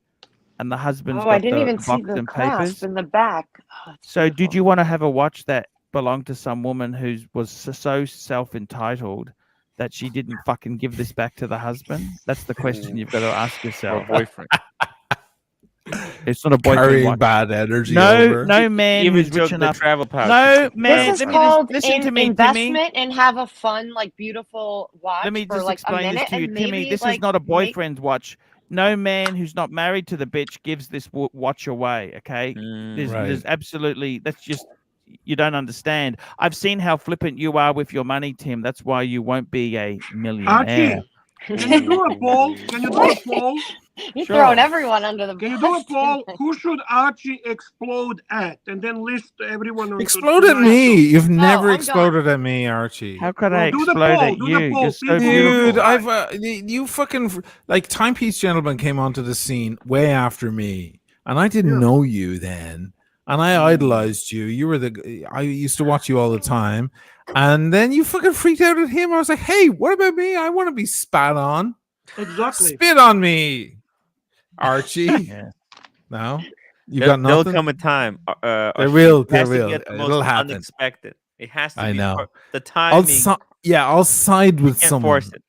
Speaker 2: and the husband's
Speaker 7: Oh, I
Speaker 2: got
Speaker 7: didn't
Speaker 2: the
Speaker 7: even see
Speaker 2: box
Speaker 7: the
Speaker 2: and
Speaker 7: clasp
Speaker 2: papers.
Speaker 7: in the back. Oh, it's
Speaker 2: So, did
Speaker 7: beautiful.
Speaker 2: you want to have a watch that belonged to some woman who was so self-entitled that she didn't fucking give this back to the husband? That's the question you've got to ask
Speaker 8: Or
Speaker 2: yourself.
Speaker 8: boyfriend.
Speaker 2: It's not a boyfriend
Speaker 11: Carrying
Speaker 2: watch.
Speaker 11: bad energy
Speaker 2: No,
Speaker 11: over.
Speaker 2: no man
Speaker 8: Even
Speaker 2: who's
Speaker 8: took
Speaker 2: rich
Speaker 8: the
Speaker 2: enough.
Speaker 8: travel pouch.
Speaker 2: No
Speaker 8: She took the
Speaker 2: man.
Speaker 7: This is
Speaker 2: Let me
Speaker 7: called
Speaker 2: listen to me, Timmy.
Speaker 7: investment and have a fun, like beautiful watch
Speaker 2: Let me
Speaker 7: for
Speaker 2: just
Speaker 7: like a
Speaker 2: explain this
Speaker 7: minute,
Speaker 2: to you,
Speaker 7: and
Speaker 2: Timmy.
Speaker 7: maybe
Speaker 2: This is
Speaker 7: like
Speaker 2: not a
Speaker 7: make.
Speaker 2: boyfriend watch. No man who's not married to the bitch gives this watch away. Okay, there's
Speaker 11: Right.
Speaker 2: absolutely that's just you don't understand. I've seen how flippant you are with your money, Tim. That's why you won't be a millionaire.
Speaker 6: Archie, can you do a poll? Can you do a poll?
Speaker 7: You're
Speaker 2: Sure.
Speaker 7: throwing everyone under the
Speaker 6: Can you
Speaker 7: bus.
Speaker 6: do a poll? Who should Archie explode at? And then list everyone on
Speaker 11: Explode at
Speaker 6: tonight's
Speaker 11: me.
Speaker 6: show.
Speaker 11: You've never
Speaker 7: I'm
Speaker 11: exploded at me, Archie.
Speaker 2: How could I
Speaker 6: Well, do the
Speaker 2: explode
Speaker 6: poll.
Speaker 2: at
Speaker 6: Do
Speaker 2: you?
Speaker 6: the poll.
Speaker 2: You're so
Speaker 6: People
Speaker 11: Dude,
Speaker 2: beautiful.
Speaker 6: decide.
Speaker 11: you fucking like Timepiece Gentleman came onto the scene way after me, and I didn't
Speaker 6: Yeah.
Speaker 11: know you then, and I idolized you. You were I used to watch you all the time, and then you fucking freaked out at him. I was like, hey, what about me? I want to be spat on.
Speaker 6: Exactly.
Speaker 11: Spit on me, Archie.
Speaker 2: Yeah.
Speaker 11: No, you
Speaker 8: There'll
Speaker 11: got nothing.
Speaker 8: come a time.
Speaker 11: There
Speaker 8: Archie,
Speaker 11: will.
Speaker 8: it
Speaker 11: There
Speaker 8: has to
Speaker 11: will.
Speaker 8: get the
Speaker 11: It'll
Speaker 8: most
Speaker 11: happen.
Speaker 8: unexpected. It has to
Speaker 11: I
Speaker 8: be
Speaker 11: know.
Speaker 8: the timing.
Speaker 11: I'll side with
Speaker 8: can't
Speaker 11: someone.
Speaker 8: force it.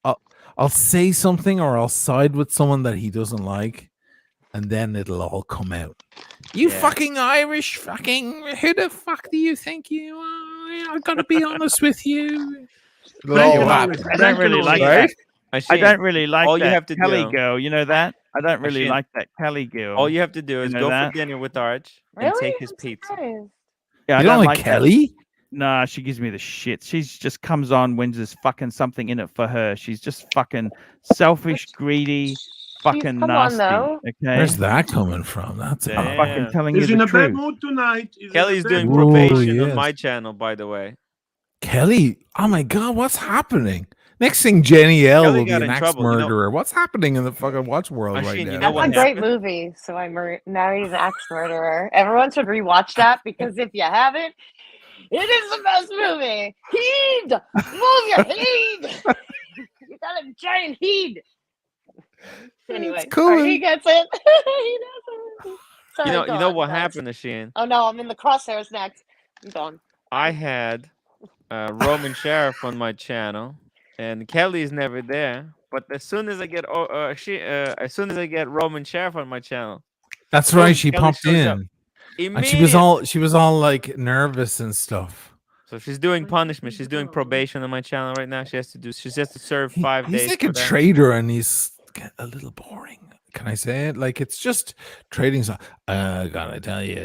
Speaker 11: I'll say something or I'll side with someone that he doesn't like, and then it'll all come out. You
Speaker 8: Yeah.
Speaker 11: fucking Irish fucking who the fuck do you think you are? I gotta be honest with you. It'll all happen.
Speaker 2: I don't really like
Speaker 11: Right?
Speaker 2: that. I
Speaker 8: Asheen,
Speaker 2: don't really like
Speaker 8: all
Speaker 2: that
Speaker 8: you have to
Speaker 2: Kelly
Speaker 8: do.
Speaker 2: girl. You know that? I don't really
Speaker 8: Asheen,
Speaker 2: like that Kelly girl.
Speaker 8: all you have to do is
Speaker 2: know
Speaker 8: go
Speaker 2: that?
Speaker 8: for dinner with Arch and
Speaker 7: Really?
Speaker 8: take his
Speaker 7: I'm
Speaker 8: pizza.
Speaker 7: surprised.
Speaker 2: Yeah, I
Speaker 11: You don't like
Speaker 2: that.
Speaker 11: Kelly?
Speaker 2: Nah, she gives me the shit. She's just comes on when there's fucking something in it for her. She's just fucking selfish, greedy, fucking
Speaker 7: come on,
Speaker 2: nasty.
Speaker 7: though.
Speaker 2: Okay.
Speaker 11: Where's that coming from? That's
Speaker 2: I'm
Speaker 11: odd.
Speaker 2: fucking telling
Speaker 6: He's
Speaker 2: you
Speaker 6: in
Speaker 2: the
Speaker 6: a bad
Speaker 2: truth.
Speaker 6: mood tonight. He's in a
Speaker 8: Kelly's
Speaker 6: bad
Speaker 8: doing
Speaker 6: mood.
Speaker 8: probation
Speaker 11: yes.
Speaker 8: on my channel, by the way.
Speaker 11: Kelly, oh my god, what's happening? Next thing, Jenny L
Speaker 8: Kelly
Speaker 11: will be
Speaker 8: got
Speaker 11: an
Speaker 8: in
Speaker 11: axe
Speaker 8: trouble, you know.
Speaker 11: murderer. What's happening in the fucking watch world right
Speaker 8: Asheen,
Speaker 11: now?
Speaker 8: you know
Speaker 7: That's
Speaker 8: what
Speaker 7: a great
Speaker 8: happened?
Speaker 7: movie. So I married an axe murderer. Everyone should rewatch that because if you haven't, it is the best movie. Heed, move your heed. You got a giant heed. Anyway,
Speaker 11: cool.
Speaker 7: he gets it. He does it. Sorry,
Speaker 8: You
Speaker 7: go
Speaker 8: know
Speaker 7: on,
Speaker 8: what
Speaker 7: guys.
Speaker 8: happened, Asheen?
Speaker 7: Oh no, I'm in the crosshairs next. I'm gone.
Speaker 8: I had Roman Sheriff on my channel, and Kelly's never there. But as soon as I get as soon as I get Roman Sheriff on my channel,
Speaker 11: That's
Speaker 8: boom,
Speaker 11: right. She
Speaker 8: Kelly
Speaker 11: popped
Speaker 8: shows up.
Speaker 11: in, and
Speaker 8: Immediately.
Speaker 11: she was all like nervous and stuff.
Speaker 8: So she's doing punishment. She's doing probation on my channel right now. She has to serve 5 days.
Speaker 11: He's like
Speaker 8: for
Speaker 11: a
Speaker 8: that.
Speaker 11: trader, and he's a little boring. Can I say it? Like it's just trading. So, gotta tell you,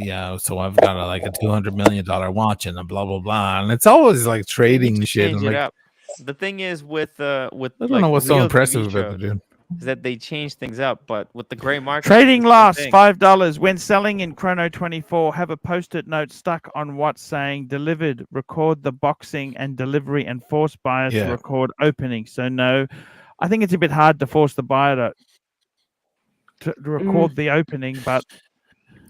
Speaker 11: yeah. So I've got like a $200 million watch and a blah blah blah, and it's always like trading shit.
Speaker 8: Change
Speaker 11: And
Speaker 8: it
Speaker 11: like
Speaker 8: up. The thing is with
Speaker 11: I don't
Speaker 8: like
Speaker 11: know what's so
Speaker 8: real
Speaker 11: impressive
Speaker 8: TV
Speaker 11: about the
Speaker 8: shows
Speaker 11: dude.
Speaker 8: is that they change things up. But with the gray market,
Speaker 2: Trading
Speaker 8: it's the
Speaker 2: loss
Speaker 8: thing.
Speaker 2: $5 when selling in Chrono 24. Have a post-it note stuck on what's saying delivered. Record the boxing and delivery and force buyers to record opening. So no, I think it's a bit hard to force the buyer to record the opening, but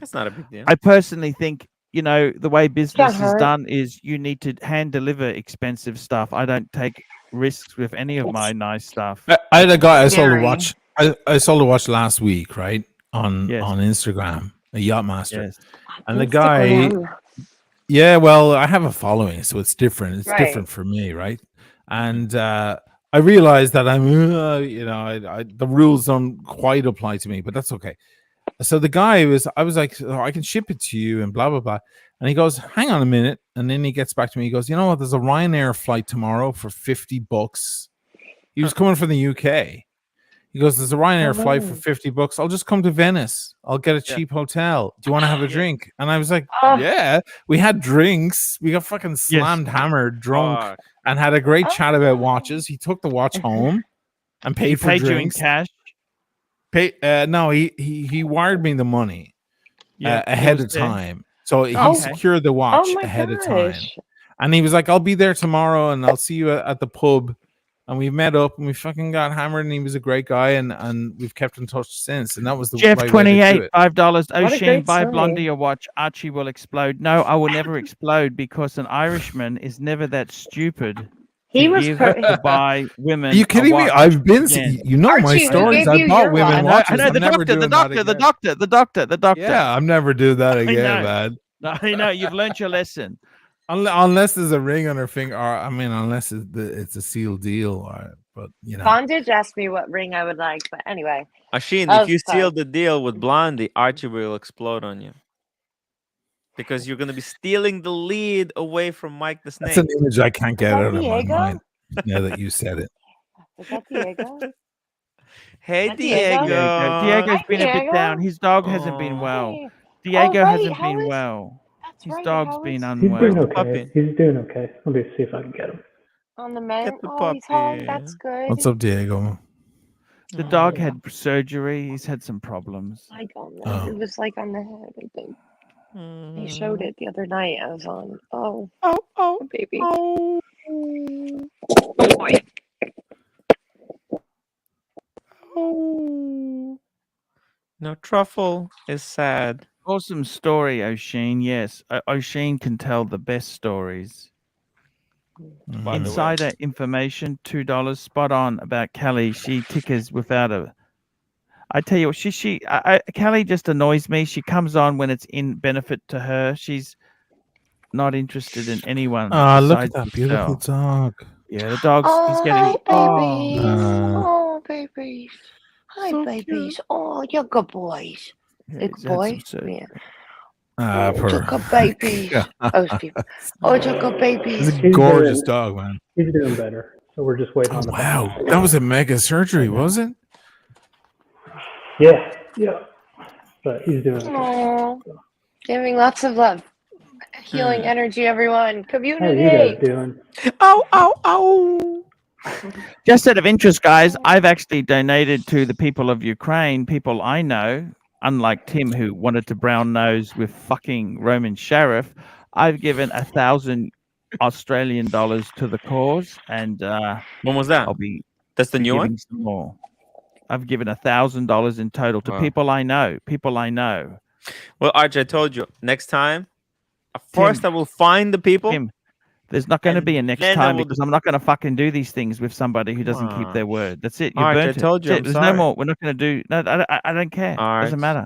Speaker 8: That's not a big deal.
Speaker 2: I personally think the way business is
Speaker 7: hurt.
Speaker 2: done is you need to hand deliver expensive stuff. I don't take risks with any of my nice stuff.
Speaker 11: I had a guy I saw to
Speaker 7: Scary.
Speaker 11: watch. I saw to watch last week, right on Instagram, a Yachtmaster,
Speaker 2: Yes.
Speaker 11: and the guy. Yeah, well, I have a following, so it's different. It's different for me, right? And I realized that I'm, the rules don't quite apply to me, but that's okay. So the guy I was like, oh, I can ship it to you and blah, blah, blah. And he goes, hang on a minute. And then he gets back to me. He goes, you know what? There's a Ryanair flight tomorrow for $50. He was coming from the UK. He goes, there's a Ryanair flight for $50. I'll just come to Venice. I'll get a cheap hotel. Do you want to have a drink? And I was like, yeah. We had drinks. We got fucking slammed, hammered, drunk, and had a great chat about watches. He took the watch home and paid for
Speaker 2: you in
Speaker 11: drinks.
Speaker 2: cash.
Speaker 11: No, he wired me the money
Speaker 2: Yeah, it
Speaker 11: ahead
Speaker 2: was
Speaker 11: of
Speaker 2: there.
Speaker 11: time. So he
Speaker 2: Okay.
Speaker 11: secured the watch
Speaker 7: my
Speaker 11: ahead of time.
Speaker 7: gosh.
Speaker 11: And he was like, I'll be there tomorrow and I'll see you at the pub. And we met up and we fucking got hammered and he was a great guy and we've kept in touch since. And that was the
Speaker 2: Jeff
Speaker 11: right way to do
Speaker 2: 28,
Speaker 11: it.
Speaker 2: $5.
Speaker 7: What a
Speaker 2: O'Sheen,
Speaker 7: great
Speaker 2: buy
Speaker 7: story.
Speaker 2: Blondie a watch. Archie will explode. No, I will never explode because an Irishman is never that stupid
Speaker 7: He
Speaker 2: to
Speaker 7: was
Speaker 2: give
Speaker 7: per-
Speaker 2: to buy women.
Speaker 11: Are you kidding
Speaker 2: a
Speaker 11: me?
Speaker 2: watch
Speaker 11: I've been,
Speaker 2: again.
Speaker 11: you know, my
Speaker 7: Archie, who
Speaker 11: stories.
Speaker 7: gave
Speaker 11: I
Speaker 7: you
Speaker 11: bought
Speaker 7: your
Speaker 11: women
Speaker 7: watch?
Speaker 2: I
Speaker 11: watches.
Speaker 2: know
Speaker 11: I'm
Speaker 2: the
Speaker 11: never
Speaker 2: doctor,
Speaker 11: doing
Speaker 2: the
Speaker 11: that
Speaker 2: doctor, the
Speaker 11: again.
Speaker 2: doctor, the doctor, the doctor.
Speaker 11: Yeah, I'm never doing that again,
Speaker 2: know.
Speaker 11: man.
Speaker 2: No, I know you've learnt your lesson.
Speaker 11: Unless there's a ring on her finger, or I mean, unless it's a sealed deal, but you know.
Speaker 7: Bondage asked me what ring I would like, but anyway.
Speaker 8: Asheen,
Speaker 7: That
Speaker 8: if you
Speaker 7: was
Speaker 8: seal
Speaker 7: fun.
Speaker 8: the deal with Blondie, Archie will explode on you. Because you're going to be stealing the lead away from Mike the Snake.
Speaker 11: That's an image I can't get
Speaker 7: that
Speaker 11: out of my
Speaker 7: Diego?
Speaker 11: mind. Now that you said it.
Speaker 7: Is that Diego?
Speaker 8: Hey,
Speaker 7: That Diego?
Speaker 8: Diego.
Speaker 2: Diego's
Speaker 7: Hi,
Speaker 2: been a bit
Speaker 7: Diego.
Speaker 2: down. His dog hasn't been well.
Speaker 7: Hey.
Speaker 2: Diego
Speaker 7: right,
Speaker 2: hasn't
Speaker 7: how
Speaker 2: been
Speaker 7: is-
Speaker 2: well.
Speaker 7: That's
Speaker 2: His
Speaker 7: right.
Speaker 2: dog's
Speaker 7: how
Speaker 2: been
Speaker 7: is-
Speaker 12: He's
Speaker 2: unwell.
Speaker 12: doing
Speaker 8: the
Speaker 12: okay.
Speaker 8: puppy?
Speaker 12: He's doing okay. Let me see if I can get him.
Speaker 7: on the mend.
Speaker 8: Get the
Speaker 7: Oh, he's home.
Speaker 8: puppy.
Speaker 7: That's good.
Speaker 11: What's up, Diego?
Speaker 2: The dog had surgery. He's had some problems.
Speaker 7: I don't know.
Speaker 11: Oh.
Speaker 7: It was like on the head, I think. He showed it the other night. I was on. Oh, baby.
Speaker 8: Oh.
Speaker 7: Boy.
Speaker 8: Oh. No, Truffle is sad.
Speaker 2: Awesome story, O'Sheen. Yes, O'Sheen can tell the best stories.
Speaker 8: By the way.
Speaker 2: Insider information, $2. Spot on about Kelly. She tickers without a. I tell you what, Kelly just annoys me. She comes on when it's in benefit to her. She's not interested in anyone.
Speaker 11: Oh, look at
Speaker 2: besides
Speaker 11: that beautiful
Speaker 2: herself.
Speaker 11: dog.
Speaker 2: Yeah, the dog's. He's
Speaker 7: Oh,
Speaker 2: getting.
Speaker 7: hi, babies.
Speaker 11: Oh.
Speaker 7: Oh, babies. Hi,
Speaker 8: So
Speaker 7: babies. Oh, you're good boys.
Speaker 2: Yeah,
Speaker 7: Good
Speaker 2: he's had
Speaker 7: boy.
Speaker 2: some surgery.
Speaker 7: Yeah.
Speaker 11: Ah,
Speaker 7: Oh,
Speaker 11: poor.
Speaker 7: you're good babies. Oh, people. Oh, you're good babies.
Speaker 11: It's a gorgeous dog, man.
Speaker 12: He's doing better. So we're just waiting
Speaker 11: Oh,
Speaker 12: on the
Speaker 11: wow. That was a mega surgery, was it?
Speaker 12: Yeah. But he's doing okay.
Speaker 7: Oh, giving lots of love. Healing energy, everyone.
Speaker 12: How are you
Speaker 7: Community.
Speaker 12: guys doing?
Speaker 8: Oh.
Speaker 2: Just out of interest, guys, I've actually donated to the people of Ukraine, people I know, unlike Tim, who wanted to brown nose with fucking Roman sheriff. I've given 1,000 Australian dollars to the cause, and
Speaker 8: When was that?
Speaker 2: I'll be
Speaker 8: That's the new
Speaker 2: giving
Speaker 8: one?
Speaker 2: some more. I've given $1,000 in total to
Speaker 8: Wow.
Speaker 2: people I know. People I know.
Speaker 8: Well, Archie, I told you, next time, first I will find the people.
Speaker 2: Tim, there's not going to
Speaker 8: And
Speaker 2: be a next
Speaker 8: then I
Speaker 2: time
Speaker 8: will-
Speaker 2: because I'm not going to fucking do these things with somebody who doesn't keep their word. That's it. You
Speaker 8: Archie, I
Speaker 2: burnt it.
Speaker 8: told you,
Speaker 2: That's it.
Speaker 8: I'm
Speaker 2: There's
Speaker 8: sorry.
Speaker 2: no more. We're not going to do. No, I don't care.
Speaker 8: Arch,
Speaker 2: Doesn't matter.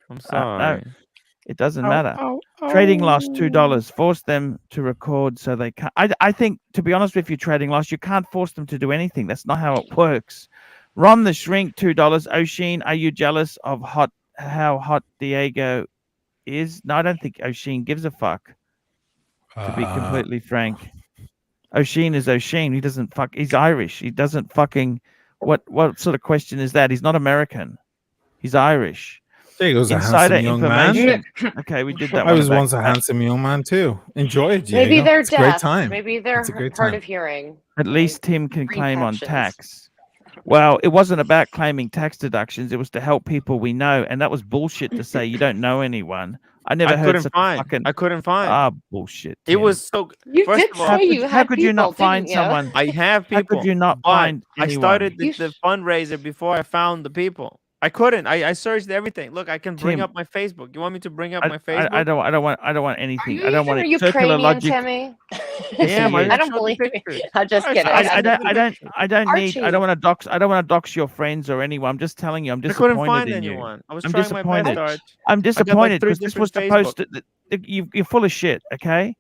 Speaker 8: I'm
Speaker 2: No,
Speaker 8: sorry.
Speaker 2: it doesn't matter. Trading lost $2. Force them to record so they can't. I think, to be honest with you, trading lost, you can't force them to do anything. That's not how it works. Ron the Shrink, $2. O'Sheen, are you jealous of how hot Diego is? No, I don't think O'Sheen gives a fuck. To be completely frank, O'Sheen is O'Sheen. He doesn't fuck. He's Irish. He doesn't fucking. What sort of question is that? He's not American. He's Irish.
Speaker 11: There goes a
Speaker 2: Insider
Speaker 11: handsome young man.
Speaker 2: information. Okay, we did that.
Speaker 11: I
Speaker 2: one
Speaker 11: was
Speaker 2: back.
Speaker 11: once a handsome young man too. Enjoy it, Diego.
Speaker 7: Maybe they're
Speaker 11: It's a great
Speaker 7: deaf.
Speaker 11: time.
Speaker 7: Maybe they're
Speaker 11: It's a great
Speaker 7: hard
Speaker 11: time.
Speaker 7: of hearing.
Speaker 2: At least Tim can claim on
Speaker 7: Repercussions.
Speaker 2: tax. Well, it wasn't about claiming tax deductions. It was to help people we know, and that was bullshit to say you don't know anyone. I never heard
Speaker 8: couldn't
Speaker 2: such
Speaker 8: find.
Speaker 2: fucking.
Speaker 8: I couldn't find.
Speaker 2: Ah, bullshit.
Speaker 8: It
Speaker 2: Tim.
Speaker 8: was so.
Speaker 7: You
Speaker 8: First
Speaker 7: did
Speaker 8: of all,
Speaker 7: say you had
Speaker 2: how could you not
Speaker 7: people,
Speaker 2: find
Speaker 7: didn't you?
Speaker 2: someone?
Speaker 8: I have people.
Speaker 2: How could you not
Speaker 8: but
Speaker 2: find
Speaker 8: I
Speaker 2: anyone?
Speaker 8: started the,
Speaker 7: You
Speaker 8: the fundraiser before I found the people. I couldn't. I searched everything. Look, I can bring
Speaker 2: Tim,
Speaker 8: up my Facebook. You want me to bring up my
Speaker 2: I
Speaker 8: Facebook?
Speaker 2: don't want
Speaker 7: Are
Speaker 2: anything.
Speaker 7: you
Speaker 2: I don't
Speaker 7: even
Speaker 2: want
Speaker 7: a
Speaker 2: it. Circular
Speaker 7: Ukrainian,
Speaker 2: logic.
Speaker 7: Timmy?
Speaker 8: Yeah,
Speaker 2: I
Speaker 7: I don't
Speaker 8: showed the
Speaker 7: believe you.
Speaker 8: pictures.
Speaker 7: I'm just
Speaker 8: I-
Speaker 7: kidding.
Speaker 8: I-
Speaker 2: I don't need. I
Speaker 7: Archie.
Speaker 2: don't want to dox. I don't want to dox your friends or anyone. I'm just telling you. I'm
Speaker 8: I
Speaker 2: disappointed
Speaker 8: couldn't find
Speaker 2: in you.
Speaker 8: anyone. I was
Speaker 2: I'm
Speaker 8: trying my best,
Speaker 2: disappointed.
Speaker 8: Arch.
Speaker 2: I'm disappointed
Speaker 8: three
Speaker 2: because this was
Speaker 8: different
Speaker 2: supposed to. You're full of shit. Okay,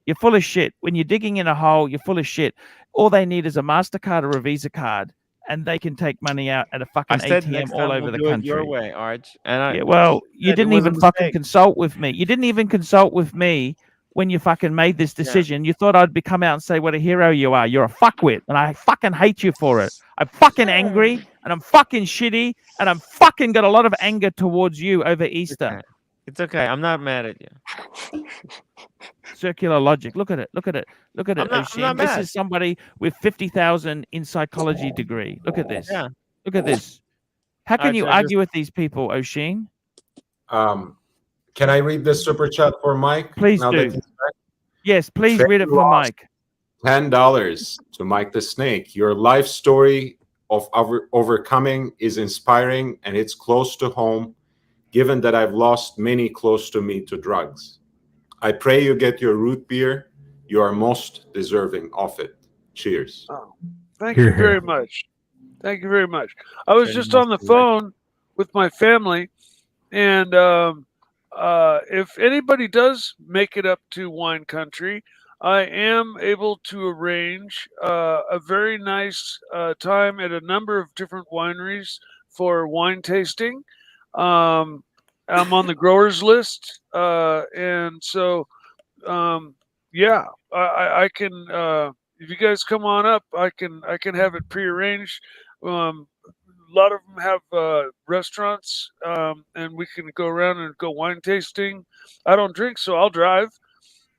Speaker 2: you're full of shit. When you're digging in a hole, you're full of shit. All they need is a MasterCard or a Visa card, and they can take money out at a
Speaker 8: I
Speaker 2: fucking
Speaker 8: said
Speaker 2: ATM
Speaker 8: next
Speaker 2: all
Speaker 8: time
Speaker 2: over
Speaker 8: we'll
Speaker 2: the
Speaker 8: do it
Speaker 2: country.
Speaker 8: your way, Arch. And I,
Speaker 2: Yeah, well, you
Speaker 8: said it
Speaker 2: didn't
Speaker 8: was a
Speaker 2: even fucking
Speaker 8: mistake.
Speaker 2: consult with me. You didn't even consult with me when you fucking made this decision. You thought I'd come out and say what a hero you are. You're a fuckwit, and I fucking hate you for it. I'm fucking angry, and I'm fucking shitty, and I'm fucking got a lot of anger towards you over Easter.
Speaker 8: It's okay. I'm not mad at you.
Speaker 2: Circular logic. Look at it. Look at it. Look at it,
Speaker 8: I'm not
Speaker 2: O'Sheen. This
Speaker 8: mad.
Speaker 2: is somebody with 50,000 in psychology degree. Look at this.
Speaker 8: Yeah.
Speaker 2: Look at this. How can you
Speaker 8: Archie, I
Speaker 2: argue with these people, O'Sheen?
Speaker 4: Can I read this super chat for Mike?
Speaker 2: Please
Speaker 4: now
Speaker 2: do.
Speaker 4: that he's back?
Speaker 2: Yes, please read it for Mike.
Speaker 4: $10 to Mike the Snake. Your life story of overcoming is inspiring, and it's close to home, given that I've lost many close to me to drugs. I pray you get your root beer. You are most deserving of it. Cheers.
Speaker 3: Oh, thank you very much. Thank you very much. I was just on the phone with my family, and if anybody does make it up to wine country, I am able to arrange a very nice time at a number of different wineries for wine tasting. I'm on the growers list, and so yeah, I can. If you guys come on up, I can have it prearranged. A lot of them have restaurants, and we can go around and go wine tasting. I don't drink, so I'll drive,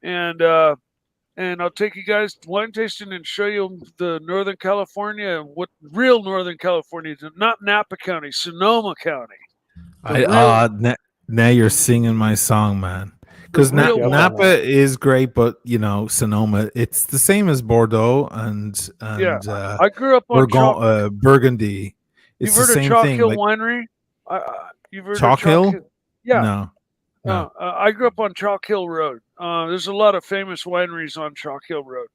Speaker 3: and I'll take you guys wine tasting and show you the Northern California, what real Northern California is, not Napa County, Sonoma County.
Speaker 11: Now you're singing my song, man. Because Napa is great, but you know, Sonoma, it's the same as Bordeaux and
Speaker 3: yeah. I grew up on
Speaker 11: Burgundy.
Speaker 3: It's you've heard of Chalk Hill Winery? You've heard
Speaker 11: Chalk
Speaker 3: of Chalk
Speaker 11: Hill?
Speaker 3: Yeah.
Speaker 11: No.
Speaker 3: I grew up on Chalk Hill Road. There's a lot of famous wineries on Chalk Hill Road.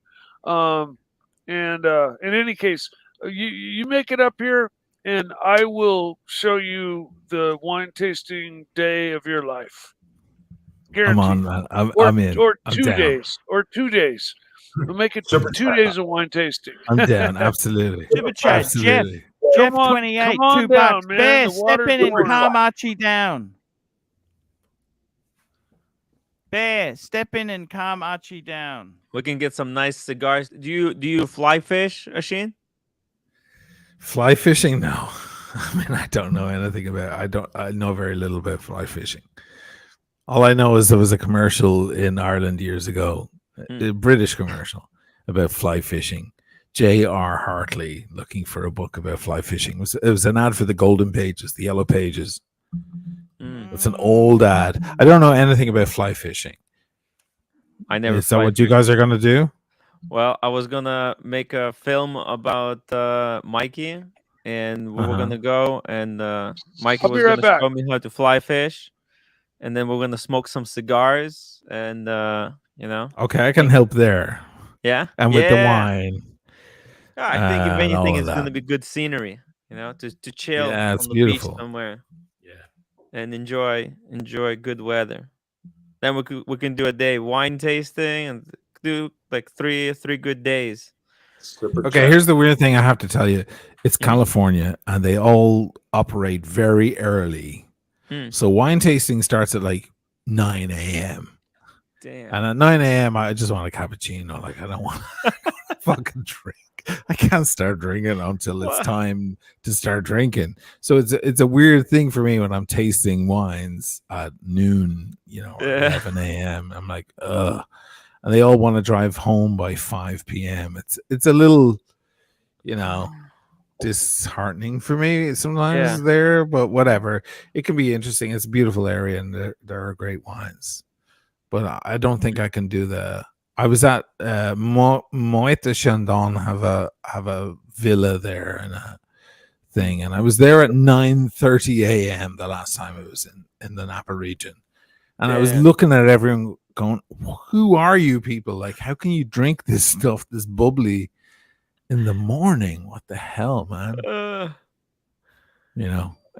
Speaker 3: And in any case, you make it up here, and I will show you the wine tasting day of your life. Guaranteed.
Speaker 11: I'm on, man. I'm in.
Speaker 3: Or
Speaker 11: I'm
Speaker 3: 2
Speaker 11: down.
Speaker 3: days. Or 2 days. We'll make it 2 days of wine tasting.
Speaker 11: I'm down. Absolutely.
Speaker 2: Super chat,
Speaker 11: Absolutely.
Speaker 2: Jeff
Speaker 3: Come on,
Speaker 2: 28,
Speaker 3: come on
Speaker 2: $2.
Speaker 3: down, man.
Speaker 2: Bear,
Speaker 3: The
Speaker 2: step
Speaker 3: water's
Speaker 2: in and
Speaker 3: warm.
Speaker 2: calm Archie down. Bear, step in and calm Archie down.
Speaker 8: We can get some nice cigars. Do you fly fish, Asheen?
Speaker 11: Fly fishing? No. I mean, I don't know anything about it. I know very little about fly fishing. All I know is there was a commercial in Ireland years ago, a British commercial about fly fishing. J.R. Hartley looking for a book about fly fishing. It was an ad for the Golden Pages, the Yellow Pages. It's an old ad. I don't know anything about fly fishing.
Speaker 8: I never.
Speaker 11: Is that what you guys are going to do?
Speaker 8: Well, I was going to make a film about Mikey, and we were going to go, and Mikey was going to show me how to fly fish. And then we're gonna smoke some cigars, and you know.
Speaker 11: Okay, I can help there.
Speaker 8: Yeah,
Speaker 11: and with the wine.
Speaker 8: I think if anything, it's gonna be good scenery. You know, to chill on the beach somewhere. Yeah, and enjoy good weather. Then we can do a day wine tasting and do like three good days.
Speaker 11: Okay, here's the weird thing I have to tell you. It's California, and they all operate very early. So wine tasting starts at like 9 a.m.
Speaker 8: Damn.
Speaker 11: And at 9 a.m. I just want a cappuccino. Like I don't want to fucking drink. I can't start drinking until it's time to start drinking. So it's a weird thing for me when I'm tasting wines at noon, 11 a.m. I'm like, ugh. And they all want to drive home by 5 p.m. It's a little, disheartening for me sometimes there, but whatever. It can be interesting. It's a beautiful area, and there are great wines. But I don't think I can do I was at Moët de Chandon have a villa there and a thing, and I was there at 9:30 a.m. the last time I was in the Napa region, and I was looking at everyone going, "Who are you people? Like, how can you drink this stuff, this bubbly?" In the morning, what the hell, man?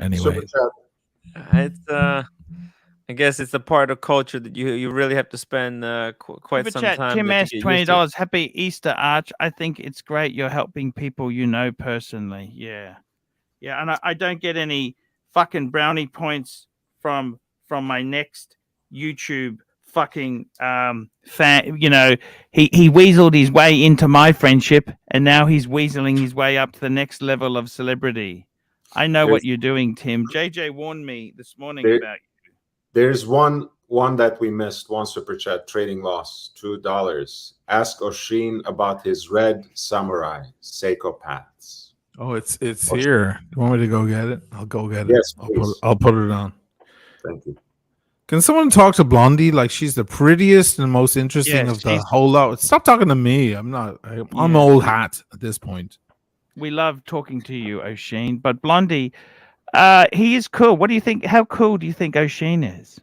Speaker 11: Anyway,
Speaker 8: it's I guess it's a part of culture that you really have to spend quite some time.
Speaker 2: Tim asked $20. Happy Easter, Arch. I think it's great you're helping people you know personally. Yeah, and I don't get any fucking brownie points from my next YouTube fucking fan. He weaseled his way into my friendship, and now he's weaseling his way up to the next level of celebrity. I know what you're doing, Tim. JJ warned me this morning about you.
Speaker 4: There's one that we missed, one super chat, trading loss, $2. Ask O'Sheen about his red samurai Seiko paths.
Speaker 11: Oh, it's here. You want me to go get it? I'll go get it.
Speaker 4: Yes,
Speaker 11: I'll put it on.
Speaker 4: Thank you.
Speaker 11: Can someone talk to Blondie like she's the prettiest and most interesting of the whole lot? Stop talking to me. I'm old hat at this point.
Speaker 2: We love talking to you, O'Sheen. But Blondie, he is cool. What do you think? How cool do you think O'Sheen is?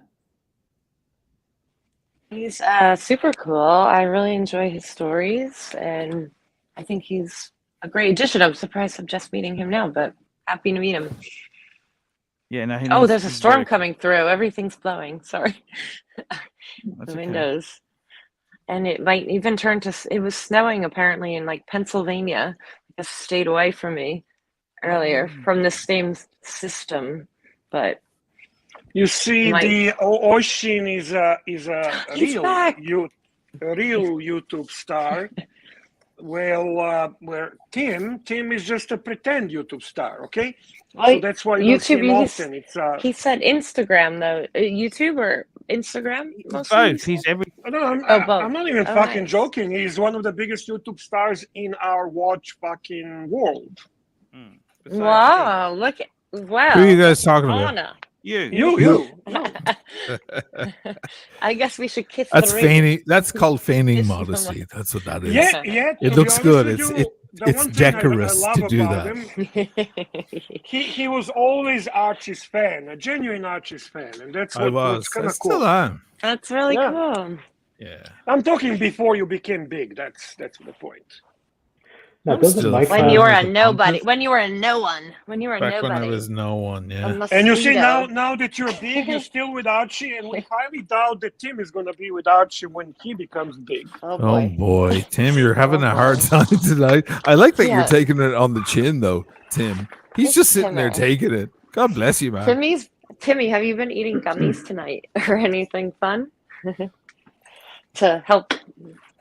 Speaker 7: He's super cool. I really enjoy his stories, and I think he's a great addition. I'm surprised I'm just meeting him now, but happy to meet him.
Speaker 2: Yeah, no.
Speaker 7: Oh, there's a storm coming through. Everything's blowing. Sorry.
Speaker 2: That's
Speaker 7: The windows. And it might even turn to, it was snowing apparently in like Pennsylvania. It stayed away from me earlier from the same system, but
Speaker 6: you see, the O'Sheen is a real YouTube star. Well, where Tim is just a pretend YouTube star. Okay, so that's why you see him often.
Speaker 7: He said Instagram though. YouTube or Instagram?
Speaker 2: Both. He's every.
Speaker 6: No, I'm not even fucking joking. He's one of the biggest YouTube stars in our watch fucking world.
Speaker 7: Wow! Look at
Speaker 11: Who are you guys talking about?
Speaker 2: You.
Speaker 7: I guess we should kiss.
Speaker 11: That's feigning. That's called feigning modesty. That's what that is.
Speaker 6: Yeah.
Speaker 11: It looks good. It's decorous to do that.
Speaker 6: He was always Archie's fan, a genuine Archie's fan, and that's what's kind of cool.
Speaker 11: Still am.
Speaker 7: That's really cool.
Speaker 11: Yeah.
Speaker 6: I'm talking before you became big. That's the point.
Speaker 12: No,
Speaker 7: when you were a nobody. When you were a no one. When you were a
Speaker 11: Back
Speaker 7: nobody.
Speaker 11: when I was no one, yeah.
Speaker 6: And you see now that you're big, you're still with Archie, and we highly doubt that Tim is going to be with Archie when he becomes big.
Speaker 11: Oh boy, Tim, you're having a hard time tonight. I like that you're taking it on the chin, though, Tim. He's just sitting there taking it. God bless you, man.
Speaker 7: Timmy, have you been eating gummies tonight or anything fun to help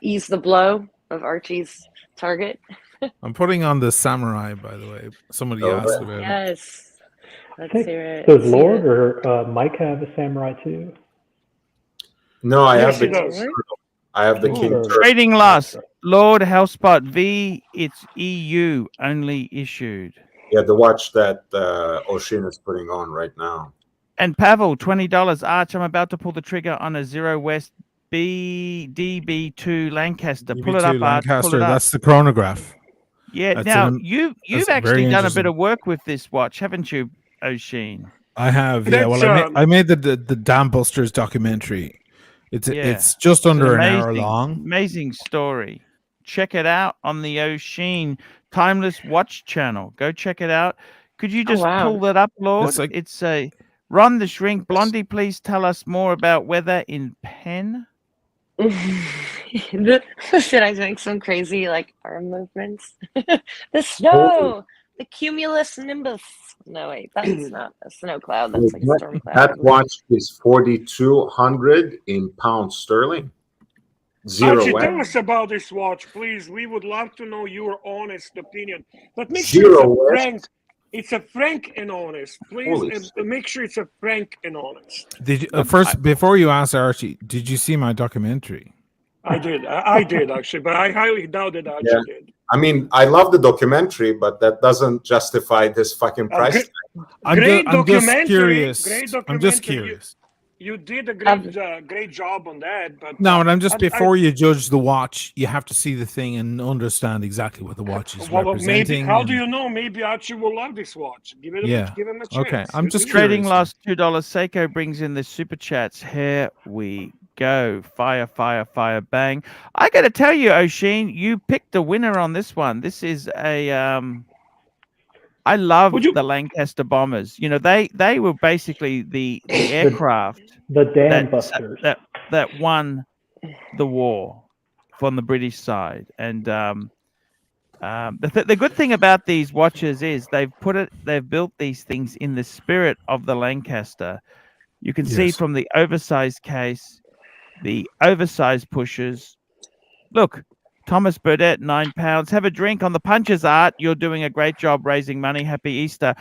Speaker 7: ease the blow of Archie's target?
Speaker 11: I'm putting on the samurai, by the way. Somebody asked about it.
Speaker 7: Yes. Let's hear it.
Speaker 12: Does Lord or Mike have a samurai too?
Speaker 4: No, I have the King Turtle. I have the King Turtle.
Speaker 2: Trading loss. Lord Hellspot V. It's EU only issued.
Speaker 4: Yeah, the watch that O'Sheen is putting on right now.
Speaker 2: And Pavel, $20. Arch, I'm about to pull the trigger on a Zero West DB2 Lancaster. Pull it up,
Speaker 11: Lancaster.
Speaker 2: Arch. Pull it up.
Speaker 11: That's the chronograph.
Speaker 2: Yeah. Now you've actually done a bit of work with this watch, haven't you, O'Sheen?
Speaker 11: I have. Yeah. Well, I made the Dam Busters documentary. It's just under an hour long.
Speaker 2: Amazing story. Check it out on the O'Sheen Timeless Watch channel. Go check it out. Could you just pull that up, Lord? It's a Ron the Shrink. Blondie, please tell us more about weather in Penn.
Speaker 7: Should I make some crazy arm movements? The snow, the cumulus nimbus. No, wait, that's not a snow cloud. That's like a storm cloud.
Speaker 4: That watch is 4,200 in pounds sterling.
Speaker 6: Archie, tell us about this watch, please. We would love to know your honest opinion. But make sure it's a frank. It's a frank and honest. Please make sure it's a frank and honest.
Speaker 11: Did you, first, before you ask Archie, did you see my documentary?
Speaker 6: I did. I did actually, but I highly doubt that Archie did.
Speaker 4: I mean, I love the documentary, but that doesn't justify this fucking price.
Speaker 11: I'm just curious. I'm just curious.
Speaker 6: You did a great job on that, but
Speaker 11: no, and I'm just before you judge the watch, you have to see the thing and understand exactly what the watch is representing.
Speaker 6: Maybe, how do you know? Maybe Archie will love this watch. Give him a chance.
Speaker 11: Okay, I'm just
Speaker 2: trading lost $2. Seiko brings in the super chats. Here we go. Fire, fire, fire, bang. I got to tell you, O'Sheen, you picked a winner on this one. This is a I love the Lancaster bombers. You know, they were basically the aircraft
Speaker 12: the Dam Busters
Speaker 2: that won the war from the British side. And the good thing about these watches is they've built these things in the spirit of the Lancaster. You can see from the oversized case, the oversized pushers. Look, Thomas Burdett, £9. Have a drink on the punches, Art. You're doing a great job raising money. Happy Easter.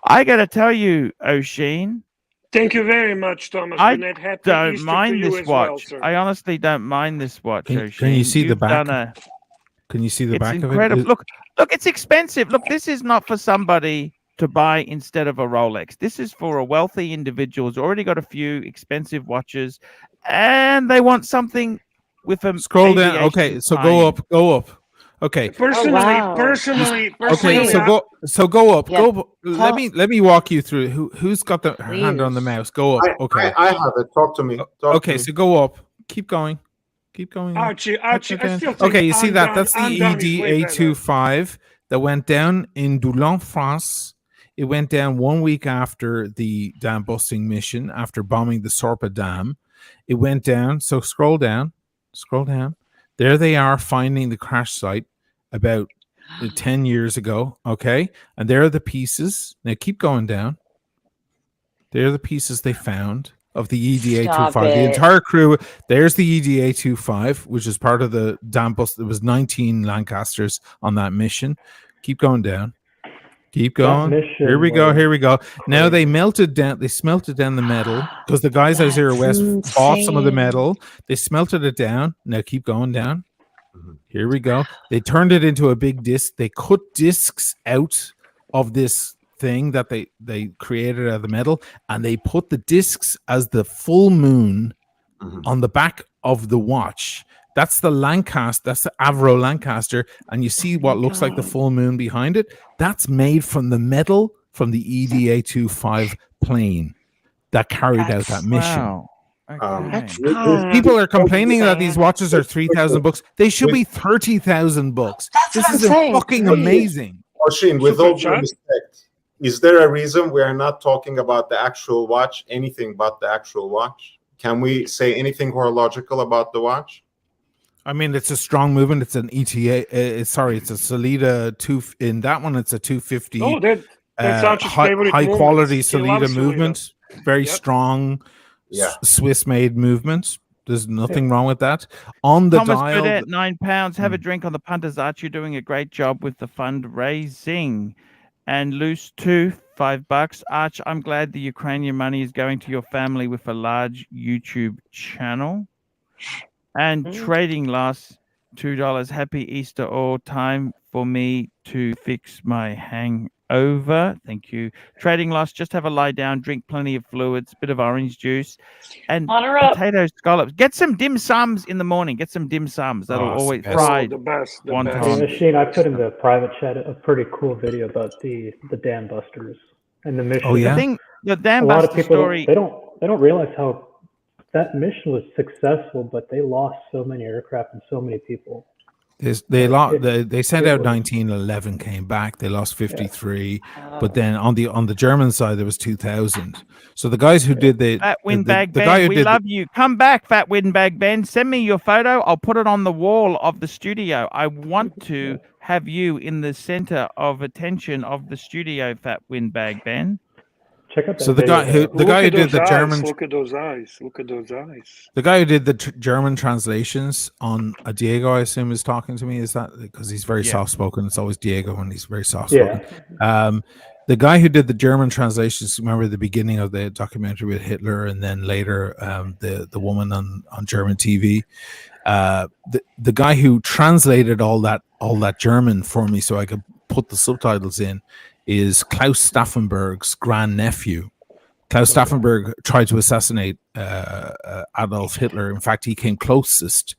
Speaker 2: I got to tell you, O'Sheen.
Speaker 6: Thank you very much, Thomas.
Speaker 2: I
Speaker 6: Burnett. Happy
Speaker 2: don't
Speaker 6: Easter
Speaker 2: mind
Speaker 6: to
Speaker 2: this
Speaker 6: you
Speaker 2: watch.
Speaker 6: as well,
Speaker 2: I honestly don't mind this watch, O'Sheen.
Speaker 11: Can you see the back? Can you see the
Speaker 2: It's
Speaker 11: back
Speaker 2: incredible.
Speaker 11: of it?
Speaker 2: Look, it's expensive. Look, this is not for somebody to buy instead of a Rolex. This is for a wealthy individual who's already got a few expensive watches, and they want something with a
Speaker 11: Scroll down.
Speaker 2: aviation
Speaker 11: Okay, so
Speaker 2: tie-in.
Speaker 11: go up. Okay.
Speaker 6: Personally,
Speaker 11: okay, so go up.
Speaker 7: Yeah.
Speaker 11: Go. Let me walk you through. Who's got her hand on the mouse? Go up. Okay.
Speaker 4: I have it. Talk to me.
Speaker 11: Okay, so go up. Keep going. Keep going.
Speaker 6: Archie, I still think
Speaker 11: okay, you see that?
Speaker 6: Undone-
Speaker 11: That's the
Speaker 6: Undone is way better.
Speaker 11: EDA25 that went down in Doulan, France. It went down 1 week after the dam busting mission, after bombing the Sorpa Dam. It went down. So scroll down. Scroll down. There they are finding the crash site about 10 years ago. Okay. And there are the pieces. Now keep going down. There are the pieces they found of the EDA25. The entire crew. There's the EDA25, which is part of the dam bust. There was 19 Lancasters on that mission. Keep going down. Keep going. Here we go. Here we go. Now they melted down. They smelted down the metal because the guys out Zero West bought some of the metal. They smelted it down. Now keep going down. Here we go. They turned it into a big disc. They cut discs out of this thing that they created out of the metal, and they put the discs as the full moon on the back of the watch. That's the Lancaster. That's the Avro Lancaster, and you see what looks like the full moon behind it. That's made from the metal from the EDA25 plane that carried out that mission.
Speaker 2: Wow.
Speaker 11: People are complaining that these watches are $3,000. They should be $30,000. This is fucking amazing.
Speaker 4: Oisin, with all due respect, is there a reason we are not talking about the actual watch? Anything but the actual watch? Can we say anything horological about the watch?
Speaker 11: I mean, it's a strong movement. It's an ETA. It's a Solida 2. In that one, it's a 250.
Speaker 6: Oh, that's Archie's favorite
Speaker 11: high
Speaker 6: movement.
Speaker 11: quality
Speaker 6: He
Speaker 11: Solida
Speaker 6: loves Solida.
Speaker 11: movement. Very strong, Swiss-made movement. There's nothing wrong with that. On the
Speaker 2: Thomas
Speaker 11: dial,
Speaker 2: Burdett, £9. Have a drink on the punters. Archie, you're doing a great job with the fundraising. And Loose Tooth, $5. Arch, I'm glad the Ukrainian money is going to your family with a large YouTube channel. And Trading Loss, $2. Happy Easter all. Time for me to fix my hangover. Thank you. Trading Loss, just have a lie down, drink plenty of fluids, bit of orange juice, and potato scallops. Get some dim sums in the morning. Get some dim sums. That'll always fried.
Speaker 6: The best.
Speaker 12: Machine, I put in the private chat a pretty cool video about the dam busters and the mission.
Speaker 11: Oh yeah.
Speaker 2: I think the dam
Speaker 12: a lot
Speaker 2: buster
Speaker 12: of people
Speaker 2: story.
Speaker 12: they don't realize how that mission was successful, but they lost so many aircraft and so many people.
Speaker 11: They sent out 19, 11 came back. They lost 53, but then on the German side there was 2,000. So the guys who did the
Speaker 2: Fat Windbag
Speaker 11: the
Speaker 2: Ben,
Speaker 11: guy who
Speaker 2: we
Speaker 11: did
Speaker 2: love you. Come back, Fat Windbag Ben. Send me your photo. I'll put it on the wall of the studio. I want to have you in the center of attention of the studio, Fat Windbag Ben.
Speaker 12: Check out that
Speaker 11: so the guy who did the German
Speaker 6: look at those eyes. Look at those eyes.
Speaker 11: The guy who did the German translations on Diego, I assume, is talking to me. Is that because he's very soft spoken? It's always Diego when he's very soft spoken. Yeah. The guy who did the German translations, remember the beginning of the documentary with Hitler, and then later the woman on German TV. The guy who translated all that German for me so I could put the subtitles in is Klaus Stauffenberg's grandnephew. Klaus Stauffenberg tried to assassinate Adolf Hitler. In fact, he came closest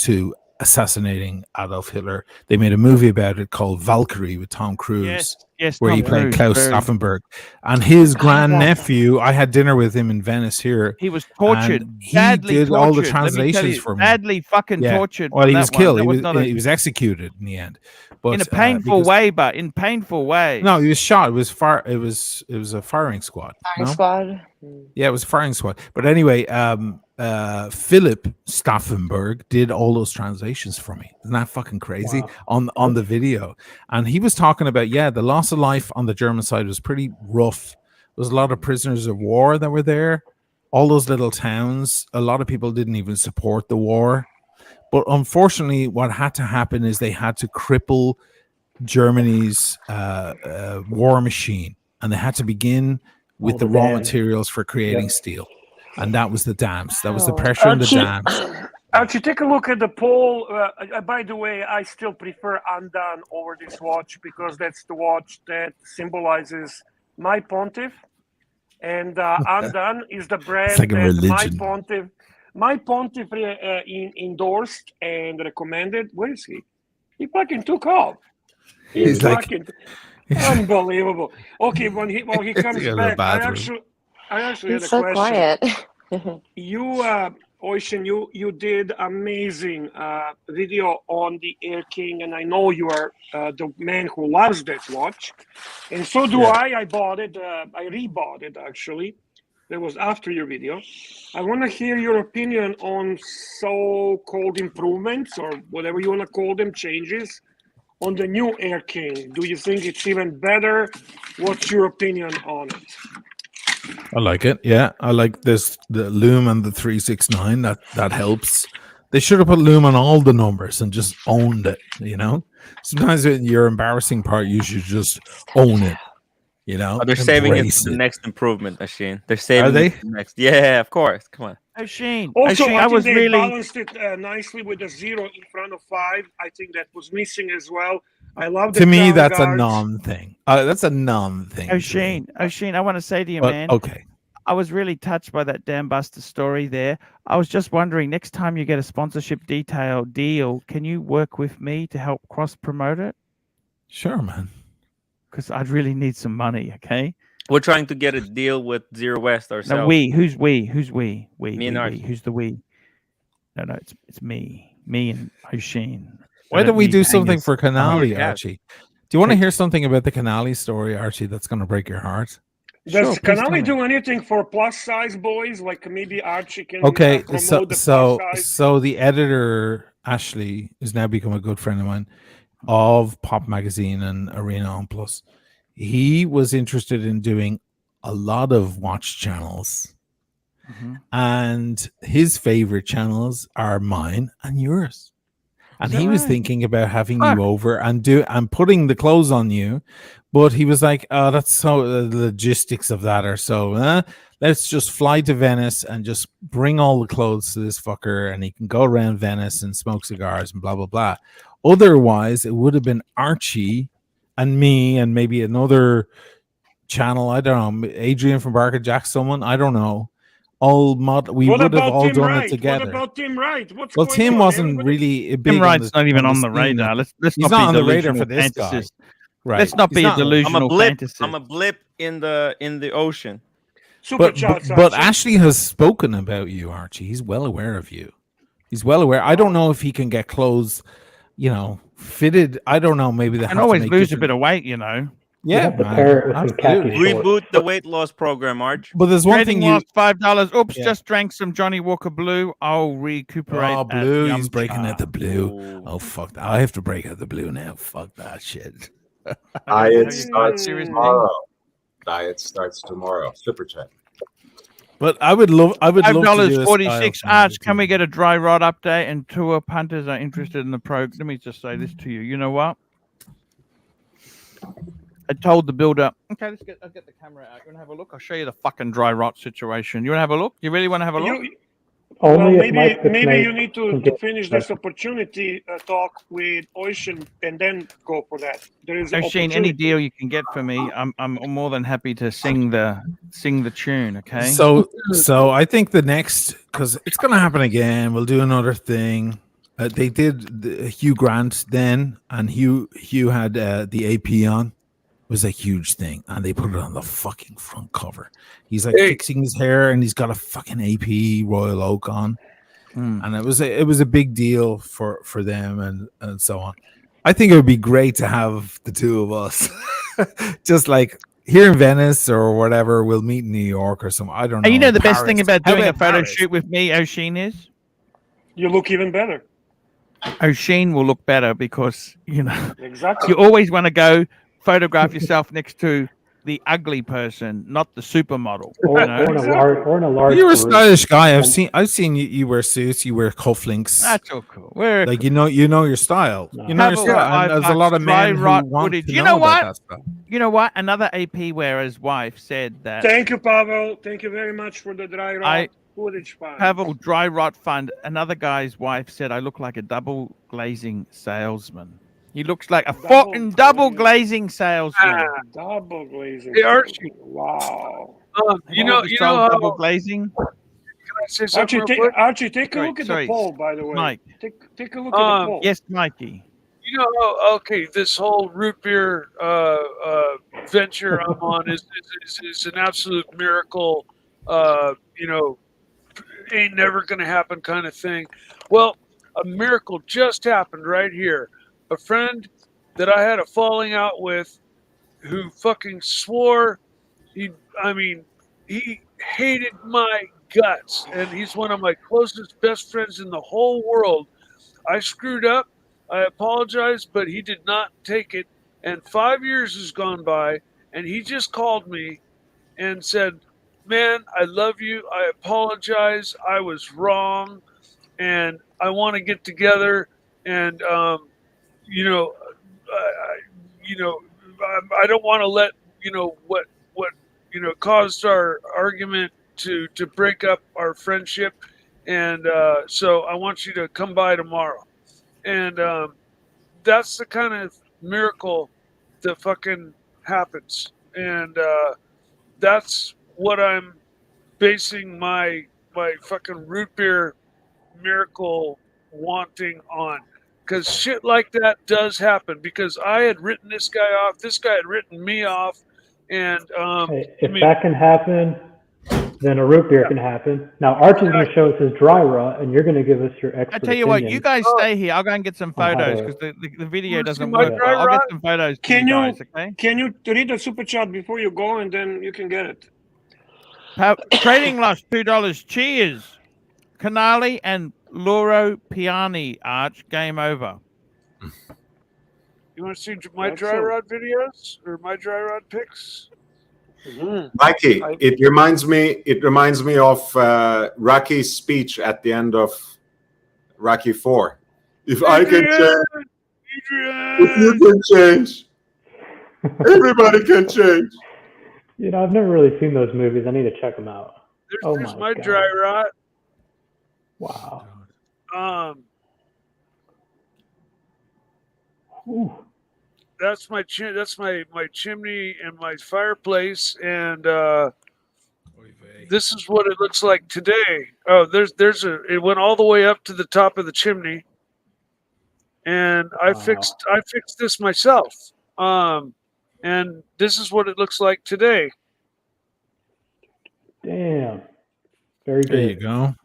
Speaker 11: to assassinating Adolf Hitler. They made a movie about it called Valkyrie with Tom Cruise, where
Speaker 2: Tom
Speaker 11: he played
Speaker 2: Cruise,
Speaker 11: Klaus Stauffenberg. And his grandnephew, I had dinner with him in Venice here.
Speaker 2: He was tortured.
Speaker 11: He did all the translations for me.
Speaker 2: Badly fucking tortured.
Speaker 11: Well, he was killed. He was executed in the end. But,
Speaker 2: in a painful way, but in painful way.
Speaker 11: No, he was shot. It was It was a firing squad.
Speaker 7: Squad.
Speaker 11: Yeah, it was a firing squad. But anyway, Philip Stauffenberg did all those translations for me. Isn't that fucking crazy? Wow. On the video, and he was talking about the loss of life on the German side was pretty rough. There was a lot of prisoners of war that were there. All those little towns. A lot of people didn't even support the war. But unfortunately, what had to happen is they had to cripple Germany's war machine, and they had to begin with the raw materials for creating steel, and that was the dams. That was the pressure in the dams.
Speaker 6: Archie, take a look at the poll. By the way, I still prefer Undone over this watch because that's the watch that symbolizes my pontiff. And Undone is the brand
Speaker 11: like a
Speaker 6: that
Speaker 11: religion.
Speaker 6: my pontiff endorsed and recommended. Where is he? He fucking took off. He's fucking unbelievable. Okay, when he comes back, I actually
Speaker 7: He's
Speaker 6: had a
Speaker 7: so
Speaker 6: question.
Speaker 7: quiet.
Speaker 6: You, Ocean, you did amazing video on the Air King, and I know you are the man who loves that watch, and so do I. I bought it. I rebought it actually. That was after your video. I want to hear your opinion on so-called improvements or whatever you want to call them, changes on the new Air King. Do you think it's even better? What's your opinion on it?
Speaker 11: I like it. Yeah, I like this. The loom and the 369. That helps. They should have put loom on all the numbers and just owned it. You know, sometimes in your embarrassing part, you should just own it. You know,
Speaker 8: they're saving it for the next improvement, Asheen. They're saving
Speaker 11: Are they?
Speaker 8: it for the next. Yeah, of course. Come on.
Speaker 2: Asheen.
Speaker 6: Also,
Speaker 2: Asheen,
Speaker 6: I
Speaker 2: was
Speaker 6: think they
Speaker 2: really
Speaker 6: balanced it nicely with the 0 in front of 5. I think that was missing as well. I love the
Speaker 11: To me,
Speaker 6: crown
Speaker 11: that's a
Speaker 6: guards.
Speaker 11: non-thing. That's a non-thing.
Speaker 2: O'Sheen, I want to say to you,
Speaker 11: But,
Speaker 2: man.
Speaker 11: okay.
Speaker 2: I was really touched by that Dan Buster story there. I was just wondering, next time you get a sponsorship deal, can you work with me to help cross promote it?
Speaker 11: Sure, man.
Speaker 2: Because I'd really need some money. Okay.
Speaker 8: We're trying to get a deal with Zero West ourselves.
Speaker 2: No, we. Who's we? Who's we?
Speaker 8: Me and Archie.
Speaker 2: Who's the we? No, it's me. Me and O'Sheen.
Speaker 11: Why don't we do something for
Speaker 8: Oh,
Speaker 11: Canali,
Speaker 8: yeah.
Speaker 11: Archie? Do you want to hear something about the Canali story, Archie? That's going to break your heart.
Speaker 6: Does
Speaker 2: please tell
Speaker 6: Canali
Speaker 2: me.
Speaker 6: do anything for plus size boys? Like maybe Archie can
Speaker 11: Okay,
Speaker 6: promote
Speaker 11: so
Speaker 6: the
Speaker 11: so
Speaker 6: plus size?
Speaker 11: so the editor Ashley has now become a good friend of mine of Pop Magazine and Arena on Plus. He was interested in doing a lot of watch channels, and his favorite channels are mine and yours. And he was thinking about having you over and putting the clothes on you, but he was like, "Oh, that's so the logistics of that are so. Let's just fly to Venice and just bring all the clothes to this fucker, and he can go around Venice and smoke cigars and blah blah blah." Otherwise, it would have been Archie and me and maybe another channel. I don't know, Adrian from Barker Jack, someone I don't know. We
Speaker 6: What
Speaker 11: would have
Speaker 6: about
Speaker 11: all
Speaker 6: Tim
Speaker 11: done
Speaker 6: Wright?
Speaker 11: it together.
Speaker 6: What about Tim Wright? What's
Speaker 11: Well,
Speaker 6: going
Speaker 11: Tim
Speaker 6: on?
Speaker 11: wasn't
Speaker 6: Everybody-
Speaker 11: really big.
Speaker 2: Tim Wright's not even on the
Speaker 11: scene.
Speaker 2: radar. Let's
Speaker 11: He's
Speaker 2: not
Speaker 11: not
Speaker 2: be
Speaker 11: on the radar
Speaker 2: delusional
Speaker 11: for this guy.
Speaker 2: fantasists.
Speaker 11: Right.
Speaker 2: Let's not
Speaker 11: He's
Speaker 2: be a
Speaker 11: not-
Speaker 2: delusional fantasist.
Speaker 8: I'm a blip in the ocean.
Speaker 6: Super
Speaker 11: But
Speaker 6: chats,
Speaker 11: but
Speaker 6: Archie.
Speaker 11: Ashley has spoken about you, Archie. He's well aware of you. He's well aware. I don't know if he can get clothes, fitted. I don't know. Maybe they
Speaker 2: And
Speaker 11: have
Speaker 2: always
Speaker 11: to make
Speaker 2: lose a
Speaker 11: different-
Speaker 2: bit of weight, you know.
Speaker 11: Yeah,
Speaker 12: have to
Speaker 11: man,
Speaker 12: pair it with some
Speaker 11: absolutely.
Speaker 12: khaki shorts.
Speaker 8: Reboot the weight loss program, Arch.
Speaker 11: But there's one
Speaker 2: Trading
Speaker 11: thing you.
Speaker 2: lost $5. Oops,
Speaker 11: Yeah.
Speaker 2: just drank some Johnny Walker Blue. I'll recuperate.
Speaker 11: Oh,
Speaker 2: at
Speaker 11: blue! He's
Speaker 2: Yum
Speaker 11: breaking
Speaker 2: Cha.
Speaker 11: out the blue. Oh, fuck that! I have to break out the blue now. Fuck that shit.
Speaker 4: Diet starts
Speaker 2: Seriously?
Speaker 4: tomorrow. Diet starts tomorrow. Super chat.
Speaker 11: But I would love to do a
Speaker 2: $5.46.
Speaker 11: style
Speaker 2: Arch,
Speaker 11: change
Speaker 2: can we
Speaker 11: too.
Speaker 2: get a dry rod update? And tour punters are interested in the pro. Let me just say this to you. You know what? I told the builder, okay, I'll get the camera out. You want to have a look? I'll show you the fucking dry rot situation. You want to have a look? You really want to have a look?
Speaker 12: Only
Speaker 6: Well,
Speaker 12: if Mike
Speaker 6: maybe
Speaker 12: Fitzmaurice
Speaker 6: you need
Speaker 12: can
Speaker 6: to
Speaker 12: get
Speaker 6: finish this opportunity talk with Ocean and then go for that. There is an
Speaker 2: O'Sheen, any
Speaker 6: opportunity.
Speaker 2: deal you can get for me, I'm more than happy to sing the tune. Okay.
Speaker 11: So I think the next, because it's going to happen again. We'll do another thing. They did Hugh Grant then, and Hugh had the AP on. It was a huge thing, and they put it on the fucking front cover. He's like fixing his hair, and he's got a fucking AP Royal Oak on, and it was a big deal for them and so on. I think it would be great to have the two of us, just like here in Venice or whatever. We'll meet in New York or something. I don't know.
Speaker 2: And you know the best
Speaker 11: Paris.
Speaker 2: thing about
Speaker 11: How
Speaker 2: doing a photo
Speaker 11: Paris?
Speaker 2: shoot with me, O'Sheen, is
Speaker 6: You look even better.
Speaker 2: O'Sheen will look better because
Speaker 6: Exactly.
Speaker 2: you always want to go photograph yourself next to the ugly person, not the supermodel.
Speaker 12: Or in a large
Speaker 11: You're a
Speaker 12: group.
Speaker 11: stylish guy. I've seen you wear suits. You wear cufflinks.
Speaker 2: That's all cool. We're
Speaker 11: Like you know your style. You know your style. And there's a lot of men who want to
Speaker 2: You
Speaker 11: know
Speaker 2: know
Speaker 11: about
Speaker 2: what?
Speaker 11: that stuff.
Speaker 2: You know what? Another AP wearer's wife said that.
Speaker 6: Thank you, Pavel. Thank you very much for the dry rot. footage fund.
Speaker 2: Pavel Dry Rot Fund. Another guy's wife said I look like a double glazing salesman. He looks like a fucking double glazing salesman.
Speaker 6: Double glazing.
Speaker 3: Hey, Archie.
Speaker 6: Wow.
Speaker 3: You know how,
Speaker 2: double glazing.
Speaker 3: Can I say something real quick?
Speaker 6: Archie, take a look at the poll, by the way.
Speaker 2: Mike.
Speaker 6: Take a look at the poll.
Speaker 2: Yes, Mikey.
Speaker 3: You know how, okay, this whole root beer venture I'm on is an absolute miracle. You know, ain't never gonna happen kind of thing. Well, a miracle just happened right here. A friend that I had a falling out with, who fucking swore he hated my guts, and he's one of my closest best friends in the whole world. I screwed up. I apologize, but he did not take it. And 5 years has gone by, and he just called me and said, "Man, I love you. I apologize. I was wrong, and I want to get together." And you know, I don't want to let what caused our argument to break up our friendship, and so I want you to come by tomorrow. And that's the kind of miracle that fucking happens, and that's what I'm basing my fucking root beer miracle wanting on, because shit like that does happen. Because I had written this guy off, this guy had written me off, and
Speaker 12: if that can happen, then a root beer can happen. Now Archie's going to show us his dry rot, and you're going to give us your expert
Speaker 2: I tell you what,
Speaker 12: opinion.
Speaker 2: you guys stay here. I'll go and get some photos because the video doesn't work. I'll get some photos.
Speaker 6: Can you
Speaker 2: guys, okay?
Speaker 6: Can you read the super chat before you go, and then you can get it.
Speaker 2: Trading loss $2. Cheers, Canali and Loro Piani. Arch, game over.
Speaker 3: You want to see my dry rod videos or my dry rod pics?
Speaker 4: Mikey, it reminds me of Rocky's speech at the end of Rocky 4. If I can change, if you can change, everybody can change.
Speaker 12: You know, I've never really seen those movies. I need to check them out.
Speaker 3: There's my dry rot.
Speaker 12: Wow.
Speaker 3: That's my chimney and my fireplace, and this is what it looks like today. Oh, it went all the way up to the top of the chimney, and I fixed this myself. And this is what it looks like today.
Speaker 12: Damn. Very good.
Speaker 11: There you go.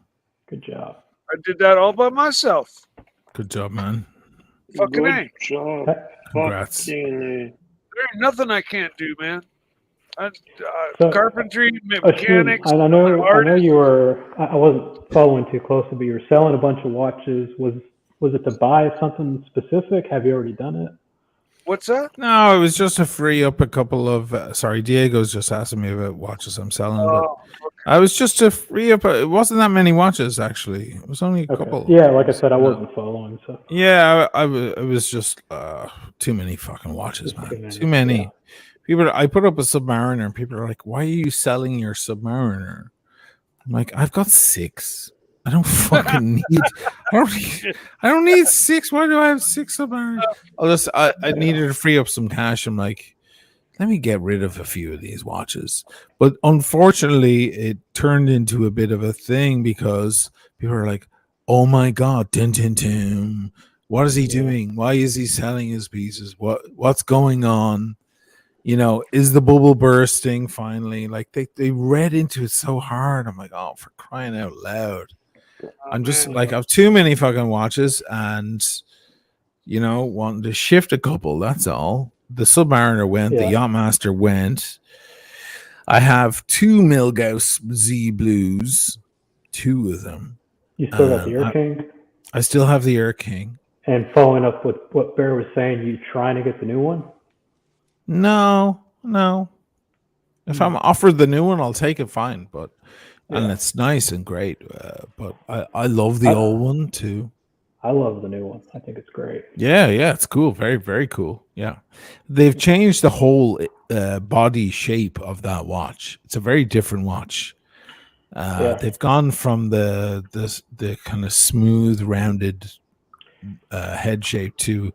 Speaker 12: Good job.
Speaker 3: I did that all by myself.
Speaker 11: Good job, man.
Speaker 3: Fucking A.
Speaker 6: Job.
Speaker 11: Congrats.
Speaker 3: There ain't nothing I can't do, man. Carpentry,
Speaker 12: mechanics. I know you were. I wasn't following too closely, but you were selling a bunch of watches. Was it to buy something specific? Have you already done it?
Speaker 3: What's that?
Speaker 11: No, it was just to free up a couple of. Sorry, Diego's just asking me about watches I'm selling. But I was just to free up. It wasn't that many watches actually. It was only a couple.
Speaker 12: Yeah, like I said, I wasn't following. So
Speaker 11: yeah, it was just too many fucking watches, man. Too many. Yeah. People. I put up a Submariner, and people are like, "Why are you selling your Submariner?" I'm like, "I've got 6. I don't fucking need. I don't need 6. Why do I have 6 Submariners? I needed to free up some cash. I'm like, let me get rid of a few of these watches. But unfortunately, it turned into a bit of a thing because people are like, oh my God, Tim. What is he doing? Why is he selling his pieces? What's going on? You know, is the bubble bursting finally? Like they read into it so hard. I'm like, oh, for crying out loud. I'm just like, I have too many fucking watches and, you know, wanting to shift a couple. That's all. The Submariner went, the Yachtmaster went. I have 2 Milgauss Z Blues, 2 of them.
Speaker 12: You still got the Air King?
Speaker 11: I still have the Air King.
Speaker 12: And following up with what Bear was saying, you trying to get the new one?
Speaker 11: No. If I'm offered the new one, I'll take it fine. But and it's nice and great. But I love the old one too.
Speaker 12: I love the new one. I think it's great.
Speaker 11: Yeah, it's cool. Very, very cool. Yeah. They've changed the whole body shape of that watch. It's a very different watch. They've gone from the kind of smooth, rounded head shape to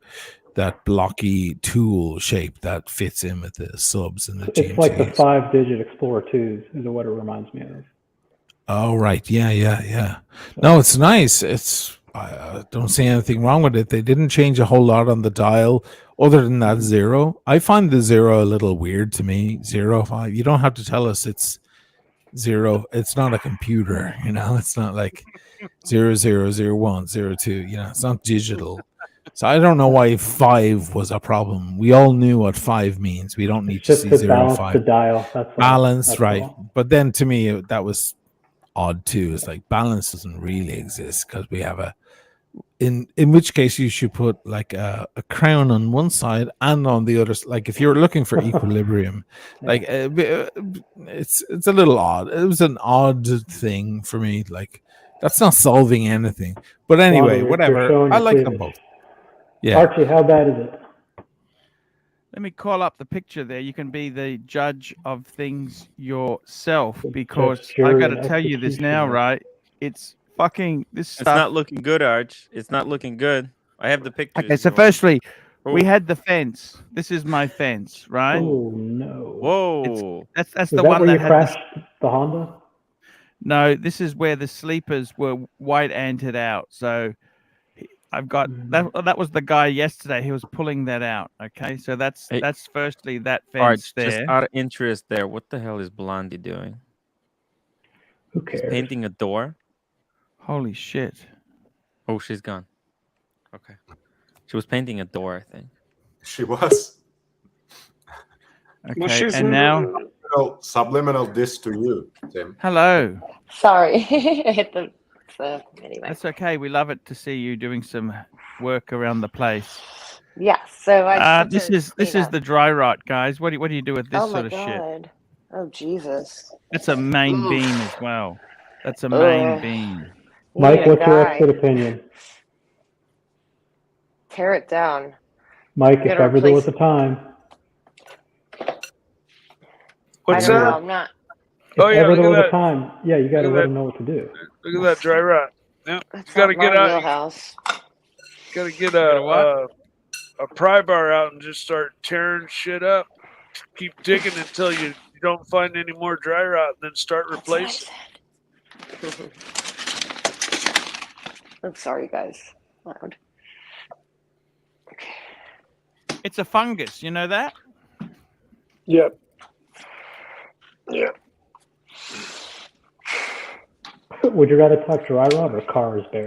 Speaker 11: that blocky tool shape that fits in with the subs and the GMCs.
Speaker 12: It's like the 5-digit Explorer 2s is what it reminds me of.
Speaker 11: Oh, right. Yeah. No, it's nice. I don't see anything wrong with it. They didn't change a whole lot on the dial other than that 0. I find the 0 a little weird to me. 0, 5. You don't have to tell us it's 0. It's not a computer, it's not like 0, 0, 0, 1, 0, 2, it's not digital. So I don't know why 5 was a problem. We all knew what 5 means. We don't need to see 0, 5.
Speaker 12: The dial. That's
Speaker 11: balance,
Speaker 12: that's
Speaker 11: right.
Speaker 12: all.
Speaker 11: But then to me, that was odd too. It's like balance doesn't really exist because we have in which case you should put like a crown on one side and on the other. Like if you're looking for equilibrium, like it's a little odd. It was an odd thing for me. Like that's not solving anything. But anyway,
Speaker 12: You're
Speaker 11: whatever.
Speaker 12: showing
Speaker 11: I
Speaker 12: your
Speaker 11: like them
Speaker 12: cleavage.
Speaker 11: both. Yeah.
Speaker 12: Archie, how bad is it?
Speaker 2: Let me call up the picture there. You can be the judge of things yourself, because I got to tell you this now, right? It's fucking this stuff.
Speaker 8: It's not looking good, Arch. It's not looking good. I have the pictures.
Speaker 2: Okay, so firstly, we had the fence. This is my fence, right?
Speaker 12: Oh no!
Speaker 8: Whoa!
Speaker 2: That's
Speaker 12: Is
Speaker 2: the
Speaker 12: that
Speaker 2: one
Speaker 12: where
Speaker 2: that
Speaker 12: you
Speaker 2: had
Speaker 12: crashed the Honda?
Speaker 2: No, this is where the sleepers were white anted out. So I've got that was the guy yesterday. He was pulling that out. Okay, so that's firstly that fence
Speaker 8: Arch,
Speaker 2: there.
Speaker 8: just out of interest there, what the hell is Blondie doing?
Speaker 12: Who cares?
Speaker 8: She's painting a door.
Speaker 2: Holy shit!
Speaker 8: Oh, she's gone. Okay, she was painting a door, I think.
Speaker 4: She was.
Speaker 2: Okay, and now
Speaker 4: subliminal diss to you, Tim.
Speaker 2: Hello.
Speaker 7: Sorry, I hit the. Anyway.
Speaker 2: That's okay. We love it to see you doing some work around the place.
Speaker 7: Yeah. So
Speaker 2: this is the dry rot, guys. What do you do with this sort of shit?
Speaker 7: Oh Jesus.
Speaker 2: That's a main beam as well. That's a main beam.
Speaker 12: Mike, what's your expert opinion?
Speaker 7: Tear it down.
Speaker 12: Mike, if ever there was a time.
Speaker 3: What's
Speaker 7: I don't
Speaker 3: that?
Speaker 7: know, I'm not.
Speaker 12: If ever there was a time, yeah, you got to let them know what to do.
Speaker 3: Look at that dry rot. Yeah, you got to get out. Got to get a pry bar out and just start tearing shit up. Keep digging until you don't find any more dry rot, and then start replacing.
Speaker 7: I'm sorry, guys. Loud.
Speaker 2: It's a fungus. You know that?
Speaker 6: Yep.
Speaker 7: Yeah.
Speaker 12: Would you rather talk dry rot or cars, Bear?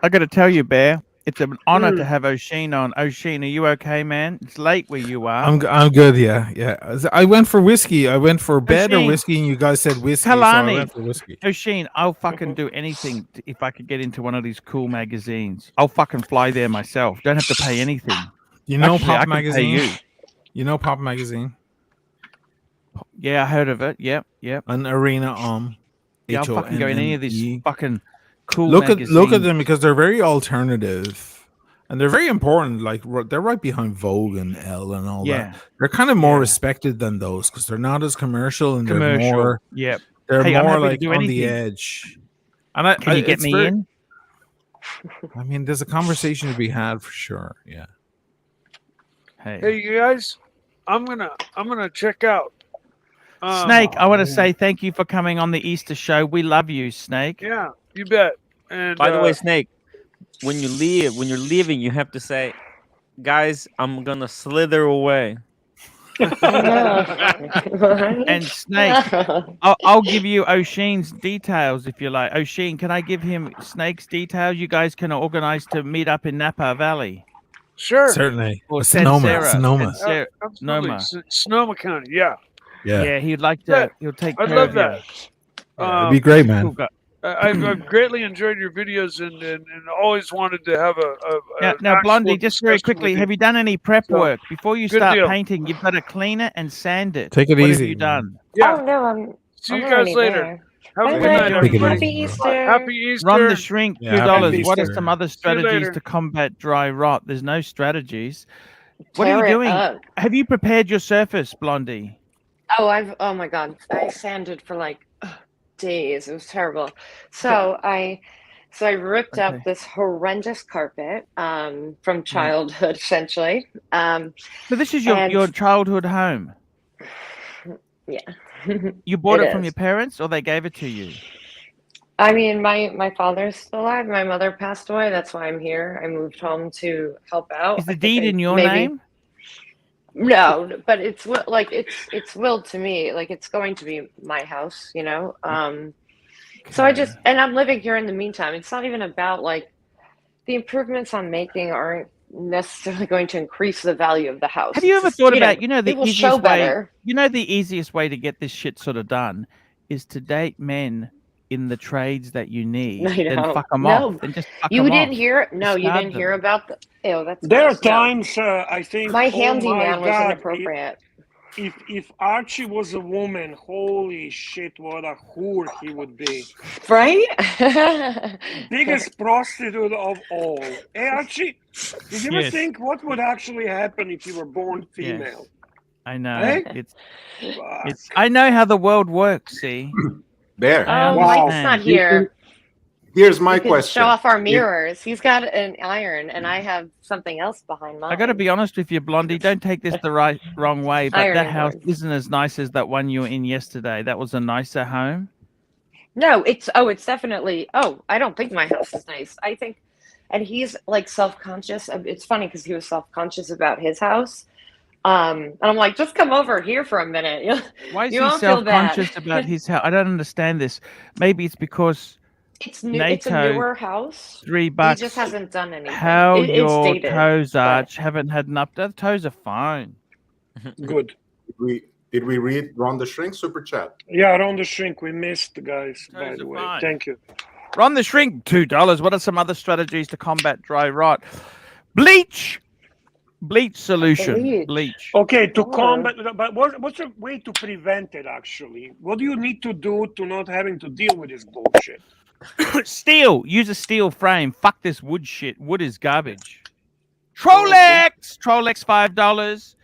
Speaker 2: I got to tell you, Bear, it's an honor to have O'Sheen on. O'Sheen, are you okay, man? It's late where you are.
Speaker 11: I'm good. Yeah. I went for whiskey. I went for bed or whiskey, and you guys said whiskey.
Speaker 2: Kalani,
Speaker 11: so I went for whiskey.
Speaker 2: O'Sheen, I'll fucking do anything if I could get into one of these cool magazines. I'll fucking fly there myself. Don't have to pay anything.
Speaker 11: You know
Speaker 2: Actually, I
Speaker 11: Pop
Speaker 2: can
Speaker 11: Magazine?
Speaker 2: pay
Speaker 11: You know Pop Magazine?
Speaker 2: Yeah, I heard of it. Yep.
Speaker 11: An arena
Speaker 2: Yeah, I'll fucking go in any of these fucking cool
Speaker 11: look
Speaker 2: magazines.
Speaker 11: Look at them because they're very alternative and they're very important. Like they're right behind Vogue and Elle and all that. They're kind of more respected than those because they're not as commercial and they're more.
Speaker 2: Yep.
Speaker 11: They're
Speaker 2: Hey,
Speaker 11: more like on the edge. And
Speaker 2: can you get me in?
Speaker 11: I mean, there's a conversation to be had for sure. Yeah.
Speaker 3: Hey, you guys, I'm gonna check out.
Speaker 2: Snake, I want to say thank you for coming on the Easter show. We love you, Snake.
Speaker 3: Yeah, you bet. And
Speaker 8: by the way, Snake, when you're leaving, you have to say, "Guys, I'm gonna slither away."
Speaker 2: And Snake, I'll give you O'Sheen's details if you like. O'Sheen, can I give him Snake's details? You guys can organize to meet up in Napa Valley.
Speaker 3: Sure.
Speaker 11: Certainly.
Speaker 2: Or
Speaker 11: Sonoma.
Speaker 3: Absolutely. Sonoma County. Yeah.
Speaker 2: Yeah, he'd like to. He'll take.
Speaker 3: I'd love that.
Speaker 11: Yeah, it'd be great, man.
Speaker 3: I've greatly enjoyed your videos and always wanted to have a
Speaker 2: now Blondie, just very quickly, have you done any prep work before you start painting? You've got to clean it and sand it.
Speaker 11: Take it
Speaker 2: what
Speaker 11: easy.
Speaker 2: Have you done?
Speaker 3: Yeah.
Speaker 7: Oh no,
Speaker 3: See you guys later. Have a good night.
Speaker 7: Happy Easter.
Speaker 3: Happy Easter.
Speaker 2: Run the shrink, $2. What are
Speaker 11: Easter.
Speaker 2: some other strategies to combat dry rot? There's no strategies. What are you doing?
Speaker 7: Up.
Speaker 2: Have you prepared your surface, Blondie?
Speaker 7: Oh my God. I sanded for like days. It was terrible. So I ripped up this horrendous carpet from childhood, essentially.
Speaker 2: So this is your childhood home?
Speaker 7: Yeah.
Speaker 2: You bought it from your parents, or they gave it to you?
Speaker 7: I mean, my father's still alive. My mother passed away. That's why I'm here. I moved home to help out.
Speaker 2: Is the deed in your name?
Speaker 7: No, but it's like it's willed to me. Like it's going to be my house, you know. So and I'm living here in the meantime. It's not even about like the improvements I'm making aren't necessarily going to increase the value of the house.
Speaker 2: Have you ever thought about, the
Speaker 7: it will
Speaker 2: easiest
Speaker 7: show
Speaker 2: way,
Speaker 7: better.
Speaker 2: the easiest way to get this shit sort of done is to date men in the trades that you need, then fuck them off. Then just fuck
Speaker 7: you
Speaker 2: them
Speaker 7: didn't
Speaker 2: off.
Speaker 7: hear. No, you didn't
Speaker 2: them.
Speaker 7: hear about the. Ew, that's.
Speaker 6: There are
Speaker 7: gross. No.
Speaker 6: times I think
Speaker 7: My
Speaker 6: oh
Speaker 7: handyman was
Speaker 6: God,
Speaker 7: inappropriate.
Speaker 6: If Archie was a woman, holy shit, what a whore he would be.
Speaker 7: Right?
Speaker 6: Biggest prostitute of all. Hey, Archie, did you ever think what would actually happen if you were born female?
Speaker 2: Yes. I know.
Speaker 6: Hey?
Speaker 2: It's. I know how the world works. See.
Speaker 4: There.
Speaker 7: Oh, Mike's not here.
Speaker 4: Here's my
Speaker 7: we could
Speaker 4: question.
Speaker 7: Show off our mirrors. He's got an iron, and I have something else behind mine.
Speaker 2: I got to be honest with you, Blondie. Don't take this the wrong way, but that house isn't as nice as that one you were in yesterday. That was a nicer home.
Speaker 7: No, it's definitely. Oh, I don't think my house is nice. I think, and he's like self-conscious. It's funny because he was self-conscious about his house. And I'm like, just come over here for a minute.
Speaker 2: Why is he self-conscious about his house? I don't understand this. Maybe it's because
Speaker 7: it's new. It's a newer house.
Speaker 2: $3.
Speaker 7: He just hasn't done anything.
Speaker 2: How
Speaker 7: it's
Speaker 2: your
Speaker 7: dated,
Speaker 2: toes, Arch, haven't had an update. The toes are fine.
Speaker 6: Good.
Speaker 4: Did we read Ron the Shrink super chat?
Speaker 6: Yeah, Ron the Shrink. We missed, guys. By the way, thank you.
Speaker 2: Ron the Shrink, $2. What are some other strategies to combat dry rot? Bleach solution. Bleach.
Speaker 6: Okay, to combat, but what's a way to prevent it? Actually, what do you need to do to not having to deal with this bullshit?
Speaker 2: Steel. Use a steel frame. Fuck this wood shit. Wood is garbage. Trollex $5.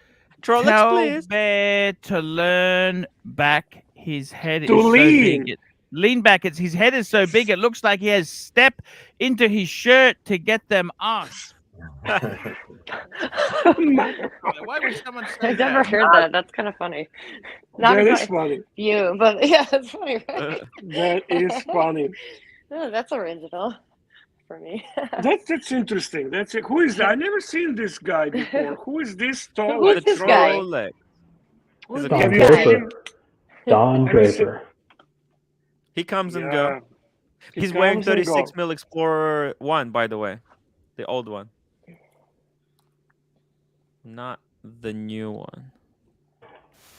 Speaker 8: Trollex,
Speaker 2: Tell
Speaker 8: please.
Speaker 2: Bear to learn back. His head
Speaker 6: To
Speaker 2: is
Speaker 6: lean.
Speaker 2: so big. Lean back. His head is so big. It looks like he has step into his shirt to get them off. Why would someone say
Speaker 7: I've never heard that. That's kind of funny.
Speaker 6: That is funny.
Speaker 7: You, but yeah, it's funny, right?
Speaker 6: That is funny.
Speaker 7: Oh, that's original for me.
Speaker 6: That's interesting. That's it. Who is that? I've never seen this guy before. Who is this tall?
Speaker 7: Who is this guy?
Speaker 12: Don
Speaker 6: Have you
Speaker 12: Draper.
Speaker 6: seen?
Speaker 12: Don Draper.
Speaker 8: He comes and goes. He's wearing 36 mil Explorer 1, by the way, the old one. Not the new one.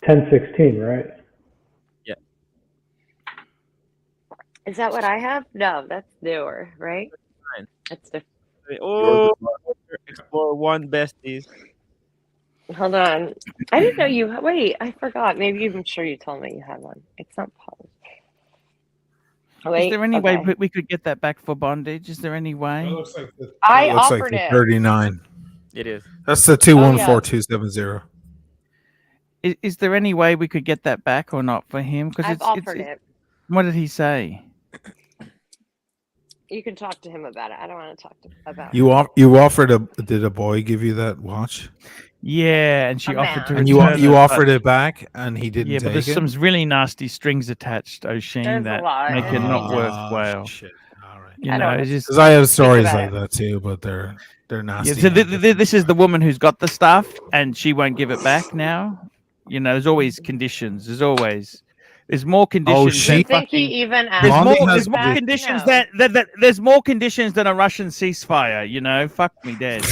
Speaker 12: 1016, right?
Speaker 8: Yeah.
Speaker 7: Is that what I have? No, that's newer, right? That's different.
Speaker 8: Oh, Explorer 1 besties.
Speaker 7: Hold on. I didn't know you. Wait, I forgot. Maybe I'm sure you told me you had one. It's not polished. Wait,
Speaker 2: is there any way we could get that back for bondage? Is there any way?
Speaker 7: I offered it.
Speaker 11: 39.
Speaker 8: It is.
Speaker 11: That's the 214270.
Speaker 2: Is there any way we could get that back or not for him? Because
Speaker 7: I've offered it.
Speaker 2: What did he say?
Speaker 7: You can talk to him about it. I don't want to talk to him about it.
Speaker 11: You offered did a boy give you that watch?
Speaker 2: Yeah, and she offered to.
Speaker 11: And you offered it back, and he didn't.
Speaker 2: Yeah, but there's some really nasty strings attached, O'Sheen,
Speaker 7: There's
Speaker 2: that
Speaker 7: a lot.
Speaker 2: make it not worthwhile.
Speaker 11: Shit. All right.
Speaker 2: You know, it's just
Speaker 11: because I have stories like that too, but they're nasty.
Speaker 2: Yeah, so this is the woman who's got the stuff, and she won't give it back now. You know, there's always conditions. There's more conditions.
Speaker 7: I think he even asked.
Speaker 2: There's more conditions there's more conditions than a Russian ceasefire. You know, fuck me dead.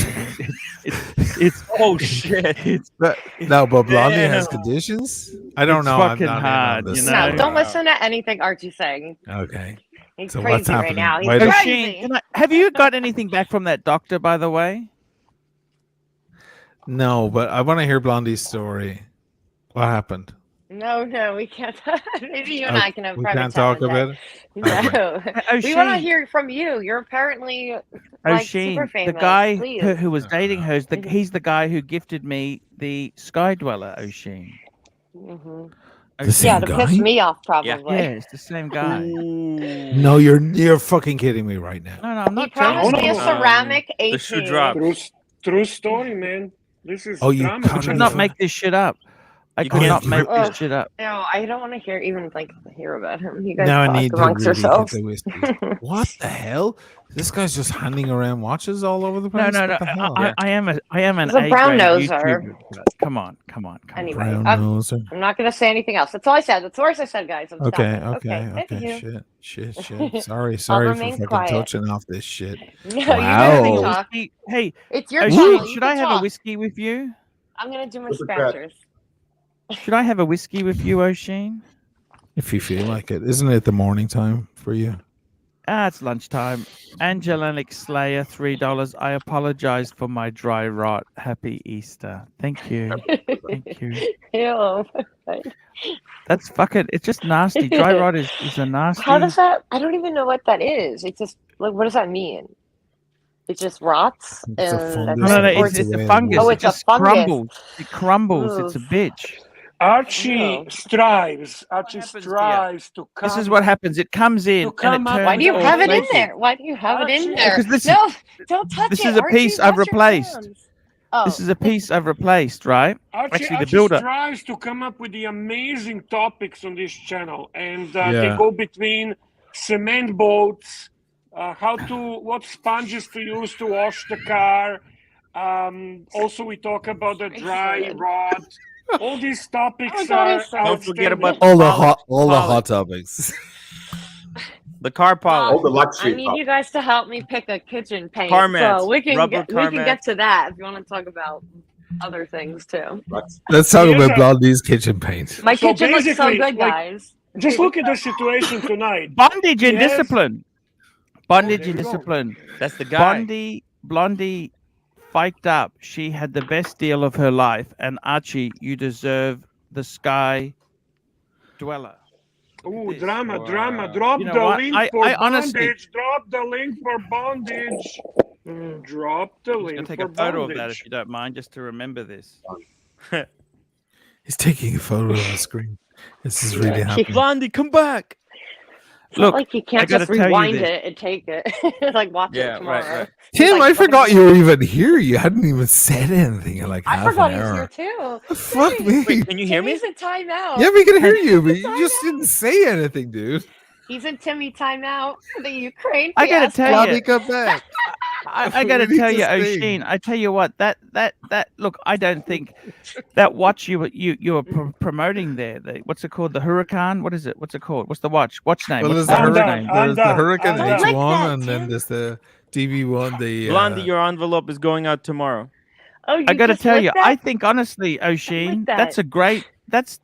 Speaker 2: It's
Speaker 8: oh shit.
Speaker 11: But Blondie has conditions. I don't know.
Speaker 2: Fucking hard. You know?
Speaker 7: No, don't listen to anything Archie's saying.
Speaker 11: Okay.
Speaker 7: He's
Speaker 11: So
Speaker 7: crazy
Speaker 11: what's
Speaker 7: right
Speaker 11: happening?
Speaker 7: now. He's
Speaker 11: Wait a-
Speaker 7: crazy.
Speaker 2: Have you got anything back from that doctor, by the way?
Speaker 11: No, but I want to hear Blondie's story. What happened?
Speaker 7: No, we can't. Maybe you and I can have
Speaker 11: We
Speaker 7: private
Speaker 11: can't
Speaker 7: time
Speaker 11: talk
Speaker 7: one day.
Speaker 11: about it.
Speaker 7: No,
Speaker 2: Oh,
Speaker 7: we want to
Speaker 2: Sheen.
Speaker 7: hear from you. You're apparently
Speaker 2: Oh,
Speaker 7: like super
Speaker 2: Sheen,
Speaker 7: famous.
Speaker 2: the guy
Speaker 7: Please.
Speaker 2: who was dating her, he's the guy who gifted me the Sky Dweller, O'Sheen.
Speaker 7: Mm-hmm.
Speaker 11: The same
Speaker 7: Yeah, to piss
Speaker 11: guy?
Speaker 7: me off, probably.
Speaker 2: Yeah, it's the same guy.
Speaker 11: No, you're fucking kidding me right now.
Speaker 2: No, I'm
Speaker 7: He
Speaker 2: not
Speaker 7: promised me a
Speaker 6: No.
Speaker 7: ceramic
Speaker 8: The
Speaker 7: AP.
Speaker 8: shoe drops.
Speaker 6: True story, man. This is
Speaker 11: Oh, you
Speaker 6: drama.
Speaker 11: cut
Speaker 2: I could
Speaker 11: him
Speaker 2: not
Speaker 11: off.
Speaker 2: make this shit up. I
Speaker 8: You
Speaker 2: could
Speaker 8: can't-
Speaker 2: not make
Speaker 7: Ugh.
Speaker 2: this shit up.
Speaker 7: No, I don't want to hear about him. You guys
Speaker 11: Now I
Speaker 7: talk
Speaker 11: need to
Speaker 7: amongst
Speaker 11: really hit
Speaker 7: yourselves.
Speaker 11: the whiskey. What the hell? This guy's just handing around watches all over the
Speaker 2: No,
Speaker 11: place.
Speaker 2: no.
Speaker 11: What the hell?
Speaker 2: I am an
Speaker 7: He's a brown
Speaker 2: A-grade
Speaker 7: noser.
Speaker 2: YouTuber. Come on.
Speaker 7: Anyway,
Speaker 11: Brown
Speaker 7: I'm
Speaker 11: noser.
Speaker 7: not going to say anything else. That's all I said. That's the worst I said, guys. I'm
Speaker 11: Okay,
Speaker 7: stopping.
Speaker 11: okay.
Speaker 7: Thank you.
Speaker 11: Shit. Sorry
Speaker 7: I'll
Speaker 11: for
Speaker 7: remain
Speaker 11: fucking
Speaker 7: quiet.
Speaker 11: touching off this shit.
Speaker 7: No, you can
Speaker 11: Wow.
Speaker 7: talk.
Speaker 2: Hey,
Speaker 7: It's your
Speaker 2: O'Sheen,
Speaker 7: channel. You
Speaker 2: should
Speaker 7: can
Speaker 2: I have
Speaker 7: talk.
Speaker 2: a whiskey with you?
Speaker 7: I'm going to do my
Speaker 4: Super
Speaker 7: scratchers.
Speaker 2: Should I have a whiskey with you, O'Sheen?
Speaker 11: If you feel like it. Isn't it the morning time for you?
Speaker 2: It's lunchtime. Angelic Slayer, $3. I apologize for my dry rot. Happy Easter. Thank you. Thank you.
Speaker 7: Ew.
Speaker 2: That's fucking. It's just nasty. Dry rot is a nasty.
Speaker 7: How does that? I don't even know what that is. It's just like, what does that mean? It just rots.
Speaker 11: It's a
Speaker 7: and
Speaker 11: fungus.
Speaker 2: No,
Speaker 7: or
Speaker 2: it's a fungus.
Speaker 7: Oh,
Speaker 2: It
Speaker 7: it's a
Speaker 2: just
Speaker 7: fungus.
Speaker 2: crumbles. It crumbles. It's a
Speaker 7: Oof.
Speaker 2: bitch.
Speaker 6: Archie strives. Archie
Speaker 2: happens to you?
Speaker 6: strives to come.
Speaker 2: This is what happens. It comes in and
Speaker 6: come
Speaker 2: it
Speaker 6: up
Speaker 2: turns.
Speaker 7: Why do you
Speaker 2: all
Speaker 7: have it in
Speaker 2: flaky.
Speaker 7: there? Why do you have it in
Speaker 6: Archie-
Speaker 7: there?
Speaker 2: Because this
Speaker 7: No, don't touch
Speaker 2: this
Speaker 7: it.
Speaker 2: is a
Speaker 7: Archie,
Speaker 2: piece I've
Speaker 7: wash your
Speaker 2: replaced.
Speaker 7: hands. Oh.
Speaker 2: This is a piece I've replaced, right?
Speaker 6: Archie
Speaker 2: Actually, the builder.
Speaker 6: strives to come up with the amazing topics on this channel, and
Speaker 11: Yeah.
Speaker 6: they go between cement boats, what sponges to use to wash the car. Also, we talk about the dry rot. All these topics are
Speaker 8: Don't forget about
Speaker 11: All the
Speaker 8: polish.
Speaker 11: hot topics.
Speaker 8: The car polish.
Speaker 4: All the luxury
Speaker 7: I need
Speaker 4: stuff.
Speaker 7: you guys to help me pick a kitchen paint.
Speaker 8: Car mats,
Speaker 7: So we can
Speaker 8: rubber car
Speaker 7: get
Speaker 8: mats.
Speaker 7: to that if you want to talk about other things too.
Speaker 11: Let's talk
Speaker 6: Here's
Speaker 11: about
Speaker 6: a-
Speaker 11: Blondie's kitchen paint.
Speaker 7: My
Speaker 6: So
Speaker 7: kitchen looks so
Speaker 6: basically,
Speaker 7: good,
Speaker 6: like,
Speaker 7: guys.
Speaker 6: Just look at the situation tonight.
Speaker 2: Bondage and
Speaker 6: Yes.
Speaker 2: discipline. Bondage
Speaker 6: there
Speaker 2: and
Speaker 6: you go.
Speaker 2: discipline.
Speaker 8: That's the guy.
Speaker 2: Blondie fiked up. She had the best deal of her life. And Archie, you deserve the Sky Dweller.
Speaker 6: Ooh,
Speaker 2: This.
Speaker 6: drama.
Speaker 8: Wow.
Speaker 6: Drop
Speaker 2: You know
Speaker 6: the
Speaker 2: what?
Speaker 6: link
Speaker 2: I
Speaker 6: for
Speaker 2: honestly-
Speaker 6: bondage. Drop the link for bondage. Drop the
Speaker 2: I'm just
Speaker 6: link
Speaker 2: gonna take
Speaker 6: for
Speaker 2: a photo
Speaker 6: bondage.
Speaker 2: of that if you don't mind, just to remember this.
Speaker 11: He's taking a photo on the screen. This is really happening.
Speaker 8: Blondie, come back.
Speaker 7: It's not
Speaker 2: Look,
Speaker 7: like you
Speaker 2: I
Speaker 7: can't
Speaker 2: gotta
Speaker 7: just
Speaker 2: tell you
Speaker 7: rewind
Speaker 2: this.
Speaker 7: it and take it. Like watch
Speaker 8: Yeah,
Speaker 7: it tomorrow.
Speaker 8: right.
Speaker 11: Tim,
Speaker 7: Like,
Speaker 11: I forgot you were even here. You hadn't even said anything in like
Speaker 7: I
Speaker 11: half
Speaker 7: forgot
Speaker 11: an
Speaker 7: he was
Speaker 11: hour.
Speaker 7: here too.
Speaker 11: Fuck me.
Speaker 8: Wait, can you hear me?
Speaker 7: He's in timeout.
Speaker 11: Yeah, we can hear you, but you just didn't say anything, dude.
Speaker 7: He's in Timmy timeout for the Ukraine.
Speaker 2: I gotta
Speaker 7: fiasco.
Speaker 2: tell
Speaker 11: Blondie,
Speaker 2: you,
Speaker 11: come back.
Speaker 2: I gotta
Speaker 11: We need
Speaker 2: tell
Speaker 11: to
Speaker 2: you,
Speaker 11: sing.
Speaker 2: O'Sheen. I tell you what, that look, I don't think that watch you were promoting there. What's it called? The Huracan? What is it? What's it called? What's the watch? Watch name?
Speaker 11: Well,
Speaker 2: What's
Speaker 11: there's
Speaker 2: the
Speaker 11: the,
Speaker 2: watch
Speaker 6: Undone.
Speaker 2: name?
Speaker 11: there's the
Speaker 6: Undone.
Speaker 11: Hurricane
Speaker 6: Undone.
Speaker 11: H1,
Speaker 7: Like that,
Speaker 11: and then
Speaker 7: Tim.
Speaker 11: there's the DV1. The
Speaker 8: Blondie, your envelope is going out tomorrow.
Speaker 7: Oh, you
Speaker 2: I gotta
Speaker 7: just
Speaker 2: tell
Speaker 7: licked
Speaker 2: you,
Speaker 7: that?
Speaker 2: I think honestly, O'Sheen,
Speaker 7: that.
Speaker 2: that's a great that's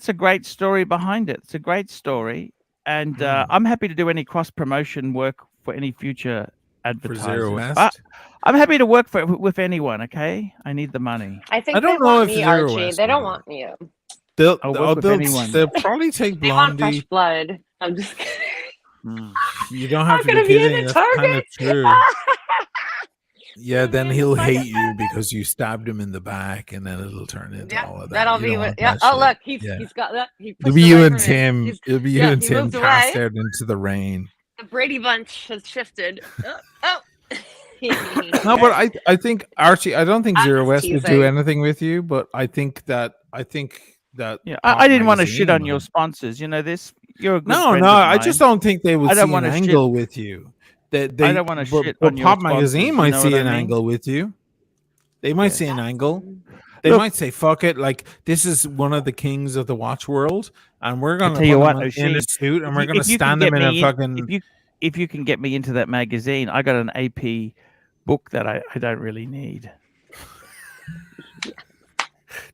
Speaker 2: a great story behind it. It's a great story, and I'm happy to do any cross promotion work for any future
Speaker 11: for
Speaker 2: advertisers.
Speaker 11: Zero West.
Speaker 2: I'm happy to work with anyone. Okay, I need the money.
Speaker 7: I think
Speaker 11: I don't
Speaker 7: they
Speaker 11: know
Speaker 7: want
Speaker 11: if
Speaker 7: me,
Speaker 11: Zero
Speaker 7: Archie.
Speaker 11: West
Speaker 7: They don't
Speaker 11: will.
Speaker 7: want you.
Speaker 2: I'll work with anyone.
Speaker 11: They'll probably take
Speaker 7: They want
Speaker 11: Blondie.
Speaker 7: fresh blood. I'm just kidding.
Speaker 11: You don't have
Speaker 7: I'm
Speaker 11: to
Speaker 7: gonna
Speaker 11: be
Speaker 7: be in
Speaker 11: kidding.
Speaker 7: the
Speaker 11: That's kind of
Speaker 7: Target.
Speaker 11: true. Yeah, then
Speaker 7: in
Speaker 11: he'll
Speaker 7: the
Speaker 11: hate
Speaker 7: Target.
Speaker 11: you because you stabbed him in the back, and then it'll turn into
Speaker 7: Yeah,
Speaker 11: all of that.
Speaker 7: that'll
Speaker 11: You
Speaker 7: be
Speaker 11: don't
Speaker 7: what.
Speaker 11: want
Speaker 7: Yeah.
Speaker 11: that
Speaker 7: Oh,
Speaker 11: shit.
Speaker 7: look,
Speaker 11: Yeah.
Speaker 7: he's got that. He
Speaker 11: It'll
Speaker 7: pushed
Speaker 11: be you
Speaker 7: away
Speaker 11: and
Speaker 7: from it.
Speaker 11: Tim.
Speaker 7: He's-
Speaker 11: It'll be you
Speaker 7: yeah,
Speaker 11: and
Speaker 7: he
Speaker 11: Tim
Speaker 7: moved
Speaker 11: cast
Speaker 7: away.
Speaker 11: out into the rain.
Speaker 7: The Brady Bunch has shifted. Oh.
Speaker 11: No, but I think Archie. I don't think
Speaker 7: I'm
Speaker 11: Zero
Speaker 7: just
Speaker 11: West would do
Speaker 7: teasing.
Speaker 11: anything with you, but I think that
Speaker 2: Yeah,
Speaker 11: Pop
Speaker 2: I didn't want to
Speaker 11: Magazine
Speaker 2: shit on
Speaker 11: would.
Speaker 2: your sponsors. You know this. You're a good
Speaker 11: No,
Speaker 2: friend
Speaker 11: no,
Speaker 2: of
Speaker 11: I
Speaker 2: mine.
Speaker 11: just don't think they would
Speaker 2: I don't
Speaker 11: see an
Speaker 2: wanna shit-
Speaker 11: angle with you. They
Speaker 2: I don't wanna
Speaker 11: but-
Speaker 2: shit
Speaker 11: but
Speaker 2: on your
Speaker 11: Pop
Speaker 2: sponsors,
Speaker 11: Magazine
Speaker 2: you
Speaker 11: might
Speaker 2: know
Speaker 11: see
Speaker 2: what I
Speaker 11: an
Speaker 2: mean?
Speaker 11: angle with you. They might see an angle. They
Speaker 2: Look-
Speaker 11: might say, "Fuck it!" Like this is one of the kings of the watch world, and we're gonna
Speaker 2: tell you
Speaker 11: put
Speaker 2: what,
Speaker 11: him in
Speaker 2: O'Sheen,
Speaker 11: a suit, and
Speaker 2: if
Speaker 11: we're
Speaker 2: you-
Speaker 11: gonna
Speaker 2: if you can
Speaker 11: stand
Speaker 2: get
Speaker 11: him in a
Speaker 2: me
Speaker 11: fucking.
Speaker 2: If you can get me into that magazine, I got an AP book that I don't really need.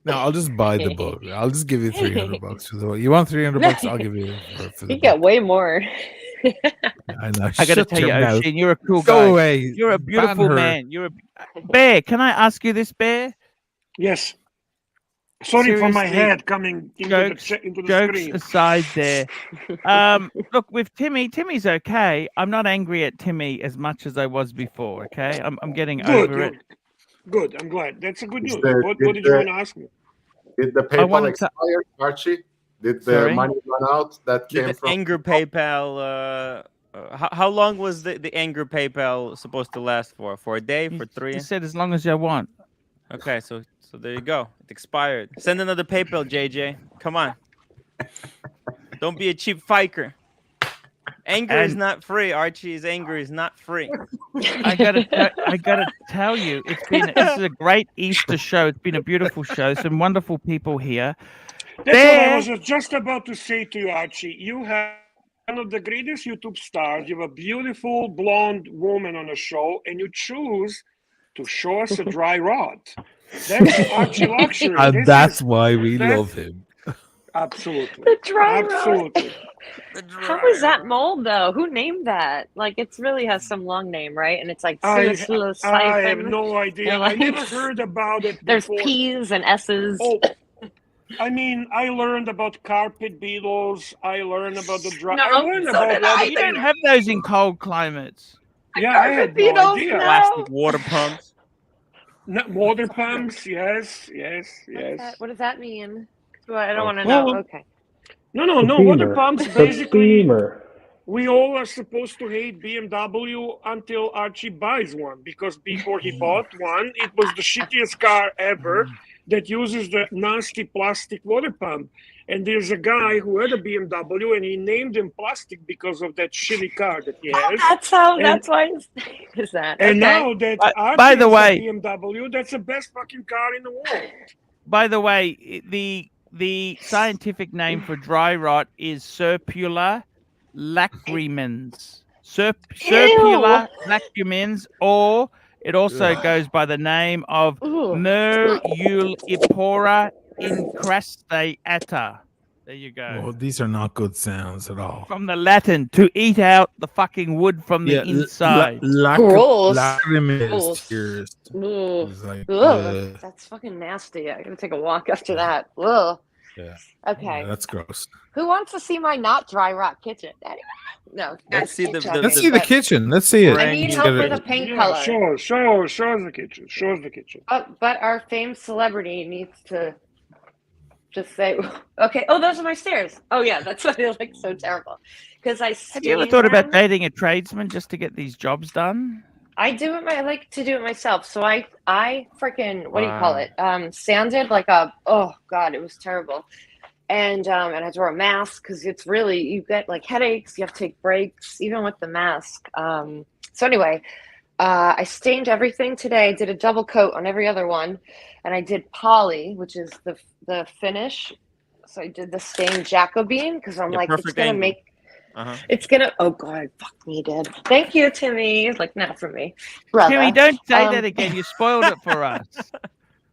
Speaker 11: No, I'll just buy the book. I'll just give you $300 for the book. You want $300? I'll give you for the
Speaker 7: You get way more.
Speaker 11: I know.
Speaker 2: I got to
Speaker 11: Shut
Speaker 2: tell you,
Speaker 11: your mouth.
Speaker 2: O'Sheen, you're a cool
Speaker 11: Go
Speaker 2: guy.
Speaker 11: away.
Speaker 2: You're a beautiful
Speaker 11: Ban her.
Speaker 2: man. You're a Bear. Can I ask you this, Bear?
Speaker 6: Yes. Sorry for my
Speaker 2: seriously,
Speaker 6: head coming into the
Speaker 2: jokes
Speaker 6: screen.
Speaker 2: aside there. Look, with Timmy's okay. I'm not angry at Timmy as much as I was before, okay? I'm getting over it.
Speaker 6: Good. I'm glad. That's a good news.
Speaker 4: The-
Speaker 6: What
Speaker 4: did
Speaker 6: did you
Speaker 4: the-
Speaker 6: want to ask me?
Speaker 4: Did the PayPal expire, Archie? Did the
Speaker 2: Sorry?
Speaker 4: money run out that
Speaker 8: Did
Speaker 4: came
Speaker 8: the
Speaker 4: from
Speaker 8: anger PayPal? How long was the anger PayPal supposed to last for? For a day? For 3?
Speaker 2: He said as long as you want.
Speaker 8: Okay, so there you go. It expired. Send another PayPal, JJ. Come on. Don't be a cheap fiker. Anger is not free, Archie's anger is not free.
Speaker 2: I gotta tell you, this is a great Easter show. It's been a beautiful show. Some wonderful people here.
Speaker 6: That's what I was just about to say to you, Archie. You have one of the greatest YouTube stars. You have a beautiful blonde woman on the show, and you choose to show us a dry rod. That's ArchieLuxury.
Speaker 11: And that's why we love him.
Speaker 6: Absolutely.
Speaker 7: The dry rod.
Speaker 6: Absolutely.
Speaker 7: How is that mold though? Who named that? Like, it really has some long name, right? And it's like
Speaker 6: I
Speaker 7: psilocybin.
Speaker 6: have no idea.
Speaker 7: They're
Speaker 6: I
Speaker 7: like-
Speaker 6: never heard about it
Speaker 7: There's
Speaker 6: before.
Speaker 7: P's and S's.
Speaker 6: Oh, I mean, I learned about carpet beetles. I learned about the dry.
Speaker 7: No,
Speaker 6: I learned
Speaker 7: so
Speaker 6: about
Speaker 7: did
Speaker 6: a lot
Speaker 7: I.
Speaker 6: of
Speaker 2: You don't
Speaker 6: things.
Speaker 2: have those in cold climates.
Speaker 6: Yeah, I had no
Speaker 7: beetles,
Speaker 6: idea.
Speaker 7: no.
Speaker 8: Plastic water pumps.
Speaker 6: No, water pumps, yes.
Speaker 7: What does that mean? Well, I don't want to
Speaker 6: Well,
Speaker 7: know. Okay.
Speaker 6: No.
Speaker 12: The
Speaker 6: Water
Speaker 12: steamer.
Speaker 6: pumps,
Speaker 12: The
Speaker 6: basically,
Speaker 12: steamer.
Speaker 6: we all are supposed to hate BMW until Archie buys one, because before he bought one, it was the shittiest car ever that uses the nasty plastic water pump. And there's a guy who had a BMW, and he named him Plastic because of that shitty car that he has.
Speaker 7: That's why his name is that.
Speaker 6: And
Speaker 7: Okay.
Speaker 6: now that Archie
Speaker 2: by the
Speaker 6: has
Speaker 2: way-
Speaker 6: a BMW, that's the best fucking car in the world.
Speaker 2: By the way, the scientific name for dry rot is Serpula lacrimens. Serpula lacrimens, or it also goes by the name of Merulipora incrustata. There you go.
Speaker 11: Oh, these are not good sounds at all.
Speaker 2: From the Latin, to eat out the fucking wood from the inside.
Speaker 7: Gross.
Speaker 11: Lacrimus
Speaker 7: Gross.
Speaker 11: tears.
Speaker 7: Ugh.
Speaker 11: It's like,
Speaker 7: Ugh, that's fucking nasty. I gotta take a walk after that. Ugh.
Speaker 11: yeah.
Speaker 7: Okay.
Speaker 11: Yeah, that's gross.
Speaker 7: Who wants to see my not dry rot kitchen? Anyone? No.
Speaker 8: Let's see the
Speaker 11: Let's see the kitchen. Let's see it.
Speaker 7: I need help with a pink color.
Speaker 6: Show us the kitchen. Show us the kitchen.
Speaker 7: But our famed celebrity needs to just say, okay. Oh, those are my stairs. Oh yeah, that's what it looks so terrible. Because
Speaker 2: Have you ever thought about dating a tradesman just to get these jobs done?
Speaker 7: I do it. I like to do it myself. So I freaking, what do you call it? Sanded like a, oh god, it was terrible. And I had to wear a mask because it's really, you get like headaches. You have to take breaks even with the mask. So anyway, I stained everything today. I did a double coat on every other one, and I did poly, which is the finish. So I did the stained Jacobine because I'm like, it's gonna make. It's gonna. Oh god, fuck me, dead. Thank you, Timmy. Like, not for me, brother.
Speaker 2: Timmy, don't say that again. You spoiled it for us.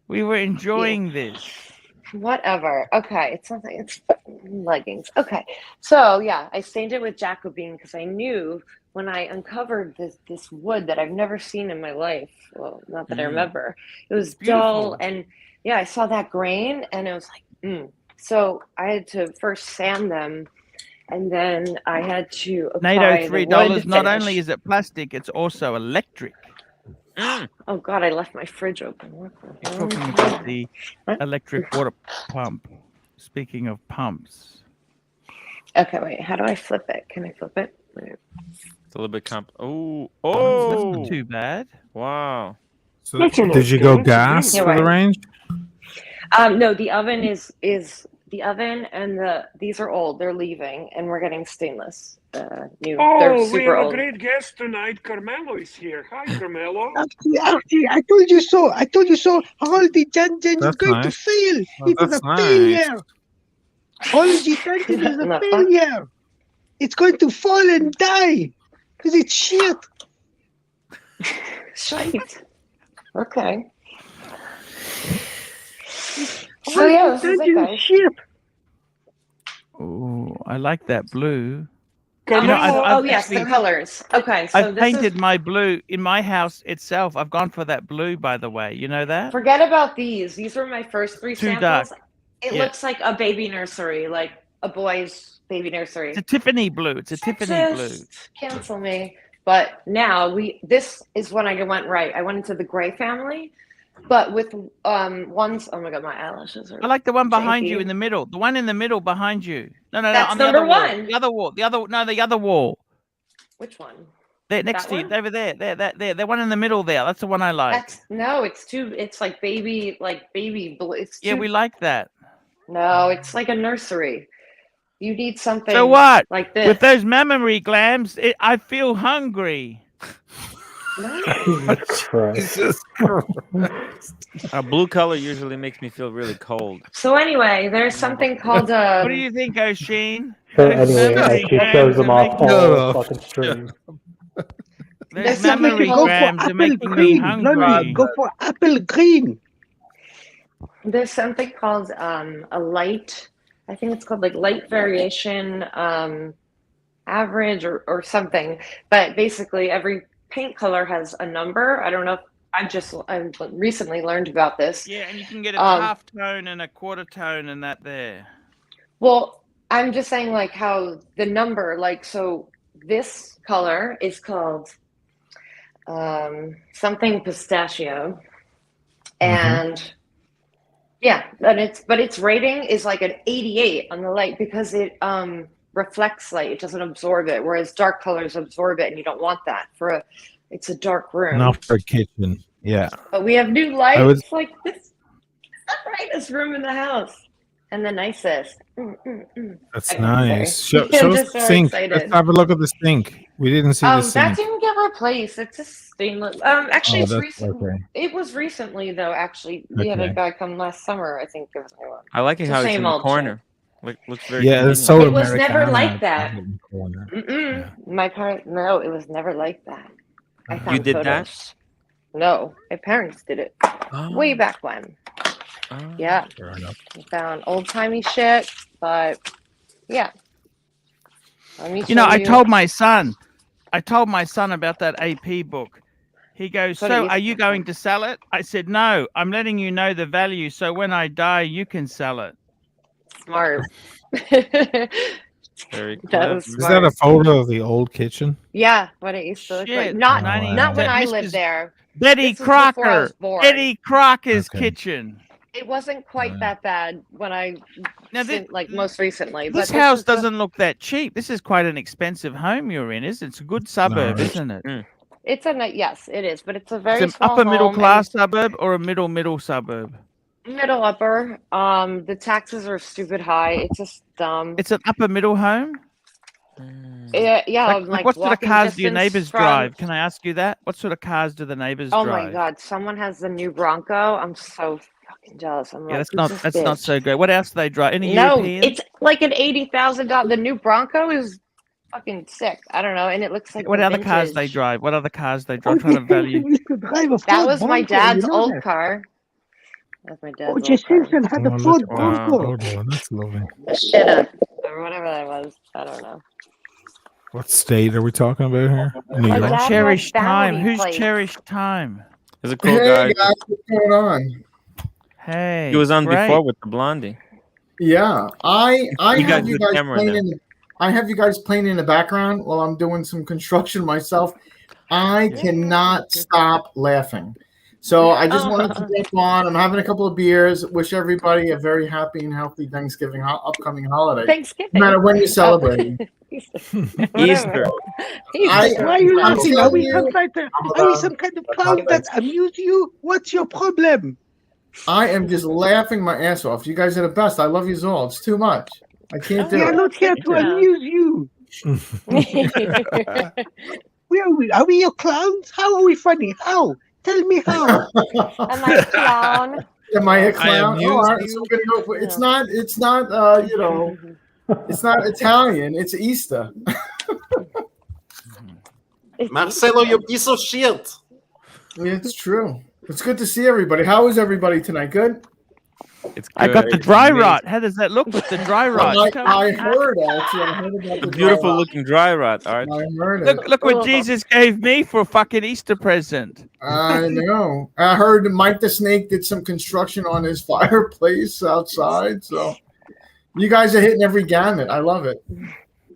Speaker 2: We were enjoying this.
Speaker 7: Whatever. Okay, it's something. It's leggings. Okay, so yeah, I stained it with Jacobine because I knew when I uncovered this wood that I've never seen in my life. Well, not that I remember. It was dull, and yeah, I saw that grain, and it was like, So I had to first sand them. And then I had to apply
Speaker 2: NATO $3. Not
Speaker 7: finish.
Speaker 2: only is it plastic, it's also electric.
Speaker 7: Oh God, I left my fridge open.
Speaker 2: You're talking about the electric water pump. Speaking of pumps.
Speaker 7: Okay, wait. How do I flip it? Can I flip it? Wait.
Speaker 8: It's a little bit
Speaker 2: That's not too bad.
Speaker 8: Wow.
Speaker 11: So did you go gas for the range?
Speaker 7: No, the oven is the oven, and these are old. They're leaving, and we're getting stainless. New. They're
Speaker 6: Oh,
Speaker 7: super
Speaker 6: we have
Speaker 7: old.
Speaker 6: a great guest tonight. Carmelo is here. Hi, Carmelo.
Speaker 10: Archie, I told you so. I told you so. All the dungeon is going to fail. It was a failure. All the dungeon is a failure. It's going to fall and die because it's shit.
Speaker 7: Shite. Okay. So yeah, this is it, guys.
Speaker 10: Shit.
Speaker 2: Oh, I like that blue.
Speaker 7: Yes, the colors. Okay, so
Speaker 2: I've painted my blue in my house itself. I've gone for that blue, by the way. You know that?
Speaker 7: Forget about these. These were my first 3
Speaker 2: Too
Speaker 7: samples.
Speaker 2: dark.
Speaker 7: It looks like a baby nursery, like a boy's baby nursery.
Speaker 2: It's a Tiffany blue. It's a Tiffany blue.
Speaker 7: Cancel me. But now this is when I went right. I went into the gray family, but with ones. Oh my god, my eyelashes are.
Speaker 2: I like the one behind you
Speaker 7: janky.
Speaker 2: in the middle. The one in the middle behind you. No,
Speaker 7: That's
Speaker 2: on the
Speaker 7: number
Speaker 2: other wall.
Speaker 7: 1.
Speaker 2: The other wall. The other wall.
Speaker 7: Which one?
Speaker 2: There next to you, over there. There. The one in the middle there. That's the one I like.
Speaker 7: It's like baby blue.
Speaker 2: Yeah, we like that.
Speaker 7: No, it's like a nursery. You need something.
Speaker 2: So what?
Speaker 7: Like this.
Speaker 2: With those mammary glands, I feel hungry.
Speaker 12: Jesus Christ.
Speaker 8: A blue color usually makes me feel really cold.
Speaker 7: So anyway, there's something called
Speaker 2: What do you think, O'Sheen?
Speaker 12: So anyway, she shows them off all fucking stream.
Speaker 2: Those mammary glands are making me hungry.
Speaker 10: Go for apple green.
Speaker 7: There's something called a light. I think it's called like light variation average or something. But basically, every paint color has a number. I don't know if I've recently learned about this.
Speaker 2: Yeah, and you can get a half tone and a quarter tone and that there.
Speaker 7: Well, I'm just saying like how the number, like, so this color is called something pistachio. And yeah, but its rating is like an 88 on the light because it reflects light. It doesn't absorb it, whereas dark colors absorb it, and you don't want that it's a dark room.
Speaker 11: Not for a kitchen. Yeah.
Speaker 7: But we have new lights like this. It's the brightest room in the house and the nicest.
Speaker 11: That's nice. Show us the sink. Let's have a look at the sink. We didn't see the sink.
Speaker 7: That didn't get replaced. It's a stainless. Actually, it's recent.
Speaker 11: Okay.
Speaker 7: It was recently though. Actually, we had a guy come last summer. I think it was.
Speaker 8: I like it how it's in the corner. Looks very.
Speaker 11: Yeah, it's so
Speaker 7: It was never like that.
Speaker 11: Yeah.
Speaker 7: My parents. No, it was never like that. I found
Speaker 8: You did
Speaker 7: photos.
Speaker 8: that?
Speaker 7: No, my parents did it way back when. Yeah,
Speaker 11: Fair enough.
Speaker 7: I found old timey shit, but yeah.
Speaker 2: I told my son about that AP book. He goes, so are you going to sell it? I said, no, I'm letting you know the value. So when I die, you can sell it.
Speaker 7: Smart.
Speaker 8: Very
Speaker 11: Is that a photo of the old kitchen?
Speaker 7: Yeah, what it used to look like. Not when I lived there.
Speaker 2: Betty Crocker. Betty Crocker's kitchen.
Speaker 7: It wasn't quite that bad when I most recently.
Speaker 2: This house doesn't look that cheap. This is quite an expensive home you're in, isn't it? It's a good suburb, isn't it?
Speaker 7: It's yes, it is, but it's a very
Speaker 2: it's an
Speaker 7: small
Speaker 2: upper middle
Speaker 7: home
Speaker 2: class suburb or a middle suburb.
Speaker 7: Middle upper. The taxes are stupid high. It's just dumb.
Speaker 2: It's an upper middle home.
Speaker 7: Yeah.
Speaker 2: Like what sort of cars do your neighbors drive? Can I ask you that? What sort of cars do the neighbors drive?
Speaker 7: Oh my god, someone has the new Bronco. I'm so fucking jealous. I'm
Speaker 2: that's not so good. What else do they drive? Any European?
Speaker 7: It's like an $80,000. The new Bronco is fucking sick. I don't know, and it looks like
Speaker 2: what other cars they drive? What other cars they drive? Trying to value.
Speaker 7: That was my dad's old car. That's my dad's old car.
Speaker 10: Simpson had a Ford Bronco.
Speaker 11: That's lovely.
Speaker 7: Shit up, or whatever that was. I don't know.
Speaker 11: What state are we talking about here? New York.
Speaker 2: Cherished time. Who's cherished time?
Speaker 8: There's a cool guy.
Speaker 13: Guys, what's going on?
Speaker 2: Hey,
Speaker 8: he was on before with the blondie.
Speaker 13: Yeah, I have you guys
Speaker 8: playing
Speaker 13: I have you guys playing in the background while I'm doing some construction myself. I cannot stop laughing. So I just wanted to jump on. I'm having a couple of beers. Wish everybody a very happy and healthy Thanksgiving upcoming holiday.
Speaker 7: Thanksgiving.
Speaker 13: No matter when you celebrate.
Speaker 8: Easter.
Speaker 10: Why are you laughing? Are we some kind of clown that amuse you? What's your problem?
Speaker 13: I am just laughing my ass off. You guys are the best. I love you all. It's too much. I can't do it.
Speaker 10: We are not here to amuse you. Where are we? Are we your clowns? How are we funny? How? Tell me how.
Speaker 7: Am I a clown?
Speaker 13: Am I a clown? So go, it's not it's not Italian, it's Easter.
Speaker 4: Marcelo, you piece of shit.
Speaker 13: Yeah, it's true. It's good to see everybody. How is everybody tonight? Good?
Speaker 2: I got the dry rot. How does that look with the dry rot?
Speaker 13: I heard actually. I heard about
Speaker 8: the beautiful looking dry rot, Arch.
Speaker 13: I heard
Speaker 2: it. Look what Jesus gave me for a fucking Easter present.
Speaker 13: I know. I heard Mike the Snake did some construction on his fireplace outside. So you guys are hitting every gamut. I love it.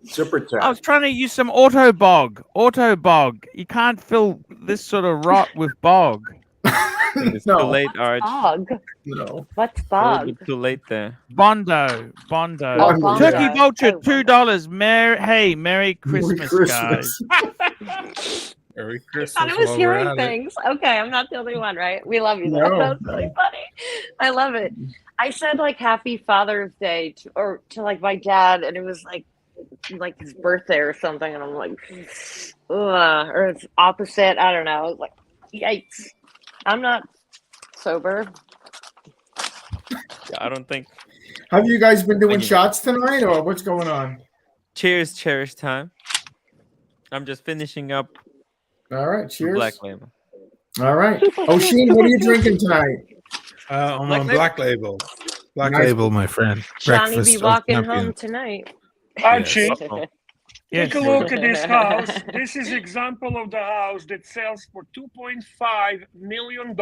Speaker 4: Super chat.
Speaker 2: I was trying to use some auto bog. You can't fill this sort of rot with bog.
Speaker 8: It's too late, Arch.
Speaker 7: Bog.
Speaker 13: No.
Speaker 7: What's bog?
Speaker 8: Too late there.
Speaker 2: Bondo.
Speaker 7: Bondo.
Speaker 2: Turkey vulture, $2. Merry Christmas, guys.
Speaker 11: Merry Christmas.
Speaker 7: I thought I was hearing things. Okay, I'm not the only one, right? We love you.
Speaker 13: No.
Speaker 7: That's really funny. I love it. I said like Happy Father's Day to like my dad, and it was like his birthday or something, and I'm like, ugh, or it's opposite. I don't know. I was like, yikes. I'm not sober.
Speaker 8: I don't think.
Speaker 13: Have you guys been doing shots tonight, or what's going on?
Speaker 8: Cheers, cherish time. I'm just finishing up.
Speaker 13: All right, cheers.
Speaker 8: Black Label.
Speaker 13: All right. Sheen, what are you drinking tonight?
Speaker 11: I'm on Black Label. Black Label, my friend.
Speaker 7: Johnny
Speaker 11: Breakfast
Speaker 7: be
Speaker 11: of
Speaker 7: walking
Speaker 11: champions.
Speaker 7: home tonight.
Speaker 6: Archie,
Speaker 2: Yes.
Speaker 6: take a look at this house. This is example of the house that sells for $2.5 million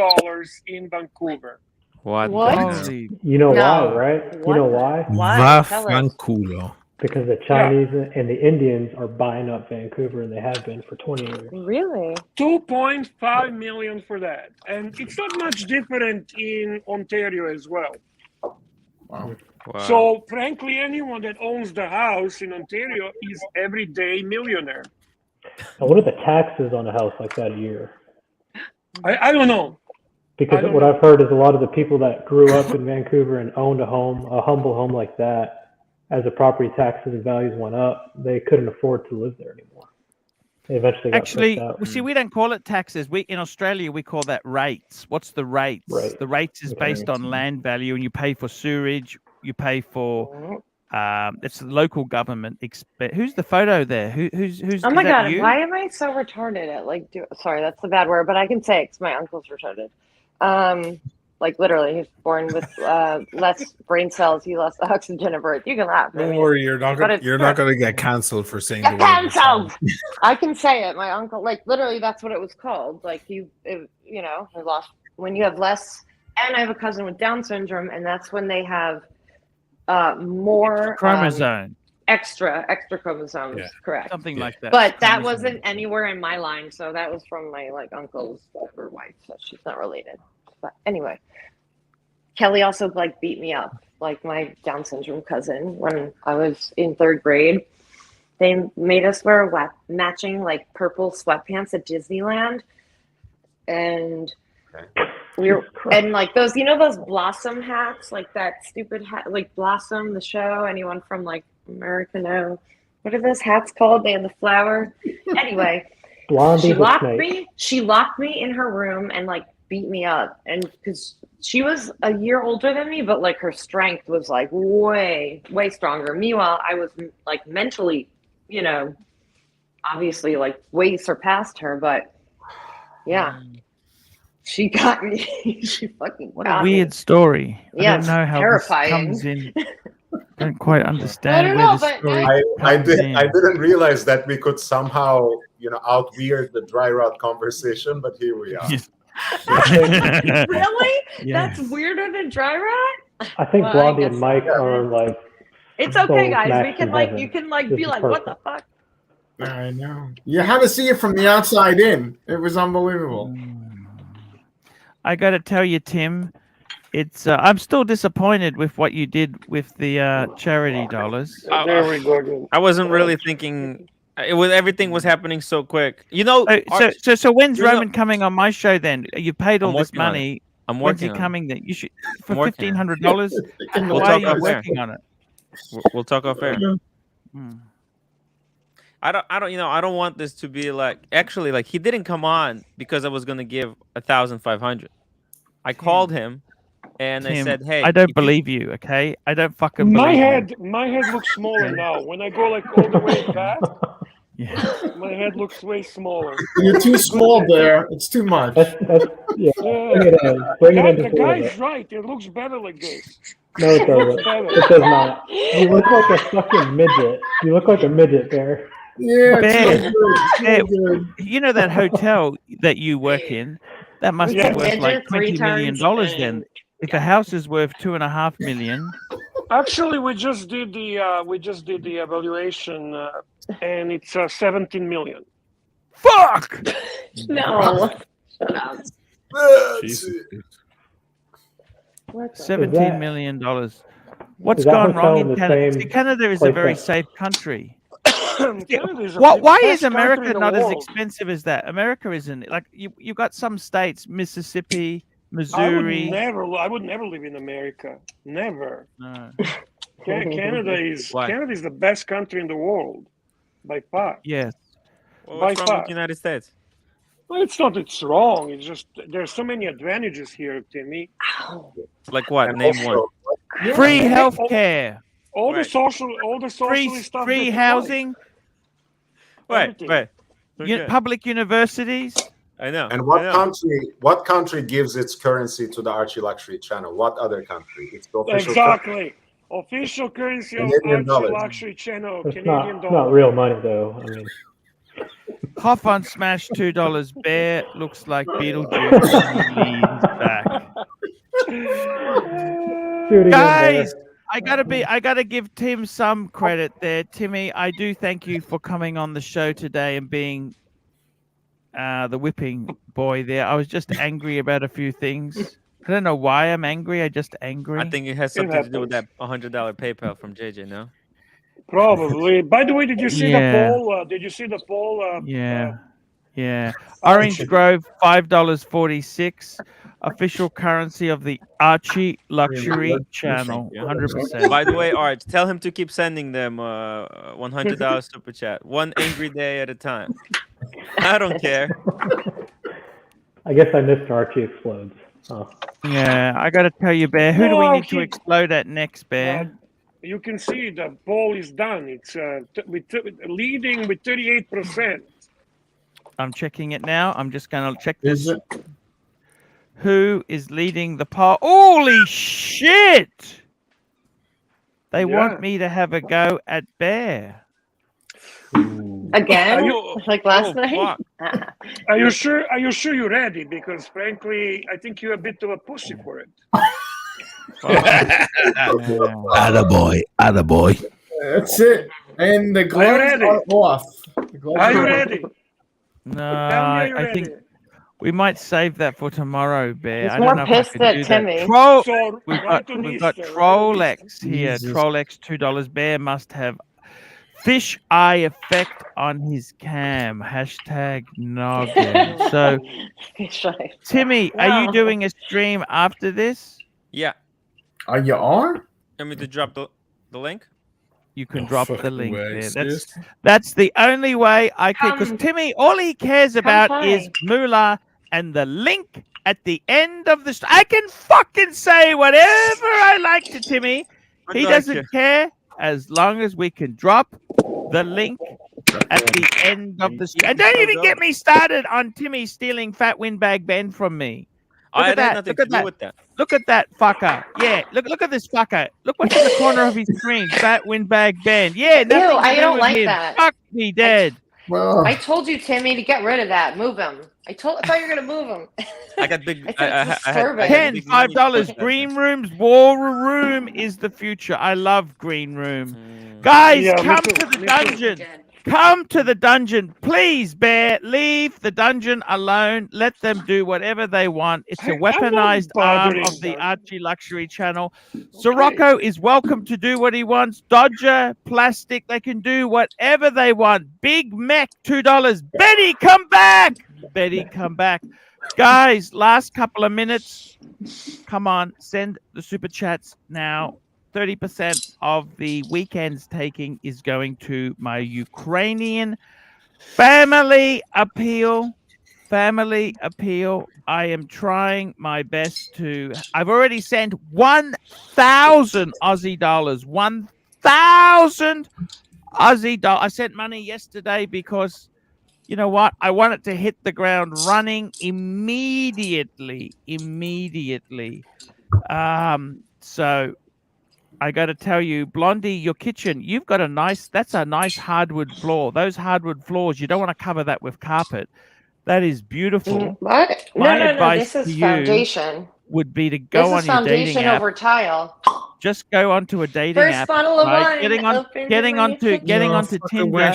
Speaker 6: in Vancouver.
Speaker 8: What?
Speaker 2: Holy-
Speaker 12: You know
Speaker 7: No.
Speaker 12: why, right?
Speaker 7: What?
Speaker 12: You know why?
Speaker 7: Why? Tell us.
Speaker 11: Vaffanculo.
Speaker 12: Because the Chinese and the Indians are buying up Vancouver, and they have been for 20 years.
Speaker 7: Really?
Speaker 6: $2.5 million for that. And it's not much different in Ontario as well.
Speaker 13: Wow.
Speaker 6: So, frankly, anyone that owns the house in Ontario is everyday millionaire.
Speaker 12: Now, what are the taxes on a house like that a year?
Speaker 6: I don't know.
Speaker 12: Because what I've heard is a lot of the people that grew up in Vancouver and owned a humble home like that, as the property taxes and values went up, they couldn't afford to live there anymore. They eventually got pushed out.
Speaker 2: we see, we don't call it taxes. In Australia, we call that rates. What's the rates?
Speaker 12: Right.
Speaker 2: The rates is based on land value, and you pay for sewerage. You pay for it's the local government. Who's the photo there? Who's?
Speaker 7: Oh my God!
Speaker 2: You?
Speaker 7: Why am I so retarded at sorry, that's a bad word, but I can say it because my uncle's retarded. Like literally, he's born with less brain cells, less oxygen at birth. You can laugh.
Speaker 11: Don't worry, you're not gonna get cancelled for saying the word.
Speaker 7: Cancelled. I can say it. My uncle, like literally, that's what it was called. Like he lost when you have less. And I have a cousin with Down syndrome, and that's when they have more
Speaker 2: chromosome.
Speaker 7: Extra chromosomes, correct?
Speaker 2: Something like that.
Speaker 7: But that wasn't anywhere in my line, so that was from my uncle's wife. So she's not related. But anyway, Kelly also beat me up, like my Down syndrome cousin. When I was in 3rd grade, they made us wear matching purple sweatpants at Disneyland, and we were and those those Blossom hats, that stupid hat, Blossom the show. Anyone from America know what are those hats called? They had the flower. Anyway,
Speaker 12: Blondie
Speaker 7: she locked me in her room and beat me up, and because she was a year older than me, but her strength was way stronger. Meanwhile, I was mentally, obviously way surpassed her, but yeah. She got me. She fucking
Speaker 2: what
Speaker 7: got
Speaker 2: a weird
Speaker 7: me.
Speaker 2: story.
Speaker 7: Yeah,
Speaker 2: I don't know how
Speaker 7: terrifying.
Speaker 2: this comes in. I don't quite understand
Speaker 7: I don't
Speaker 2: where
Speaker 7: know,
Speaker 2: the
Speaker 7: but
Speaker 2: story
Speaker 4: I
Speaker 2: comes in.
Speaker 4: didn't realize that we could somehow, out weird the dry rot conversation, but here we are.
Speaker 7: Really?
Speaker 2: Yeah.
Speaker 7: That's weirder than dry rot?
Speaker 12: I think
Speaker 7: Well, I
Speaker 12: Blondie
Speaker 7: guess
Speaker 12: and Mike
Speaker 7: so.
Speaker 12: are
Speaker 7: It's okay,
Speaker 12: both
Speaker 7: guys. We
Speaker 12: matched
Speaker 7: can
Speaker 12: in heaven.
Speaker 7: you can
Speaker 12: This
Speaker 7: be
Speaker 12: is
Speaker 7: what the fuck?
Speaker 13: I know. You had to see it from the outside in. It was unbelievable.
Speaker 2: I got to tell you, Tim, it's I'm still disappointed with what you did with the charity dollars.
Speaker 6: There we go.
Speaker 8: I wasn't really thinking. Everything was happening so quick.
Speaker 2: So when's Roman coming on my show then? You paid all this money.
Speaker 8: I'm
Speaker 2: When's he
Speaker 8: working on it.
Speaker 2: coming then? You should for
Speaker 8: I'm working on it.
Speaker 2: $1,500.
Speaker 8: We'll
Speaker 2: Why are
Speaker 8: talk
Speaker 2: you
Speaker 8: off air.
Speaker 2: working on it?
Speaker 8: We'll talk off air.
Speaker 2: Hmm.
Speaker 8: I don't want this to be actually he didn't come on because I was gonna give 1,500. I called him and I
Speaker 2: Tim,
Speaker 8: said, "Hey,
Speaker 2: I don't believe you. Okay, I don't fucking believe
Speaker 6: My
Speaker 2: you.
Speaker 6: head looks smaller now. When I go all the way back, My head looks way smaller.
Speaker 13: You're too small there. It's too much.
Speaker 12: Yeah.
Speaker 6: Yeah.
Speaker 12: Bring it in.
Speaker 6: The guy's right. It looks better like this.
Speaker 12: No, it doesn't. It does not. You look like a fucking midget. You look like a midget, Bear.
Speaker 13: Yeah,
Speaker 2: Bear,
Speaker 13: it's good.
Speaker 2: you know that hotel that you work in? That must be worth
Speaker 7: Midget
Speaker 2: like
Speaker 7: three
Speaker 2: $20 million
Speaker 7: times
Speaker 2: then. If a house is worth $2.5 million.
Speaker 6: Actually, we just did the evaluation, and it's 17 million.
Speaker 2: Fuck!
Speaker 7: No. Shut up.
Speaker 2: $17 million. What's gone wrong in Canada? See, Canada is a very safe country. Why is America not as expensive as that? America isn't. Like you've got some states, Mississippi, Missouri.
Speaker 6: I would never live in America. Never.
Speaker 2: No.
Speaker 6: Canada is the best country in the world, by far.
Speaker 2: Yes.
Speaker 8: Well, what's wrong with the United States?
Speaker 6: Well, it's not. It's wrong. It's just there's so many advantages here, Timmy.
Speaker 8: Like what? Name one.
Speaker 2: Free healthcare.
Speaker 6: All the social stuff.
Speaker 2: Free housing.
Speaker 8: Right.
Speaker 2: Public universities.
Speaker 8: I know.
Speaker 4: And what country gives its currency to the ArchieLuxury channel? What other country? It's the official
Speaker 6: currency. Official currency of ArchieLuxury channel,
Speaker 12: It's
Speaker 6: Canadian dollar.
Speaker 12: not real money though. I mean,
Speaker 2: Cough on Smash $2. Bear looks like Beetlejuice. He's back. Guys, I gotta give Tim some credit there. Timmy, I do thank you for coming on the show today and being the whipping boy there. I was just angry about a few things. I don't know why I'm angry. I'm just angry.
Speaker 8: I think it has something to do with that $100 PayPal from JJ, no?
Speaker 6: Probably. By the way, did you see the poll? Did you see the poll?
Speaker 2: Yeah. Orange Grove, $5.46. Official currency of the ArchieLuxury channel, 100%.
Speaker 8: By the way, Arch, tell him to keep sending them $100 super chat, one angry day at a time. I don't care.
Speaker 12: I guess I missed Archie explodes. Oh.
Speaker 2: Yeah, I got to tell you, Bear. Who do we need to explode at next, Bear?
Speaker 6: You can see the poll is done. It's leading with 38%.
Speaker 2: I'm checking it now. I'm just going to check this. Who is leading the poll? Holy shit! They want me to have a go at Bear.
Speaker 7: Again? Like last night?
Speaker 6: Are you sure you're ready? Because frankly, I think you're a bit of a pussy for it.
Speaker 9: Attaboy.
Speaker 13: That's it. And the gloves are off.
Speaker 6: Are you ready?
Speaker 2: No, I think we might save that for tomorrow, Bear.
Speaker 7: He's
Speaker 2: I don't
Speaker 7: more
Speaker 2: know if
Speaker 7: pissed
Speaker 2: I can
Speaker 7: at
Speaker 2: do
Speaker 7: Timmy.
Speaker 2: that. We've got Trollex here. Trollex $2. Bear must have fish eye effect on his cam. #noggin. So, Timmy, are you doing a stream after this?
Speaker 8: Yeah.
Speaker 13: Are you on?
Speaker 8: Want me to drop the link?
Speaker 2: You can drop the link there. That's the only way I could. Because Timmy, all he cares about is moolah and the link at the end of the. I can fucking say whatever I like to Timmy. He doesn't care as long as we can drop the link at the end of the. And don't even get me started on Timmy stealing Fat Windbag Ben from me. Look at that. Look at that. Look at that fucker. Yeah. Look at this fucker. Look what's in the corner of his screen. Fat Windbag Ben. Yeah.
Speaker 7: Ew, I don't like that.
Speaker 2: Fuck me dead.
Speaker 7: I told you, Timmy, to get rid of that. Move him. I thought you were gonna move him.
Speaker 8: I got big.
Speaker 7: I
Speaker 2: $10, $5. Green Room's War Room is the future. I love Green Room. Guys, come to the dungeon. Come to the dungeon. Please, Bear, leave the dungeon alone. Let them do whatever they want. It's a weaponized arm of the ArchieLuxury channel. Sirocco is welcome to do what he wants. Dodger, Plastic, they can do whatever they want. Big Mech, $2. Betty, come back. Betty, come back. Guys, last couple of minutes. Come on, send the super chats now. 30% of the weekend's taking is going to my Ukrainian family appeal. Family appeal. I am trying my best to. I've already sent 1,000 Aussie dollars. 1,000 Aussie doll. I sent money yesterday because you know what? I want it to hit the ground running immediately. So I got to tell you, Blondie, your kitchen, you've got that's a nice hardwood floor. Those hardwood floors, you don't want to cover that with carpet. That is beautiful.
Speaker 7: What?
Speaker 2: My
Speaker 7: No.
Speaker 2: advice
Speaker 7: This is
Speaker 2: to
Speaker 7: foundation.
Speaker 2: would be to go on your dating
Speaker 7: Foundation
Speaker 2: app.
Speaker 7: over tile.
Speaker 2: Just go onto a dating
Speaker 7: First
Speaker 2: app.
Speaker 7: bottle of
Speaker 2: right?
Speaker 7: wine.
Speaker 2: Getting onto Tinder.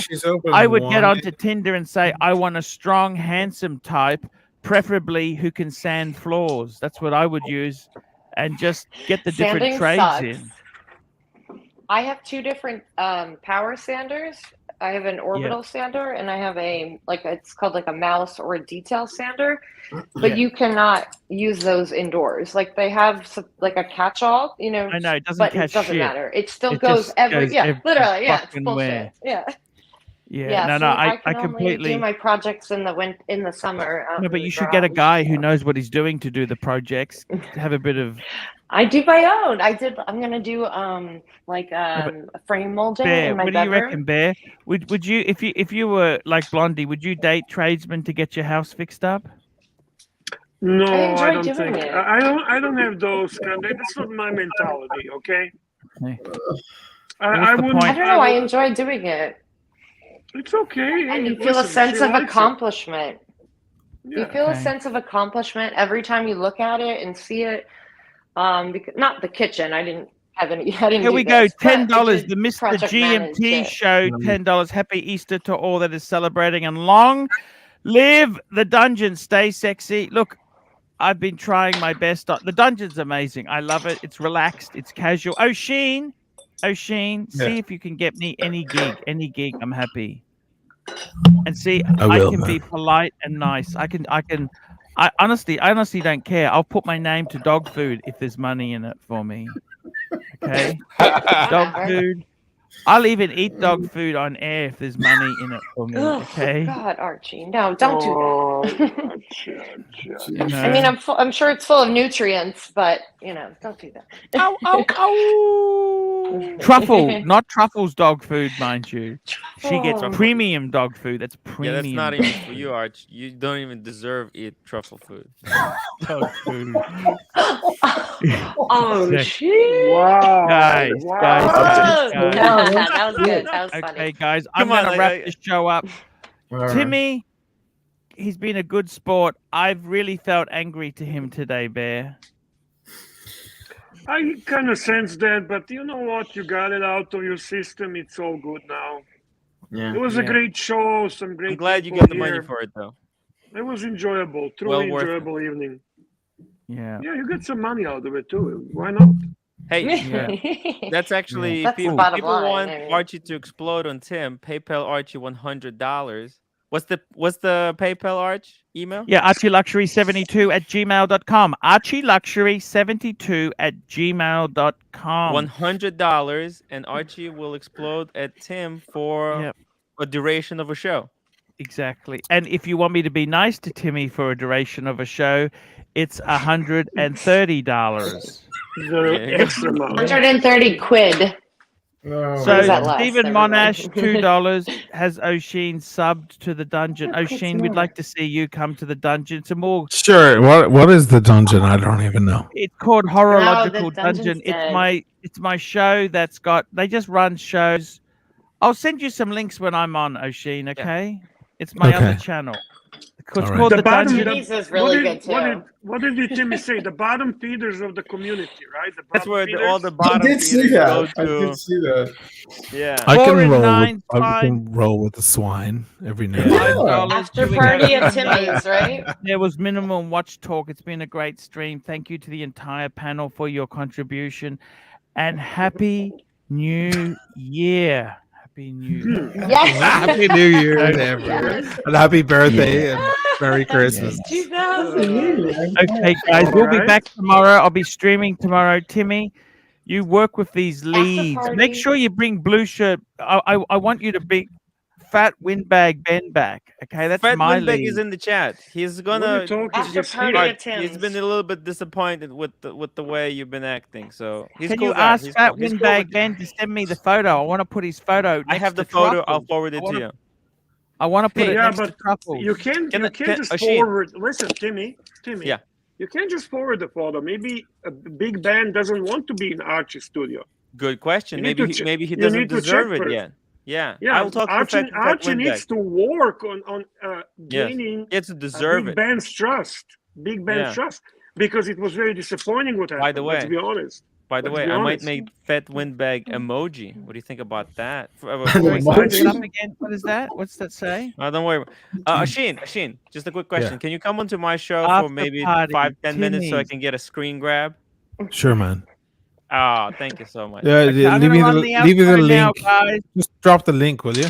Speaker 2: I would get onto Tinder and say, I want a strong, handsome type, preferably who can sand floors. That's what I would use, and just get the different
Speaker 7: Sanding
Speaker 2: trades
Speaker 7: sucks.
Speaker 2: in.
Speaker 7: I have two different power sanders. I have an orbital sander, and I have it's called like a mouse or a detail sander. But you cannot use those indoors. Like they have like a catch-all,
Speaker 2: I know it doesn't
Speaker 7: but
Speaker 2: catch
Speaker 7: it doesn't
Speaker 2: shit.
Speaker 7: matter. It still
Speaker 2: It
Speaker 7: goes
Speaker 2: just
Speaker 7: literally, yeah, it's
Speaker 2: fucking
Speaker 7: bullshit.
Speaker 2: where.
Speaker 7: Yeah.
Speaker 2: No,
Speaker 7: I can
Speaker 2: completely
Speaker 7: only do my projects in the summer.
Speaker 2: No, but you should get a guy who knows what he's doing to do the projects. Have a bit of.
Speaker 7: I do my own. I'm gonna do a frame molding
Speaker 2: Bear,
Speaker 7: in my
Speaker 2: what do
Speaker 7: bedroom.
Speaker 2: you reckon, Bear? Would you if you were like Blondie, would you date tradesmen to get your house fixed up?
Speaker 6: No, I
Speaker 7: enjoy
Speaker 6: don't
Speaker 7: doing
Speaker 6: think.
Speaker 7: it.
Speaker 6: I don't have those kind. That's not my mentality. Okay.
Speaker 7: I don't know. I enjoy doing it.
Speaker 6: It's okay.
Speaker 7: And you feel a sense of accomplishment. You feel a
Speaker 2: Okay.
Speaker 7: sense of accomplishment every time you look at it and see it. Because, not the kitchen. I didn't have any. I didn't.
Speaker 2: Here
Speaker 7: do
Speaker 2: we go.
Speaker 7: this, but I
Speaker 2: $10.
Speaker 7: did
Speaker 2: The Mr.
Speaker 7: project manage
Speaker 2: GMT
Speaker 7: it.
Speaker 2: show. $10. Happy Easter to all that is celebrating, and long live the dungeon. Stay sexy. Look, I've been trying my best. The dungeon's amazing. I love it. It's relaxed. It's casual. O'Sheen, see if you can get me any gig. I'm happy. And see, I can be polite and nice. I honestly don't care. I'll put my name to dog food if there's money in it for me. Okay? Dog food. I'll even eat dog food on air if there's money in it for me. Okay?
Speaker 7: God, Archie, no, don't do that.
Speaker 2: You know?
Speaker 7: I mean, I'm sure it's full of nutrients, but don't do that.
Speaker 2: Truffle, not Truffle's dog food, mind you. She gets
Speaker 7: Oh.
Speaker 2: premium dog food. That's
Speaker 8: Yeah,
Speaker 2: premium.
Speaker 8: that's not even for you, Arch. You don't even deserve eat truffle food.
Speaker 2: dog food.
Speaker 7: Oh,
Speaker 2: Sick.
Speaker 7: shit.
Speaker 6: Wow.
Speaker 2: Guys.
Speaker 7: That was good. That was
Speaker 2: Okay,
Speaker 7: funny.
Speaker 2: guys, I'm
Speaker 8: Come on,
Speaker 2: going to wrap this show up.
Speaker 13: All
Speaker 2: Timmy, he's been a good sport. I've really felt angry to him today, Bear.
Speaker 6: I kind of sense that, but you know what? You got it out of your system. It's all good now.
Speaker 13: Yeah.
Speaker 6: It was a great show. Some great.
Speaker 8: I'm glad you
Speaker 6: people
Speaker 8: got the money
Speaker 6: here.
Speaker 8: for it, though.
Speaker 6: It was enjoyable.
Speaker 8: Well
Speaker 6: Truly
Speaker 8: worth it.
Speaker 6: enjoyable evening.
Speaker 2: Yeah.
Speaker 6: Yeah, you get some money out of it too. Why not?
Speaker 8: Hey, that's actually
Speaker 7: That's the
Speaker 8: if
Speaker 7: bottom
Speaker 8: people
Speaker 7: line,
Speaker 8: want
Speaker 7: I mean.
Speaker 8: Archie to explode on Tim. PayPal Archie $100. What's the PayPal Arch email?
Speaker 2: Yeah, ArchieLuxury72@gmail.com. ArchieLuxury72@gmail.com.
Speaker 8: $100, and Archie will explode at Tim for a duration of a show.
Speaker 2: Exactly. And if you want me to be nice to Timmy for a duration of a show, it's $130.
Speaker 6: Extra money.
Speaker 7: 130 quid.
Speaker 13: Oh,
Speaker 2: So
Speaker 7: that last,
Speaker 2: Stephen
Speaker 7: everybody?
Speaker 2: Monash, $2, has O'Sheen subbed to the dungeon.
Speaker 7: Oh,
Speaker 2: O'Sheen,
Speaker 7: it's
Speaker 2: we'd
Speaker 7: more.
Speaker 2: like to see you come to the dungeon. Some more.
Speaker 11: Sure. What is the dungeon? I don't even know.
Speaker 2: It's called
Speaker 7: No,
Speaker 2: Horological
Speaker 7: the dungeon's
Speaker 2: Dungeon.
Speaker 7: dead.
Speaker 2: It's my show that's got. They just run shows. I'll send you some links when I'm on, O'Sheen. Okay. It's my other channel. It's
Speaker 11: All right.
Speaker 2: called the
Speaker 6: The bottom-
Speaker 2: dungeon.
Speaker 7: Timmy's is really good too.
Speaker 6: What did Timmy say? The bottom feeders of the community, right? The
Speaker 8: That's
Speaker 6: bottom
Speaker 8: where
Speaker 6: feeders?
Speaker 8: all the
Speaker 13: I
Speaker 8: bottom
Speaker 13: did see
Speaker 8: feeders go
Speaker 13: that. I
Speaker 8: to.
Speaker 13: did see that.
Speaker 8: Yeah.
Speaker 11: I
Speaker 2: 4
Speaker 11: can
Speaker 2: and
Speaker 11: roll.
Speaker 2: 9's
Speaker 11: I
Speaker 2: fine.
Speaker 11: can roll with the swine every now and
Speaker 13: Yeah.
Speaker 11: then.
Speaker 2: $5.
Speaker 7: After
Speaker 2: Doing
Speaker 7: party
Speaker 2: that.
Speaker 7: at Timmy's, right?
Speaker 2: There was minimum watch talk. It's been a great stream. Thank you to the entire panel for your contribution, and happy New Year. Happy New Year.
Speaker 7: Yes.
Speaker 11: Happy New Year and everyone. And happy birthday and Merry Christmas.
Speaker 7: 2000.
Speaker 2: Okay, guys, we'll be
Speaker 6: Alright.
Speaker 2: back tomorrow. I'll be streaming tomorrow. Timmy, you work with these
Speaker 7: After
Speaker 2: leads. Make
Speaker 7: party.
Speaker 2: sure you bring blue shirt. I want you to be Fat Windbag Ben back. Okay, that's
Speaker 8: Fat
Speaker 2: my
Speaker 8: Windbag
Speaker 2: lead.
Speaker 8: is in the chat. He's
Speaker 6: What
Speaker 8: gonna.
Speaker 6: are you talking?
Speaker 7: After
Speaker 6: He's
Speaker 7: party
Speaker 6: here.
Speaker 7: at
Speaker 8: He's been a little bit disappointed with the way you've been acting. So he's
Speaker 2: Can
Speaker 8: cool
Speaker 2: you
Speaker 8: guy.
Speaker 2: ask
Speaker 8: He's
Speaker 2: Fat
Speaker 8: cool. He's cool
Speaker 2: Windbag
Speaker 8: with-
Speaker 2: Ben to send me the photo? I want to put his photo next
Speaker 8: I have the
Speaker 2: to
Speaker 8: photo. I'll
Speaker 2: Truffles.
Speaker 8: forward it to you.
Speaker 2: I want to put it
Speaker 6: Yeah,
Speaker 2: next to
Speaker 6: but
Speaker 2: Truffles.
Speaker 6: you can't just
Speaker 8: Oisin.
Speaker 6: forward. Listen, Timmy.
Speaker 8: Yeah.
Speaker 6: You can't just forward the photo. Maybe a big band doesn't want to be in Archie studio.
Speaker 8: Good question.
Speaker 6: You need
Speaker 8: Maybe
Speaker 6: to
Speaker 8: maybe he
Speaker 6: you
Speaker 8: doesn't
Speaker 6: need to
Speaker 8: deserve
Speaker 6: check
Speaker 8: it
Speaker 6: first.
Speaker 8: yet. Yeah.
Speaker 6: Yeah,
Speaker 8: I'll talk to
Speaker 6: Archie
Speaker 8: Fat Windbag.
Speaker 6: needs to work on gaining
Speaker 8: He has to deserve
Speaker 6: big
Speaker 8: it.
Speaker 6: band's trust. Big band's trust, because it was very disappointing what happened.
Speaker 8: By the way,
Speaker 6: let's be honest.
Speaker 8: By the
Speaker 6: Let's
Speaker 8: way,
Speaker 6: be
Speaker 8: I might
Speaker 6: honest.
Speaker 8: make Fat Windbag emoji. What do you think about that?
Speaker 2: Wait, type it up again. What is that? What's that say?
Speaker 8: No, don't worry. Oisin, just a quick question.
Speaker 11: Yeah.
Speaker 8: Can you come onto my show for
Speaker 2: After
Speaker 8: maybe
Speaker 2: party,
Speaker 8: 5-10 minutes so I
Speaker 2: Timmy's.
Speaker 8: can get a screen grab?
Speaker 11: Sure, man.
Speaker 8: Oh, thank you so much.
Speaker 11: Yeah,
Speaker 2: Okay, I'm
Speaker 11: leave
Speaker 2: gonna
Speaker 11: me
Speaker 2: run
Speaker 11: the
Speaker 2: the
Speaker 11: leave me the
Speaker 2: outro now,
Speaker 11: link.
Speaker 2: guys.
Speaker 11: Just drop the link, will you?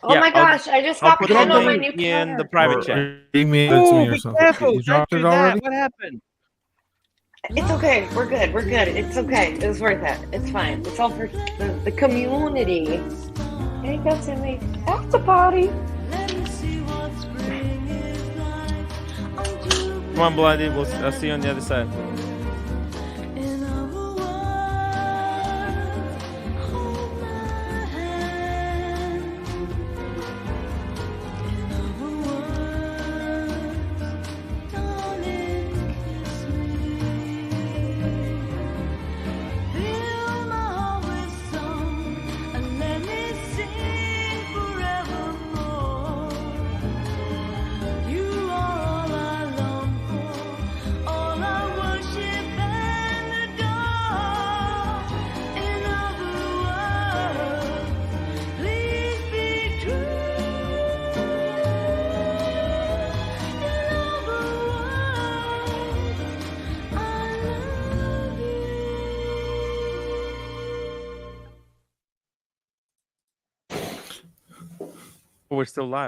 Speaker 7: Oh
Speaker 8: Yeah,
Speaker 7: my gosh, I just
Speaker 8: I'll
Speaker 7: got
Speaker 8: put
Speaker 7: pen
Speaker 8: the
Speaker 7: on my
Speaker 8: link
Speaker 7: new
Speaker 8: in the
Speaker 7: car.
Speaker 8: private
Speaker 11: Or
Speaker 8: chat.
Speaker 11: email it to
Speaker 2: Oh,
Speaker 11: me or
Speaker 2: be
Speaker 11: something.
Speaker 2: careful!
Speaker 11: You
Speaker 2: Don't
Speaker 11: dropped
Speaker 2: do
Speaker 11: it
Speaker 2: that.
Speaker 11: already?
Speaker 2: What happened?
Speaker 7: It's okay. We're good. We're good. It's okay. It was worth it. It's fine. It's all for the community. Here you go, Timmy. After party.
Speaker 8: Come on, Blondie. I'll see you on the other side. We're still live.